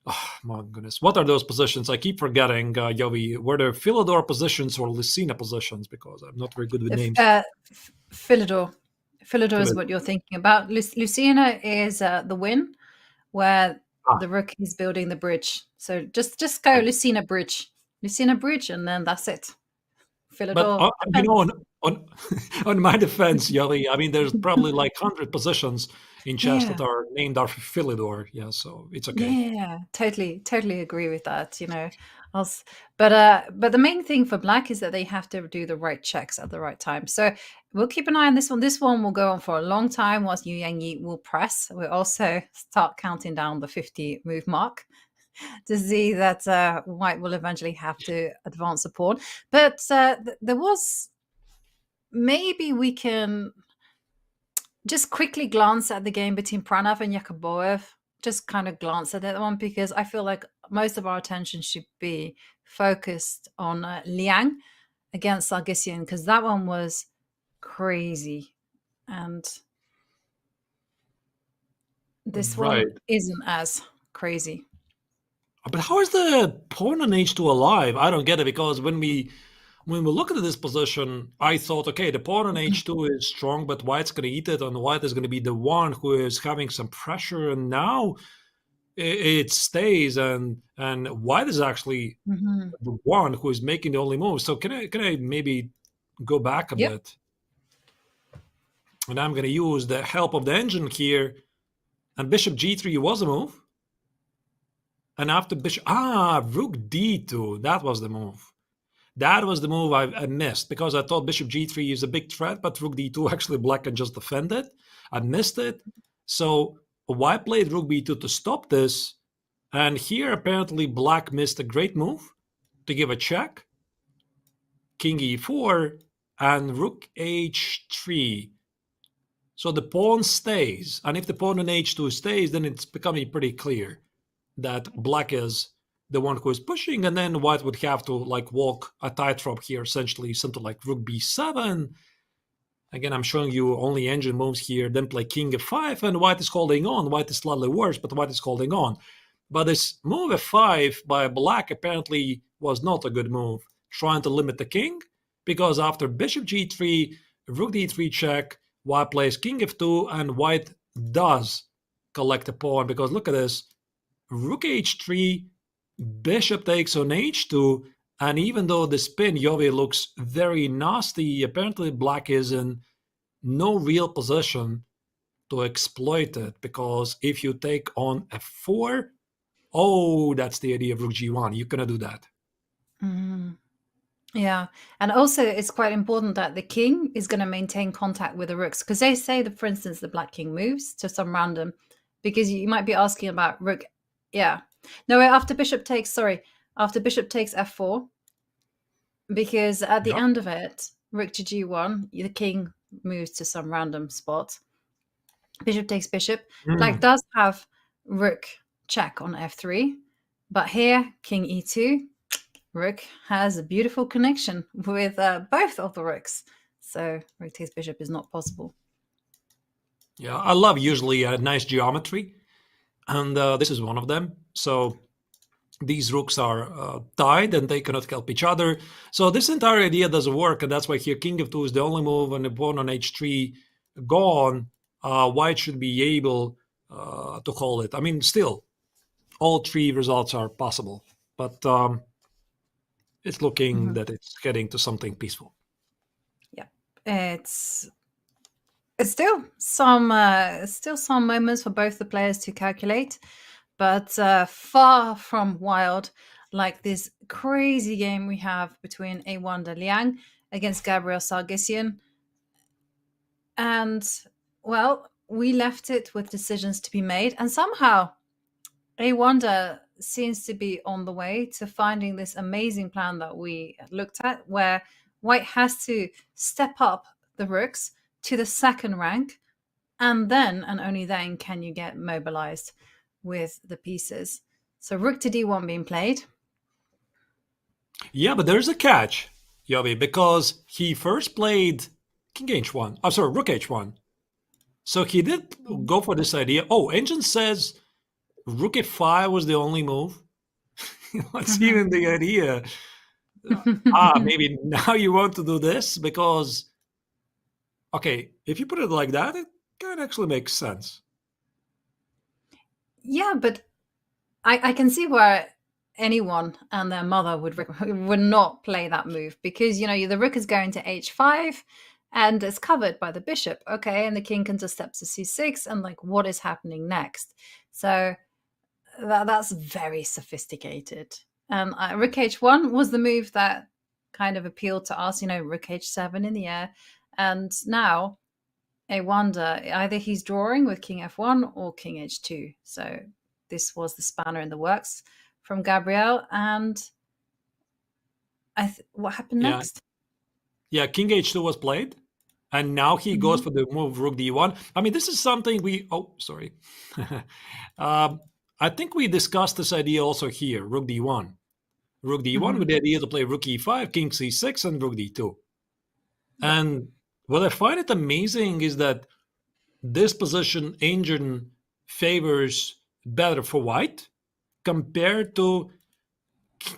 oh my goodness, what are those positions? I keep forgetting, Yovi. Were there Philidor positions or Lucina positions? Because I'm not very good with names. Philidor. Philidor is what you're thinking about. Lucina is the win, where the rook is building the bridge. So just go Lucina bridge, and then that's it. Philidor. But you know, on my defense, Yovi, I mean, there's probably like 100 positions in chess that are named after Philidor. Yeah, so it's okay. Yeah, totally agree with that. You know, but the main thing for black is that they have to do the right checks at the right time. So we'll keep an eye on this one. This one will go on for a long time whilst Yu Yangyi will press. We'll also start counting down the 50 move mark to see that white will eventually have to advance a pawn. But there was, maybe we can just quickly glance at the game between Pranav and Yakuboev. Just kind of glance at that one, because I feel like most of our attention should be focused on Liang against Sargsyan, because that one was crazy. And this one isn't as crazy. But how is the pawn on h2 alive? I don't get it, because when we look at this position, I thought, okay, the pawn on h2 is strong, but white's going to eat it, and white is going to be the one who is having some pressure, and now it stays, and white is actually the one who is making the only move. So can I maybe go back a bit? And I'm going to use the help of the engine here And bishop g3 was a move. And after bishop, rook d2, that was the move. That was the move I missed, because I thought bishop g3 is a big threat, but rook d2, actually black can just defend it. I missed it. So white played rook b2 to stop this. And here, apparently, black missed a great move to give a check. King e4 and rook h3. So the pawn stays. And if the pawn on h2 stays, then it's becoming pretty clear that black is the one who is pushing, and then white would have to like walk a tightrope here, essentially something like rook b7. Again, I'm showing you only engine moves here, then play king f5, and white is holding on. White is slightly worse, but white is holding on. But this move f5 by black apparently was not a good move, trying to limit the king, because after bishop g3, rook d3 check, white plays king f2, and white does collect a pawn, because look at this, rook h3, bishop takes on h2, and even though the spin, Yovi, looks very nasty, apparently black is in no real position to exploit it, because if you take on f4, that's the idea of rook g1. You cannot do that. Yeah, and also it's quite important that the king is going to maintain contact with the rooks, because they say that, for instance, the black king moves to some random, because you might be asking about rook. Yeah, no, after bishop takes f4, because at the end of it, rook to g1, the king moves to some random spot. Bishop takes bishop. Black does have rook check on f3, but here king e2, rook has a beautiful connection with both of the rooks. So rook takes bishop is not possible. Yeah, I love usually a nice geometry, and this is one of them. So these rooks are tied and they cannot help each other. So this entire idea doesn't work, and that's why here king f2 is the only move, and the pawn on h3 gone. White should be able to hold it. I mean, still, all three results are possible, but it's looking that it's getting to something peaceful. Yeah, it's still some moments for both the players to calculate, but far from wild like this crazy game we have between A1 Liang against Gabriel Sargsyan. And well, we left it with decisions to be made, and somehow A1 seems to be on the way to finding this amazing plan that we looked at, where white has to step up the rooks to the second rank, and then and only then can you get mobilized with the pieces. So rook to d1 being played. Yeah, but there's a catch, Yovi, because he first played king h1. I'm sorry, rook h1. So he did go for this idea. Engine says rook f5 was the only move. What's even the idea? Maybe now you want to do this because, okay, if you put it like that, it can actually make sense. Yeah, but I can see where anyone and their mother would not play that move, because, you know, the rook is going to h5 and it's covered by the bishop. Okay, and the king can just step to c6, and like, what is happening next? So that's very sophisticated. And rook h1 was the move that kind of appealed to us, rook h7 in the air. And now I wonder, either he's drawing with king f1 or king h2. So this was the spanner in the works from Gabriel. And what happened next? Yeah, king h2 was played. And now he goes for the move rook d1. I mean, this is something we... sorry. I think we discussed this idea also here, rook d1. Rook d1 with the idea to play rook e5, king c6, and rook d2. And what I find it amazing is that this position engine favors better for white compared to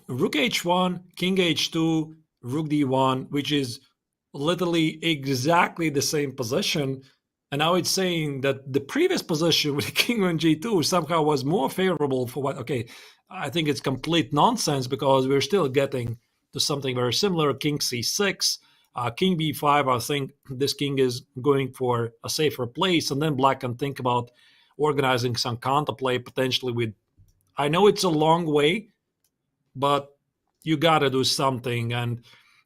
rook h1, king h2, rook d1, which is literally exactly the same position. And now it's saying that the previous position with king on g2 somehow was more favorable for white. Okay, I think it's complete nonsense, because we're still getting to something very similar. King c6, king b5. I think this king is going for a safer place, and then black can think about organizing some counterplay potentially with. I know it's a long way, but you gotta do something, and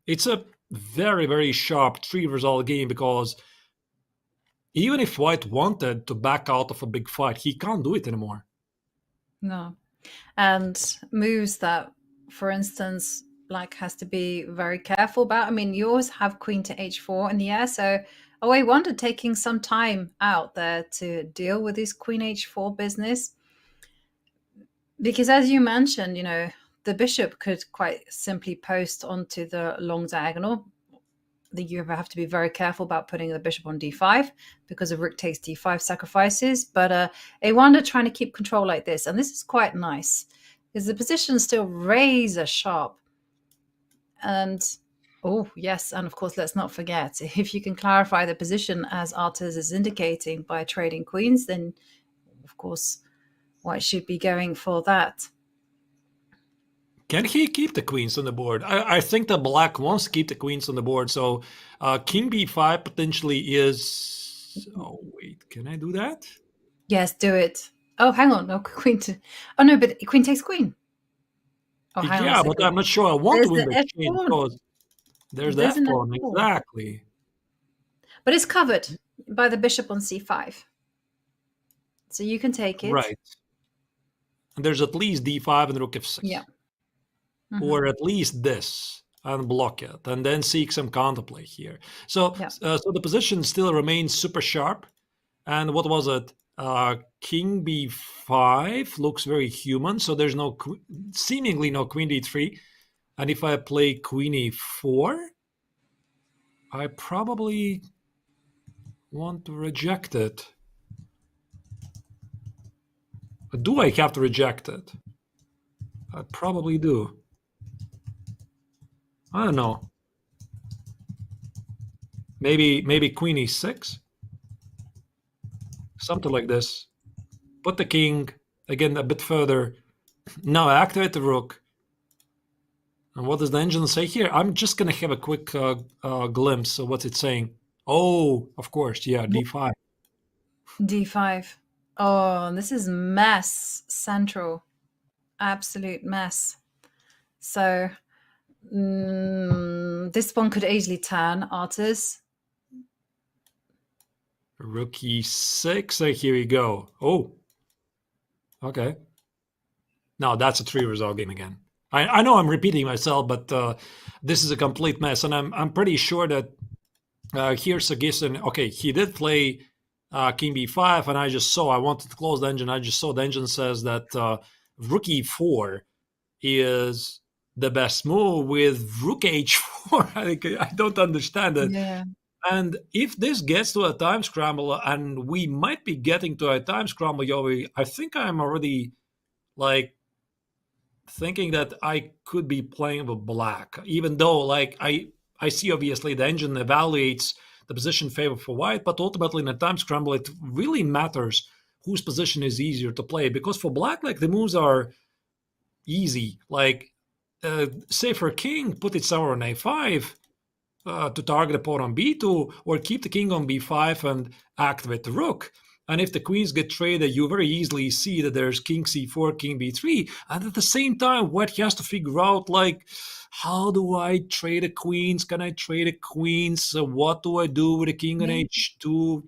it's a very, very sharp 3-result game because even if White wanted to back out of a big fight, he can't do it anymore. No. And moves that, for instance, Black has to be very careful about. I mean, you always have queen to h4 in the air, so I wonder taking some time out there to deal with this queen h4 business. Because as you mentioned, the bishop could quite simply post onto the long diagonal. You have to be very careful about putting the bishop on d5 because of rook takes d5 sacrifices. But I wonder trying to keep control like this, and this is quite nice because the position is still razor sharp. And oh yes, and of course let's not forget, if you can clarify the position as Artis is indicating by trading queens, then of course White should be going for that. Can he keep the queens on the board? I think that Black wants to keep the queens on the board. So king b5 potentially is... Oh, wait. Can I do that? Yes, do it. Oh, hang on. No, queen to... Oh, no, but queen takes queen. Oh, hang on a Yeah, second. but I'm not sure I want There's to win the the exchange F pawn. because there's There's that an pawn. F pawn. Exactly. But it's covered by the bishop on c5. So you can take it. Right. And there's at least d5 and rook f6. Yeah. Or at least this, and block it, and then seek some counterplay here. So, so the position still remains super sharp. And what was it? King b5 looks very human. So there's no seemingly no queen d3. And if I play queen e4, I probably want to reject it. Do I have to reject it? I probably do. I don't know. Maybe queen e6? Something like this. Put the king, again, a bit further. Now activate the rook. And what does the engine say here? I'm just going to have a quick glimpse of what it's saying. Oh, of course, yeah, d5. d5. Oh, this is mess central. Absolute mess. So... this one could easily turn, Artis. Rook e6. So here we go. Oh. Okay. Now that's a 3-result game again. I know I'm repeating myself, but this is a complete mess. And I'm pretty sure that here's Sargsson. Okay, he did play king b5, and I wanted to close the engine. I just saw the engine says that rook e4 is the best move with rook h4. I don't understand it. Yeah. And if this gets to a time scramble, and we might be getting to a time scramble, Yowie, I think I'm already like thinking that I could be playing with Black, even though like I see obviously the engine evaluates the position favor for White, but ultimately in a time scramble, it really matters whose position is easier to play, because for Black, like the moves are easy. Like say for king, put it somewhere on a5 to target a pawn on b2, or keep the king on b5 and activate the rook. And if the queens get traded, you very easily see that there's king c4, king b3. And at the same time, White has to figure out, like, how do I trade the queens? Can I trade the queens? What do I do with the king on h2?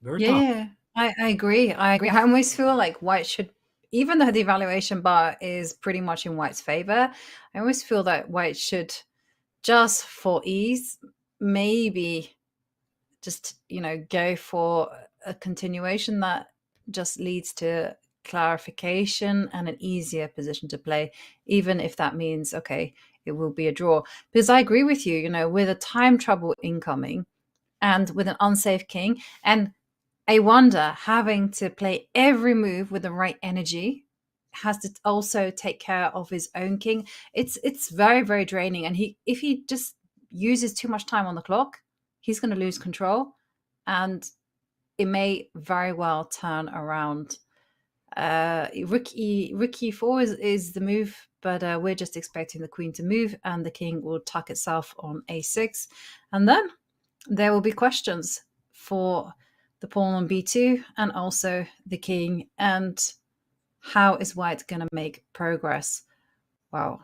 Very tough. Yeah, I agree. I almost feel like White should, even though the evaluation bar is pretty much in White's favor, I always feel that White should, just for ease, maybe just, go for a continuation that just leads to clarification and an easier position to play, even if that means, okay, it will be a draw. Because I agree with you, with a time trouble incoming and with an unsafe king, and I wonder, having to play every move with the right energy, has to also take care of his own king. It's very, very draining. And if he just uses too much time on the clock, he's going to lose control, and it may very well turn around. Rook e4 is the move, but we're just expecting the queen to move, and the king will tuck itself on a6, and then there will be questions for the pawn on b2 and also the king. And how is white going to make progress? Wow,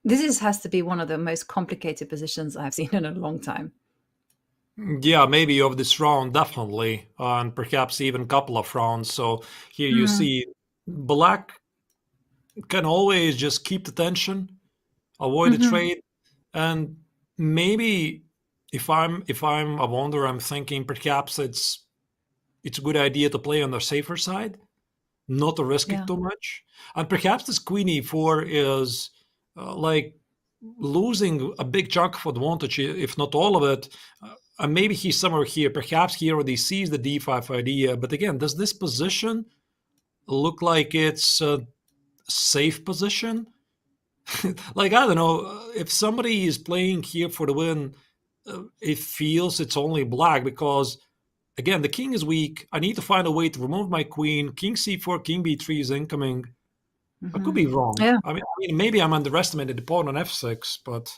this has to be one of the most complicated positions I've seen in a long time. Yeah, maybe of this round, definitely, and perhaps even a couple of rounds. So here you see black can always just keep the tension, avoid the trade, and maybe if I'm a wonder, I'm thinking perhaps it's a good idea to play on the safer side, not to risk it too much, and perhaps this queen e4 is like losing a big chunk of advantage, if not all of it. And maybe he's somewhere here. Perhaps he already sees the d5 idea. But again, does this position look like it's a safe position? Like, I don't know. If somebody is playing here for the win, it feels it's only black because, again, the king is weak. I need to find a way to remove my queen. King c4, king b3 is incoming. I could be wrong. Yeah. I mean, maybe I'm underestimating the pawn on f6, but...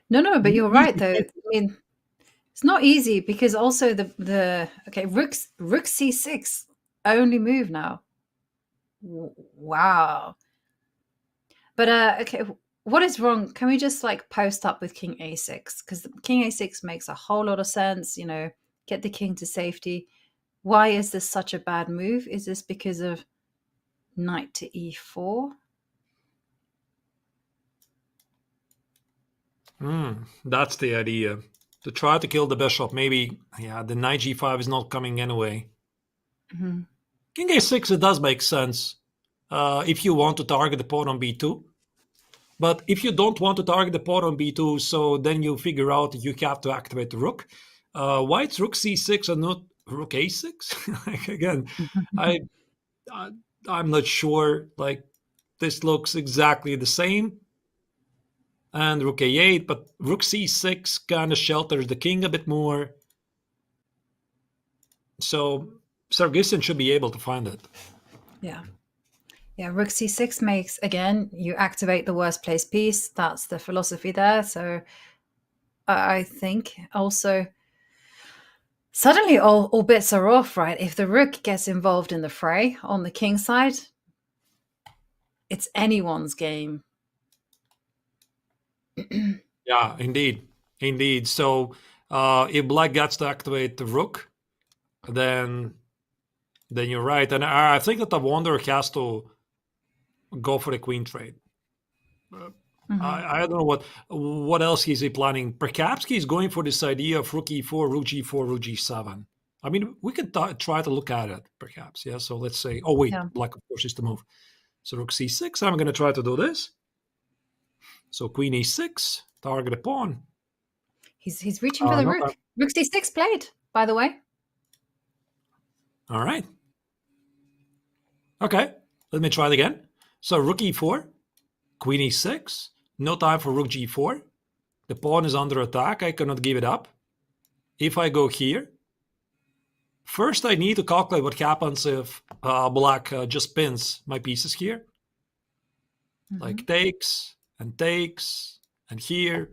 No, but you're right, though. I mean, it's not easy because also the rook c6 only move now. Wow. But okay, what is wrong? Can we just like post up with king a6? Because king a6 makes a whole lot of sense, you know, get the king to safety. Why is this such a bad move? Is this because of knight to e4? That's the idea. To try to kill the bishop. Maybe, the knight g5 is not coming anyway. King a6, it does make sense if you want to target the pawn on b2. But if you don't want to target the pawn on b2, so then you figure out that you have to activate the rook. White's rook c6 and not rook a6. Like, again, I'm not sure. Like, this looks exactly the same. And rook a8, but rook c6 kind of shelters the king a bit more. So Sargsyan should be able to find it. Yeah, rook c6 makes, again, you activate the worst place piece. That's the philosophy there. So I think also suddenly all bets are off, right? If the rook gets involved in the fray on the king side, it's anyone's game. Yeah, indeed. So if black gets to activate the rook, then you're right. And I think that the wanderer has to go for the queen trade. I don't know what else is he planning. Perhaps he's going for this idea of rook e4, rook g4, rook g7. I mean, we can try to look at it, perhaps. Yeah. So let's say, black, of course, is the move. So rook c6. I'm going to try to do this. So queen e6, target a pawn. He's reaching for the rook. Rook c6 played, by the way. All right. Okay, let me try it again. So rook e4, queen e6. No time for rook g4. The pawn is under attack. I cannot give it up. If I go here, first I need to calculate what happens if black just pins my pieces here. Like takes, and here.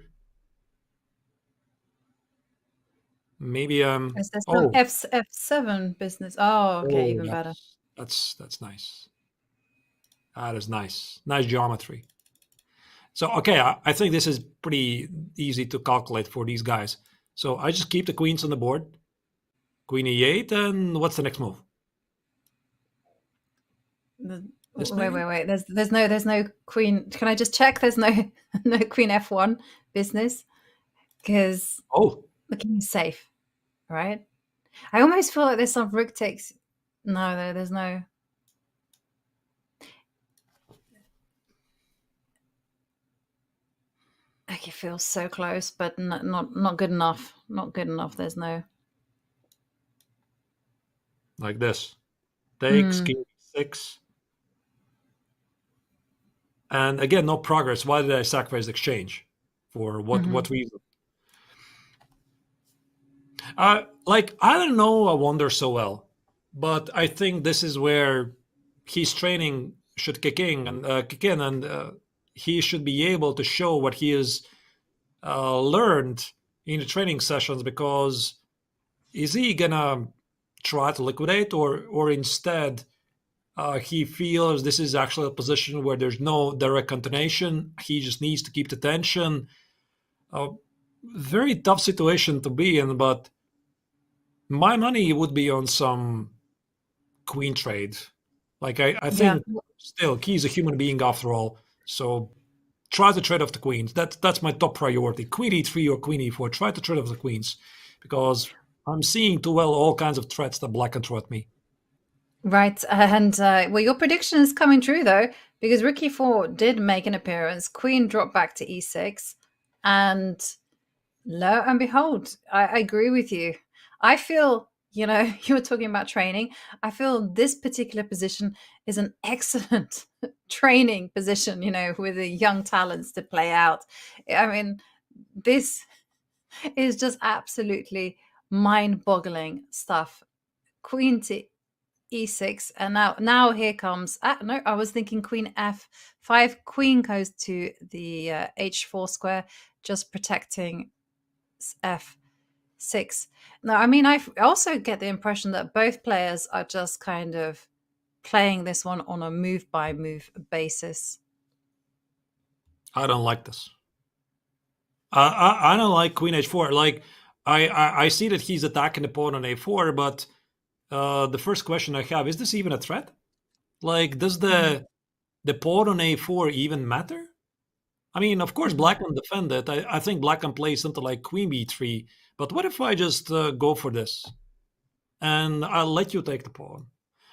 Maybe Is there some F7 business? Oh, okay, even better. That's nice. That is nice. Nice geometry. So okay, I think this is pretty easy to calculate for these guys. So I just keep the queens on the board. Queen e8, and what's the next move? Wait. There's no queen. Can I just check? There's no queen f1 business because the king is safe, right? I almost feel like there's some rook takes. No, there's no. Like it feels so close, but not good enough. Not good enough. There's no. Like this, takes king e6. And again, no progress. Why did I sacrifice the exchange? For what reason? Like, I don't know a wonder so well, but I think this is where his training should kick in, and he should be able to show what he has learned in the training sessions, because Is he gonna try to liquidate, or instead he feels this is actually a position where there's no direct continuation? He just needs to keep the tension. Very tough situation to be in, but my money would be on some queen trade. Like I think still he's a human being after all. So try to trade off the queens. That's my top priority. Queen e3 or queen e4. Try to trade off the queens, because I'm seeing too well all kinds of threats that black can throw at me. Right, and well, your prediction is coming true though, because rook e4 did make an appearance. Queen dropped back to e6, and lo and behold, I agree with you. I feel, you know, you were talking about training. I feel this particular position is an excellent training position, you know, with the young talents to play out. I mean, this is just absolutely mind-boggling stuff. Queen to e6, and now here comes no, I was thinking queen f5. Queen goes to the h4 square, just protecting f6. Now, I mean, I also get the impression that both players are just kind of playing this one on a move by move basis. I don't like this. I don't like queen h4. Like I see that he's attacking the pawn on a4, but the first question I have, is this even a threat? Like, does the pawn on a4 even matter? I mean, of course, black can defend it. I think black can play something like queen b3. But what if I just go for this? And I'll let you take the pawn.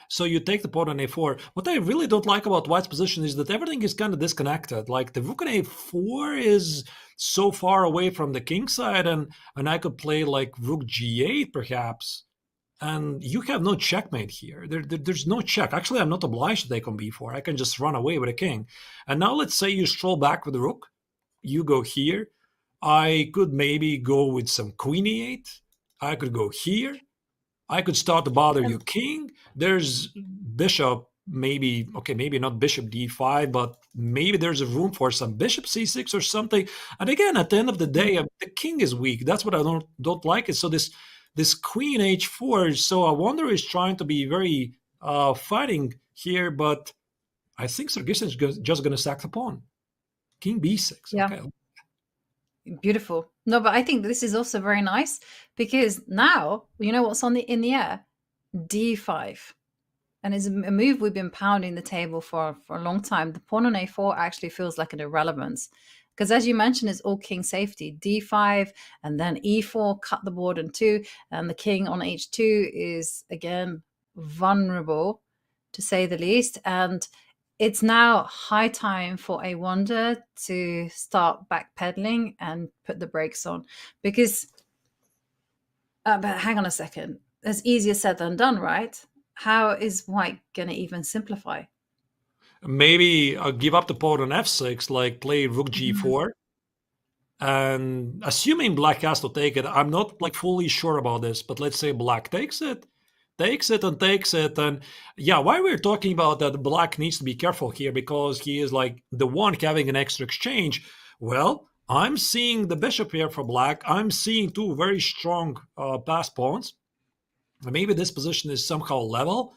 So you take the pawn on a4. What I really don't like about white's position is that everything is kind of disconnected. Like the rook on a4 is so far away from the king side, and I could play like rook g8 perhaps. And you have no checkmate here. There's no check. Actually, I'm not obliged to take on b4. I can just run away with a king. And now let's say you stroll back with the rook. You go here. I could maybe go with some queen e8. I could go here. I could start to bother your king. There's bishop, maybe not bishop d5, but maybe there's a room for some bishop c6 or something. And again, at the end of the day, the king is weak. That's what I don't like it. So this queen h4, so I wonder is trying to be very fighting here, but I think Sargsyan is just going to sack the pawn. King b6. Yeah. Okay. Beautiful. No, but I think this is also very nice, because now you know what's in the air? d5. And it's a move we've been pounding the table for a long time. The pawn on a4 actually feels like an irrelevance, because as you mentioned, it's all king safety. d5 and then e4, cut the board in two, and the king on h2 is again vulnerable, to say the least. And it's now high time for a wonder to start backpedaling and put the brakes on, because but hang on a second, it's easier said than done, right? How is white gonna even simplify? Maybe give up the pawn on f6, like play rook g4. And assuming black has to take it, I'm not like fully sure about this, but let's say black takes it. And yeah, why we're talking about that black needs to be careful here, because he is like the one having an extra exchange. Well, I'm seeing the bishop here for black. I'm seeing two very strong pass pawns. Maybe this position is somehow level,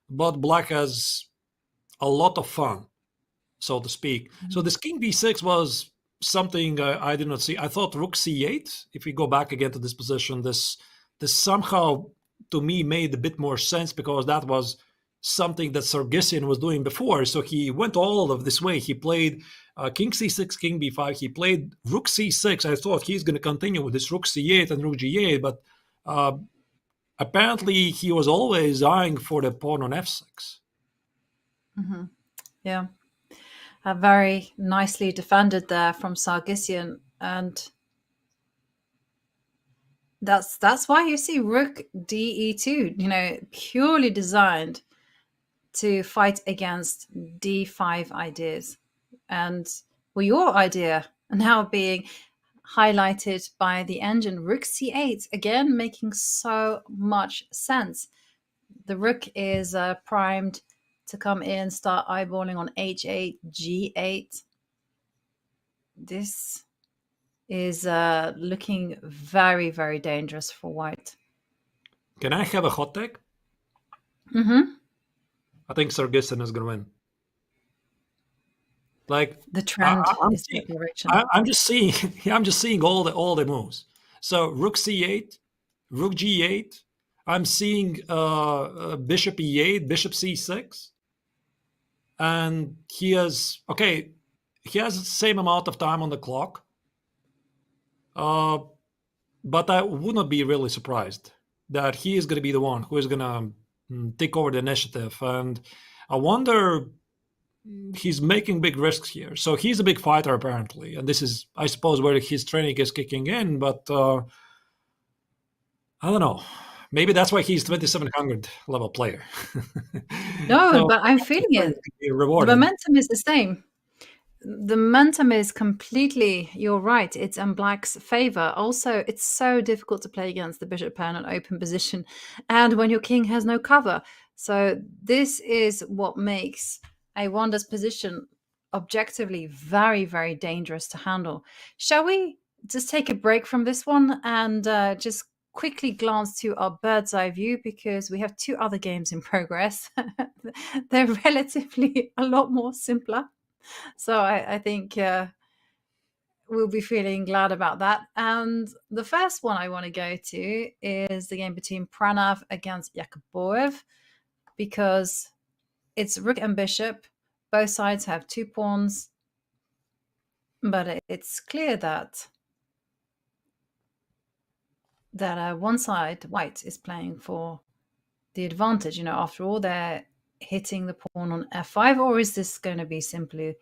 but black has a lot of fun, so to speak. So this king b6 was something I did not see. I thought rook c8, if we go back again to this position, this somehow to me made a bit more sense, because that was something that Sargsyan was doing before. So he went all of this way. He played king c6, king b5. He played rook c6. I thought he's going to continue with this rook c8 and rook g8, but apparently he was always eyeing for the pawn on f6. Mm-hmm. Yeah. Very nicely defended there from Sargsyan, and that's why you see rook de2, you know, purely designed to fight against d5 ideas. And well, your idea now being highlighted by the engine, rook c8, again making so much sense. The rook is primed to come in, start eyeballing on h8, g8. This is looking very, very dangerous for white. Can I have a hot take? Mm-hmm. I think Sargisson is going to win. Like The trend I'm is the direction. I'm just seeing I'm just seeing all the moves. So rook c8, rook g8. I'm seeing bishop e8, bishop c6, and he has the same amount of time on the clock. But I would not be really surprised that he is going to be the one who is going to take over the initiative. And I wonder, he's making big risks here. So he's a big fighter apparently, and this is, I suppose, where his training is kicking in. But I don't know. Maybe that's why he's 2700 level player. No, So but I'm feeling it. The rewarded. momentum is the same. The momentum is completely, you're right, it's in Black's favor. Also, it's so difficult to play against the bishop pair in an open position, and when your king has no cover. So this is what makes a Wanda's position objectively very, very dangerous to handle. Shall we just take a break from this one and just quickly glance to our bird's eye view, because we have 2 other games in progress. They're relatively a lot more simpler. So I think we'll be feeling glad about that. And the first one I want to go to is the game between Pranav against Yakubov, because it's rook and bishop. Both sides have 2 pawns, but it's clear that one side, white, is playing for the advantage. You know, after all, they're hitting the pawn on f5, or is this going to be simply,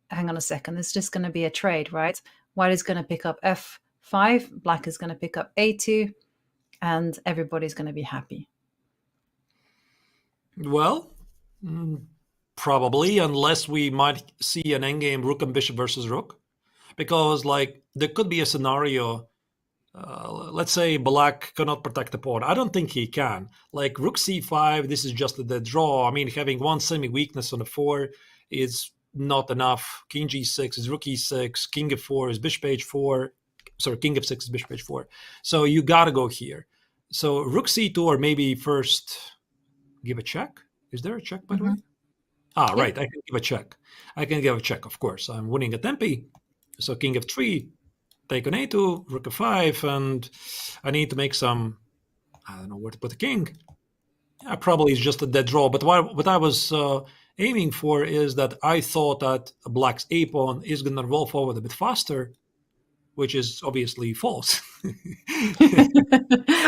hang on a second, it's just going to be a trade, right? White is going to pick up f5, black is going to pick up a2, and everybody's going to be happy. Well, probably, unless we might see an endgame rook and bishop versus rook. Because, like, there could be a scenario, let's say black cannot protect the pawn. I don't think he can. Like, rook c5, this is just a dead draw. I mean, having one semi-weakness on the 4 is not enough. King g6 is rook e6, king f4 is bishop h4. Sorry, king f6 is bishop h4. So you gotta go here. So rook c2, or maybe first give a check. Is there a check, by the way? Ah, Yeah. right, I can give a check. I can give a check, of course. I'm winning a tempi. So king f3, take on a2, rook f5, and I need to make some, I don't know where to put the king. Yeah, probably it's just a dead draw. But what I was aiming for is that I thought that black's a pawn is going to roll forward a bit faster, which is obviously false.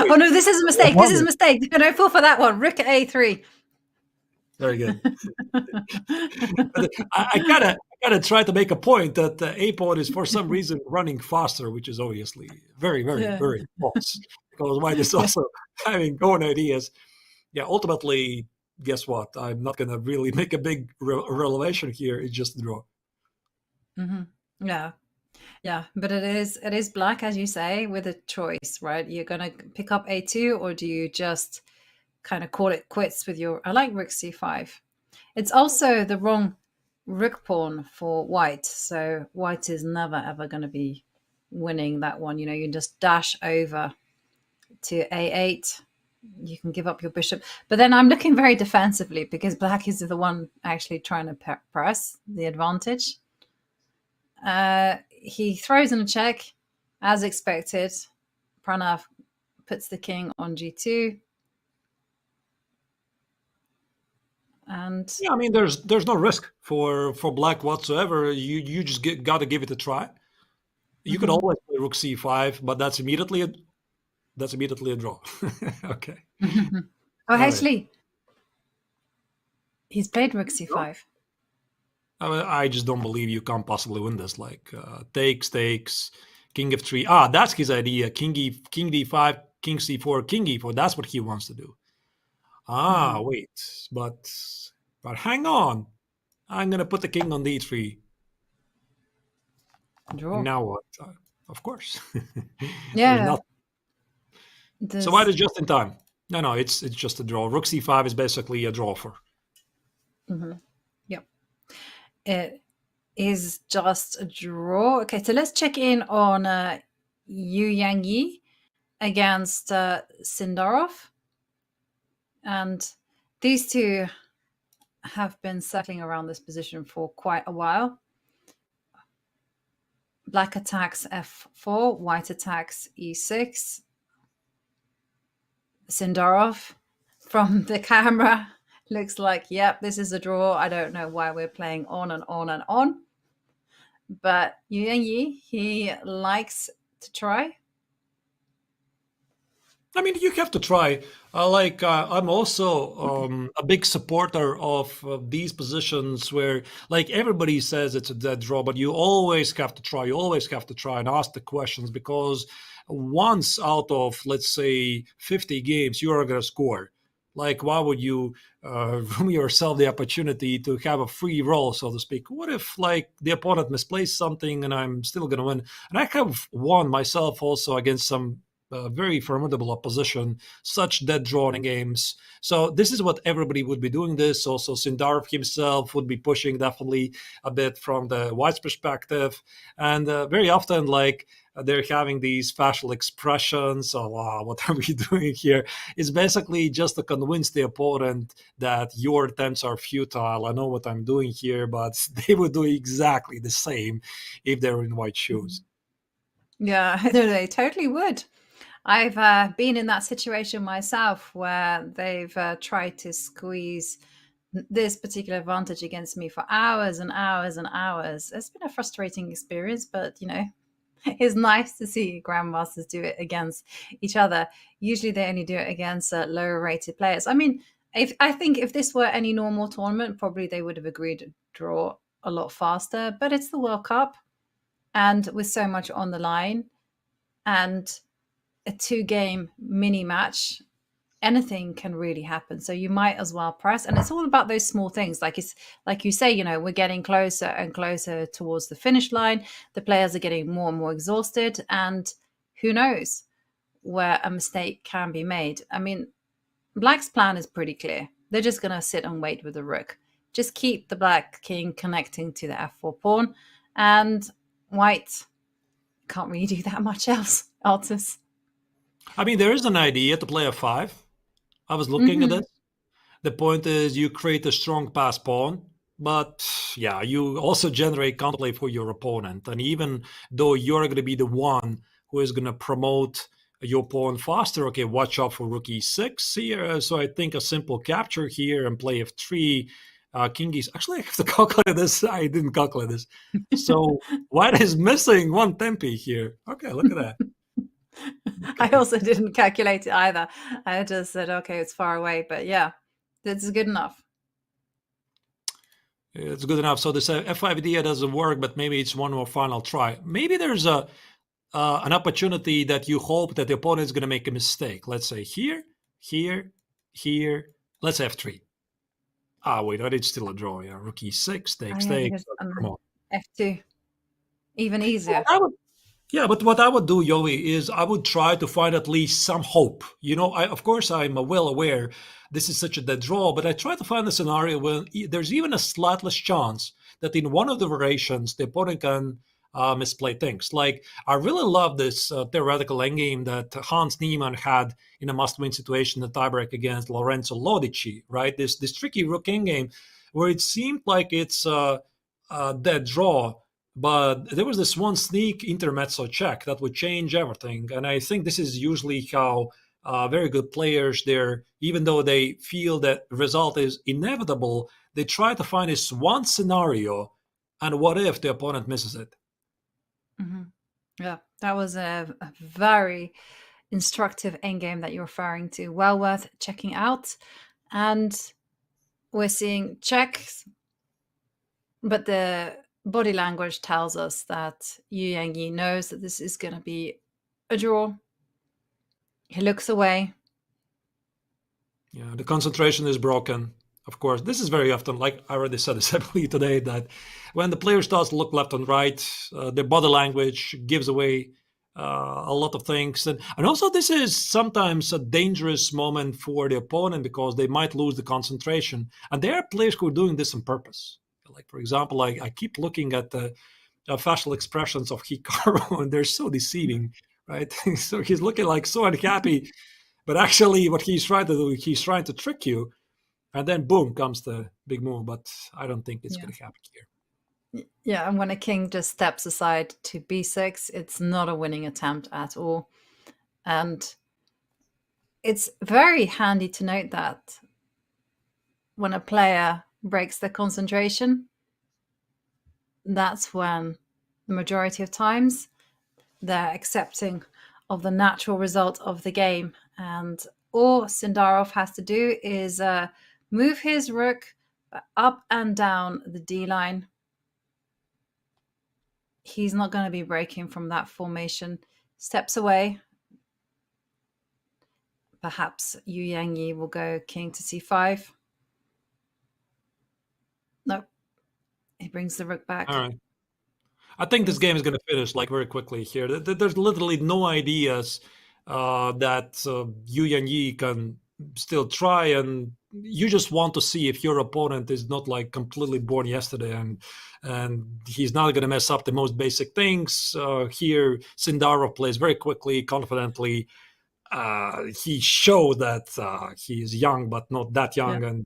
Oh no, this is a mistake. This is a mistake. Don't fall for that one. Rook at a3. Very good. But I gotta try to make a point that the a pawn is for some reason running faster, which is obviously very, very, Yeah. very false. Because white is also having own ideas. Yeah, ultimately, guess what? I'm not gonna really make a big revelation here. It's just a draw. Mm-hmm. Yeah, but it is black, as you say, with a choice, right? You're gonna pick up a2, or do you just kind of call it quits with your, I like rook c5. It's also the wrong rook pawn for white, so white is never ever going to be winning that one. You know, you just dash over to a8, you can give up your bishop, but then I'm looking very defensively because black is the one actually trying to press the advantage. He throws in a check as expected. Pranav puts the king on g2. And yeah, I mean, there's no risk for black whatsoever. You just got to give it a try. You could always play rook c5, but that's immediately a draw. Okay. Oh, actually, he's played rook c5. I just don't believe you can't possibly win this. Like takes, king f3. Ah, that's his idea. King d5, king c4, king e4. That's what he wants to do. Ah, wait, but hang on. I'm gonna put the king on d3. Draw. Now what? Of course. Yeah. So white is just in time. No, it's just a draw. Rook c5 is basically a draw for. Yep. It is just a draw. Okay, so let's check in on Yu Yangyi against Sindarov. And these two have been circling around this position for quite a while. Black attacks f4, white attacks e6. Sindarov from the camera looks like, yep, this is a draw. I don't know why we're playing on and on and on. But Yu Yi, he likes to try. I mean, you have to try. I'm also a big supporter of these positions where, like, everybody says it's a dead draw, but you always have to try. You always have to try and ask the questions, because once out of, let's say, 50 games, you are going to score. Like, why would you room yourself the opportunity to have a free roll, so to speak? What if, like, the opponent misplaced something and I'm still going to win? And I have won myself also against some very formidable opposition, such dead drawing games. So this is what everybody would be doing this. Also, Sindarov himself would be pushing definitely a bit from the white's perspective. And very often, like, they're having these facial expressions of, wow, what are we doing here? It's basically just to convince the opponent that your attempts are futile. I know what I'm doing here, but they would do exactly the same if they're in white shoes. Yeah, they totally would. I've been in that situation myself where they've tried to squeeze this particular advantage against me for hours and hours and hours. It's been a frustrating experience, but, you know, it's nice to see grandmasters do it against each other. Usually they only do it against lower rated players. I mean, I think if this were any normal tournament, probably they would have agreed to draw a lot faster, but it's the World Cup, and with so much on the line and a 2-game mini match, anything can really happen. So you might as well press. And it's all about those small things. Like you say, you know, we're getting closer and closer towards the finish line. The players are getting more and more exhausted. And who knows where a mistake can be made. I mean, Black's plan is pretty clear. They're just going to sit and wait with the rook. Just keep the Black king connecting to the f4 pawn. And White can't really do that much else, Altus. I mean, there is an idea to play a5. I was looking at it. The point is you create a strong pass pawn, but yeah, you also generate counterplay for your opponent. And even though you're going to be the one who is going to promote your pawn faster, okay, watch out for rook e6 here. So I think a simple capture here and play f3. King is actually, I have to calculate this. I didn't calculate this. So white is missing one tempi here. Okay, look at that. I also didn't calculate it either. I just said, okay, it's far away. But yeah, that's good enough. It's good enough. So this f5 idea doesn't work, but maybe it's one more final try. Maybe there's an opportunity that you hope that the opponent is going to make a mistake. Let's say here, here, here. Let's f3. Ah, wait, I did still a draw. Yeah, rook e6, takes. F2. Even easier. Yeah, but what I would do, Yovi, is I would try to find at least some hope. You know, of course, I'm well aware this is such a dead draw, but I try to find a scenario where there's even a slightless chance that in one of the variations, the opponent can misplay things. Like, I really love this theoretical endgame that Hans Niemann had in a must-win situation, the tiebreak against Lorenzo Lodici, right? This tricky rook endgame where it seemed like it's a dead draw, but there was this one sneak intermezzo check that would change everything. And I think this is usually how very good players, even though they feel that result is inevitable, they try to find this one scenario, and what if the opponent misses it? Yeah, that was a very instructive endgame that you're referring to. Well worth checking out. And we're seeing checks, but the body language tells us that Yu Yangyi knows that this is going to be a draw. He looks away. Yeah, the concentration is broken. Of course, this is very often, like I already said this, I believe today, that when the player starts to look left and right, their body language gives away a lot of things. And also this is sometimes a dangerous moment for the opponent because they might lose the concentration. And there are players who are doing this on purpose. Like, for example, I keep looking at the facial expressions of Hikaru, and they're so deceiving, right? So he's looking like so unhappy But actually, what he's trying to do, he's trying to trick you, and then boom comes the big move. But I don't think it's going to happen here. Yeah, and when a king just steps aside to b6, it's not a winning attempt at all. And it's very handy to note that when a player breaks their concentration, that's when the majority of times they're accepting of the natural result of the game. And all Sindarov has to do is move his rook up and down the D line. He's not going to be breaking from that formation. Steps away. Perhaps Yu Yangyi will go king to c5. No, he brings the rook back. All right. I think this game is going to finish like very quickly here. There's literally no ideas that Yu Yanyi can still try, and you just want to see if your opponent is not like completely born yesterday and he's not going to mess up the most basic things. Here, Sindarov plays very quickly, confidently. He showed that he's young, but not that young, and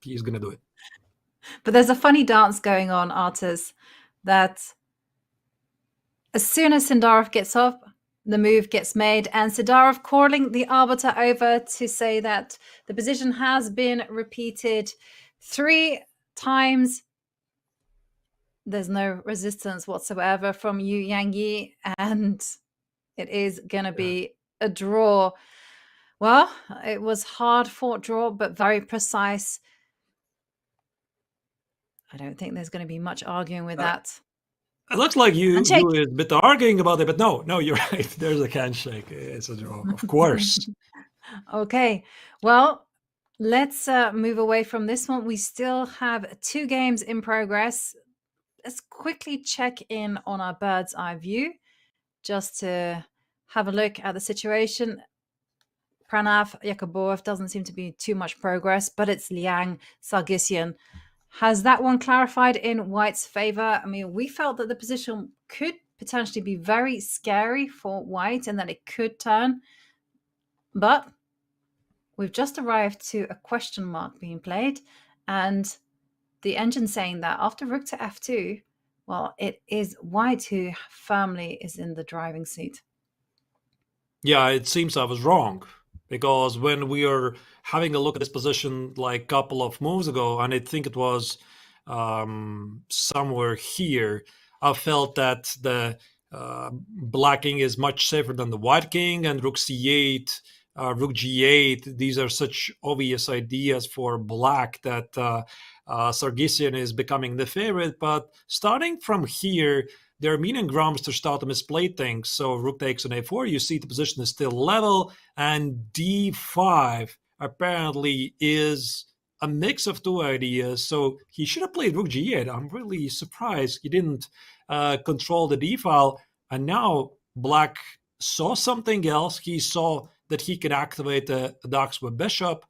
he's going to do it. But there's a funny dance going on, Artis, that as soon as Sindarov gets off, the move gets made, and Sindarov calling the arbiter over to say that the position has been repeated 3 times. There's no resistance whatsoever from Yu Yangyi, and it is going to be a draw. Well, it was hard-fought draw, but very precise. I don't think there's going to be much arguing with that. It looks like you is a bit arguing about it, but no, you're right. There's a handshake. It's a draw, of course. Okay, well, let's move away from this one. We still have 2 games in progress. Let's quickly check in on our bird's eye view just to have a look at the situation. Pranav Yakubov doesn't seem to be too much progress, but it's Liang Sargsyan. Has that one clarified in White's favor? I mean, we felt that the position could potentially be very scary for White and that it could turn. But we've just arrived to a question mark being played, and the engine saying that after rook to f2, well, it is White who firmly is in the driving seat. Yeah, it seems I was wrong, because when we are having a look at this position like a couple of moves ago, and I think it was somewhere here, I felt that the black king is much safer than the white king, and rook c8, rook g8. These are such obvious ideas for black that Sargsyan is becoming the favorite. But starting from here, there are mean and grounds to start to misplay things. So rook takes on a4, you see the position is still level, and d5 apparently is a mix of 2 ideas. So he should have played rook g8. I'm really surprised he didn't control the d file. And now black saw something else. He saw that he could activate the Oxford bishop.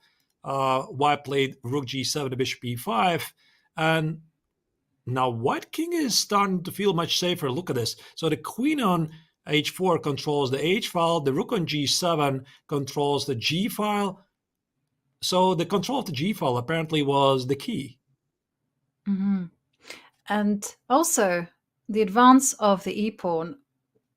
White played rook g7 bishop e5, and now white king is starting to feel much safer. Look at this. So the queen on h4 controls the h file. The rook on g7 controls the g file. So the control of the g file apparently was the key. Mm-hmm. And also the advance of the e-pawn,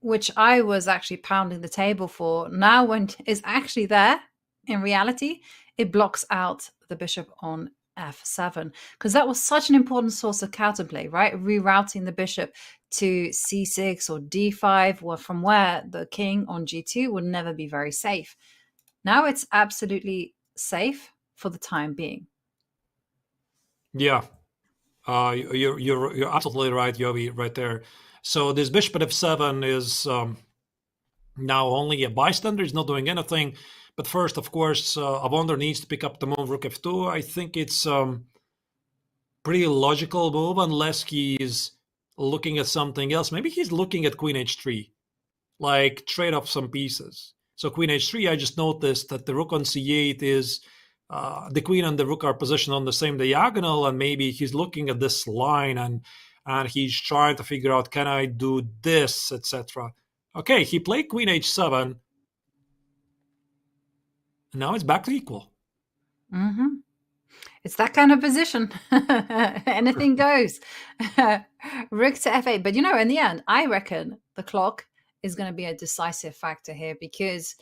which I was actually pounding the table for, now when is actually there, in reality, it blocks out the bishop on f7, because that was such an important source of counterplay, right? Rerouting the bishop to c6 or d5, from where the king on g2 would never be very safe. Now it's absolutely safe for the time being. Yeah, you're absolutely right, Yovi, right there. So this bishop at f7 is now only a bystander. He's not doing anything. But first, of course, Avonder needs to pick up the move rook f2. I think it's pretty logical move unless he's looking at something else. Maybe he's looking at queen h3, like trade off some pieces. So queen h3, I just noticed that the rook on c8 is the queen and the rook are positioned on the same diagonal, and maybe he's looking at this line and he's trying to figure out, can I do this, etc. Okay, he played queen h7. And now it's back to equal. Mm-hmm. It's that kind of position. Anything goes. Rook to f8. But in the end, I reckon the clock is going to be a decisive factor here, because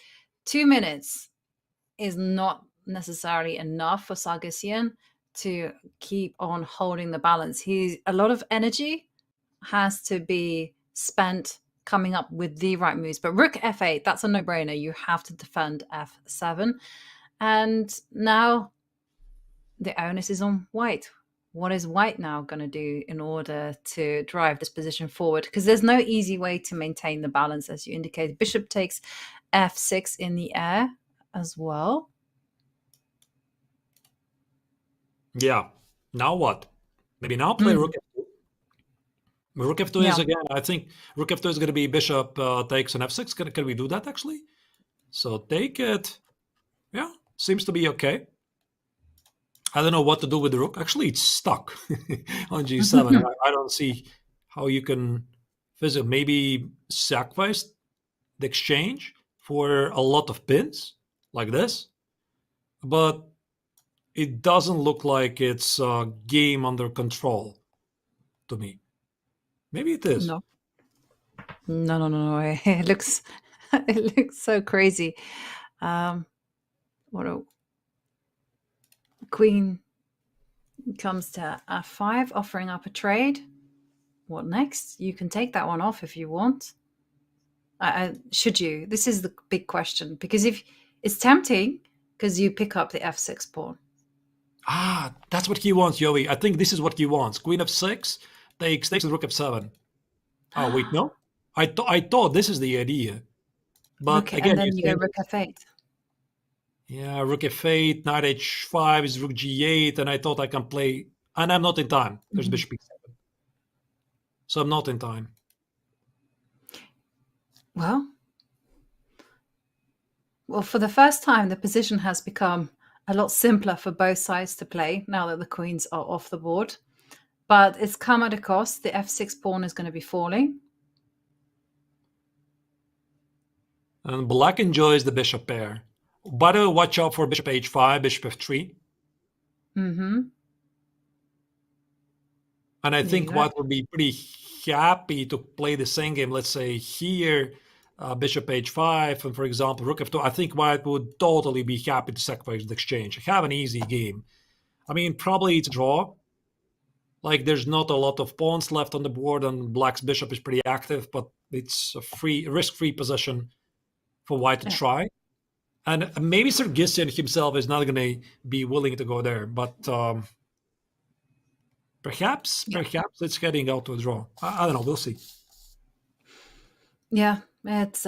2 minutes is not necessarily enough for Sargsyan to keep on holding the balance. A lot of energy has to be spent coming up with the right moves. But Rook f8, that's a no-brainer. You have to defend f7. And now the onus is on white. What is white now going to do in order to drive this position forward? Because there's no easy way to maintain the balance, as you indicated. Bishop takes f6 in the air as well. Yeah. Now what? Maybe now play rook f2. Rook f2 is, again, I think rook f2 is going to be bishop takes an f6. Can we do that, actually? So take it. Yeah, seems to be okay. I don't know what to do with the rook. Actually, it's stuck on g7. I don't see how you can visit. Maybe sacrifice the exchange for a lot of pins like this. But it doesn't look like it's a game under control to me. Maybe it is. No. It looks so crazy. What a queen comes to f5, offering up a trade. What next? You can take that one off if you want. Should you? This is the big question, because if it's tempting, because you pick up the f6 pawn. That's what he wants, Yoey. I think this is what he wants. Queen f6 takes the rook f7. Oh wait, no. I thought this is the idea, but again, and then you go rook f8. Yeah, rook f8, knight h5 is rook g8, and I thought I can play, and I'm not in time. There's bishop e7, so I'm not in time. Well, for the first time, the position has become a lot simpler for both sides to play now that the queens are off the board. But it's come at a cost. The f6 pawn is going to be falling. And black enjoys the bishop pair. By the way, watch out for bishop h5, bishop f3. Mm-hmm. And I think white would be pretty happy to play the same game. Let's say here, bishop h5, and for example, rook f2. I think white would totally be happy to sacrifice the exchange. Have an easy game. I mean, probably it's a draw. Like, there's not a lot of pawns left on the board, and black's bishop is pretty active, but it's a risk-free position for white to try. And maybe Sargsyan himself is not going to be willing to go there, but perhaps it's heading out to a draw. I don't know. We'll see. Yeah, it's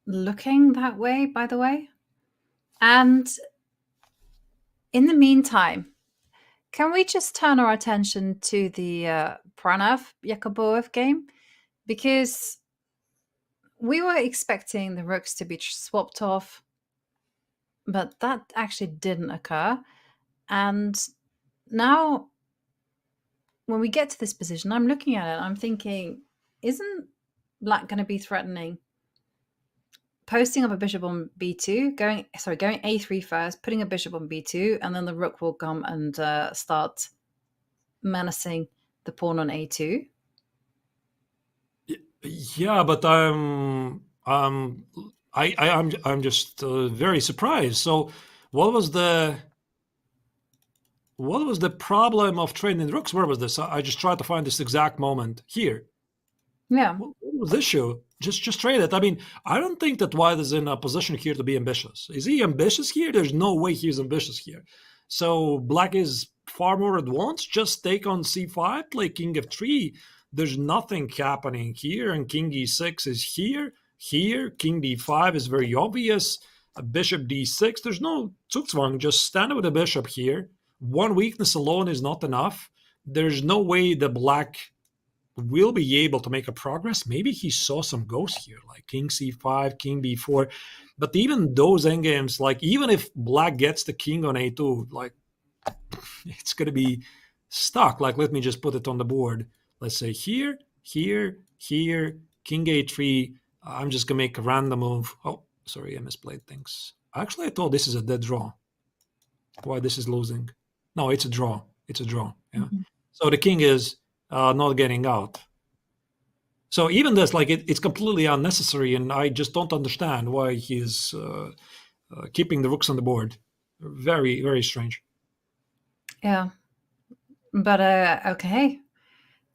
looking that way, by the way. And in the meantime, can we just turn our attention to the Pranav Yakubov game? Because we were expecting the rooks to be swapped off, but that actually didn't occur. And now, when we get to this position, I'm looking at it, I'm thinking, isn't black going to be threatening posting up a bishop on b2, going a3 first, putting a bishop on b2, and then the rook will come and start menacing the pawn on a2? Yeah, but I'm just very surprised. So, what was the problem of trading rooks? Where was this? I just tried to find this exact moment here. Yeah. What was the issue? Just trade it. I mean, I don't think that white is in a position here to be ambitious. Is he ambitious here? There's no way he's ambitious here. So black is far more advanced. Just take on c5, play king f3. There's nothing happening here, and king e6 is here. Here, king d5 is very obvious. Bishop d6. There's no zugzwang. Just stand with a bishop here. One weakness alone is not enough. There's no way the black will be able to make a progress. Maybe he saw some ghosts here, like king c5, king b4. But even those endgames, like even if black gets the king on a2, like it's going to be stuck. Like, let me just put it on the board. Let's say here, here, here, king a3. I'm just going to make a random move. Oh, sorry, I misplayed things. Actually, I thought this is a dead draw. Why this is losing? No, it's a draw. It's a draw. Yeah. So the king is not getting out. So even this, like, it's completely unnecessary, and I just don't understand why he's keeping the rooks on the board. Very, very strange. Yeah. But okay.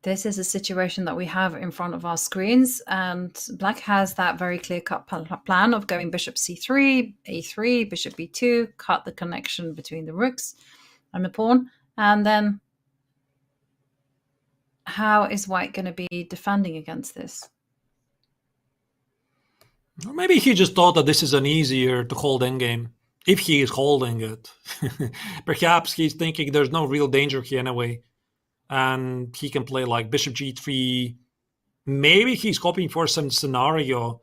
This is a situation that we have in front of our screens, and black has that very clear-cut plan of going bishop c3, a3, bishop b2, cut the connection between the rooks and the pawn, and then how is white going to be defending against this? Or maybe he just thought that this is an easier to hold endgame, if he is holding it. Perhaps he's thinking there's no real danger here anyway, and he can play like bishop g3. Maybe he's hoping for some scenario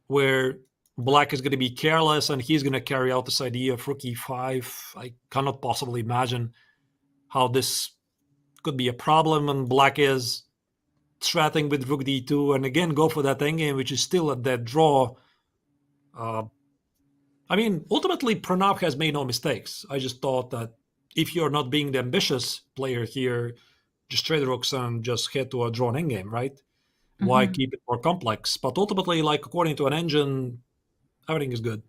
where black is going to be careless and he's going to carry out this idea of rook e5. I cannot possibly imagine how this could be a problem, and black is threatening with rook d2 and again go for that endgame, which is still a dead draw. I mean, ultimately, Pranav has made no mistakes. I just thought that if you're not being the ambitious player here, just trade rooks and just head to a drawn endgame, right? Why keep it more complex? But ultimately, like, according to an engine, everything is good.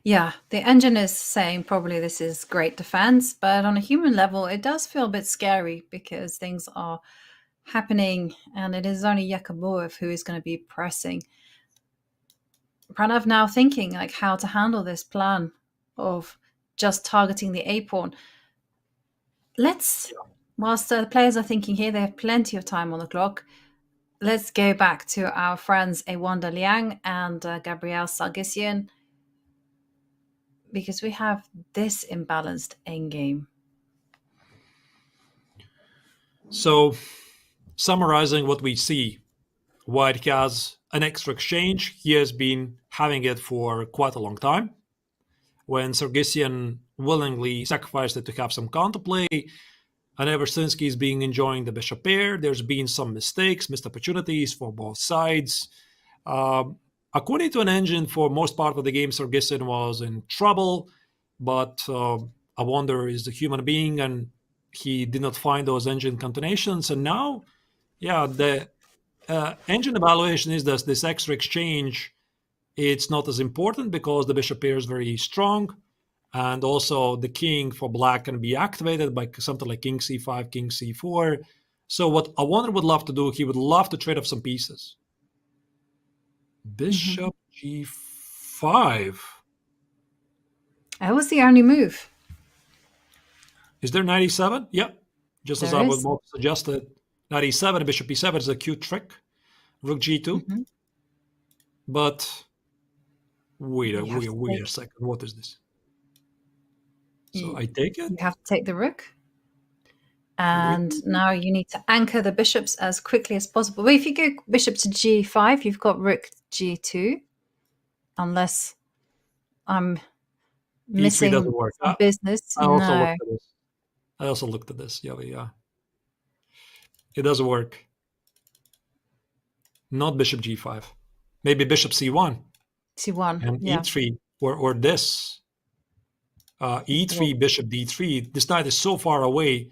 Yeah, the engine is saying probably this is great defense, but on a human level, it does feel a bit scary because things are happening and it is only Yakubov who is going to be pressing. Pranav now thinking like how to handle this plan of just targeting the A pawn. Whilst the players are thinking here, they have plenty of time on the clock. Let's go back to our friends Ewanda Liang and Gabriel Sargsyan, because we have this imbalanced endgame. So, summarizing what we see, white has an extra exchange. He has been having it for quite a long time. When Sargsyan willingly sacrificed it to have some counterplay, and ever since he's been enjoying the bishop pair, there's been some mistakes, missed opportunities for both sides. According to an engine, for most part of the game, Sargsyan was in trouble, but I wonder is a human being, and he did not find those engine combinations. And now, yeah, the engine evaluation is that this extra exchange, it's not as important because the bishop pair is very strong. And also the king for black can be activated by something like king c5, king c4. So what Awonder would love to do, he would love to trade off some pieces. Bishop g5. That was the only move. Is there 97? Yep. Just as I would is. have suggested. 97, bishop e7 is a cute trick. Rook g2. But wait a second. What is this? So I take it? You have to take the rook. And now you need to anchor the bishops as quickly as possible. But if you go bishop to g5, you've got rook g2. Unless I'm missing E3 doesn't work. business. I also looked at this. Yeah. It doesn't work. Not bishop g5. Maybe bishop c1. C1, and yeah. e3 or this. E3, bishop d3. This knight is so far away,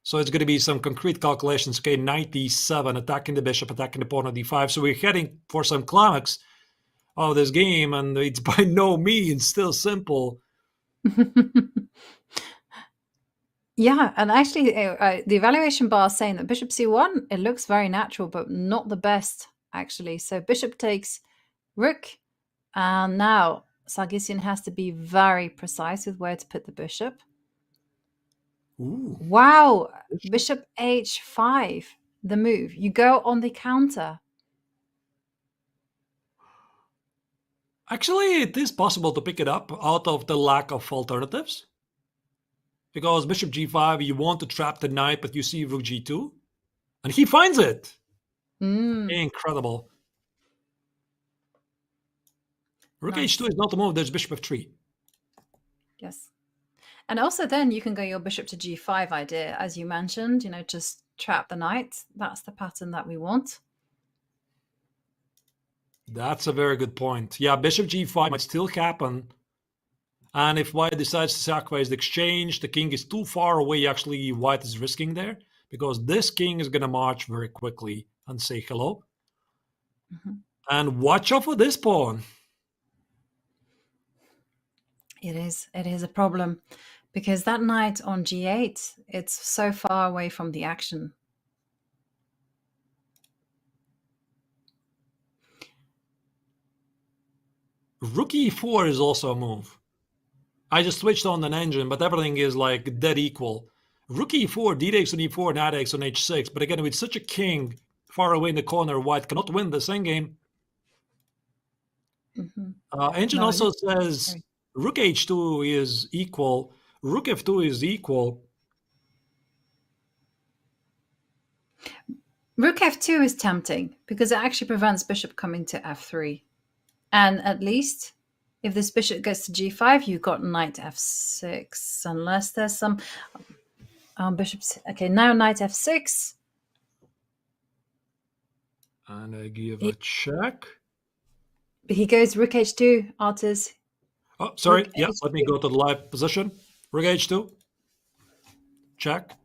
so it's going to be some concrete calculations. Okay, knight d7, attacking the bishop, attacking the pawn on d5. So we're heading for some climax of this game, and it's by no means still simple. Yeah, and actually the evaluation bar is saying that bishop c1, it looks very natural, but not the best, actually. So bishop takes rook, and now Sargsyan has to be very precise with where to put the bishop. Ooh. Wow, bishop h5, the move. You go on the counter. Actually, it is possible to pick it up out of the lack of alternatives. Because bishop g5, you want to trap the knight, but you see rook g2. And he finds it. Incredible. Rook h2 is not the move. There's bishop f3. Yes. And also then you can go your bishop to g5 idea, as you mentioned, just trap the knight. That's the pattern that we want. That's a very good point. Yeah, bishop g5 might still happen. And if white decides to sacrifice the exchange, the king is too far away. Actually, white is risking there because this king is going to march very quickly and say hello. And watch out for this pawn. It is a problem because that knight on g8, it's so far away from the action. Rook e4 is also a move. I just switched on an engine, but everything is like dead equal. Rook e4, d takes on e4, knight takes on h6. But again, with such a king far away in the corner, white cannot win this endgame. Engine No, also says rook h2 is equal. Rook f2 is equal. Rook f2 is tempting because it actually prevents bishop coming to f3. And at least if this bishop goes to g5, you've got knight f6, unless there's some bishops. Okay, now knight f6. And I give a check. He goes rook h2, Artis. Oh, sorry. Yeah, let me go to the live position. Rook h2. Check.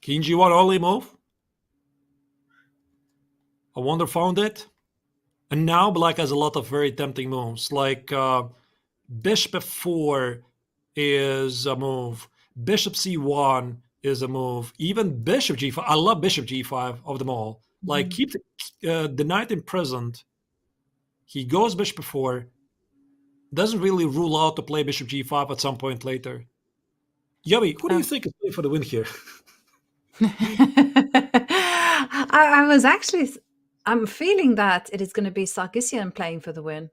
King g1 only move. I wonder found it. And now black has a lot of very tempting moves, like bishop f4 is a move. Bishop c1 is a move. Even bishop g5. I love bishop g5 of them all. Like keep the knight imprisoned. He goes bishop f4. Doesn't really rule out to play bishop g5 at some point later. Yobi, who do you think is playing for the win here? I was actually, I'm feeling that it is going to be Sarkisian playing for the win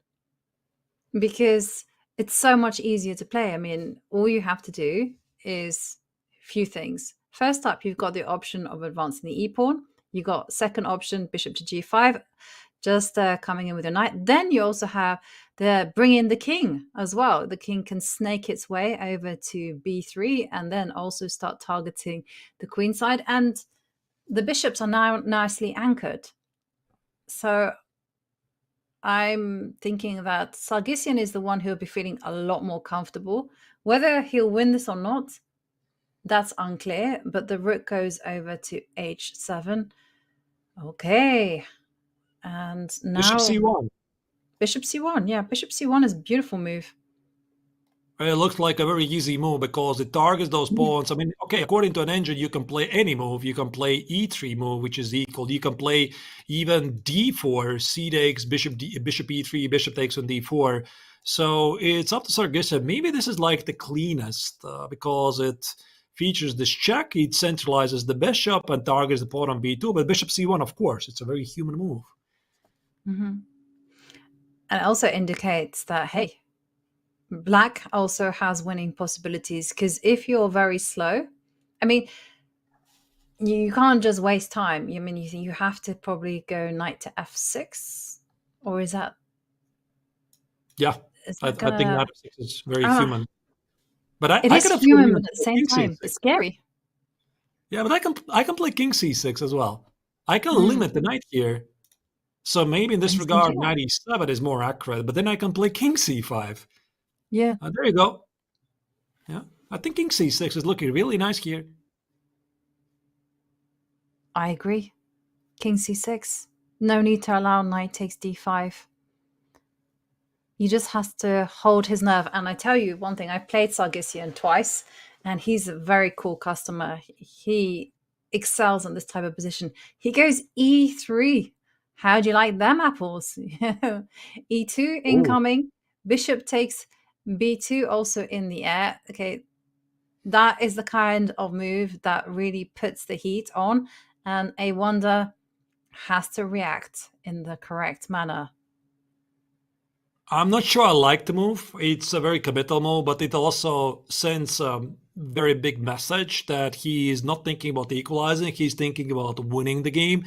because it's so much easier to play. I mean, all you have to do is a few things. First up, you've got the option of advancing the e-pawn. You got second option, bishop to g5, just coming in with a knight. Then you also have the bring in the king as well. The king can snake its way over to b3 and then also start targeting the queen side. And the bishops are now nicely anchored. So I'm thinking that Sarkisian is the one who'll be feeling a lot more comfortable. Whether he'll win this or not, that's unclear. But the rook goes over to h7. Okay. And now Bishop c1. Bishop c1. Yeah, bishop c1 is a beautiful move. It looks like a very easy move because it targets those pawns. I mean, okay, according to an engine, you can play any move. You can play e3 move, which is equal. You can play even d4, c takes, bishop e3, bishop takes on d4. So it's up to Sarkisian. Maybe this is like the cleanest because it features this check. It centralizes the bishop and targets the pawn on b2. But bishop c1, of course, it's a very human move. And it also indicates that, hey, black also has winning possibilities because if you're very slow, I mean, you can't just waste time. I mean, you have to probably go knight to f6, or is that? Yeah, I think knight f6 is very human. But it is human, but at the same time, it's scary. Yeah, but I can play king c6 as well. I can limit the knight here. So maybe in this regard, knight e7 is more accurate, but then I can play king c5. Yeah. There you go. Yeah, I think king c6 is looking really nice here. I agree. King c6. No need to allow knight takes d5. He just has to hold his nerve. And I tell you one thing, I played Sarkisian twice, and he's a very cool customer. He excels in this type of position. He goes e3. How do you like them apples? e2 incoming. Ooh. Bishop takes b2 also in the air. Okay, that is the kind of move that really puts the heat on, and a wonder has to react in the correct manner. I'm not sure I like the move. It's a very committal move, but it also sends a very big message that he is not thinking about equalizing. He's thinking about winning the game.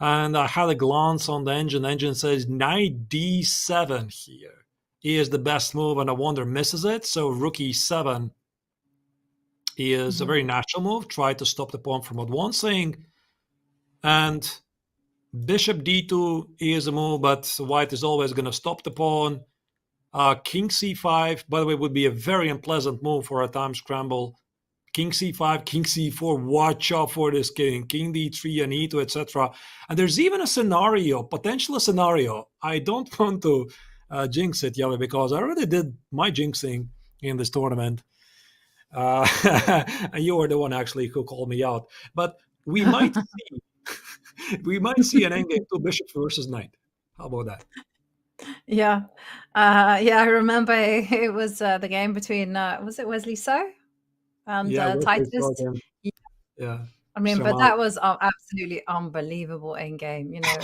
And I had a glance on the engine. The engine says knight d7 here is the best move, and I wonder misses it. So rook e7 is a very natural move. Try to stop the pawn from advancing. And Bishop d2 is a move, but white is always going to stop the pawn. King c5, by the way, would be a very unpleasant move for a time scramble. King c5, king c4, watch out for this king. King d3 and e2, etc. And there's even a scenario, potential scenario. I don't want to jinx it, Yahweh, because I already did my jinxing in this tournament. You were the one actually who called me out. But we might see an endgame 2 bishop versus knight. How about that? Yeah. I remember it was the game between, was it Wesley So and Titus? Yeah. I mean, but that was absolutely unbelievable endgame, you know.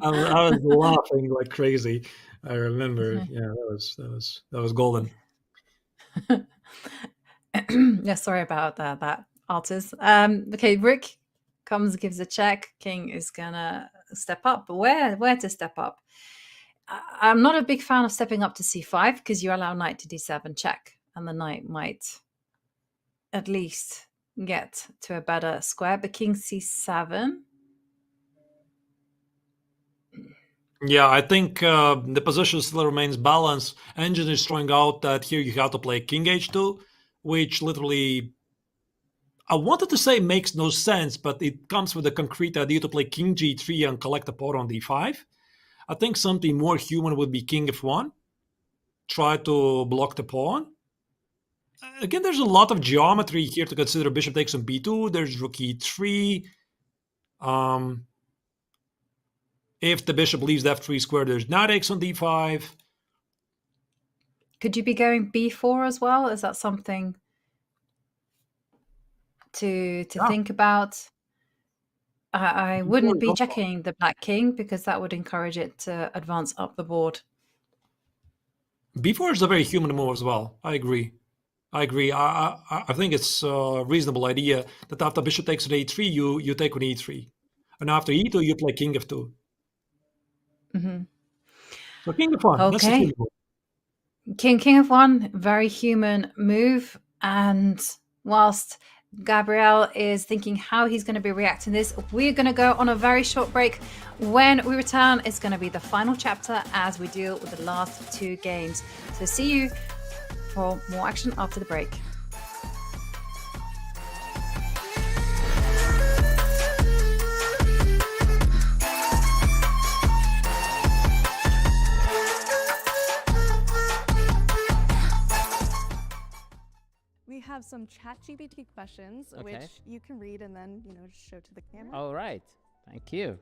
I was laughing like crazy. I remember. Yeah, that was golden. Yeah, sorry about that, artist. Okay, Rick comes, gives a check. King is gonna step up. But where to step up? I'm not a big fan of stepping up to c5 because you allow knight to d7 check, and the knight might at least get to a better square. But king c7. Yeah, I think the position still remains balanced. Engine is throwing out that here you have to play king h2, which literally, I wanted to say makes no sense, but it comes with a concrete idea to play king g3 and collect a pawn on d5. I think something more human would be king f1. Try to block the pawn. Again, there's a lot of geometry here to consider. Bishop takes on b2. There's rook e3. If the bishop leaves the f3 square, there's knight takes on d5. Could you be going b4 as well? Is that something to think about? I wouldn't be checking the black king because that would encourage it to advance up the board. b4 is a very human move as well. I agree. I think it's a reasonable idea that after bishop takes on a3, you take on e3. And after e2, you play king f2. Mm-hmm. So king f1. Okay. That's the human move. King f1, very human move. And whilst Gabriel is thinking how he's going to be reacting to this, we're going to go on a very short break. When we return, it's going to be the final chapter as we deal with the last 2 games. So see you for more action after the break. We have some ChatGPT questions, which you can read and then, just show to the camera. All right, thank you.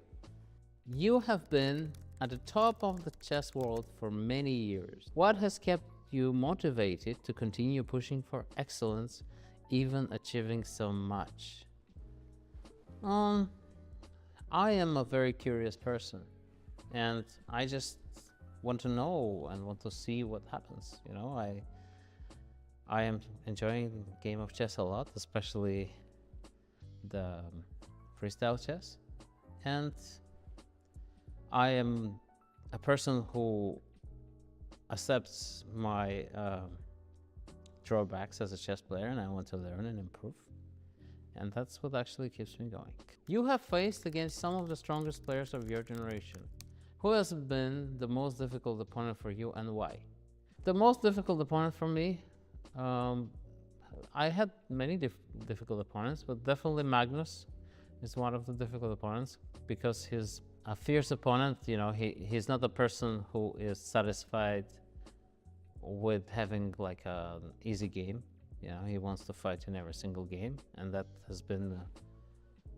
You have been at the top of the chess world for many years. What has kept you motivated to continue pushing for excellence, even achieving so much? I am a very curious person, and I just want to know and want to see what happens. I am enjoying the game of chess a lot, especially the freestyle chess. And I am a person who accepts my drawbacks as a chess player, and I want to learn and improve. And that's what actually keeps me going. You have faced against some of the strongest players of your generation. Who has been the most difficult opponent for you and why? The most difficult opponent for me, I had many difficult opponents, but definitely Magnus is one of the difficult opponents because he's a fierce opponent. He's not a person who is satisfied with having like an easy game. He wants to fight in every single game, and that has been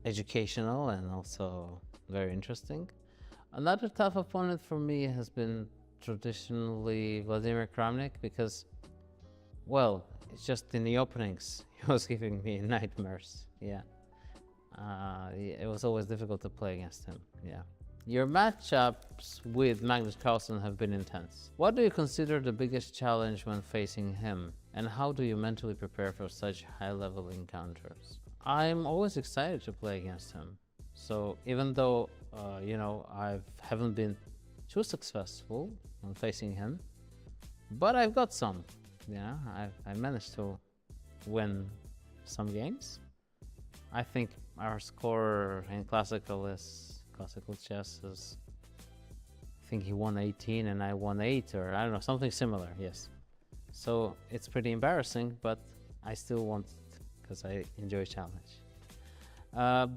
educational and also very interesting. Another tough opponent for me has been traditionally Vladimir Kramnik because, well, it's just in the openings, he was giving me nightmares. It was always difficult to play against him. Your matchups with Magnus Carlsen have been intense. What do you consider the biggest challenge when facing him? And how do you mentally prepare for such high-level encounters? I'm always excited to play against him. So even though, I haven't been too successful when facing him, but I've got some. I managed to win some games. I think our score in classical chess is, I think he won 18 and I won 8, or I don't know, something similar, yes. So it's pretty embarrassing, but I still want it because I enjoy challenge.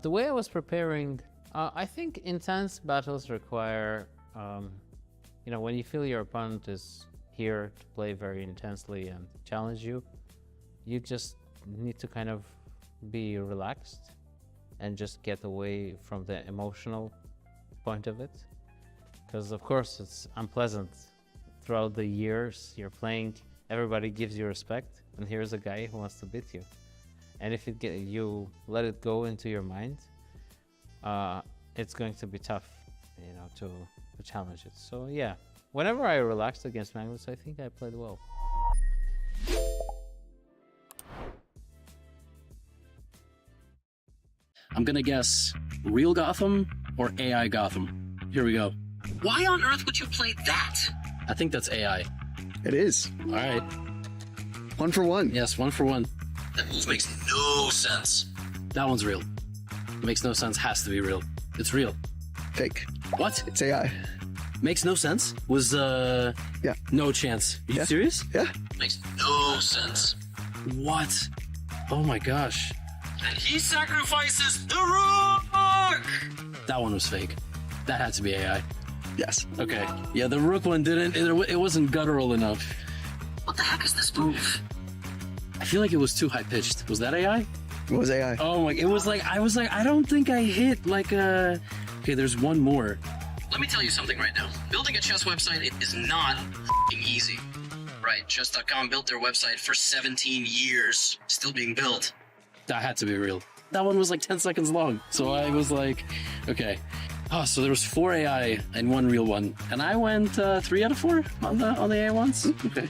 The way I was preparing, I think intense battles require, you know, when you feel your opponent is here to play very intensely and challenge you, you just need to kind of be relaxed and just get away from the emotional point of it. Because of course it's unpleasant. Throughout the years you're playing, everybody gives you respect, and here's a guy who wants to beat you. And if you let it go into your mind, it's going to be tough, you know, to challenge it. So yeah, whenever I relaxed against Magnus, I think I played well. I'm gonna guess real Gotham or AI Gotham. Here we go. Why on earth would you play that? I think that's AI. It is. All right. 1 for 1. Yes, 1 for 1. That move makes no sense. That one's real. Makes no sense, has to be real. It's real. Fake. What? It's AI. Makes no sense? Was, yeah. No chance. Are you serious? Yeah. Makes no sense. What? Oh my gosh. And he sacrifices the rook! That one was fake. That had to be AI. Yes. Okay. Yeah, the rook one didn't. It wasn't guttural enough. What the heck is this move? I feel like it was too high pitched. Was that AI? It was AI. Oh my! It was like I don't think I hit like a. Okay, there's one more. Let me tell you something right now. Building a chess website is not easy. Right? Chess.com built their website for 17 years, still being built. That had to be real. That one was like 10 seconds long. So I was like, okay. Oh, so there was 4 AI and 1 real one, and I went 3 out of 4 on the AI ones. Okay.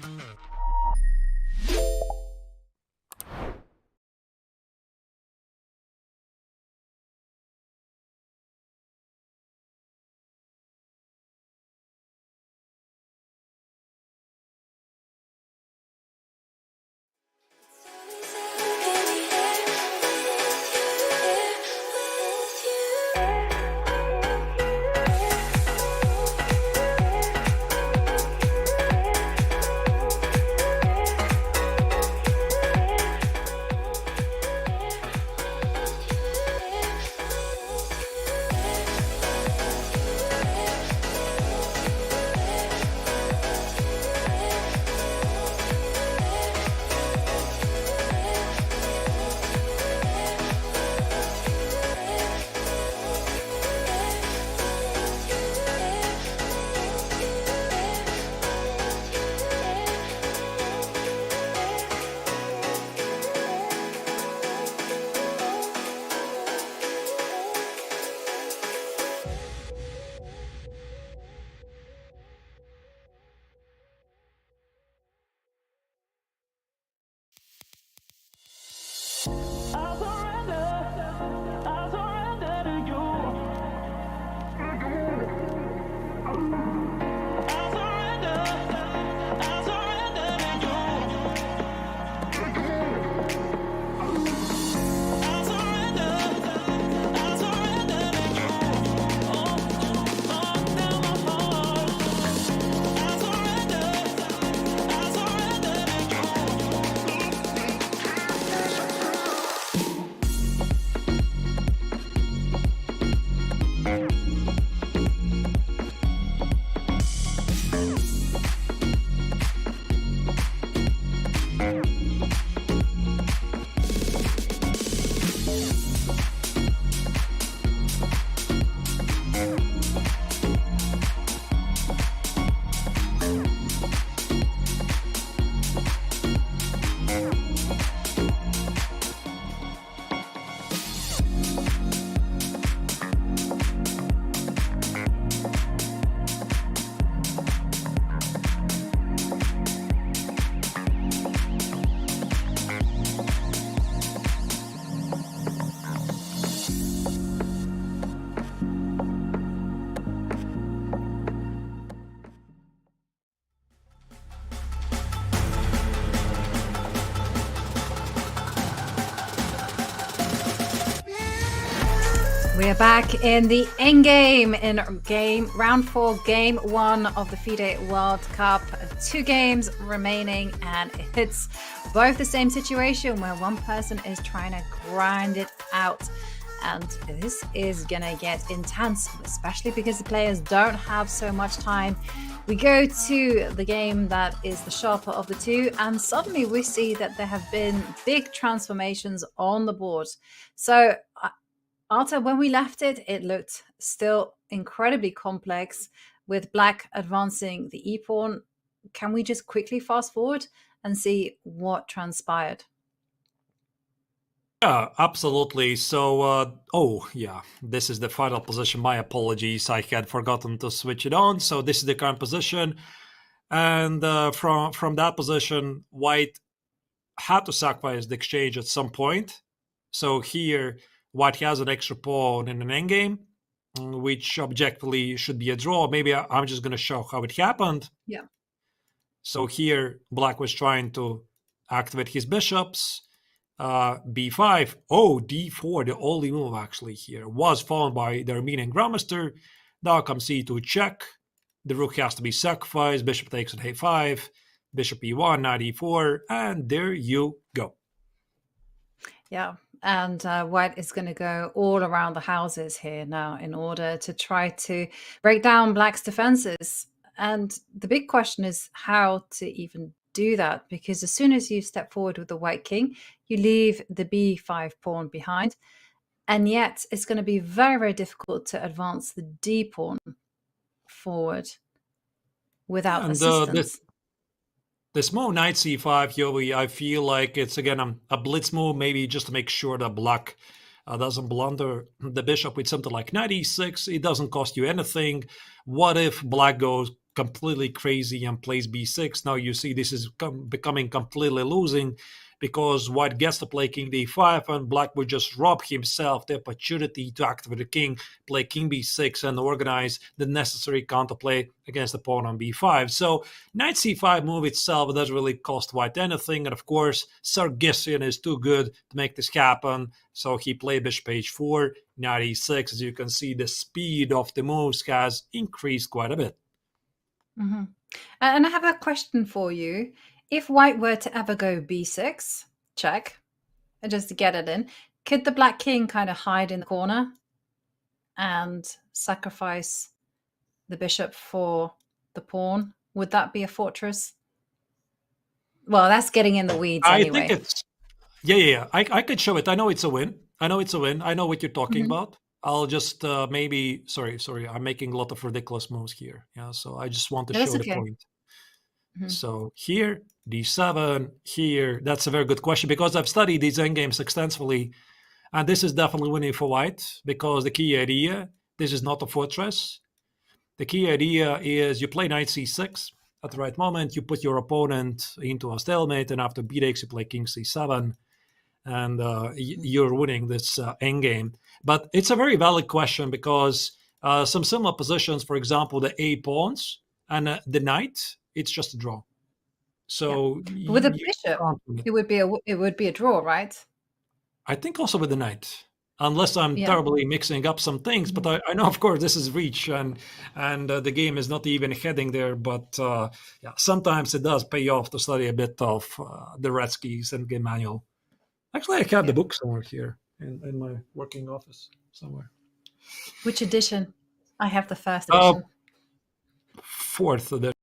We are back in the end game in round 4, game 1 of the FIDE World Cup. 2 games remaining, and it's both the same situation where one person is trying to grind it out. And this is gonna get intense, especially because the players don't have so much time. We go to the game that is the sharper of the two, and suddenly we see that there have been big transformations on the board. So Arta, when we left it, it looked still incredibly complex with black advancing the e-pawn. Can we just quickly fast forward and see what transpired? Yeah, absolutely. So, oh yeah, this is the final position. My apologies, I had forgotten to switch it on. So this is the current position, and from that position, White had to sacrifice the exchange at some point. So here, White has an extra pawn in an endgame, which objectively should be a draw. Maybe I'm just going to show how it happened. Yeah. So here, Black was trying to activate his bishops. B5, oh, D4, the only move actually here, was found by the Armenian Grandmaster. Now comes C2 check. The rook has to be sacrificed. Bishop takes at A5. Bishop E1, knight E4, and there you go. Yeah, and White is going to go all around the houses here now in order to try to break down Black's defenses. And the big question is how to even do that, because as soon as you step forward with the White king, you leave the B5 pawn behind. And yet it's going to be very, very difficult to advance the D pawn forward without assistance. This move, knight c5, Yovi, I feel like it's again a blitz move, maybe just to make sure that Black doesn't blunder the bishop with something like knight e6. It doesn't cost you anything. What if Black goes completely crazy and plays b6? Now you see this is becoming completely losing, because White gets to play king d5, and Black would just rob himself the opportunity to activate the king, play king b6, and organize the necessary counterplay against the pawn on b5. So knight c5 move itself doesn't really cost White anything, and of course Sargsyan is too good to make this happen, so he played bishop h4, knight e6. As you can see, the speed of the moves has increased quite a bit. Mm-hmm. And I have a question for you. If White were to ever go b6, check, and just to get it in, could the Black king kind of hide in the corner and sacrifice the bishop for the pawn? Would that be a fortress? Well, that's getting in the weeds anyway. I think it's, yeah. I could show it. I know it's a win. I know what you're talking about. I'll just maybe, sorry, I'm making a lot of ridiculous moves here. Yeah, so I just want to show the point. So here, d7, here, that's a very good question, because I've studied these endgames extensively, and this is definitely winning for White, because the key idea, this is not a fortress. The key idea is you play knight c6. At the right moment, you put your opponent into a stalemate, and after b takes, you play king c7, and you're winning this endgame. But it's a very valid question, because some similar positions, for example, the a pawns and the knight, it's just a draw. So but with a bishop, it would be a draw, right? I think also with the knight, unless I'm terribly mixing up some things. But I know, of course, this is reach, and the game is not even heading there. But yeah, sometimes it does pay off to study a bit of the Redskis and game manual. Actually, I have the book somewhere here in my working office somewhere. Which edition? I have the first edition. Fourth edition.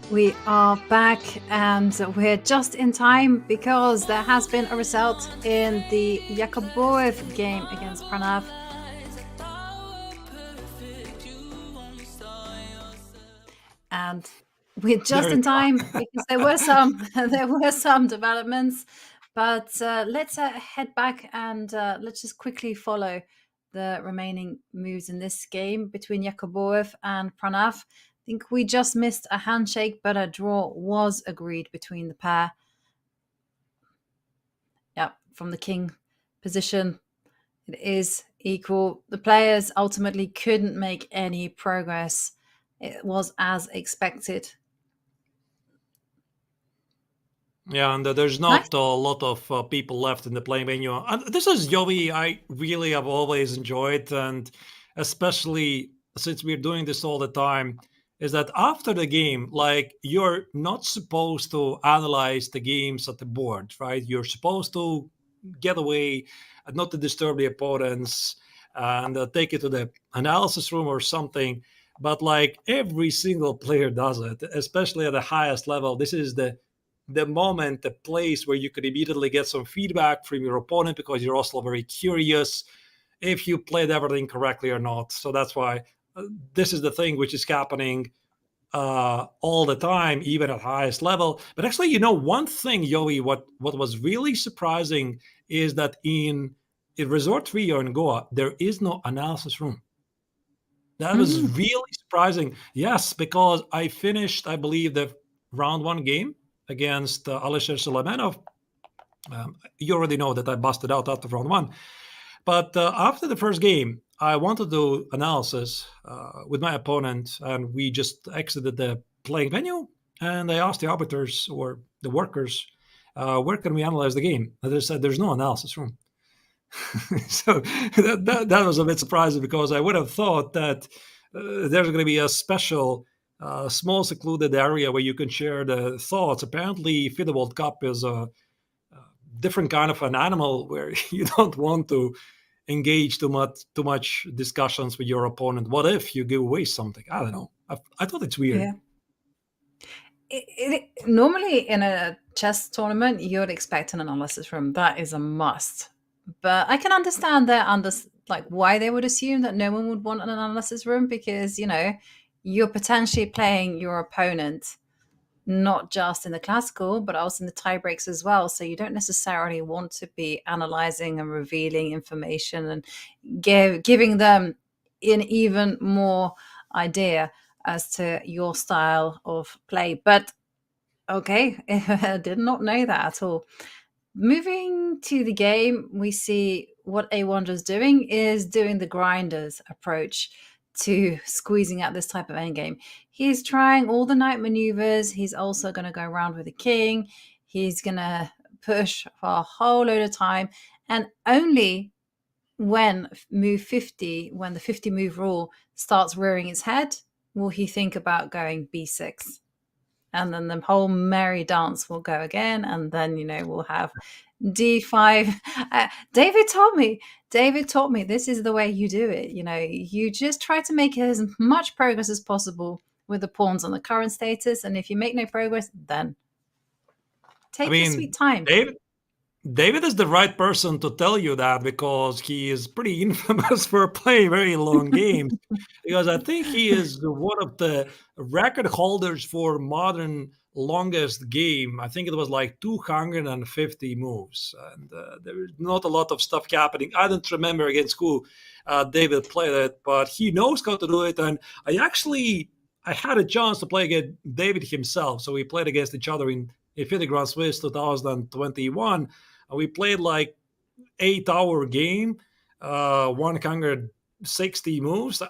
We are back and we're just in time because there has been a result in the Yakubov game against Pranav. And we're just in time because there were some developments. But let's head back and let's just quickly follow the remaining moves in this game between Yakubov and Pranav. I think we just missed a handshake, but a draw was agreed between the pair. Yeah, from the king position, it is equal. The players ultimately couldn't make any progress. It was as expected. Yeah, and there's not a lot of people left in the playing venue. And this is Yovi I really have always enjoyed, and especially since we're doing this all the time, is that after the game, like, you're not supposed to analyze the games at the board, right? You're supposed to get away and not to disturb the opponents and take it to the analysis room or something. But like every single player does it, especially at the highest level. This is the moment, the place where you could immediately get some feedback from your opponent because you're also very curious if you played everything correctly or not. So that's why this is the thing which is happening all the time, even at highest level. But actually, one thing, Yoey, what was really surprising is that in Resort 3 or in Goa, there is no analysis room. That was really surprising. Yes, because I finished, I believe, the round 1 game against Alisher Suleimanov. You already know that I busted out after round 1. But after the first game, I wanted to do analysis with my opponent, and we just exited the playing venue. And I asked the arbiters or the workers, where can we analyze the game? And they said, there's no analysis room. So that was a bit surprising, because I would have thought that there's going to be a special small secluded area where you can share the thoughts. Apparently, FIDE World Cup is a different kind of an animal where you don't want to engage too much discussions with your opponent. What if you give away something? I don't know. I thought it's weird. Yeah. Normally in a chess tournament, you would expect an analysis room. That is a must. But I can understand why they would assume that no one would want an analysis room, because, you're potentially playing your opponent not just in the classical, but also in the tiebreaks as well. So you don't necessarily want to be analyzing and revealing information and giving them an even more idea as to your style of play. But okay, I did not know that at all. Moving to the game, we see what A1's is doing the grinders approach to squeezing out this type of endgame. He's trying all the knight maneuvers. He's also going to go around with the king. He's going to push for a whole load of time. And only when move 50, when the 50 move rule starts rearing its head, will he think about going b6. And then the whole merry dance will go again. And then, we'll have d5. David taught me this is the way you do it. You just try to make as much progress as possible with the pawns on the current status. And if you make no progress, then take your sweet time. David is the right person to tell you that, because he is pretty infamous for playing very long games. Because I think he is one of the record holders for modern longest game. I think it was like 250 moves. And there's not a lot of stuff happening. I don't remember against who David played it, but he knows how to do it. And I had a chance to play against David himself. So we played against each other in FIDE Grand Swiss 2021. We played like 8-hour game, 160 moves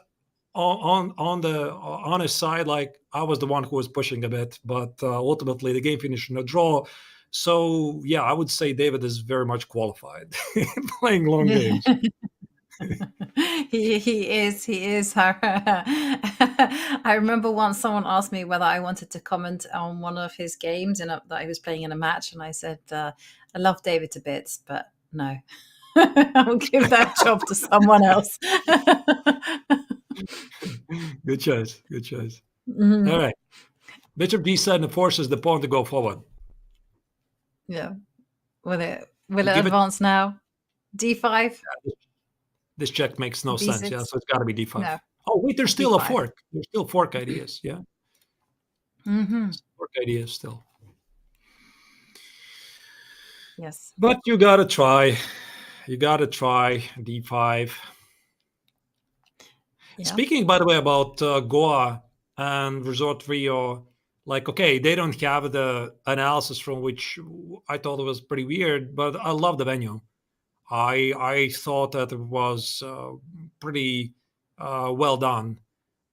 on his side. Like, I was the one who was pushing a bit, but ultimately the game finished in a draw. So yeah, I would say David is very much qualified playing long games. He is. I remember once someone asked me whether I wanted to comment on one of his games that he was playing in a match, and I said I love David to bits, but no, I'll give that job to someone else. Good choice. Mm-hmm. All right. Bishop d7 forces the pawn to go forward. Yeah. Will it Give it- advance now? D5? This check makes no D6? sense. Yeah, so it's got to be d5. No. Oh wait, there's still a D5. fork. There's still fork ideas. Yeah, Mm-hmm. fork ideas still. Yes. But you gotta try. You gotta try d5. Yeah. Speaking, by the way, about Goa and Resort Rio, like, okay, they don't have the analysis from which I thought it was pretty weird, but I love the venue. I thought that it was pretty well done,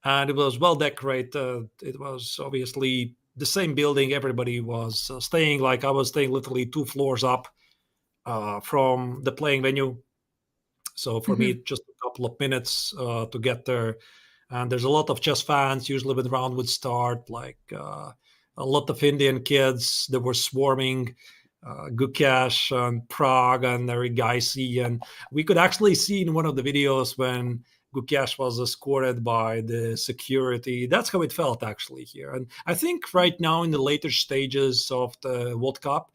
and it was well decorated. It was obviously the same building everybody was staying. Like I was staying literally 2 floors up from the playing venue. So for me, just a couple of minutes to get there. And there's a lot of chess fans, usually when the round would start, like a lot of Indian kids that were swarming Gukesh and Pragg and Erigaisi. And we could actually see in one of the videos when Gukesh was escorted by the security. That's how it felt actually here. And I think right now in the later stages of the World Cup,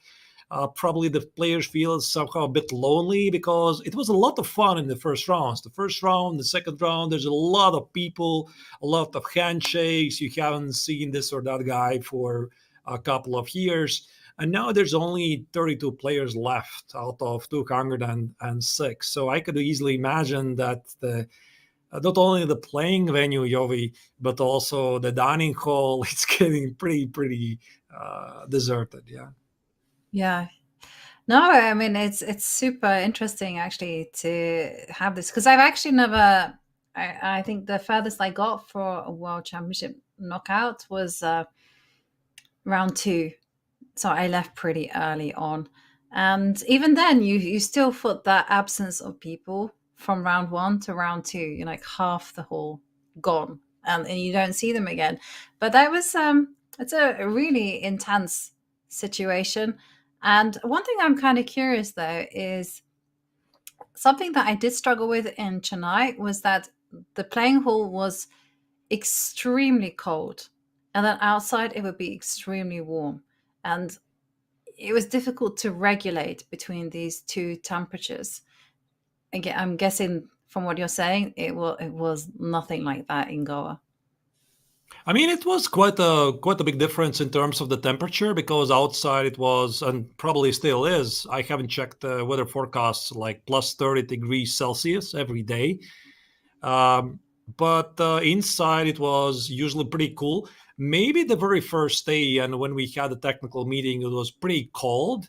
probably the players feel somehow a bit lonely because it was a lot of fun in the first rounds. The first round, the second round, there's a lot of people, a lot of handshakes. You haven't seen this or that guy for a couple of years. And now there's only 32 players left out of 206. So I could easily imagine that not only the playing venue, Yovi, but also the dining hall, it's getting pretty deserted. Yeah. Yeah. No, I mean it's super interesting actually to have this because I've actually never. I think the furthest I got for a World Championship knockout was round 2, so I left pretty early on, and even then you still felt that absence of people from round 1 to round 2. You're like half the hall gone, and you don't see them again. But that was it's a really intense situation. And one thing I'm kind of curious though is something that I did struggle with in Chennai was that the playing hall was extremely cold, and then outside it would be extremely warm, and it was difficult to regulate between these two temperatures. Again, I'm guessing from what you're saying, it was nothing like that in Goa. I mean, it was quite a big difference in terms of the temperature because outside it was, and probably still is. I haven't checked the weather forecasts, like plus 30 degrees Celsius every day. But inside it was usually pretty cool. Maybe the very first day, and when we had the technical meeting, it was pretty cold.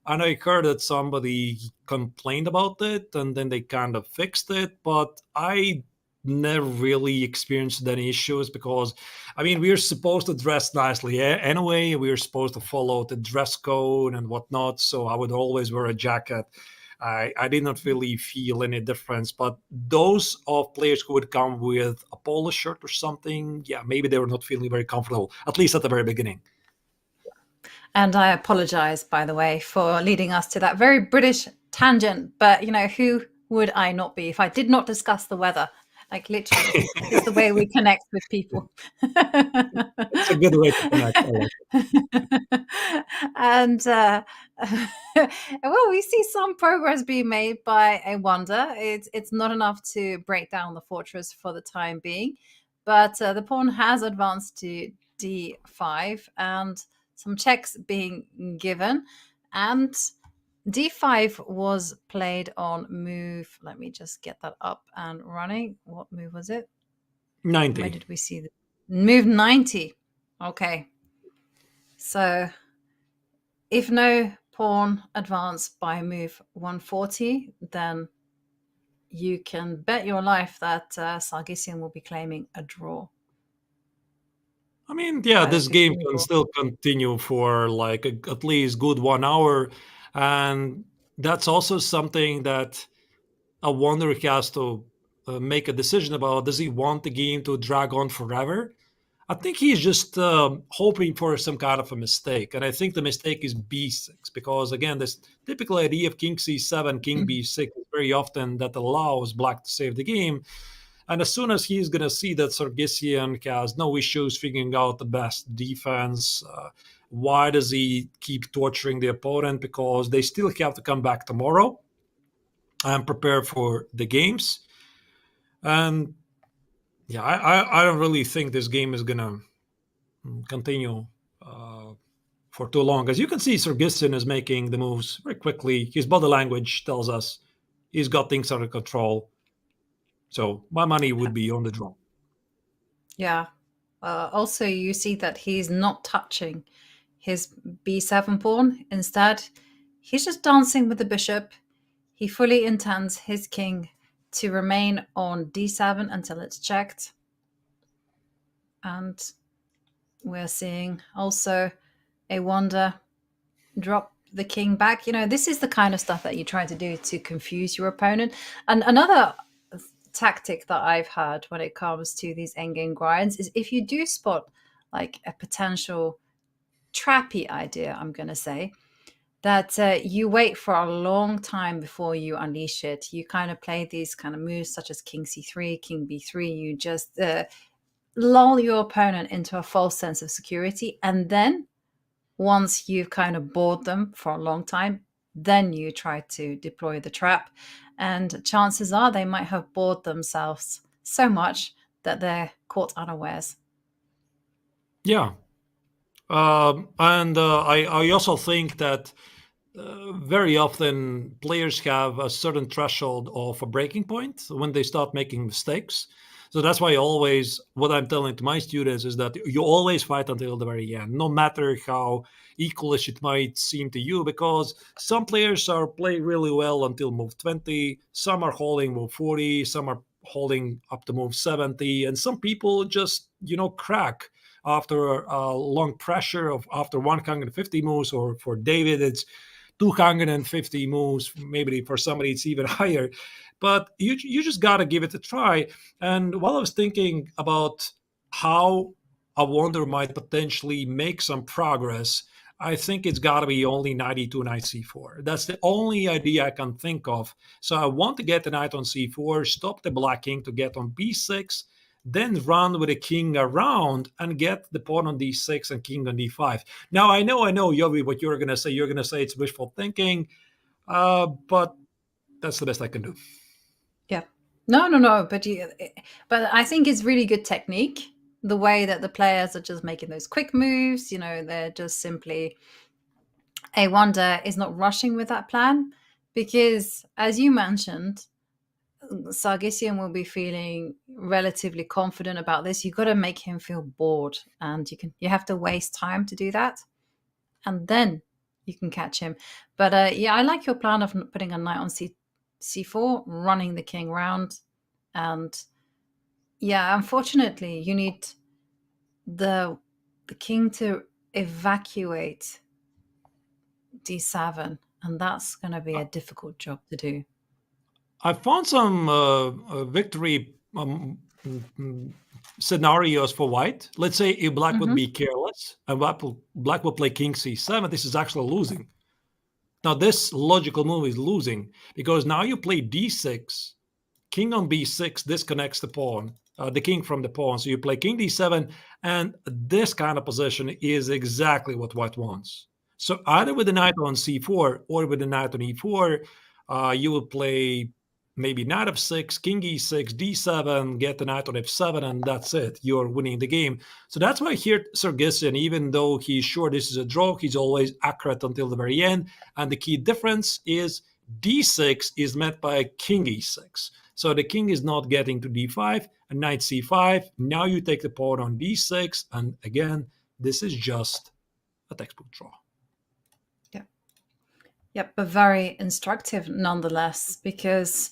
And I heard that somebody complained about it, and then they kind of fixed it. But I never really experienced any issues because, I mean, we are supposed to dress nicely anyway. We are supposed to follow the dress code and whatnot. So I would always wear a jacket. I did not really feel any difference. But those of players who would come with a polo shirt or something, yeah, maybe they were not feeling very comfortable, at least at the very beginning. And I apologize, by the way, for leading us to that very British tangent. But, you know, who would I not be if I did not discuss the weather? Like, literally, it's the way we connect with people. It's a good way to connect. And, well, we see some progress being made by a wonder. It's not enough to break down the fortress for the time being. But the pawn has advanced to d5 and some checks being given. And d5 was played on move. Let me just get that up and running. What move was it? 90. Where did we see the move? 90. Okay. So if no pawn advance by move 140, then you can bet your life that Sargsyan will be claiming a draw. I mean, yeah, this game can still continue for like at least good 1 hour. And that's also something that I wonder he has to make a decision about. Does he want the game to drag on forever? I think he's just hoping for some kind of a mistake. And I think the mistake is b6 because, again, this typical idea of king c7, king b6 is very often that allows black to save the game. And as soon as he's going to see that Sargsyan has no issues figuring out the best defense, why does he keep torturing the opponent? Because they still have to come back tomorrow and prepare for the games. And yeah, I don't really think this game is going to continue for too long. As you can see, Sargsyan is making the moves very quickly. His body language tells us he's got things under control. So my money would be on the draw. Yeah. Also, you see that he's not touching his b7 pawn. Instead, he's just dancing with the bishop. He fully intends his king to remain on d7 until it's checked. And we're seeing also a wonder drop the king back. You know, this is the kind of stuff that you try to do to confuse your opponent. And another tactic that I've heard when it comes to these endgame grinds is if you do spot like a potential trappy idea, I'm going to say, that you wait for a long time before you unleash it. You kind of play these kind of moves such as king c3, king b3. You just lull your opponent into a false sense of security. And then once you've kind of bored them for a long time, then you try to deploy the trap. And chances are they might have bored themselves so much that they're caught unawares. Yeah. And I also think that very often players have a certain threshold of a breaking point when they start making mistakes. So that's why what I'm telling to my students is that you always fight until the very end, no matter how equalish it might seem to you, because some players are playing really well until move 20, some are holding move 40, some are holding up to move 70, and some people just, crack after a long pressure of after 150 moves, or for David, it's 250 moves. Maybe for somebody it's even higher. But you just got to give it a try. And while I was thinking about how a wonder might potentially make some progress, I think it's got to be only knight e2, knight c4. That's the only idea I can think of. So I want to get the knight on c4, stop the black king to get on b6, then run with a king around and get the pawn on d6 and king on d5. Now, I know, Yovi, what you're going to say. You're going to say it's wishful thinking, but that's the best I can do. Yeah. No. But I think it's really good technique, the way that the players are just making those quick moves. They're just simply, a wonder is not rushing with that plan, because as you mentioned, Sargsyan will be feeling relatively confident about this. You've got to make him feel bored, and you have to waste time to do that, and then you can catch him. But I like your plan of putting a knight on c4, running the king round, and unfortunately, you need the king to evacuate d7, and that's going to be a difficult job to do. I found some victory scenarios for white. Let's say if black would be careless and black will play king c7, this is actually losing. Now this logical move is losing because now you play d6, king on b6 disconnects the pawn, the king from the pawn. So you play king d7, and this kind of position is exactly what white wants. So either with the knight on c4 or with the knight on e4, you will play maybe knight f6, king e6, d7, get the knight on f7, and that's it. You're winning the game. So that's why here Sargsyan, even though he's sure this is a draw, he's always accurate until the very end. And the key difference is d6 is met by king e6. So the king is not getting to d5, and knight c5. Now you take the pawn on d6, and again, this is just a textbook draw. Yep, but very instructive nonetheless, because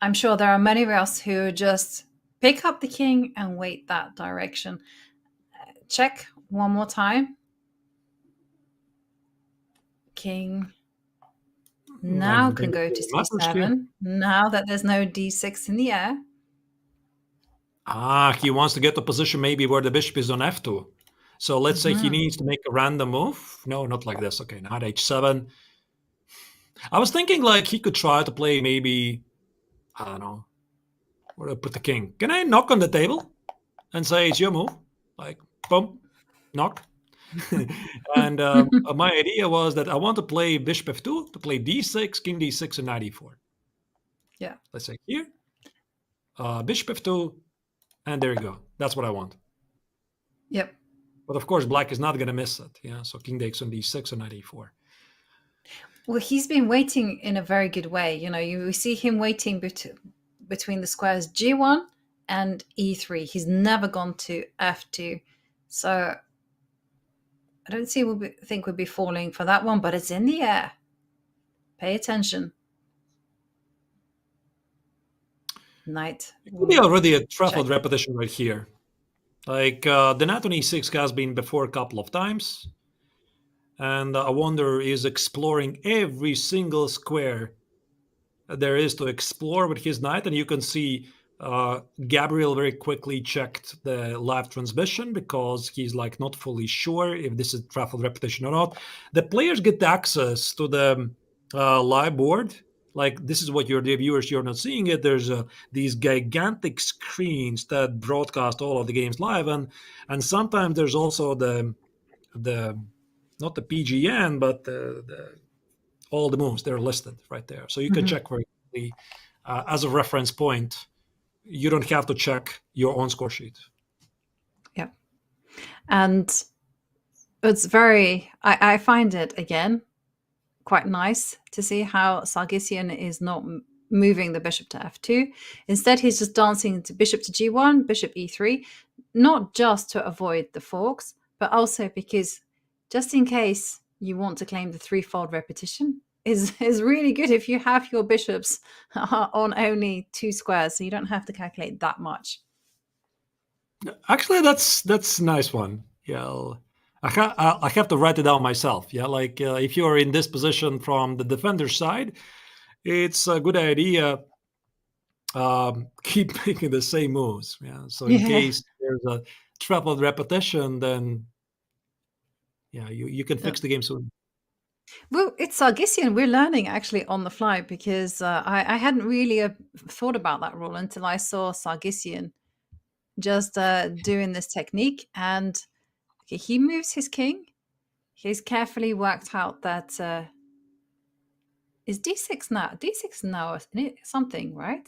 I'm sure there are many of us who just pick up the king and wait that direction. Check one more time. King now can go to c7, now that there's no d6 in the air. He wants to get the position maybe where the bishop is on f2. So let's say he needs to make a random move. No, not like this. Okay, knight h7. I was thinking like he could try to play maybe, I don't know, where do I put the king? Can I knock on the table and say it's your move? Like, boom, knock. And my idea was that I want to play bishop f2, to play d6, king d6, and knight e4. Yeah. Let's say here, bishop f2, and there you go. That's what I want. Yep. But of course, black is not going to miss it. Yeah, so king takes on d6 and knight e4. Well, he's been waiting in a very good way. You know, you see him waiting between the squares g1 and e3. He's never gone to f2. So I don't think we'd be falling for that one, but it's in the air. Pay attention. Knight. It could be already a truffled repetition right here. Like the knight on e6 has been before a couple of times. And I wonder is exploring every single square there is to explore with his knight. And you can see Gabriel very quickly checked the live transmission because he's like not fully sure if this is truffled repetition or not. The players get access to the live board. Like this is what the viewers, you're not seeing it. There's these gigantic screens that broadcast all of the games live, and sometimes there's also the not the PGN, but all the moves. They're listed right there, so you can check very quickly as a reference point. You don't have to check your own score sheet. Yep, and it's very. I find it again quite nice to see how Sargsyan is not moving the bishop to f2. Instead, he's just dancing to bishop to g1, bishop e3, not just to avoid the forks, but also because just in case you want to claim the threefold repetition is really good if you have your bishops on only 2 squares, so you don't have to calculate that much. Actually, that's a nice one. Yeah. I have to write it down myself. Yeah, like if you're in this position from the defender side, it's a good idea. Keep making the same moves. Yeah. So in case there's a truffled repetition, then you can fix the game soon. Well, it's Sargsyan. We're learning actually on the fly because I hadn't really thought about that rule until I saw Sargsyan just doing this technique. And okay, he moves his king. He's carefully worked out that is d6 now. D6 now something, right?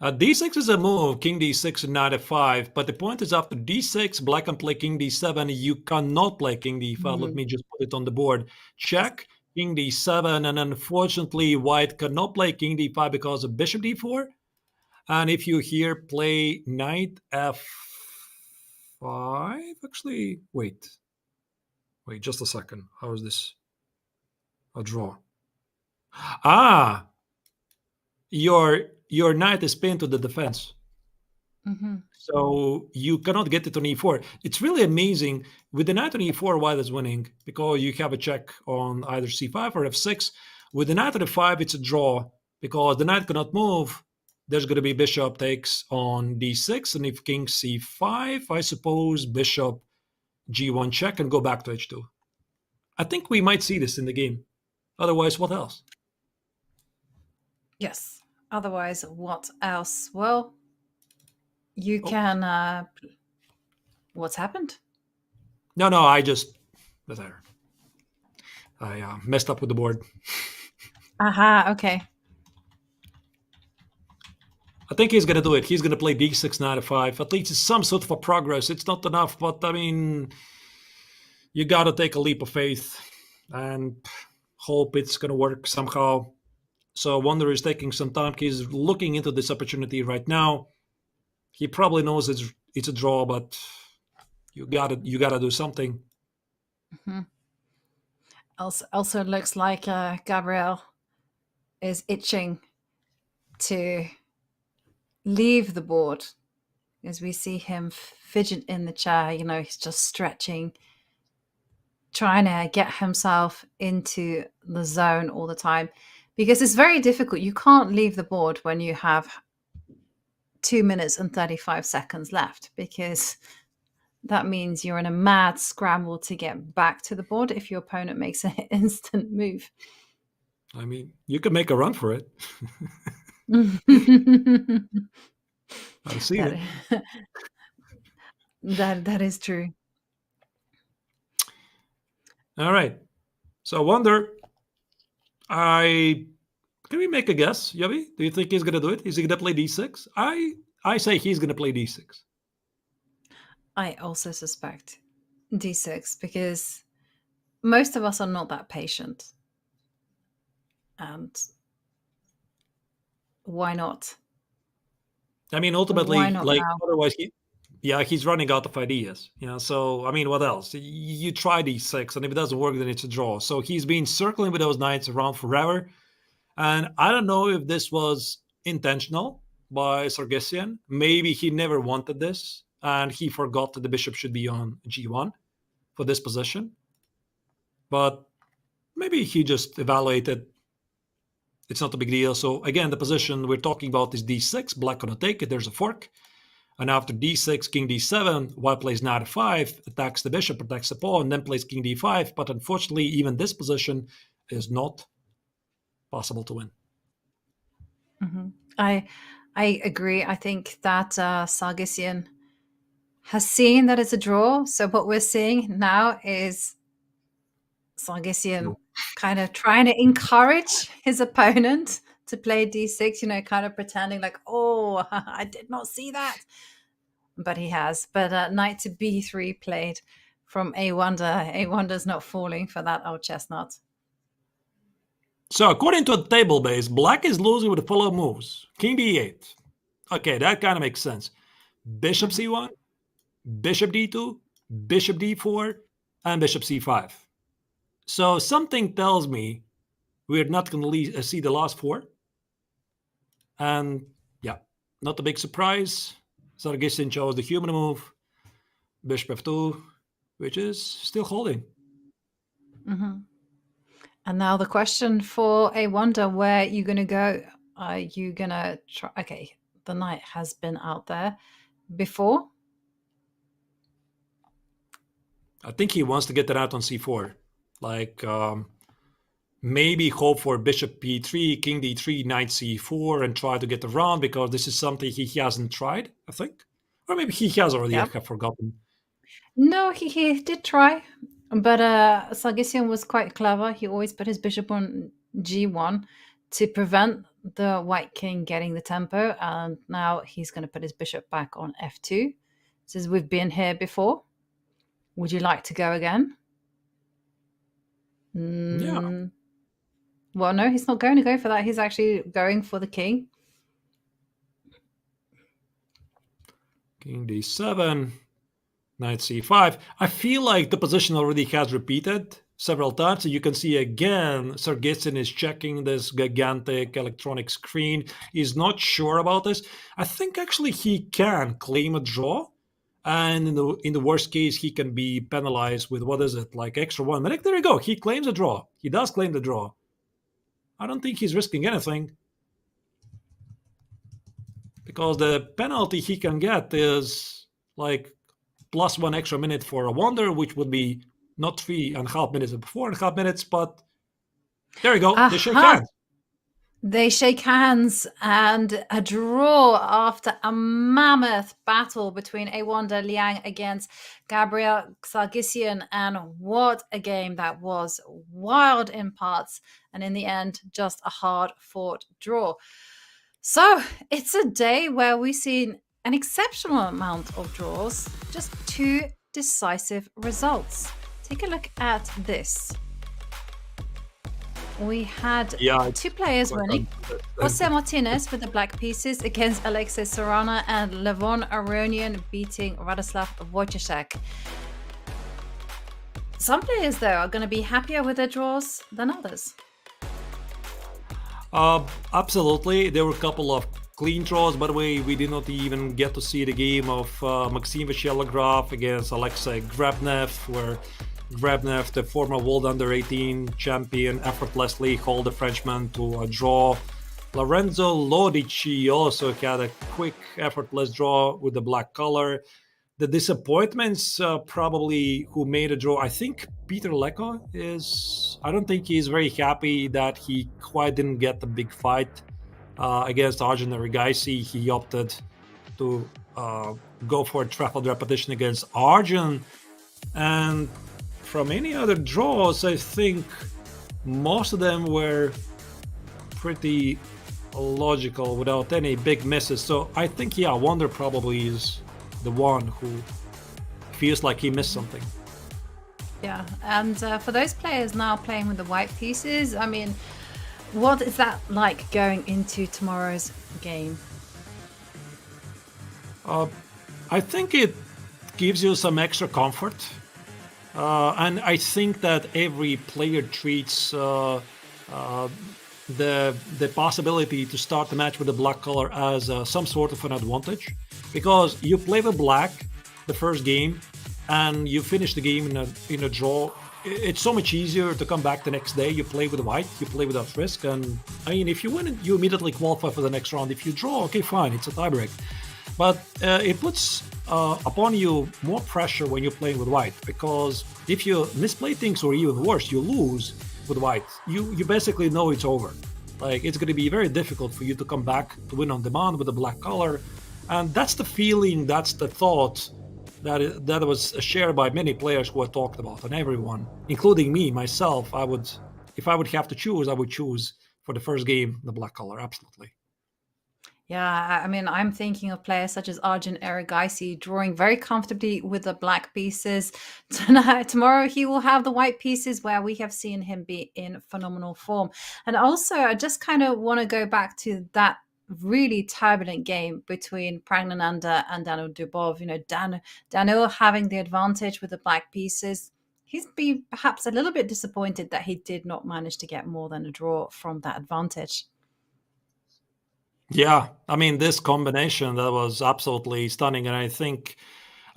D6 is a move, king d6 and knight f5, but the point is after d6, black can play king d7, you cannot play king d5. Let me just put it on the board. Check, king d7, and unfortunately white cannot play king d5 because of bishop d4. And if you here play knight f5, actually, wait just a second. How is this? A draw. Your knight is pinned to the defense. So you cannot get it on e4. It's really amazing. With the knight on e4, white is winning because you have a check on either c5 or f6. With the knight on f5, it's a draw because the knight cannot move. There's going to be bishop takes on d6. And if king c5, I suppose bishop g1 check and go back to h2. I think we might see this in the game. Otherwise, what else? Yes. Otherwise, what else? Well, you can... what's happened? No, I just... I messed up with the board. Aha, okay. I think he's going to do it. He's going to play d6, knight f5. At least it's some sort of a progress. It's not enough, but I mean, you got to take a leap of faith and hope it's going to work somehow. So Wonder is taking some time. He's looking into this opportunity right now. He probably knows it's a draw, but you gotta do something. Also looks like Gabriel is itching to leave the board as we see him fidget in the chair. You know, he's just stretching, trying to get himself into the zone all the time because it's very difficult. You can't leave the board when you have 2 minutes and 35 seconds left because that means you're in a mad scramble to get back to the board if your opponent makes an instant move. I mean, you can make a run for it. I see it. That is true. All right. So I wonder, can we make a guess, Yavi? Do you think he's gonna do it? Is he gonna play d6? I say he's gonna play d6. I also suspect d6 because most of us are not that patient. And why not? I mean, ultimately, Why not like now? otherwise, he's running out of ideas. So I mean, what else? You try d6, and if it doesn't work, then it's a draw. So he's been circling with those knights around forever, and I don't know if this was intentional by Sargsyan. Maybe he never wanted this, and he forgot that the bishop should be on g1 for this position. But maybe he just evaluated. It's not a big deal. So again, the position we're talking about is d6. Black gonna take it. There's a fork. And after d6, king d7, white plays knight f5, attacks the bishop, attacks the pawn, and then plays king d5. But unfortunately, even this position is not possible to win. Mm-hmm. I agree. I think that Sargsyan has seen that it's a draw. So what we're seeing now is Sargsyan kind of trying to encourage his opponent to play d6, kind of pretending like, oh, I did not see that. But he has. But knight to b3 played from A Wonder. A Wonder's not falling for that old chestnut. So according to the table base, black is losing with the follow moves. King d8. Okay, that kind of makes sense. Bishop c1, bishop d2, bishop d4, and bishop c5. So something tells me we're not going to see the last four. And yeah, not a big surprise. Sargsyan chose the human move, bishop f2, which is still holding. Mm-hmm. And now the question for A Wonder, where are you going to go? Are you going to try? Okay, the knight has been out there before. I think he wants to get that out on c4. Like maybe hope for bishop p3, king d3, knight c4, and try to get around because this is something he hasn't tried, I think. Or maybe he has already, I have forgotten. No, he did try. But Sargsyan was quite clever. He always put his bishop on g1 to prevent the white king getting the tempo. And now he's going to put his bishop back on f2. Says, we've been here before. Would you like to go again? Yeah. Well, no, he's not going to go for that. He's actually going for the king. King d7, knight c5. I feel like the position already has repeated several times. So you can see again, Sargsyan is checking this gigantic electronic screen. He's not sure about this. I think actually he can claim a draw. And in the worst case, he can be penalized with, what is it, like extra 1 minute? There you go. He claims a draw. He does claim the draw. I don't think he's risking anything. Because the penalty he can get is like +1 extra minute for a Wonder, which would be not 3.5 minutes, but 4.5 minutes. But there you go. They shake hands. They shake hands, and a draw after a mammoth battle between A Wonder Liang against Gabriel Sargsyan. And what a game that was. Wild in parts, and in the end, just a hard-fought draw. So it's a day where we've seen an exceptional amount of draws, just 2 decisive results. Take a look at this. We had 2 players winning. Jose Martinez with the black pieces against Alexei Sorana, and Levon Aronian beating Radoslav Wojciechek. Some players, though, are going to be happier with their draws than others. Absolutely. There were a couple of clean draws. By the way, we did not even get to see the game of Maxim Vishelagrov against Alexei Grebnev, where Grebnev, the former World Under-18 champion, effortlessly hauled the Frenchman to a draw. Lorenzo Lodici also had a quick, effortless draw with the black color. The disappointments probably who made a draw, I think Peter Leko is, I don't think he's very happy that he quite didn't get the big fight against Arjun Erigaisi. He opted to go for a triple repetition against Arjun. And from any other draws, I think most of them were pretty logical without any big misses. So I think, yeah, Wonder probably is the one who feels like he missed something. Yeah, and for those players now playing with the white pieces, I mean, what is that like going into tomorrow's game? I think it gives you some extra comfort. And I think that every player treats the possibility to start the match with the black color as some sort of an advantage, because you play with black the first game and you finish the game in a draw. It's so much easier to come back the next day. You play with white, you play without risk, and I mean, if you win, you immediately qualify for the next round. If you draw, okay, fine, it's a tiebreak. But it puts upon you more pressure when you're playing with white, because if you misplay things, or even worse, you lose with white, you basically know it's over. Like, it's going to be very difficult for you to come back to win on demand with the black color. And that's the feeling, that's the thought that was shared by many players who I talked about, and everyone, including me, myself. If I would have to choose, I would choose for the first game the black color, absolutely. Yeah, I mean, I'm thinking of players such as Arjun Erigaisi drawing very comfortably with the black pieces. Tomorrow he will have the white pieces, where we have seen him be in phenomenal form. And also, I just kind of want to go back to that really turbulent game between Pragg and Daniel Dubov. You know, Daniel having the advantage with the black pieces. He's been perhaps a little bit disappointed that he did not manage to get more than a draw from that advantage. Yeah, I mean, this combination, that was absolutely stunning. And I think,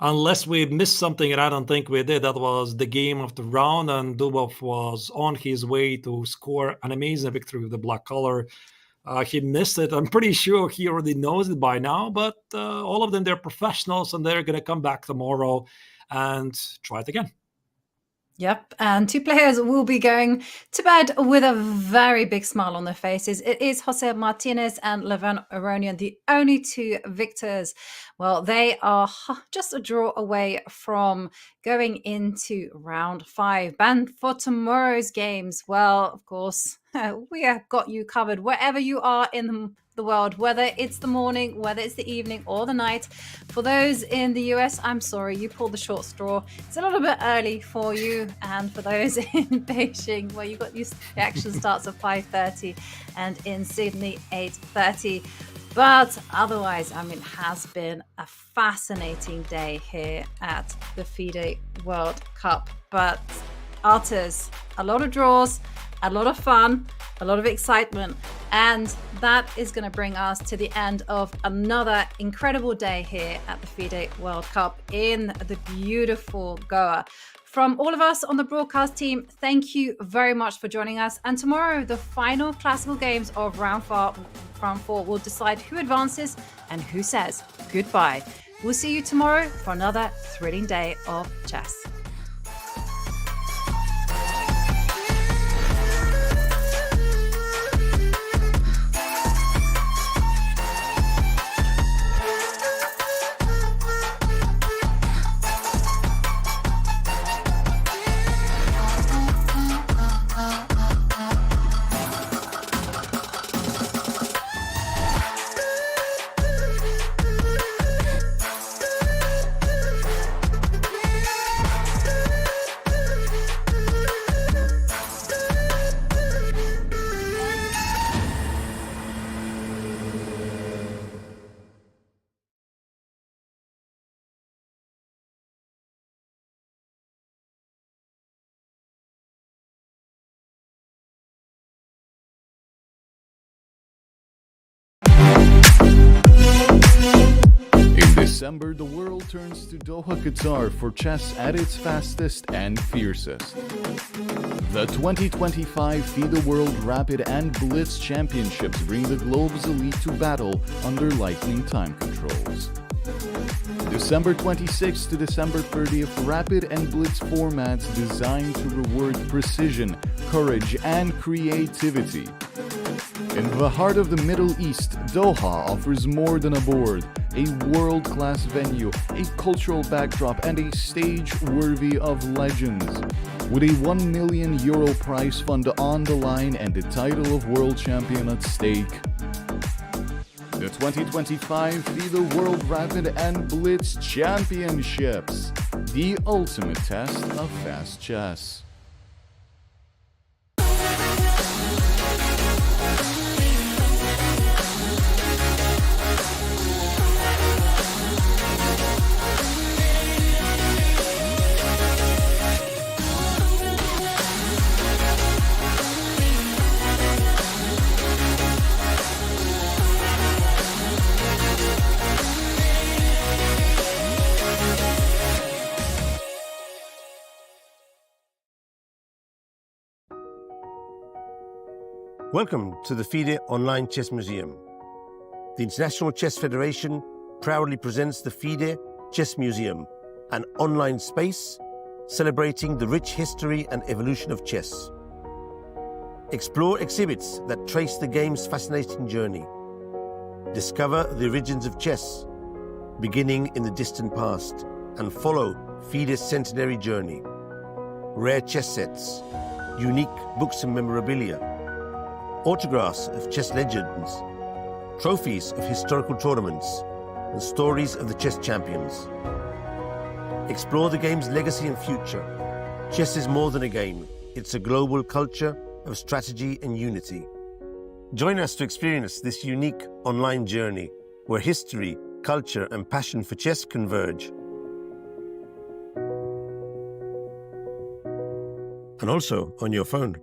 unless we missed something, and I don't think we did, that was the game of the round, and Dubov was on his way to score an amazing victory with the black color. He missed it. I'm pretty sure he already knows it by now, but all of them, they're professionals, and they're going to come back tomorrow and try it again. Yep, and two players will be going to bed with a very big smile on their faces. It is Jose Martinez and Levon Aronian, the only two victors. Well, they are just a draw away from going into round 5. And for tomorrow's games, well, of course, we have got you covered wherever you are in the world, whether it's the morning, whether it's the evening or the night. For those in the US, I'm sorry, you pulled the short straw. It's a little bit early for you. And for those in Beijing, where you got your action starts at 5:30, and in Sydney 8:30. But otherwise, I mean, it has been a fascinating day here at the FIDE World Cup. But Arturs, a lot of draws, a lot of fun, a lot of excitement, and that is going to bring us to the end of another incredible day here at the FIDE World Cup in the beautiful Goa. From all of us on the broadcast team, thank you very much for joining us. And tomorrow, the final classical games of round 4 will decide who advances and who says goodbye. We'll see you tomorrow for another thrilling day of chess. December, the world turns to Doha, Qatar for chess at its fastest and fiercest. The 2025 FIDE World Rapid and Blitz Championships bring the globe's elite to battle under lightning time controls. December 26th to December 30th, Rapid and Blitz formats designed to reward precision, courage, and creativity. In the heart of the Middle East, Doha offers more than a board, a world-class venue, a cultural backdrop, and a stage worthy of legends. With a €1 million prize fund on the line and the title of world champion at stake. The 2025 FIDE World Rapid and Blitz Championships, the ultimate test of fast chess. Welcome to the FIDE Online Chess Museum. The International Chess Federation proudly presents the FIDE Chess Museum, an online space celebrating the rich history and evolution of chess. Explore exhibits that trace the game's fascinating journey. Discover the origins of chess, beginning in the distant past, and follow FIDE's centenary journey. Rare chess sets, unique books and memorabilia, autographs of chess legends, trophies of historical tournaments, and stories of the chess champions. Explore the game's legacy and future. Chess is more than a game. It's a global culture of strategy and unity. Join us to experience this unique online journey where history, culture, and passion for chess converge. And also on your phone.